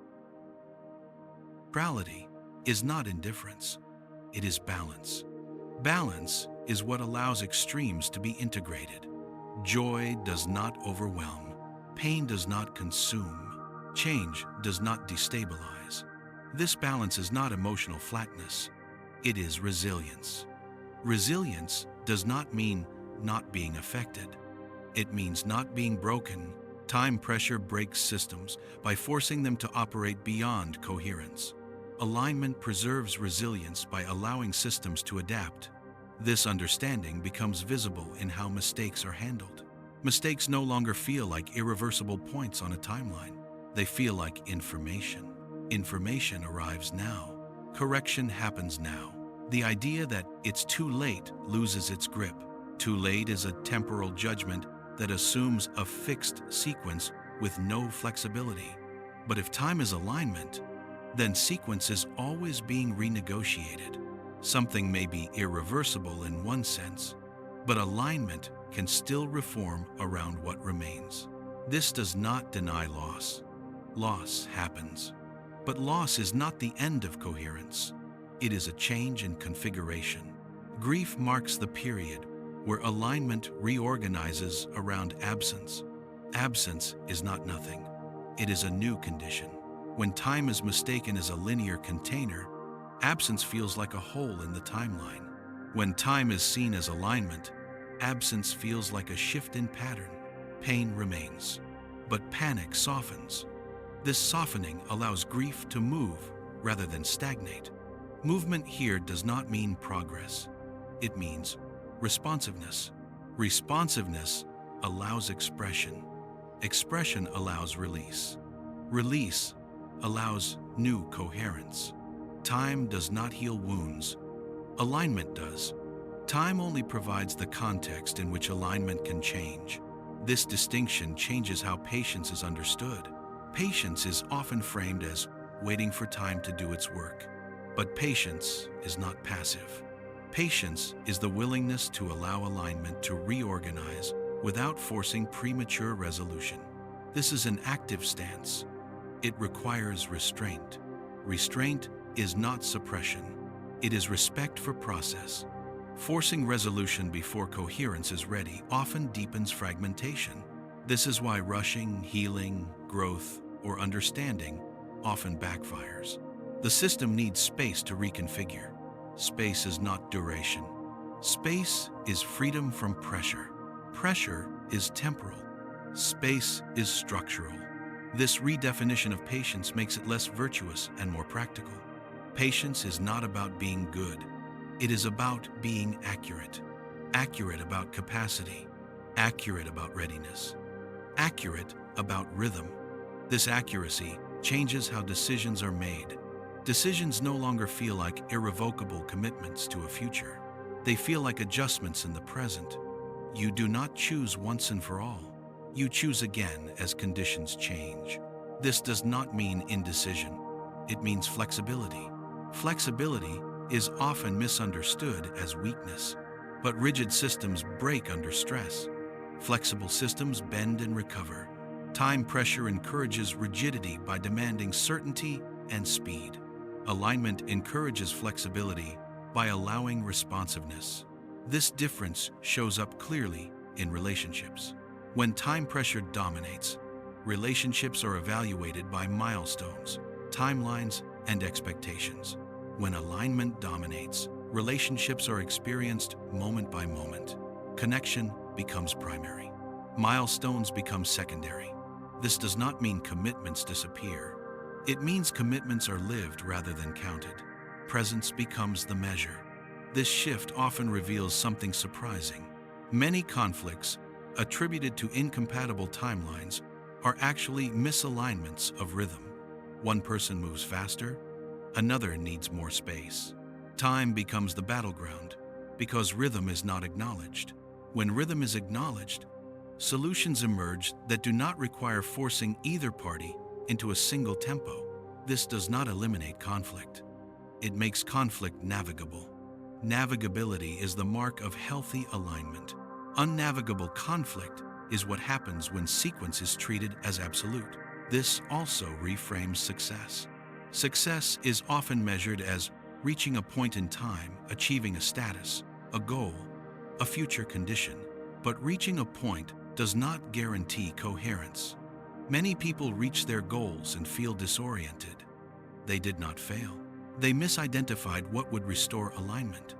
Neutrality is not indifference, it is balance. Balance is what allows extremes to be integrated. Joy does not overwhelm, pain does not consume, change does not destabilize. This balance is not emotional flatness, it is resilience. Resilience does not mean not being affected. It means not being broken. Time pressure breaks systems by forcing them to operate beyond coherence. Alignment preserves resilience by allowing systems to adapt. This understanding becomes visible in how mistakes are handled. Mistakes no longer feel like irreversible points on a timeline. They feel like information. Information arrives now. Correction happens now. The idea that it's too late loses its grip. Too late is a temporal judgment that assumes a fixed sequence with no flexibility. But if time is alignment, then sequence is always being renegotiated. Something may be irreversible in one sense, but alignment can still reform around what remains. This does not deny loss. Loss happens. But loss is not the end of coherence. It is a change in configuration. Grief marks the period where alignment reorganizes around absence. Absence is not nothing. It is a new condition. When time is mistaken as a linear container, absence feels like a hole in the timeline. When time is seen as alignment, absence feels like a shift in pattern. Pain remains, but panic softens. This softening allows grief to move rather than stagnate. Movement here does not mean progress. It means responsiveness. Responsiveness allows expression. Expression allows release. Release allows new coherence. Time does not heal wounds. Alignment does. Time only provides the context in which alignment can change. This distinction changes how patience is understood. Patience is often framed as waiting for time to do its work. But patience is not passive. Patience is the willingness to allow alignment to reorganize without forcing premature resolution. This is an active stance. It requires restraint. Restraint is not suppression. It is respect for process. Forcing resolution before coherence is ready often deepens fragmentation. This is why rushing, healing, growth, or understanding often backfires. The system needs space to reconfigure. Space is not duration. Space is freedom from pressure. Pressure is temporal. Space is structural. This redefinition of patience makes it less virtuous and more practical. Patience is not about being good. It is about being accurate. Accurate about capacity. Accurate about readiness. Accurate about rhythm. This accuracy changes how decisions are made. Decisions no longer feel like irrevocable commitments to a future. They feel like adjustments in the present. You do not choose once and for all. You choose again as conditions change. This does not mean indecision. It means flexibility. Flexibility is often misunderstood as weakness, but rigid systems break under stress. Flexible systems bend and recover. Time pressure encourages rigidity by demanding certainty and speed. Alignment encourages flexibility by allowing responsiveness. This difference shows up clearly in relationships. When time pressure dominates, relationships are evaluated by milestones, timelines, and expectations. When alignment dominates, relationships are experienced moment by moment. Connection becomes primary. Milestones become secondary. This does not mean commitments disappear. It means commitments are lived rather than counted. Presence becomes the measure. This shift often reveals something surprising. Many conflicts, attributed to incompatible timelines, are actually misalignments of rhythm. One person moves faster, another needs more space. Time becomes the battleground because rhythm is not acknowledged. When rhythm is acknowledged, solutions emerge that do not require forcing either party into a single tempo. This does not eliminate conflict. It makes conflict navigable. Navigability is the mark of healthy alignment. Unnavigable conflict is what happens when sequence is treated as absolute. This also reframes success. Success is often measured as reaching a point in time, achieving a status, a goal, a future condition. But reaching a point does not guarantee coherence. Many people reach their goals and feel disoriented. They did not fail. They misidentified what would restore alignment.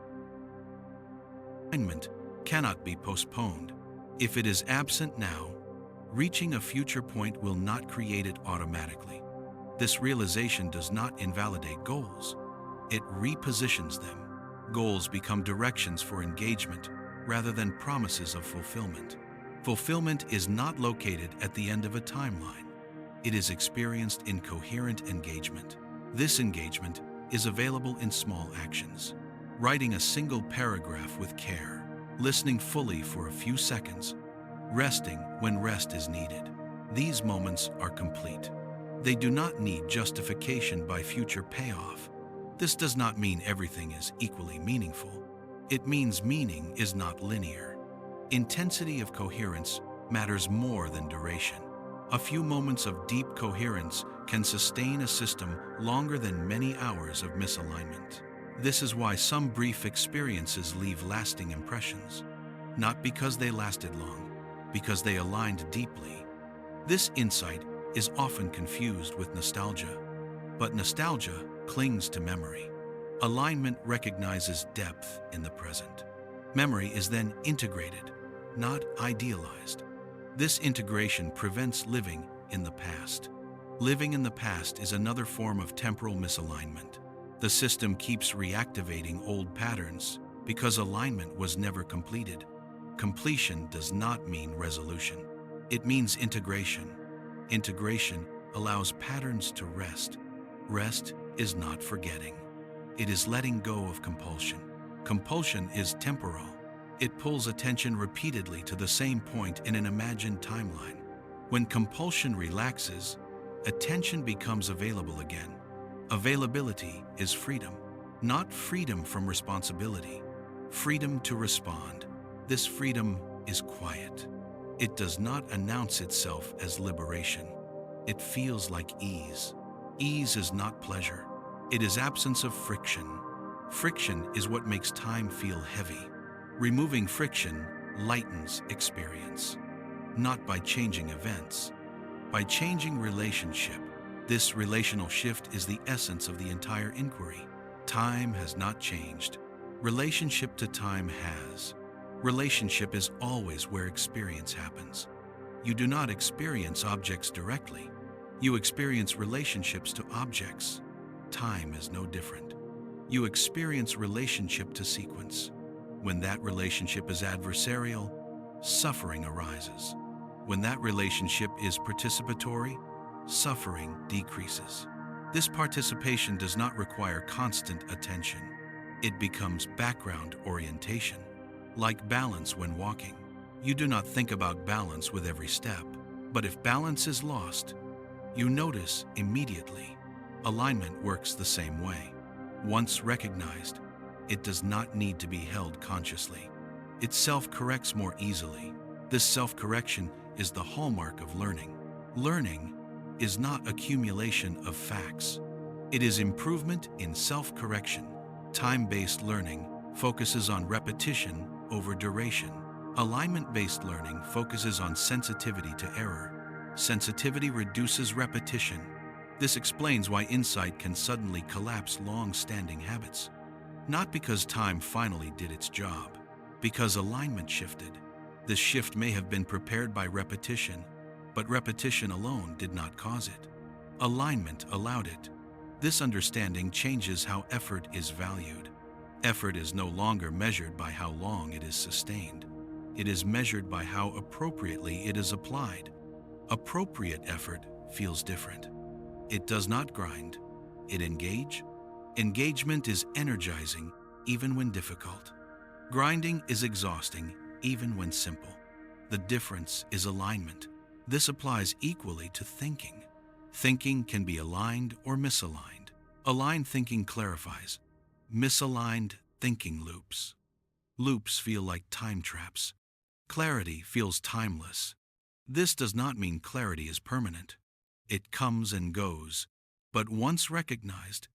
Alignment cannot be postponed. If it is absent now, reaching a future point will not create it automatically. This realization does not invalidate goals. It repositions them. Goals become directions for engagement rather than promises of fulfillment. Fulfillment is not located at the end of a timeline. It is experienced in coherent engagement. This engagement is available in small actions. Writing a single paragraph with care, listening fully for a few seconds, resting when rest is needed. These moments are complete. They do not need justification by future payoff. This does not mean everything is equally meaningful. It means meaning is not linear. Intensity of coherence matters more than duration. A few moments of deep coherence can sustain a system longer than many hours of misalignment. This is why some brief experiences leave lasting impressions. Not because they lasted long, because they aligned deeply. This insight is often confused with nostalgia, but nostalgia clings to memory. Alignment recognizes depth in the present. Memory is then integrated, not idealized. This integration prevents living in the past. Living in the past is another form of temporal misalignment. The system keeps reactivating old patterns because alignment was never completed. Completion does not mean resolution. It means integration. Integration allows patterns to rest. Rest is not forgetting. It is letting go of compulsion. Compulsion is temporal. It pulls attention repeatedly to the same point in an imagined timeline. When compulsion relaxes, attention becomes available again. Availability is freedom, not freedom from responsibility, freedom to respond. This freedom is quiet. It does not announce itself as liberation. It feels like ease. Ease is not pleasure. It is absence of friction. Friction is what makes time feel heavy. Removing friction lightens experience, not by changing events, by changing relationship. This relational shift is the essence of the entire inquiry. Time has not changed. Relationship to time has. Relationship is always where experience happens. You do not experience objects directly. You experience relationships to objects. Time is no different. You experience relationship to sequence. When that relationship is adversarial, suffering arises. When that relationship is participatory, suffering decreases. This participation does not require constant attention. It becomes background orientation. Like balance when walking. You do not think about balance with every step, but if balance is lost, you notice immediately. Alignment works the same way. Once recognized, it does not need to be held consciously. It self-corrects more easily. This self-correction is the hallmark of learning. Learning is not accumulation of facts. It is improvement in self-correction. Time-based learning focuses on repetition over duration. Alignment-based learning focuses on sensitivity to error. Sensitivity reduces repetition. This explains why insight can suddenly collapse long-standing habits. Not because time finally did its job, because alignment shifted. This shift may have been prepared by repetition, but repetition alone did not cause it. Alignment allowed it. This understanding changes how effort is valued. Effort is no longer measured by how long it is sustained. It is measured by how appropriately it is applied. Appropriate effort feels different. It does not grind. It engage. Engagement is energizing, even when difficult. Grinding is exhausting, even when simple. The difference is alignment. This applies equally to thinking. Thinking can be aligned or misaligned. Aligned thinking clarifies. Misaligned thinking loops. Loops feel like time traps. Clarity feels timeless. This does not mean clarity is permanent. It comes and goes, but once recognized,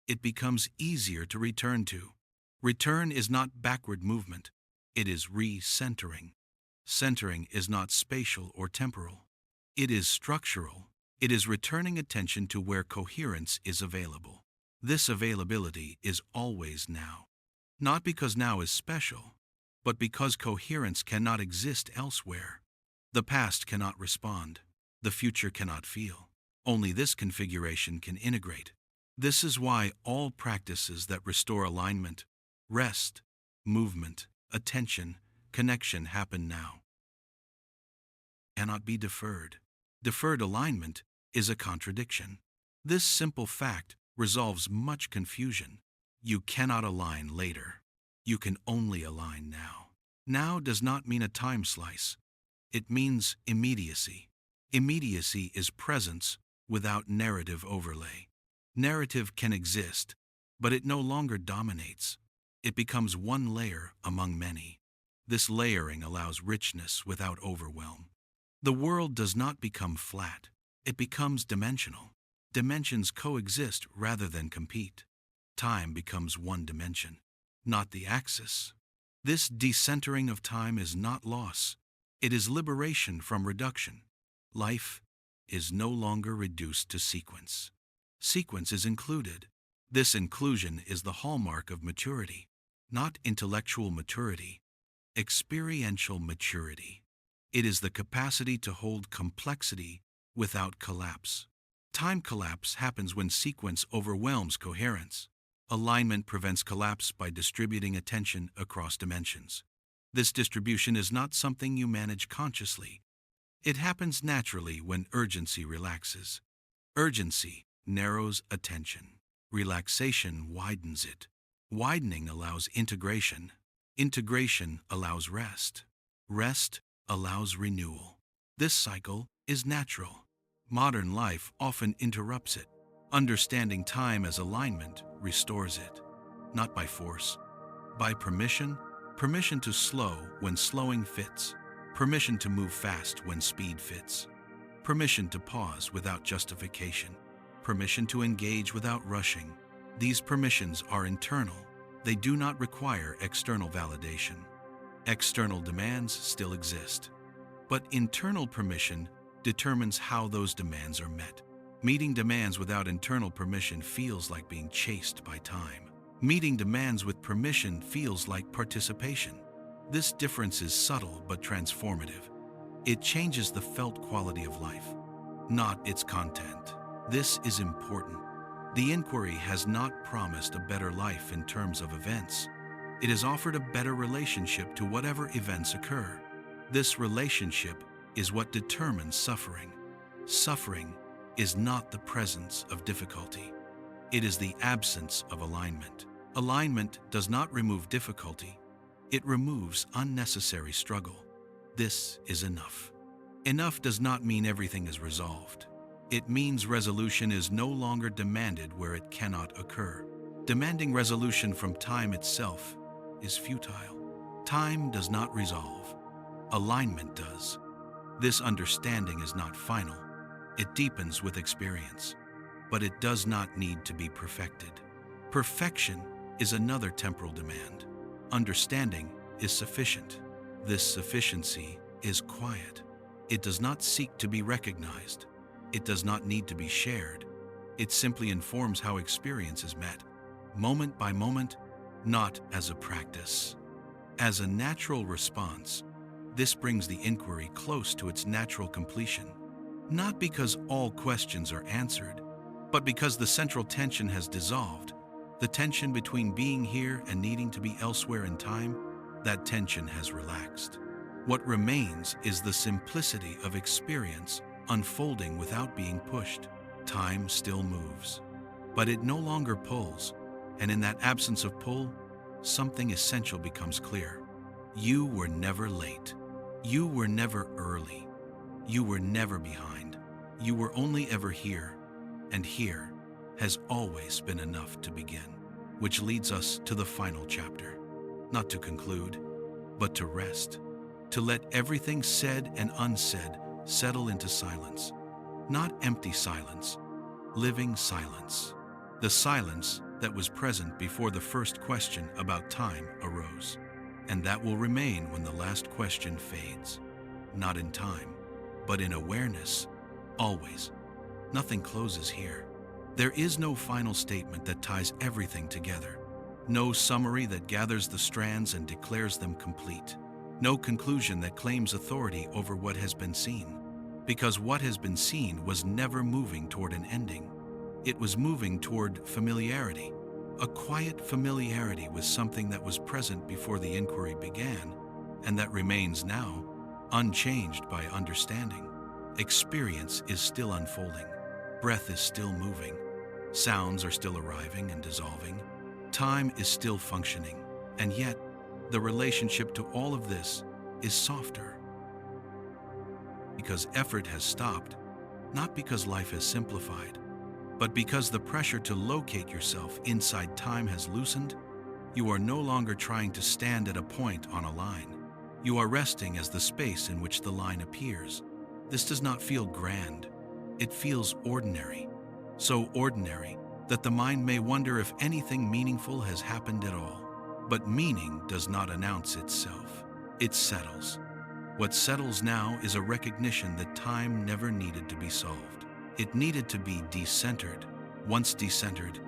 it becomes easier to return to. Return is not backward movement. It is re-centering. Centering is not spatial or temporal. It is structural. It is returning attention to where coherence is available. This availability is always now. Not because now is special, but because coherence cannot exist elsewhere. The past cannot respond. The future cannot feel. Only this configuration can integrate. This is why all practices that restore alignment, rest, movement, attention, connection happen now. Cannot be deferred. Deferred alignment is a contradiction. This simple fact resolves much confusion. You cannot align later. You can only align now. Now does not mean a time slice. It means immediacy. Immediacy is presence without narrative overlay. Narrative can exist, but it no longer dominates. It becomes one layer among many. This layering allows richness without overwhelm. The world does not become flat. It becomes dimensional. Dimensions coexist rather than compete. Time becomes one dimension, not the axis. This decentering of time is not loss. It is liberation from reduction. Life is no longer reduced to sequence. Sequence is included. This inclusion is the hallmark of maturity, not intellectual maturity, experiential maturity. It is the capacity to hold complexity without collapse. Time collapse happens when sequence overwhelms coherence. Alignment prevents collapse by distributing attention across dimensions. This distribution is not something you manage consciously. It happens naturally when urgency relaxes. Urgency narrows attention. Relaxation widens it. Widening allows integration. Integration allows rest. Rest allows renewal. This cycle is natural. Modern life often interrupts it. Understanding time as alignment restores it, not by force, by permission. Permission to slow when slowing fits. Permission to move fast when speed fits. Permission to pause without justification. Permission to engage without rushing. These permissions are internal. They do not require external validation. External demands still exist, but internal permission determines how those demands are met. Meeting demands without internal permission feels like being chased by time. Meeting demands with permission feels like participation. This difference is subtle but transformative. It changes the felt quality of life, not its content. This is important. The inquiry has not promised a better life in terms of events. It has offered a better relationship to whatever events occur. This relationship is what determines suffering. Suffering is not the presence of difficulty. It is the absence of alignment. Alignment does not remove difficulty. It removes unnecessary struggle. This is enough. Enough does not mean everything is resolved. It means resolution is no longer demanded where it cannot occur. Demanding resolution from time itself is futile. Time does not resolve. Alignment does. This understanding is not final. It deepens with experience, but it does not need to be perfected. Perfection is another temporal demand. Understanding is sufficient. This sufficiency is quiet. It does not seek to be recognized. It does not need to be shared. It simply informs how experience is met, moment by moment, not as a practice. As a natural response, this brings the inquiry close to its natural completion, not because all questions are answered, but because the central tension has dissolved, the tension between being here and needing to be elsewhere in time, that tension has relaxed. What remains is the simplicity of experience unfolding without being pushed. Time still moves, but it no longer pulls, and in that absence of pull, something essential becomes clear. You were never late. You were never early. You were never behind. You were only ever here, and here has always been enough to begin. Which leads us to the final chapter. Not to conclude, but to rest. To let everything said and unsaid settle into silence. Not empty silence, living silence. The silence that was present before the first question about time arose. And that will remain when the last question fades. Not in time, but in awareness, always. Nothing closes here. There is no final statement that ties everything together. No summary that gathers the strands and declares them complete. No conclusion that claims authority over what has been seen. Because what has been seen was never moving toward an ending. It was moving toward familiarity. A quiet familiarity with something that was present before the inquiry began, and that remains now, unchanged by understanding. Experience is still unfolding. Breath is still moving. Sounds are still arriving and dissolving. Time is still functioning. And yet, the relationship to all of this is softer. Because effort has stopped, not because life has simplified, but because the pressure to locate yourself inside time has loosened. You are no longer trying to stand at a point on a line. You are resting as the space in which the line appears. This does not feel grand. It feels ordinary. So ordinary that the mind may wonder if anything meaningful has happened at all. But meaning does not announce itself. It settles. What settles now is a recognition that time never needed to be solved. It needed to be decentered. Once decentered,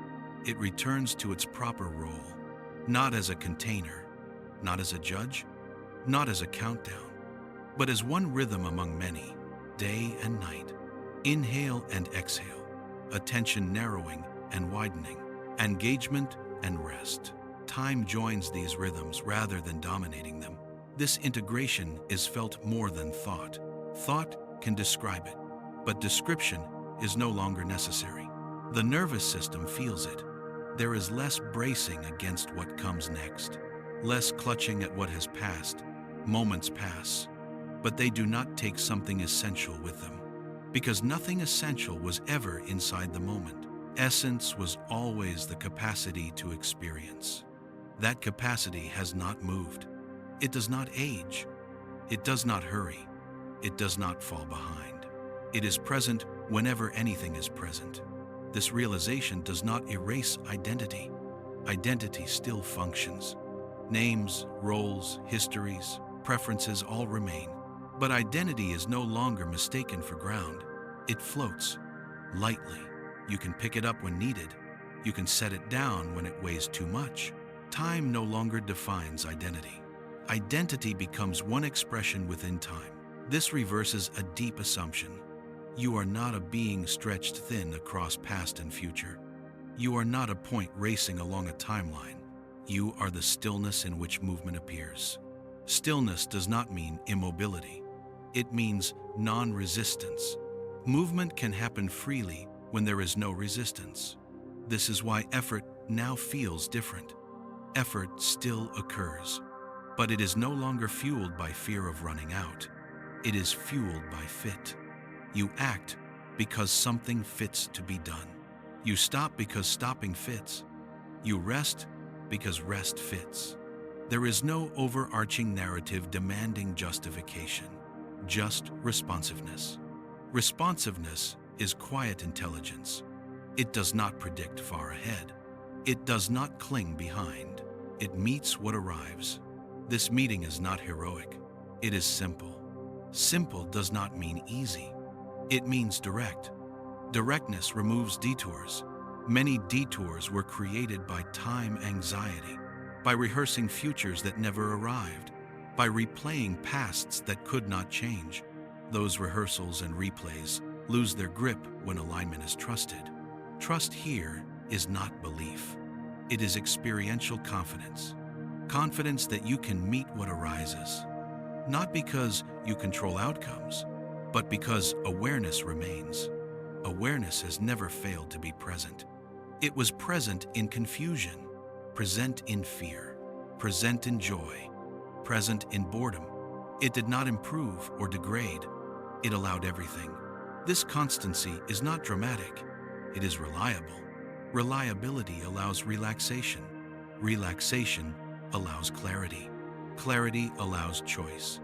it returns to its proper role, not as a container, not as a judge, not as a countdown, but as one rhythm among many, day and night, inhale and exhale, attention narrowing and widening, engagement and rest. Time joins these rhythms rather than dominating them. This integration is felt more than thought. Thought can describe it, but description is no longer necessary. The nervous system feels it. There is less bracing against what comes next, less clutching at what has passed. Moments pass, but they do not take something essential with them, because nothing essential was ever inside the moment. Essence was always the capacity to experience. That capacity has not moved. It does not age. It does not hurry. It does not fall behind. It is present whenever anything is present. This realization does not erase identity. Identity still functions. Names, roles, histories, preferences all remain. But identity is no longer mistaken for ground. It floats lightly. You can pick it up when needed. You can set it down when it weighs too much. Time no longer defines identity. Identity becomes one expression within time. This reverses a deep assumption. You are not a being stretched thin across past and future. You are not a point racing along a timeline. You are the stillness in which movement appears. Stillness does not mean immobility. It means non-resistance. Movement can happen freely when there is no resistance. This is why effort now feels different. Effort still occurs, but it is no longer fueled by fear of running out. It is fueled by fit. You act because something fits to be done. You stop because stopping fits. You rest because rest fits. There is no overarching narrative demanding justification, just responsiveness. Responsiveness is quiet intelligence. It does not predict far ahead. It does not cling behind. It meets what arrives. This meeting is not heroic. It is simple. Simple does not mean easy. It means direct. Directness removes detours. Many detours were created by time anxiety, by rehearsing futures that never arrived, by replaying pasts that could not change. Those rehearsals and replays lose their grip when alignment is trusted. Trust here is not belief. It is experiential confidence. Confidence that you can meet what arises. Not because you control outcomes, but because awareness remains. Awareness has never failed to be present. It was present in confusion, present in fear, present in joy, present in boredom. It did not improve or degrade. It allowed everything. This constancy is not dramatic. It is reliable. Reliability allows relaxation. Relaxation allows clarity. Clarity allows choice.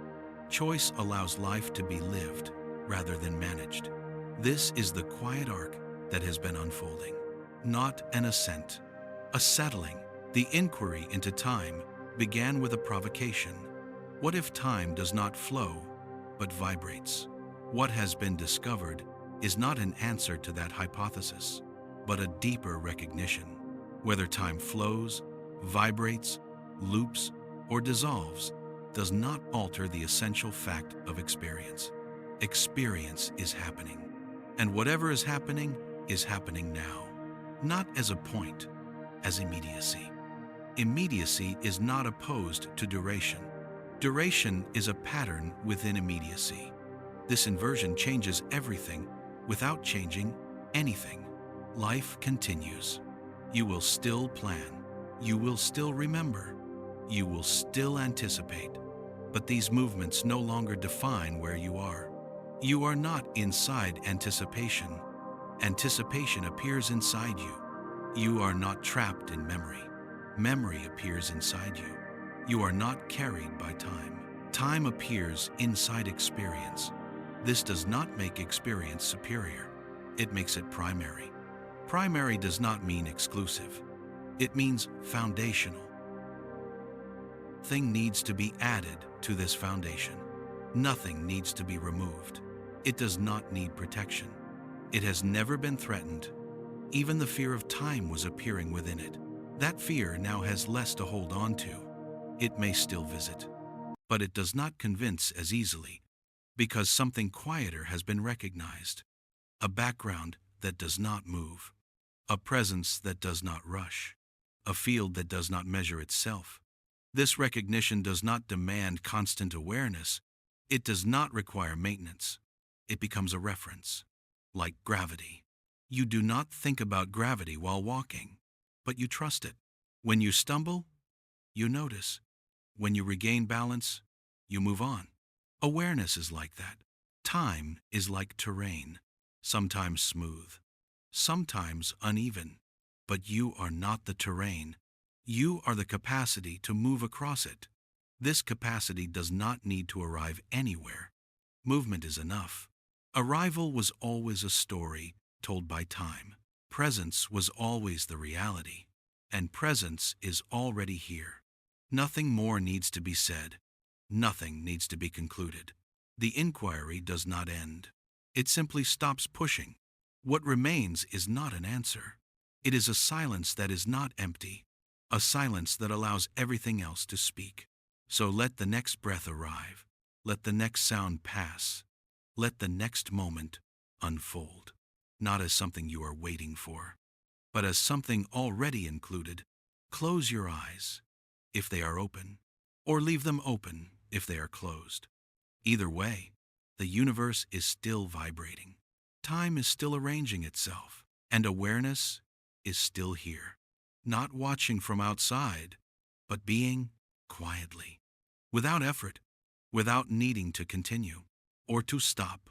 Choice allows life to be lived rather than managed. This is the quiet arc that has been unfolding. Not an ascent, a settling. The inquiry into time began with a provocation. What if time does not flow, but vibrates? What has been discovered is not an answer to that hypothesis, but a deeper recognition. Whether time flows, vibrates, loops, or dissolves does not alter the essential fact of experience. Experience is happening, and whatever is happening now. Not as a point, as immediacy. Immediacy is not opposed to duration. Duration is a pattern within immediacy. This inversion changes everything without changing anything. Life continues. You will still plan. You will still remember. You will still anticipate. But these movements no longer define where you are. You are not inside anticipation. Anticipation appears inside you. You are not trapped in memory. Memory appears inside you. You are not carried by time. Time appears inside experience. This does not make experience superior. It makes it primary. Primary does not mean exclusive. It means foundational. Nothing needs to be added to this foundation. Nothing needs to be removed. It does not need protection. It has never been threatened. Even the fear of time was appearing within it. That fear now has less to hold on to. It may still visit, but it does not convince as easily, because something quieter has been recognized. A background that does not move. A presence that does not rush. A field that does not measure itself. This recognition does not demand constant awareness. It does not require maintenance. It becomes a reference, like gravity. You do not think about gravity while walking, but you trust it. When you stumble, you notice. When you regain balance, you move on. Awareness is like that. Time is like terrain, sometimes smooth, sometimes uneven. But you are not the terrain. You are the capacity to move across it. This capacity does not need to arrive anywhere. Movement is enough. Arrival was always a story told by time. Presence was always the reality, and presence is already here. Nothing more needs to be said. Nothing needs to be concluded. The inquiry does not end. It simply stops pushing. What remains is not an answer. It is a silence that is not empty, a silence that allows everything else to speak. So let the next breath arrive. Let the next sound pass. Let the next moment unfold. Not as something you are waiting for, but as something already included. Close your eyes if they are open, or leave them open if they are closed. Either way, the universe is still vibrating. Time is still arranging itself, and awareness is still here. Not watching from outside, but being quietly, without effort, without needing to continue or to stop.